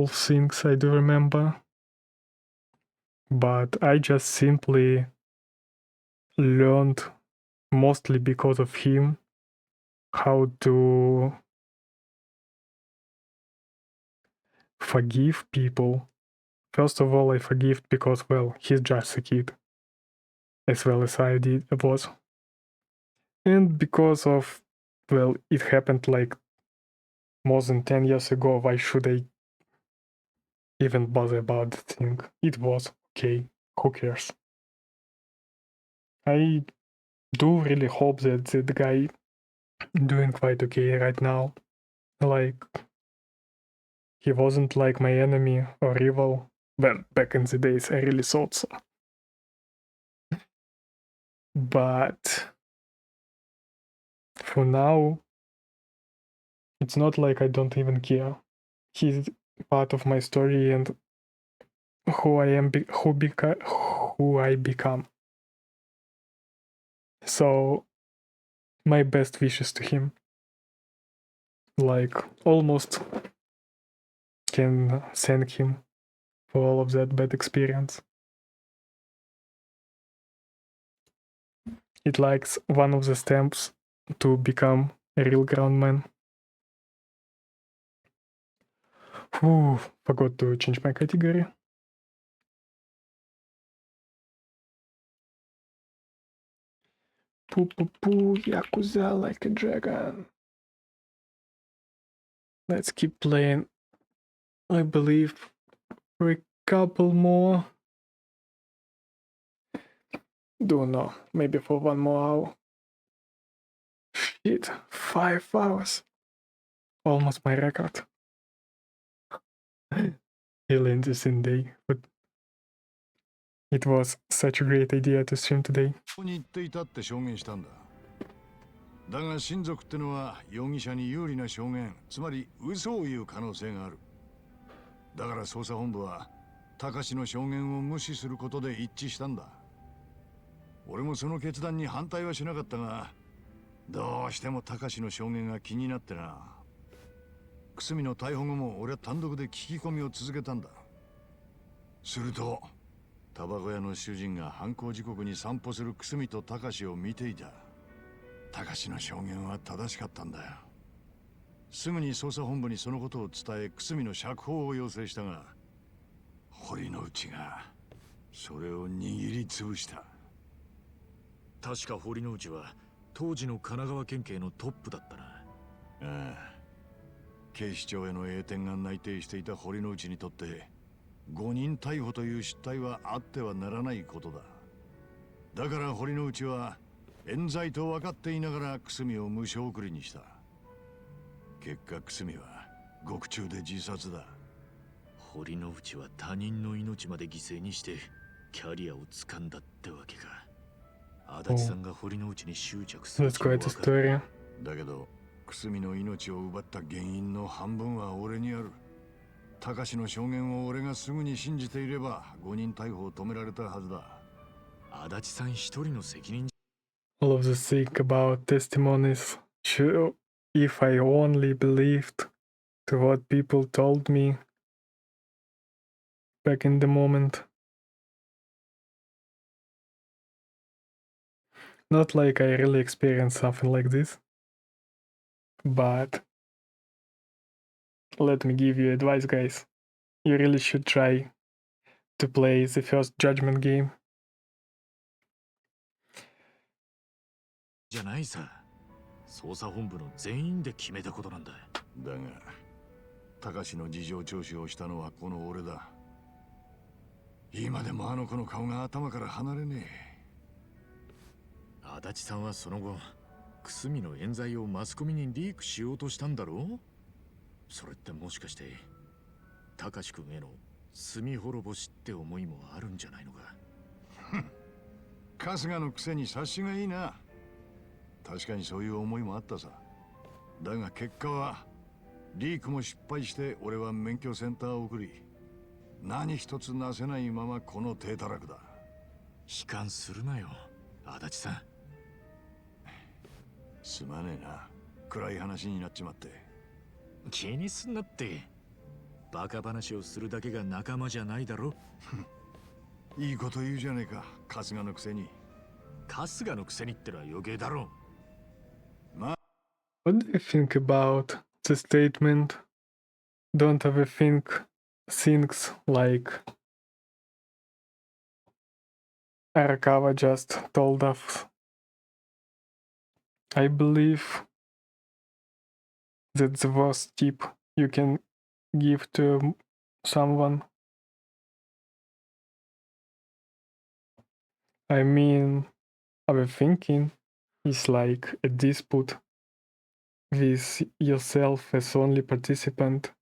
things I do remember. But I just simply learned, mostly because of him, how to forgive people. First of all, I forgive because, well, he's just a kid, as well as I was. And because of, well, it happened like more than 10 years ago, why should I even bother about the thing? It was okay, who cares? I do really hope that the guy doing quite okay right now. Like, he wasn't like my enemy or rival. Well, back in the days, I really thought so. But for now, it's not like I don't even care. He's part of my story and who I am, who I become. So, my best wishes to him. Like, almost can thank him for all of that bad experience. It likes one of the steps to become a real groundman. Ooh, forgot to change my category. Poo, Yakuza like a dragon. Let's keep playing. I believe for a couple more. Don't know, maybe for one more hour. Shit, 5 hours. Almost my record. Really interesting day, but it was such a great idea to stream today. ここに行っていたって証言したんだ。だが親族ってのは容疑者に有利な証言、つまり嘘を言う可能性がある。だから捜査本部は高志の証言を無視することで一致したんだ。俺もその決断に反対はしなかったが、どうしても高志の証言が気になってな。久住の逮捕後も俺は単独で聞き込みを続けたんだ。するとタバコ屋の主人が犯行時刻に散歩する久住と高志を見ていた。高志の証言は正しかったんだよ。すぐに捜査本部にそのことを伝え、久住の釈放を要請したが、堀之内がそれを握りつぶした。確か堀之内は当時の神奈川県警のトップだったな。ああ、警視庁への栄転が内定していた堀之内にとって誤認逮捕という失態はあってはならないことだ。だから堀之内は冤罪と分かっていながら久住を無償送りにした。結果久住は獄中で自殺だ。堀之内は他人の命まで犠牲にしてキャリアを掴んだってわけか。足立さんが堀之内に執着する。That's quite a story. だけど久住の命を奪った原因の半分は俺にある。高志の証言を俺がすぐに信じていれば誤認逮捕を止められたはずだ。足立さん一人の責任。 All of this think about testimonies. If I only believed to what people told me back in the moment. Not like I really experienced something like this, but let me give you advice, guys. You really should try to play the first Judgment game. じゃないさ。捜査本部の全員で決めたことなんだ。だが高志の事情聴取をしたのはこの俺だ。今でもあの子の顔が頭から離れね足立さんはその後、久住の冤罪をマスコミにリークしようとしたんだろう。それってもしかして高志くんへの罪滅ぼしって思いもあるんじゃないのか。春日のくせに察しがいいな。確かにそういう思いもあったさ。だが結果はリークも失敗して俺は免許センターを送り、何一つなせないままこの低たらくだ。悲観するなよ足立さん。すまねえな、暗い話になっちまって。気にすんなって。バカ話をするだけが仲間じゃないだろ。いいこと言うじゃねえか、春日のくせに。春日のくせにってのは余計だろ。What do you think about the statement? Don't ever think things like Arakawa just told us. I believe that's the worst tip you can give to someone. I mean, overthinking is like a dispute with yourself as only participant.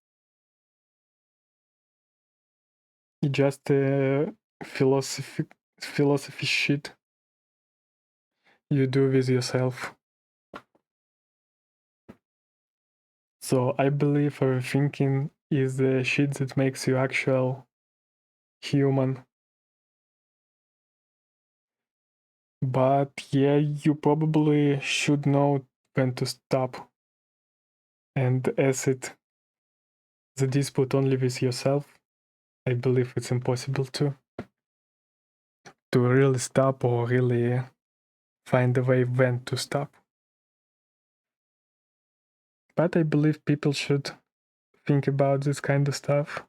It's just a philosophy shit you do with yourself. So I believe overthinking is the shit that makes you actual human. But yeah, you probably should know when to stop. And as the dispute only with yourself, I believe it's impossible to really stop or really find a way when to stop. But I believe people should think about this kind of stuff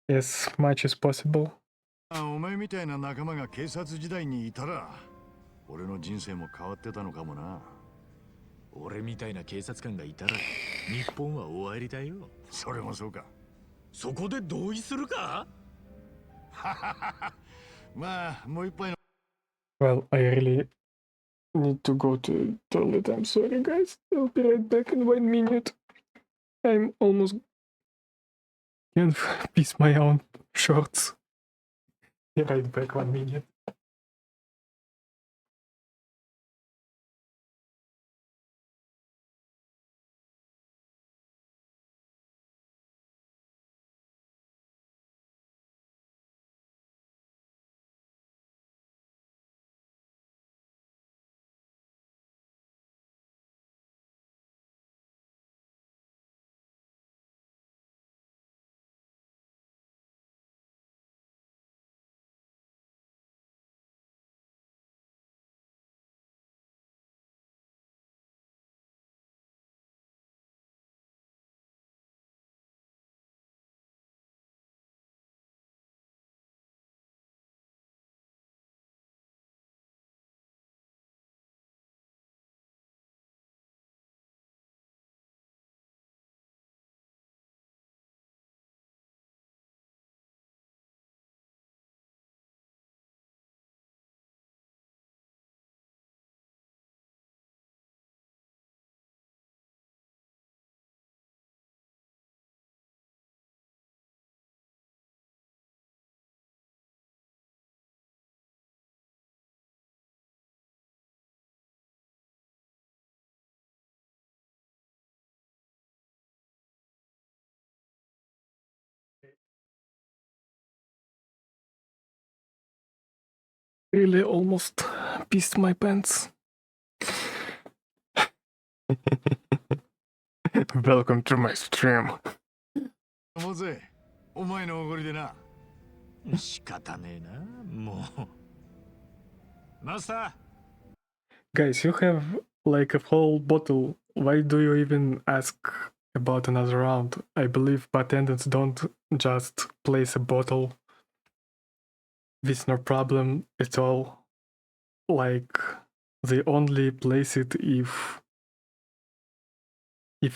as much as possible. お前みたいな仲間が警察時代にいたら、俺の人生も変わってたのかもな。俺みたいな警察官がいたら、日本は終わりだよ。それもそうか。そこで同意するか？まあ、もう一杯の。Well, I really need to go to toilet. I'm sorry, guys. I'll be right back in 1 minute. I'm almost can't piss my own shorts. Be right back, 1 minute. Really almost pissed my pants. Welcome to my stream. もぜ、お前のおごりでな。仕方ねえな、もう。マスター。 Guys, you have like a whole bottle. Why do you even ask about another round? I believe bartenders don't just place a bottle with no problem at all. Like, they only place it if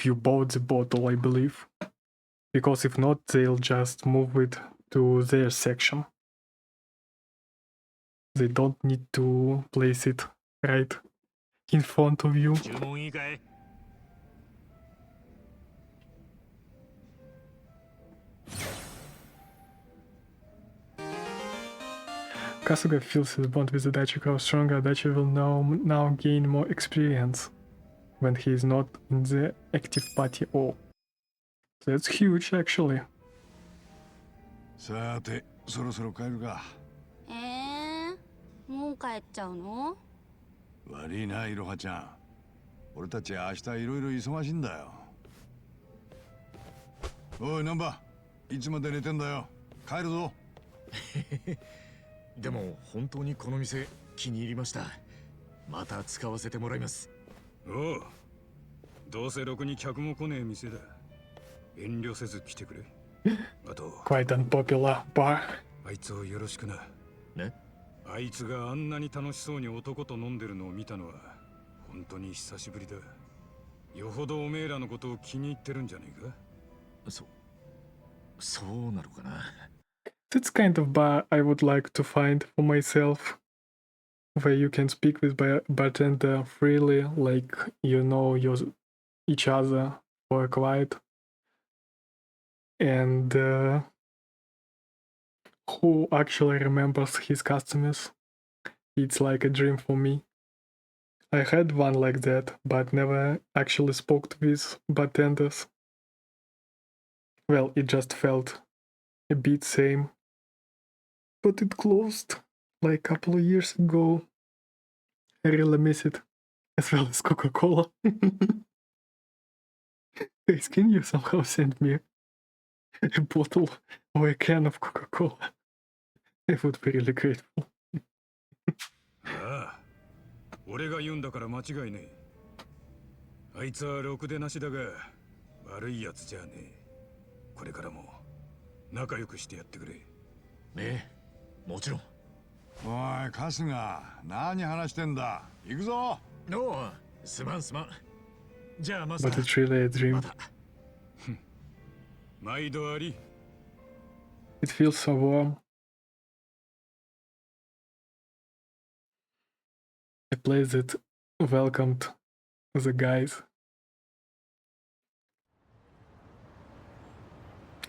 you bought the bottle, I believe. Because if not, they'll just move it to their section. They don't need to place it right in front of you. 注文いいかい? Kasuga feels his bond with Adachi grows stronger. Adachi will now gain more experience when he is not in the active party. Oh, that's huge, actually. さて、そろそろ帰るか。もう帰っちゃうの？悪いな、いろはちゃん。俺たち明日いろいろ忙しいんだよ。おい、ナンバー、いつまで寝てんだよ。帰るぞ。でも本当にこの店気に入りました。また使わせてもらいます。おう、どうせろくに客も来ねえ店だ。遠慮せず来てくれ。あと Quite unpopular bar. あいつをよろしくな。ね？あいつがあんなに楽しそうに男と飲んでるのを見たのは本当に久しぶりだ。よほどおめえらのことを気に入ってるんじゃねえか。そうなのかな。That's kind of bar I would like to find for myself, where you can speak with bartender freely, like you know each other for quite, and who actually remembers his customers. It's like a dream for me. I had one like that, but never actually spoke with bartenders. Well, it just felt a bit same. But it closed like a couple of years ago. I really miss it, as well as Coca-Cola. Guys, can you somehow send me a bottle or a can of Coca-Cola? I would be really grateful. ああ、俺が言うんだから間違いねえ。あいつはろくでなしだが悪いやつじゃねえ。これからも仲良くしてやってくれ。ねえ。もちろん。おい、春日、何話してんだ。行くぞ。おう、すまん。じゃあマスター。 But it's really a dream. 毎度あり。It feels so warm. A place that welcomed the guys.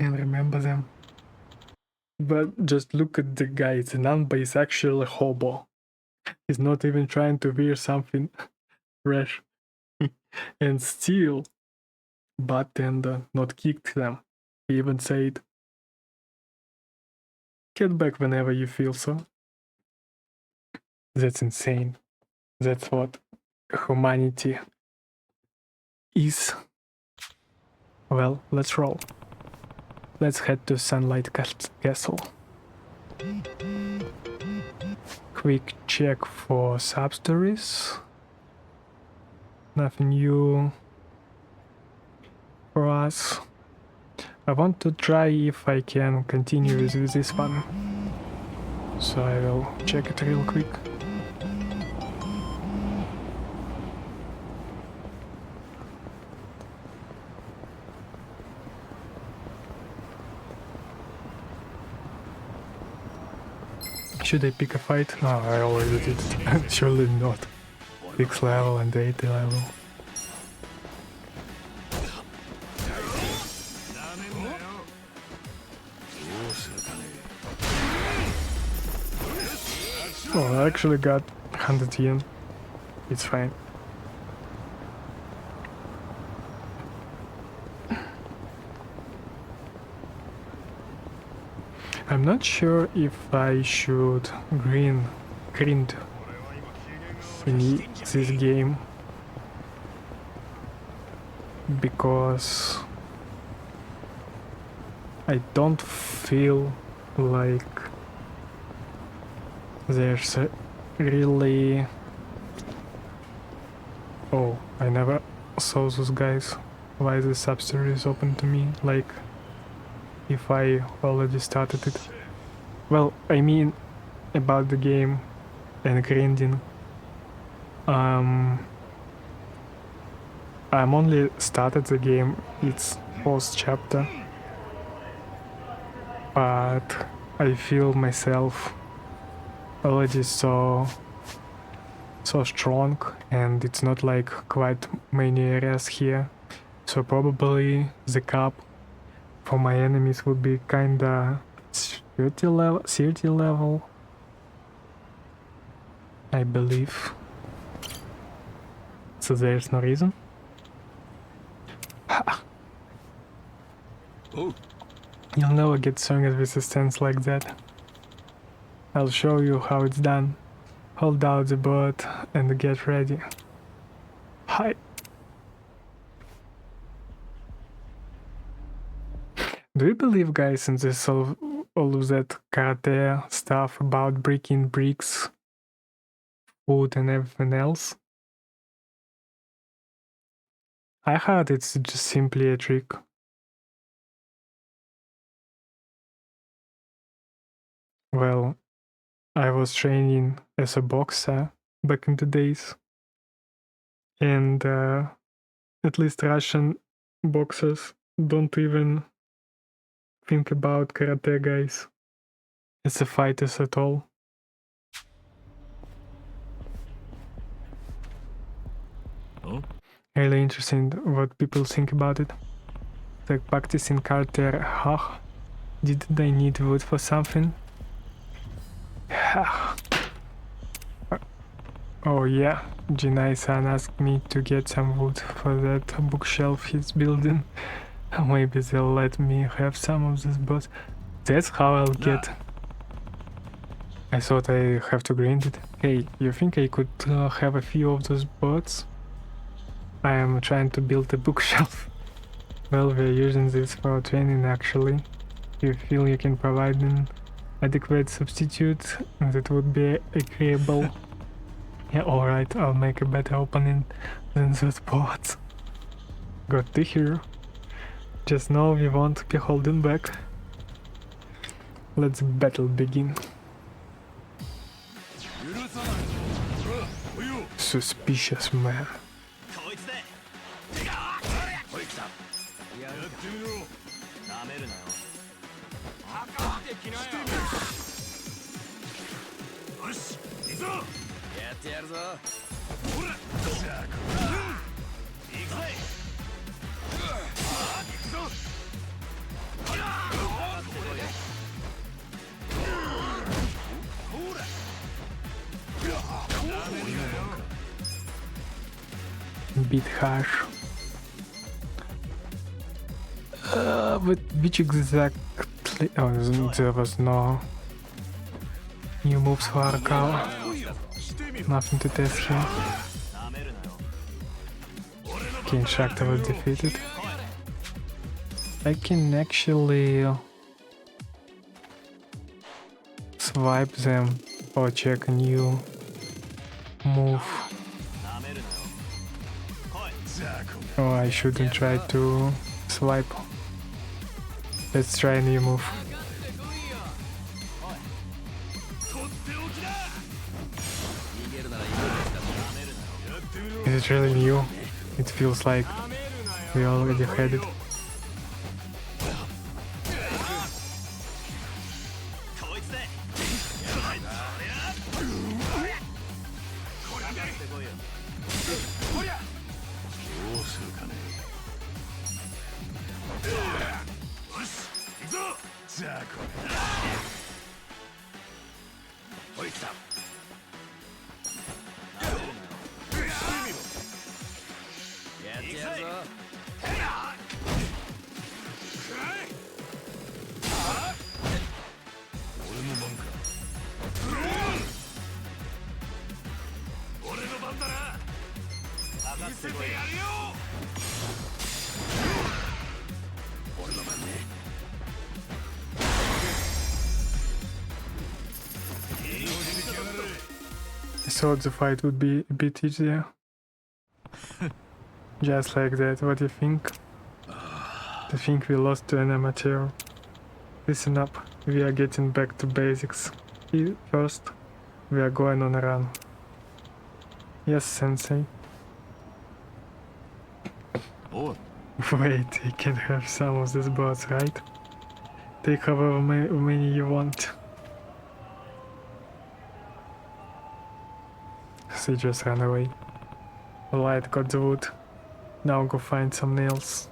And remember them. But just look at the guy, the Nanba is actually a hobo. He's not even trying to wear something fresh. And still, bartender not kicked them. He even said, "Get back whenever you feel so." That's insane. That's what humanity is. Well, let's roll. Let's head to Sunlight Castle. Quick check for sub-stories. Nothing new for us. I want to try if I can continue with this one. So I will check it real quick. Should I pick a fight? No, I already did it. Surely not. 6 level and 80 level. Oh, I actually got 100 yen. It's fine. I'm not sure if I should green grind in this game because I don't feel like there's a really... Oh, I never saw those guys. Why the substory is open to me? Like, if I already started it. Well, I mean about the game and grinding. I'm only started the game, it's first chapter, but I feel myself already so strong, and it's not like quite many areas here, so probably the cap for my enemies would be kinda 30 level, I believe. So there's no reason. You'll never get strongest resistance like that. I'll show you how it's done. Hold out the boat and get ready. Hi. Do you believe, guys, in this all of that karate stuff about breaking bricks, food and everything else? I heard it's just simply a trick. Well, I was training as a boxer back in the days, and at least Russian boxers don't even think about karate, guys, as a fighters at all. Really interesting what people think about it. Like practicing karate, did they need wood for something? Oh yeah, Jinai-san asked me to get some wood for that bookshelf he's building. Maybe they'll let me have some of this, but that's how I'll get. I thought I have to grind it. Hey, you think I could have a few of those bots? I am trying to build a bookshelf. Well, we're using this for training actually. You feel you can provide an adequate substitute that would be agreeable? Yeah, alright, I'll make a better opening than those bots. Good to hear. Just know we won't be holding back. Let's battle begin. Suspicious man. Bit harsh. But which exactly? Oh, there was no new moves for Arakawa. Nothing to test here. King Shakta was defeated. I can actually swipe them or check a new move. Oh, I shouldn't try to swipe. Let's try a new move. Is it really new? It feels like we already had it. I thought the fight would be a bit easier. Just like that, what do you think? I think we lost to an amateur. Listen up, we are getting back to basics. First, we are going on a run. Yes, sensei. Oh. Wait, you can have some of these birds, right? Take however many you want. She just ran away. Alright, got the wood. Now go find some nails.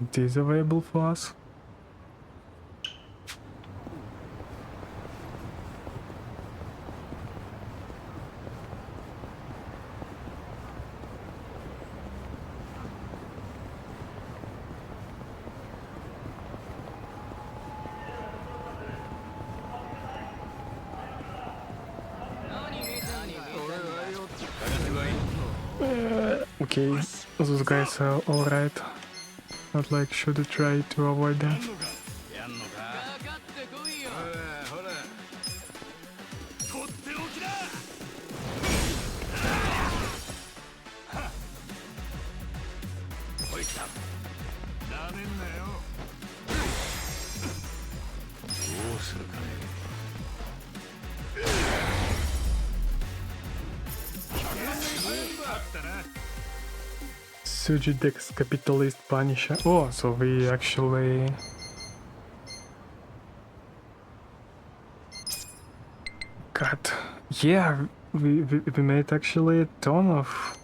It is available for us. Okay, those guys are alright. Not like should I try to avoid them. Sujidex Capitalist Punisher. Oh, so we actually... God, yeah, we made actually a ton of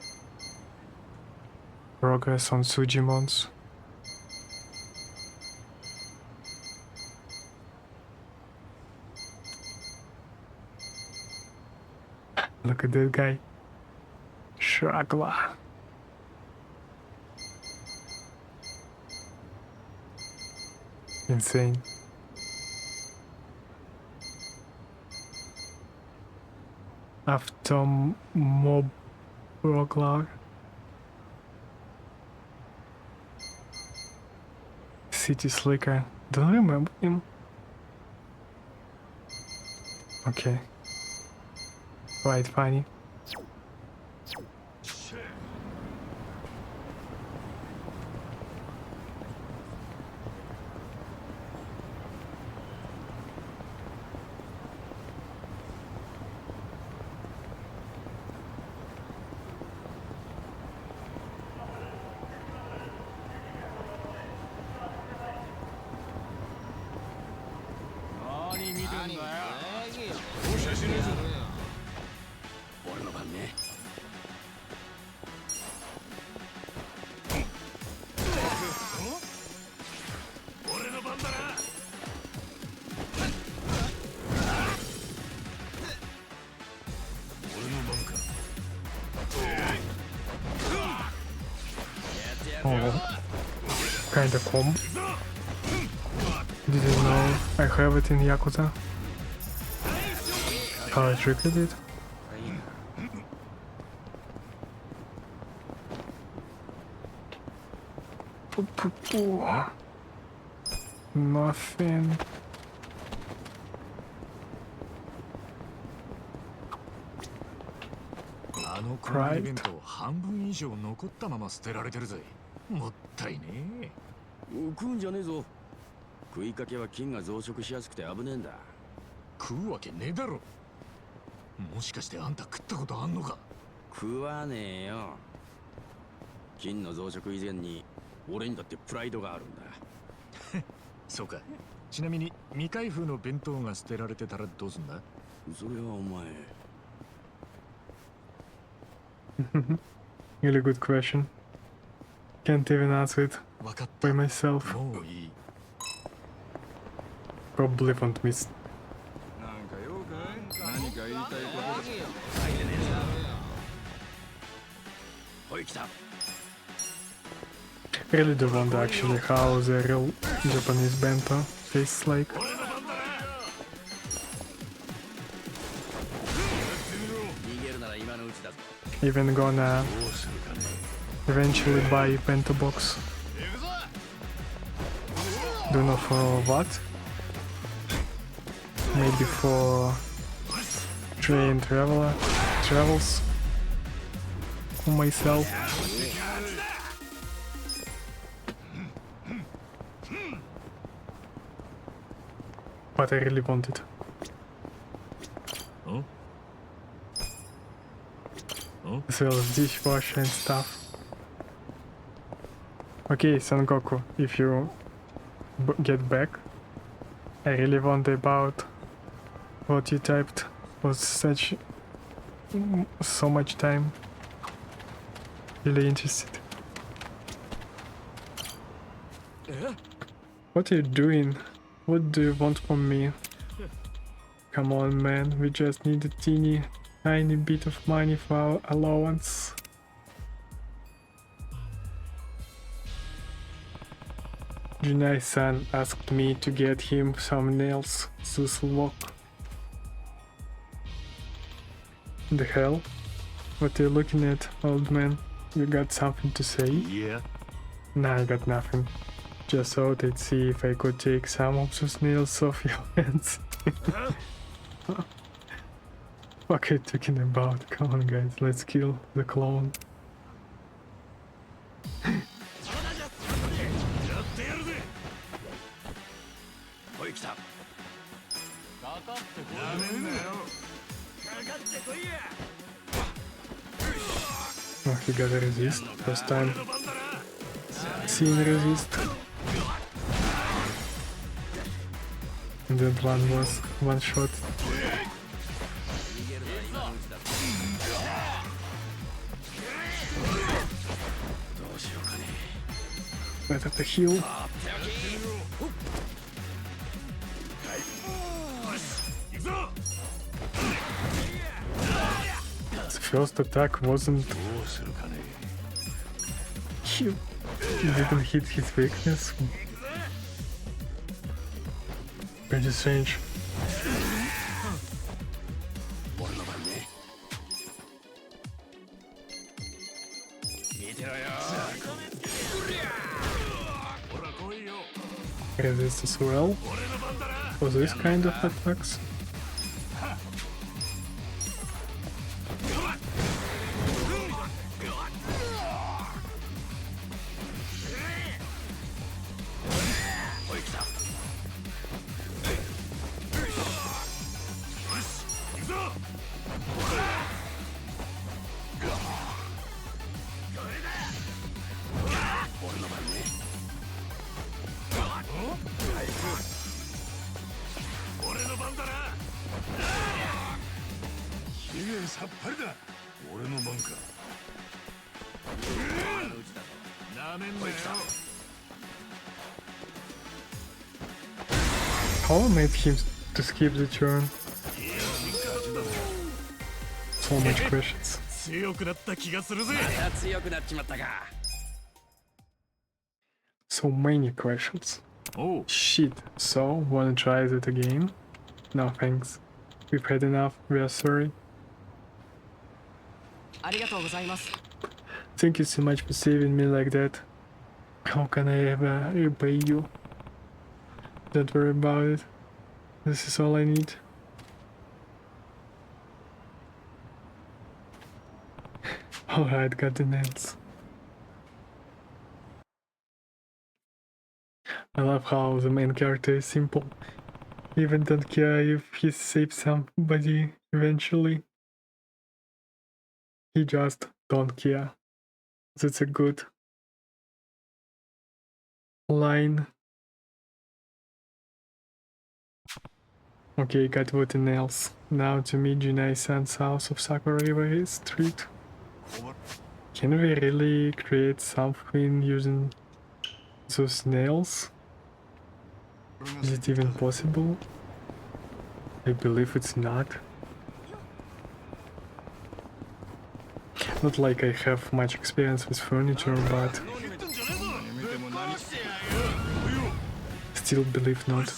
progress on Sujimons. Look at that guy. Struggler. Insane. After Mob Roglar. City Slicker. Don't remember him. Okay. Quite funny. Oh, kinda comb. Didn't know I have it in Yakuza. How I triggered it. Nothing. Right. 半分以上残ったまま捨てられてるぜ。もったいねえ。食うんじゃねえぞ。食いかけは菌が増殖しやすくて危ねえんだ。食うわけねえだろ。もしかしてあんた食ったことあんのか。食わねえよ。菌の増殖以前に俺にだってプライドがあるんだ。そうか。ちなみに未開封の弁当が捨てられてたらどうすんだ。それはお前。Really good question. Can't even answer it by myself. Probably won't miss. Really do wonder actually how the real Japanese bento tastes like. Even gonna eventually buy bento box. Don't know for what. Maybe for train travels for myself. But I really want it. As well as dishwasher and stuff. Okay, Sengoku, if you get back, I really wonder about what you typed was so much time. Really interested. What are you doing? What do you want from me? Come on, man, we just need a tiny bit of money for our allowance. Junai-san asked me to get him some nails. Suslock. The hell? What are you looking at, old man? You got something to say? Yeah. Nah, I got nothing. Just thought I'd see if I could take some of those nails off your hands. What are you talking about? Come on, guys, let's kill the clone. Oh, he gotta resist. First time seeing resist. And that one was one shot. Better to heal. The first attack wasn't... He didn't hit his weakness. Pretty strange. Resist as well for this kind of attacks. How made him to skip the turn? So much questions. So many questions. Oh shit. So, wanna try that again? No thanks. We've had enough, we are sorry. Thank you so much for saving me like that. How can I ever repay you? Don't worry about it. This is all I need. Alright, got the nails. I love how the main character is simple. Even don't care if he saves somebody eventually. He just don't care. That's a good line. Okay, got what nails. Now to meet Junai-san south of Sakura River Street. Can we really create something using those nails? Is it even possible? I believe it's not. Not like I have much experience with furniture, but still believe not.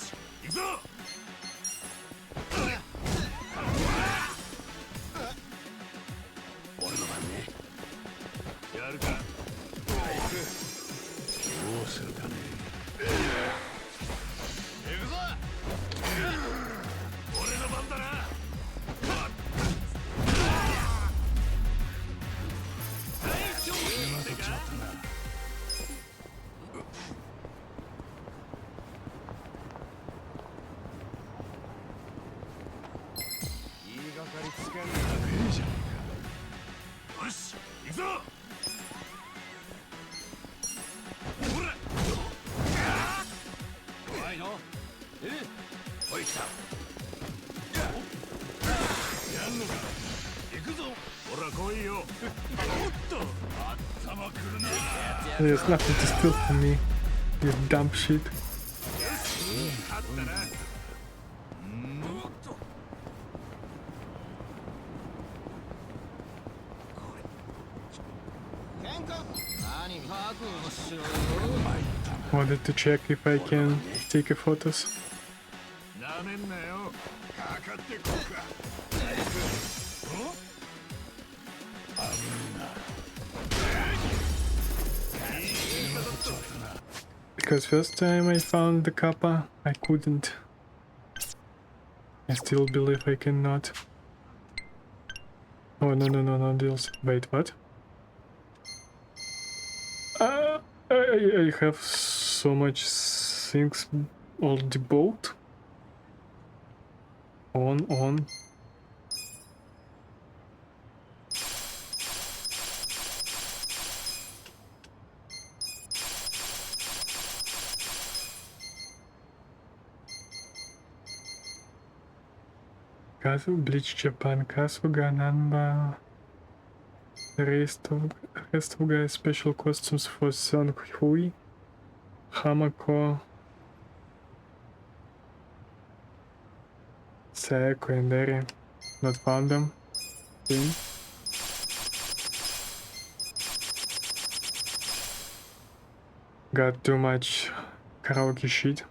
There's nothing to steal from me. This dumb shit. Wanted to check if I can take a photos. Because first time I found the kappa, I couldn't. I still believe I cannot. Oh no deals. Wait, what? I have so much things on the boat. On. Kazu, Bleach Japan, Kasuga, Nanba. The rest of guys special costumes for Son Hui, Hamako, Sayako and Eri. Not found them. Okay. Got too much karaoke shit.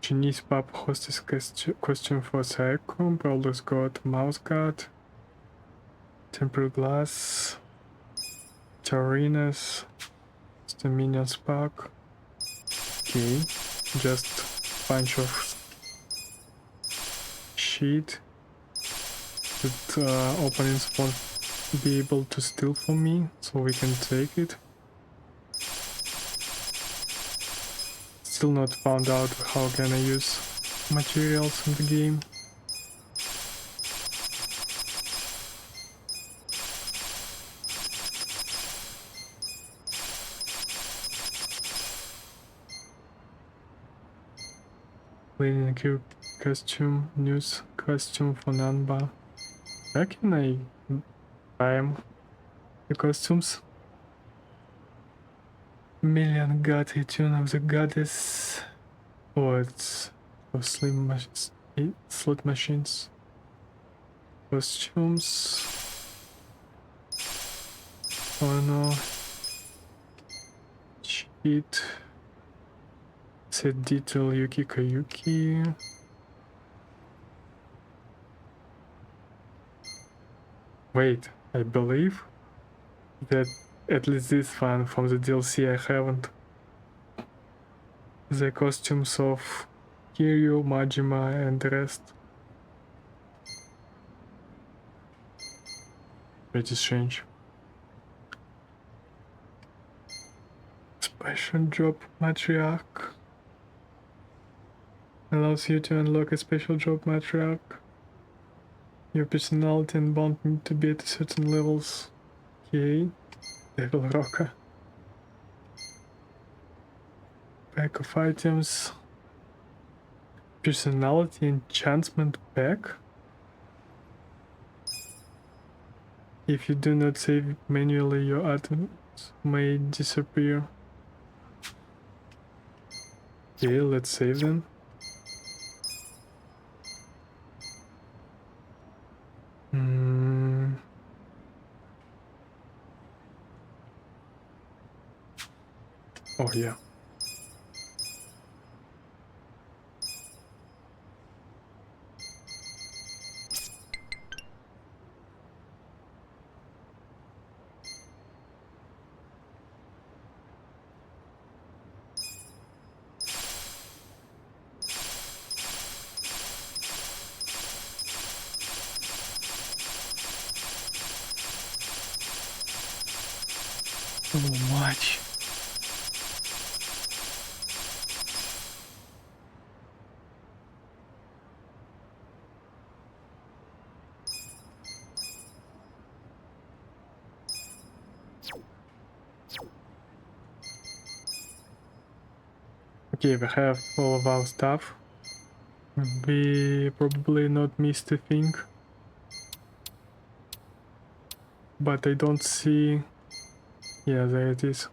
Chinese pub hostess costume for Sayako, Brawler's God, Mouse God, Tempered Glass, Taurinas, the Minion Spark. Okay, just bunch of shit that opponents won't be able to steal from me, so we can take it. Still not found out how can I use materials in the game. Cleaning Q costume, news costume for Nanba. Where can I buy the costumes? Million God, Tune of the Goddess. Oh, it's for slot machines. Costumes. Oh no. Cheat. Set detail Yuki Kayuki. Wait, I believe that at least this one from the DLC I haven't. The costumes of Kiryu, Majima and the rest. Pretty strange. Special job matriarch. Allows you to unlock a special job matriarch. Your personality and bond need to be at certain levels. Okay. Devil Rocker. Pack of items. Personality enchantment pack. If you do not save manually, your items may disappear. Okay, let's save them. Oh yeah. So much. Okay, we have all of our stuff. We probably not missed a thing. But I don't see... Yeah, there it is.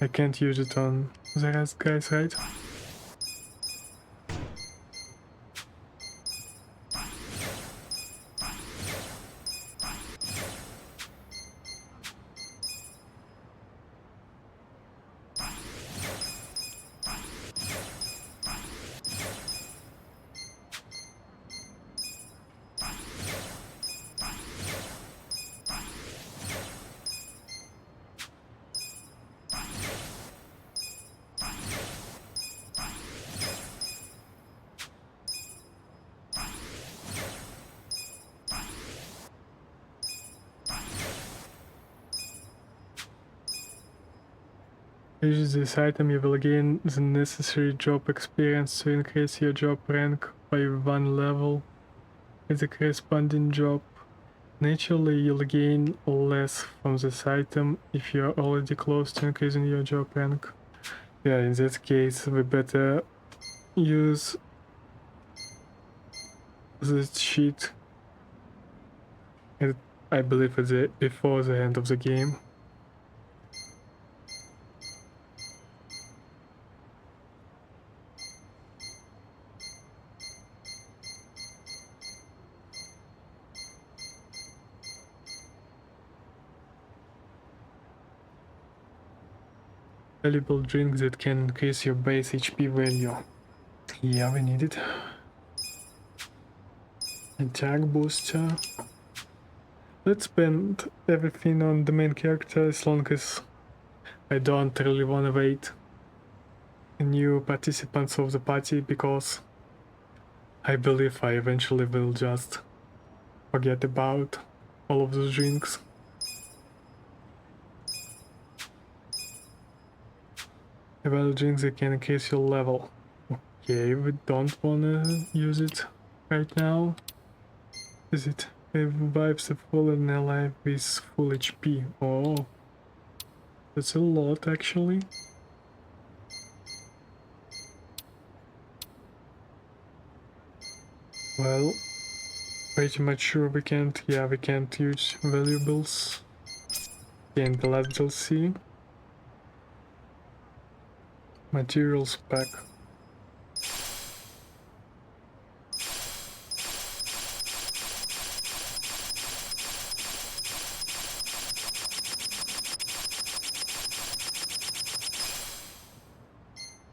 I can't use it on the rest guys, right? Use this item, you will gain the necessary job experience to increase your job rank by 1 level with the corresponding job. Naturally, you'll gain less from this item if you are already close to increasing your job rank. Yeah, in that case, we better use this cheat. I believe it's before the end of the game. Valuable drink that can increase your base HP value. Yeah, we need it. Attack booster. Let's spend everything on the main character as long as I don't really want to wait new participants of the party, because I believe I eventually will just forget about all of those drinks. About drinks that can increase your level. Okay, we don't wanna use it right now. Is it? Revives the fallen ally with full HP. Oh, that's a lot actually. Well, pretty much sure we can't. Yeah, we can't use valuables. And the last DLC. Materials pack.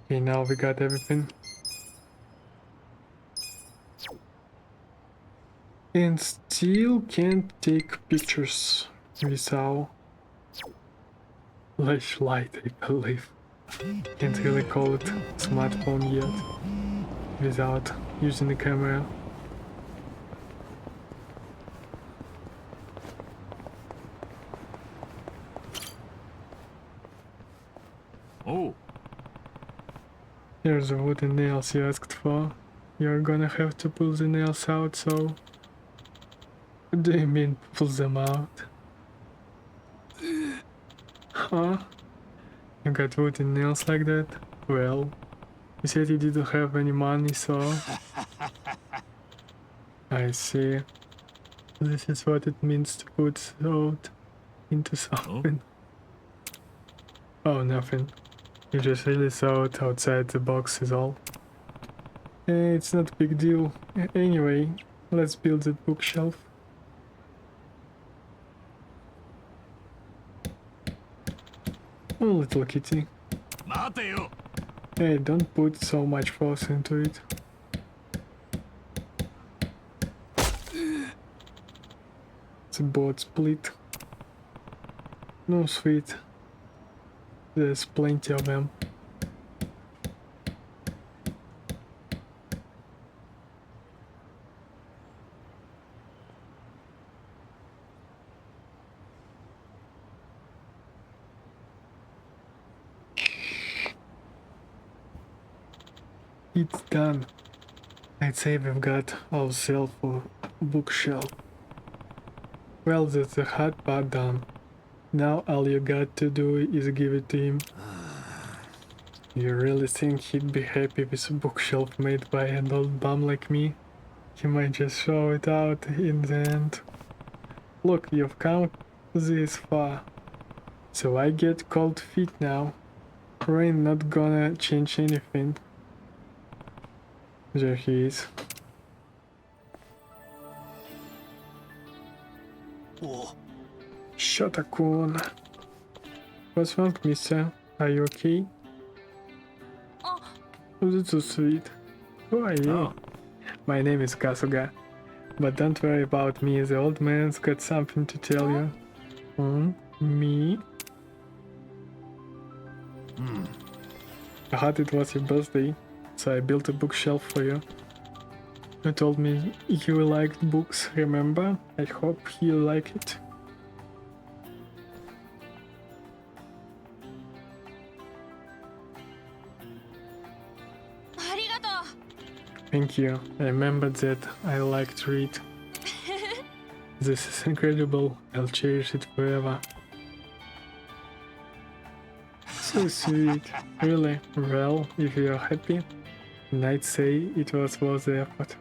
Okay, now we got everything. And still can't take pictures without flashlight, I believe. Can't really call it smartphone yet without using the camera. Oh. Here's the wooden nails you asked for. You're gonna have to pull the nails out, so... What do you mean pull them out? Huh? You got wooden nails like that? Well, you said you didn't have any money, so... I see. This is what it means to put salt into something. Oh, nothing. You just really saw it outside the box is all. It's not a big deal. Anyway, let's build that bookshelf. Oh, little kitty. Hey, don't put so much force into it. It's a board split. No, sweet. There's plenty of them. It's done. I'd say we've got ourselves a bookshelf. Well, that's the hard part done. Now all you got to do is give it to him. You really think he'd be happy with a bookshelf made by an old bum like me? He might just throw it out in the end. Look, you've come this far. So I get cold feet now. Rain not gonna change anything. There he is. Shota-kun. What's wrong, mister? Are you okay? Oh, that's so sweet. Who are you? Oh. My name is Kasuga. But don't worry about me, the old man's got something to tell you. Me? I heard it was your birthday, so I built a bookshelf for you. You told me you liked books, remember? I hope you like it. Thank you. I remembered that I like to read. This is incredible. I'll cherish it forever. So sweet. Really? Well, if you're happy, then I'd say it was worth the effort.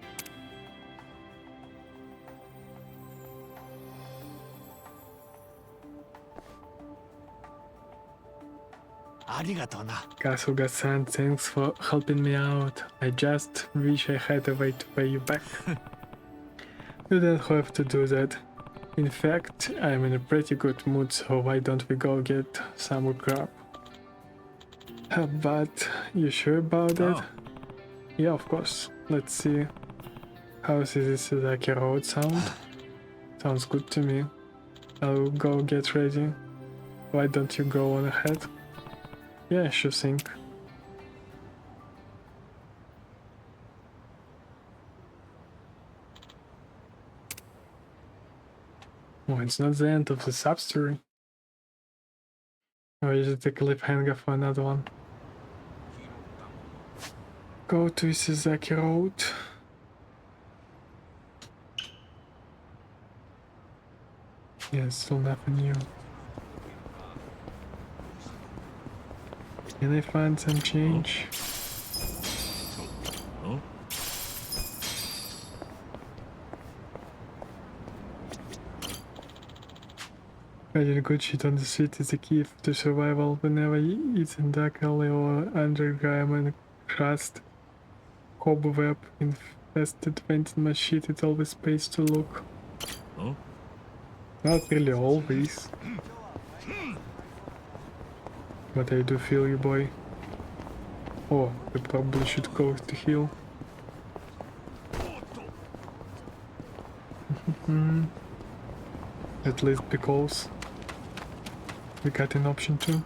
Kasuga-san, thanks for helping me out. I just wish I had a way to pay you back. You don't have to do that. In fact, I'm in a pretty good mood, so why don't we go get some grub? But you sure about that? Yeah, of course. Let's see. How's this like a road sound? Sounds good to me. I'll go get ready. Why don't you go on ahead? Yeah, sure thing. Oh, it's not the end of the sub-story. Or is it a cliffhanger for another one? Go to Isizaki Road. Yeah, still nothing new. Can I find some change? Finding a good shit on the street is the key to survival. Whenever it's in dark alley or underground crust, cobweb infested vending machine, it always pays to look. Not really always. But I do feel you, boy. Oh, we probably should go to heal. At least because we got an option too.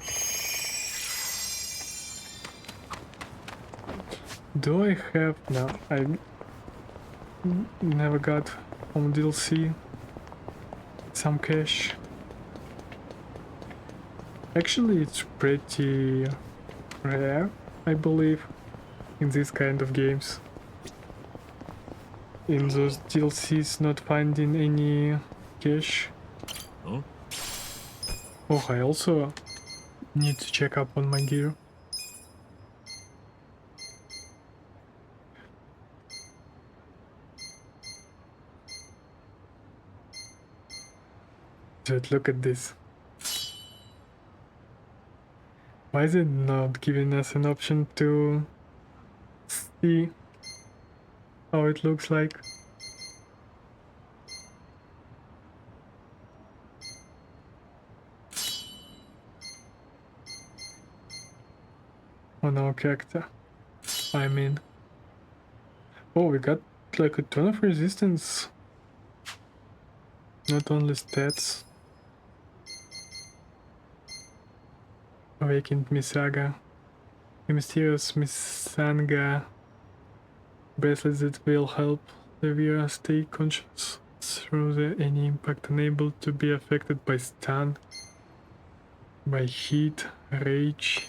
Do I have... No, I never got from DLC some cash. Actually, it's pretty rare, I believe, in this kind of games. In those DLCs, not finding any cash. Oh, I also need to check up on my gear. Dude, look at this. Why is it not giving us an option to see how it looks like? On our character, I mean. Oh, we got like a ton of resistance. Not only stats. Awakened Misaga. A mysterious Misanga bracelet that will help the viewer stay conscious through any impact, unable to be affected by stun, by heat, rage.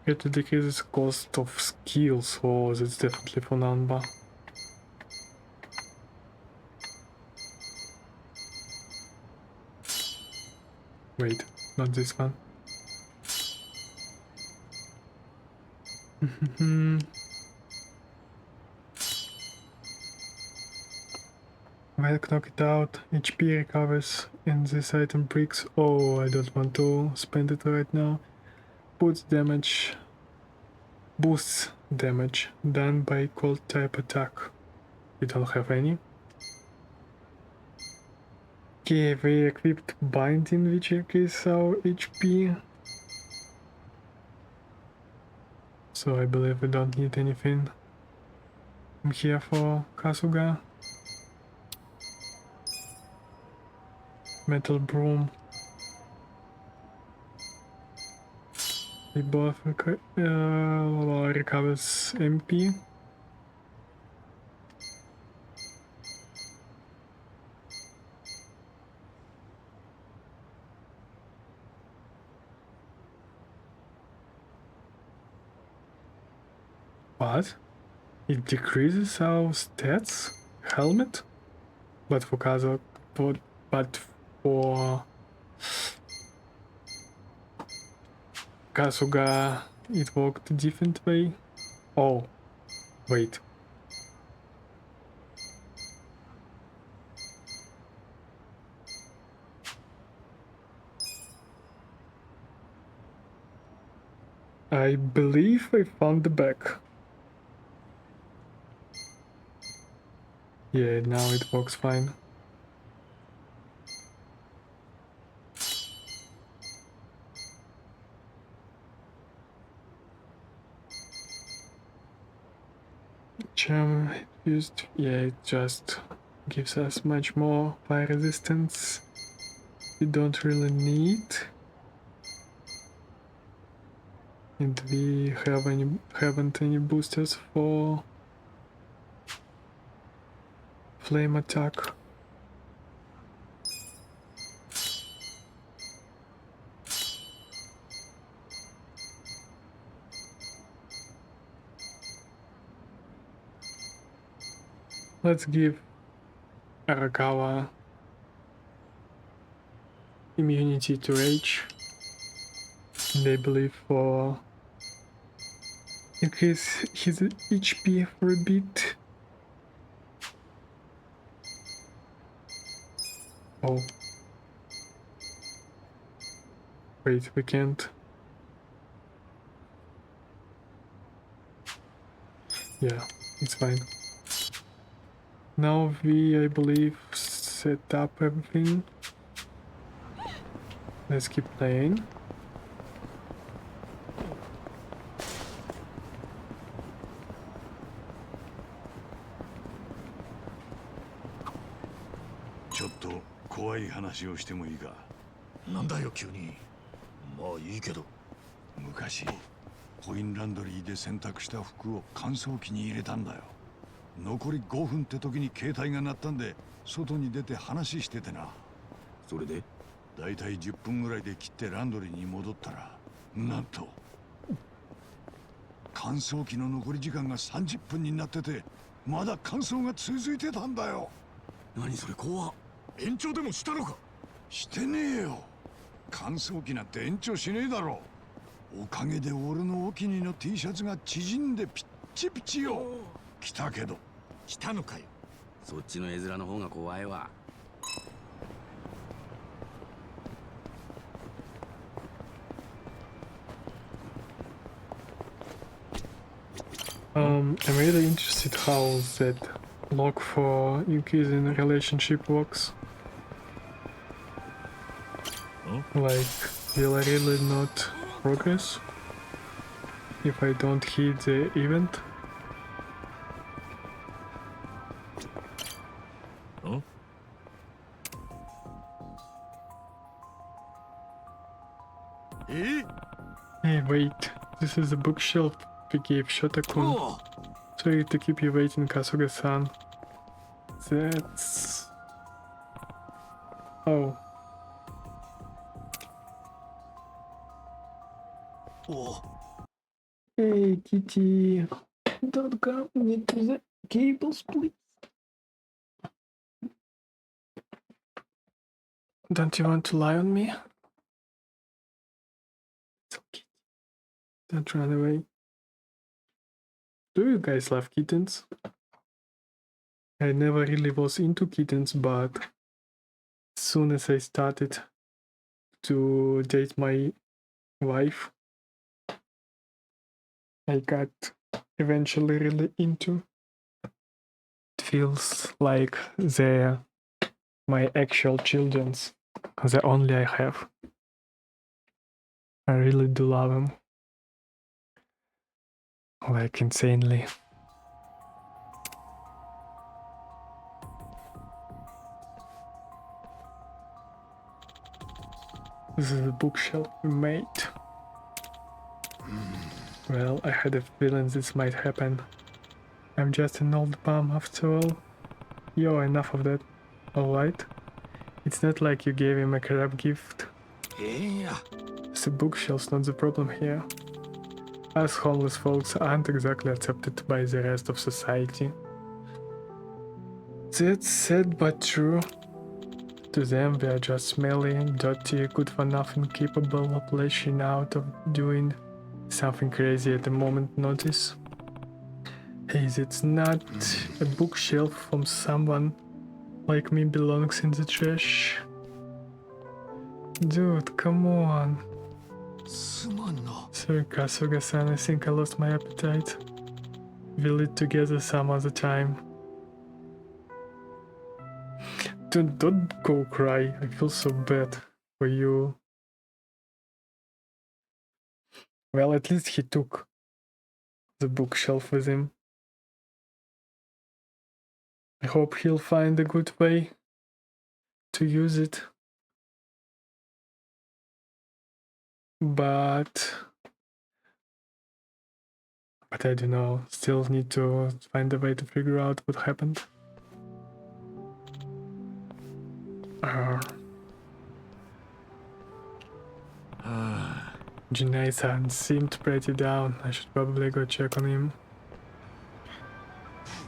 It decreases cost of skills. Oh, that's definitely for Nanba. Wait, not this one. Well, knock it out. HP recovers and this item breaks. Oh, I don't want to spend it right now. Puts damage. Boosts damage done by cold type attack. We don't have any. Okay, we equipped binding which increases our HP. So I believe we don't need anything. I'm here for Kasuga. Metal broom. They both recovers MP. What? It decreases our stats? Helmet? But for Kasuga, it worked a different way. Oh, wait. I believe I found the bag. Yeah, now it works fine. Charm used, yeah, it just gives us much more fire resistance. We don't really need. And we haven't any boosters for flame attack. Let's give Arakawa immunity to rage. And I believe for increase his HP for a bit. Oh. Wait, we can't. Yeah, it's fine. Now we, I believe, set up everything. Let's keep playing.昔コインランドリーで洗濯した服を乾燥機に入れたんだよ。残り5分って時に携帯が鳴ったんで外に出て話しててな。それでだいたい10分ぐらいで切ってランドリーに戻ったら、なんと乾燥機の残り時間が30分になってて、まだ乾燥が続いてたんだよ。何それ怖っ。延長でもしたのか。してねえよ。乾燥機なんて延長しねえだろ。おかげで俺のお気に入りの T シャツが縮んでピッチピチよ。来たけど。来たのかよ。そっちの絵面の方が怖いわ。I'm really interested how that lock for increasing a relationship works. Like, will I really not progress if I don't hit the event? Hey, wait, this is a bookshelf we gave Shota-kun. Sorry to keep you waiting, Kasuga-san. That's... Oh. Hey, kitty. Don't come into the cables, please. Don't you want to lie on me? It's okay. Don't run away. Do you guys love kittens? I never really was into kittens, but as soon as I started to date my wife, I got eventually really into. It feels like they're my actual children's, the only I have. I really do love them. Like insanely. This is the bookshelf we made. Well, I had a feeling this might happen. I'm just an old bum after all. Yo, enough of that. Alright? It's not like you gave him a crap gift. Yeah. The bookshelf's not the problem here. Us homeless folks aren't exactly accepted by the rest of society. That's sad but true. To them, we are just smelly, dirty, good-for-nothing, capable of lashing out of doing something crazy at a moment's notice. Hey, that's not a bookshelf from someone like me belongs in the trash. Dude, come on. Sorry, Kasuga-san, I think I lost my appetite. We'll eat together some other time. Dude, don't go cry. I feel so bad for you. Well, at least he took the bookshelf with him. I hope he'll find a good way to use it. But I don't know. Still need to find a way to figure out what happened. Junai-san seemed pretty down. I should probably go check on him.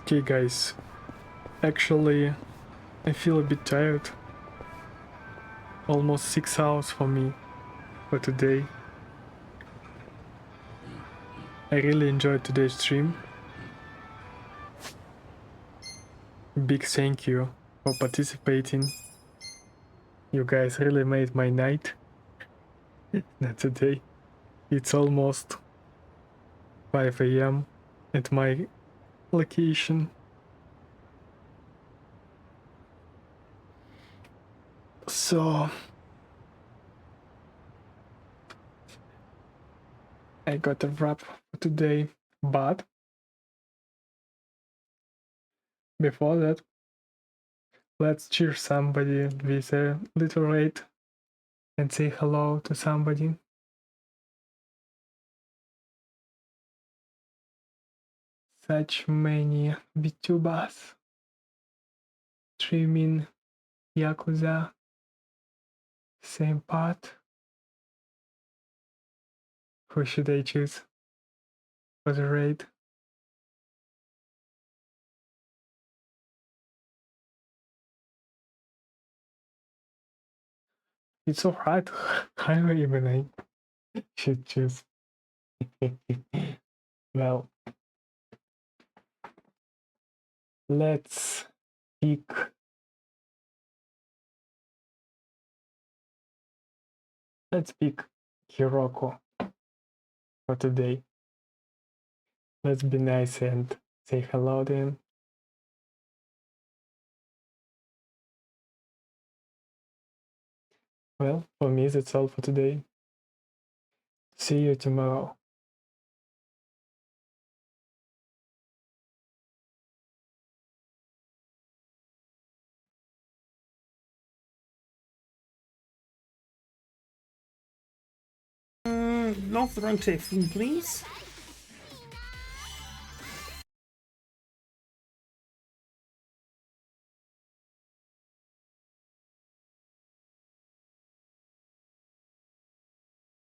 Okay, guys. Actually, I feel a bit tired. Almost 6 hours for me for today. I really enjoyed today's stream. Big thank you for participating. You guys really made my night. Not today. It's almost 5 AM at my location. So I got a wrap for today, but before that, let's cheer somebody with a little rate and say hello to somebody. Such many VTubers streaming Yakuza, same part. Who should I choose for the raid? It's so hard. I don't even I should choose. Well, let's pick Hiroko for today. Let's be nice and say hello to him. Well, for me that's all for today. See you tomorrow. North Toronto, please.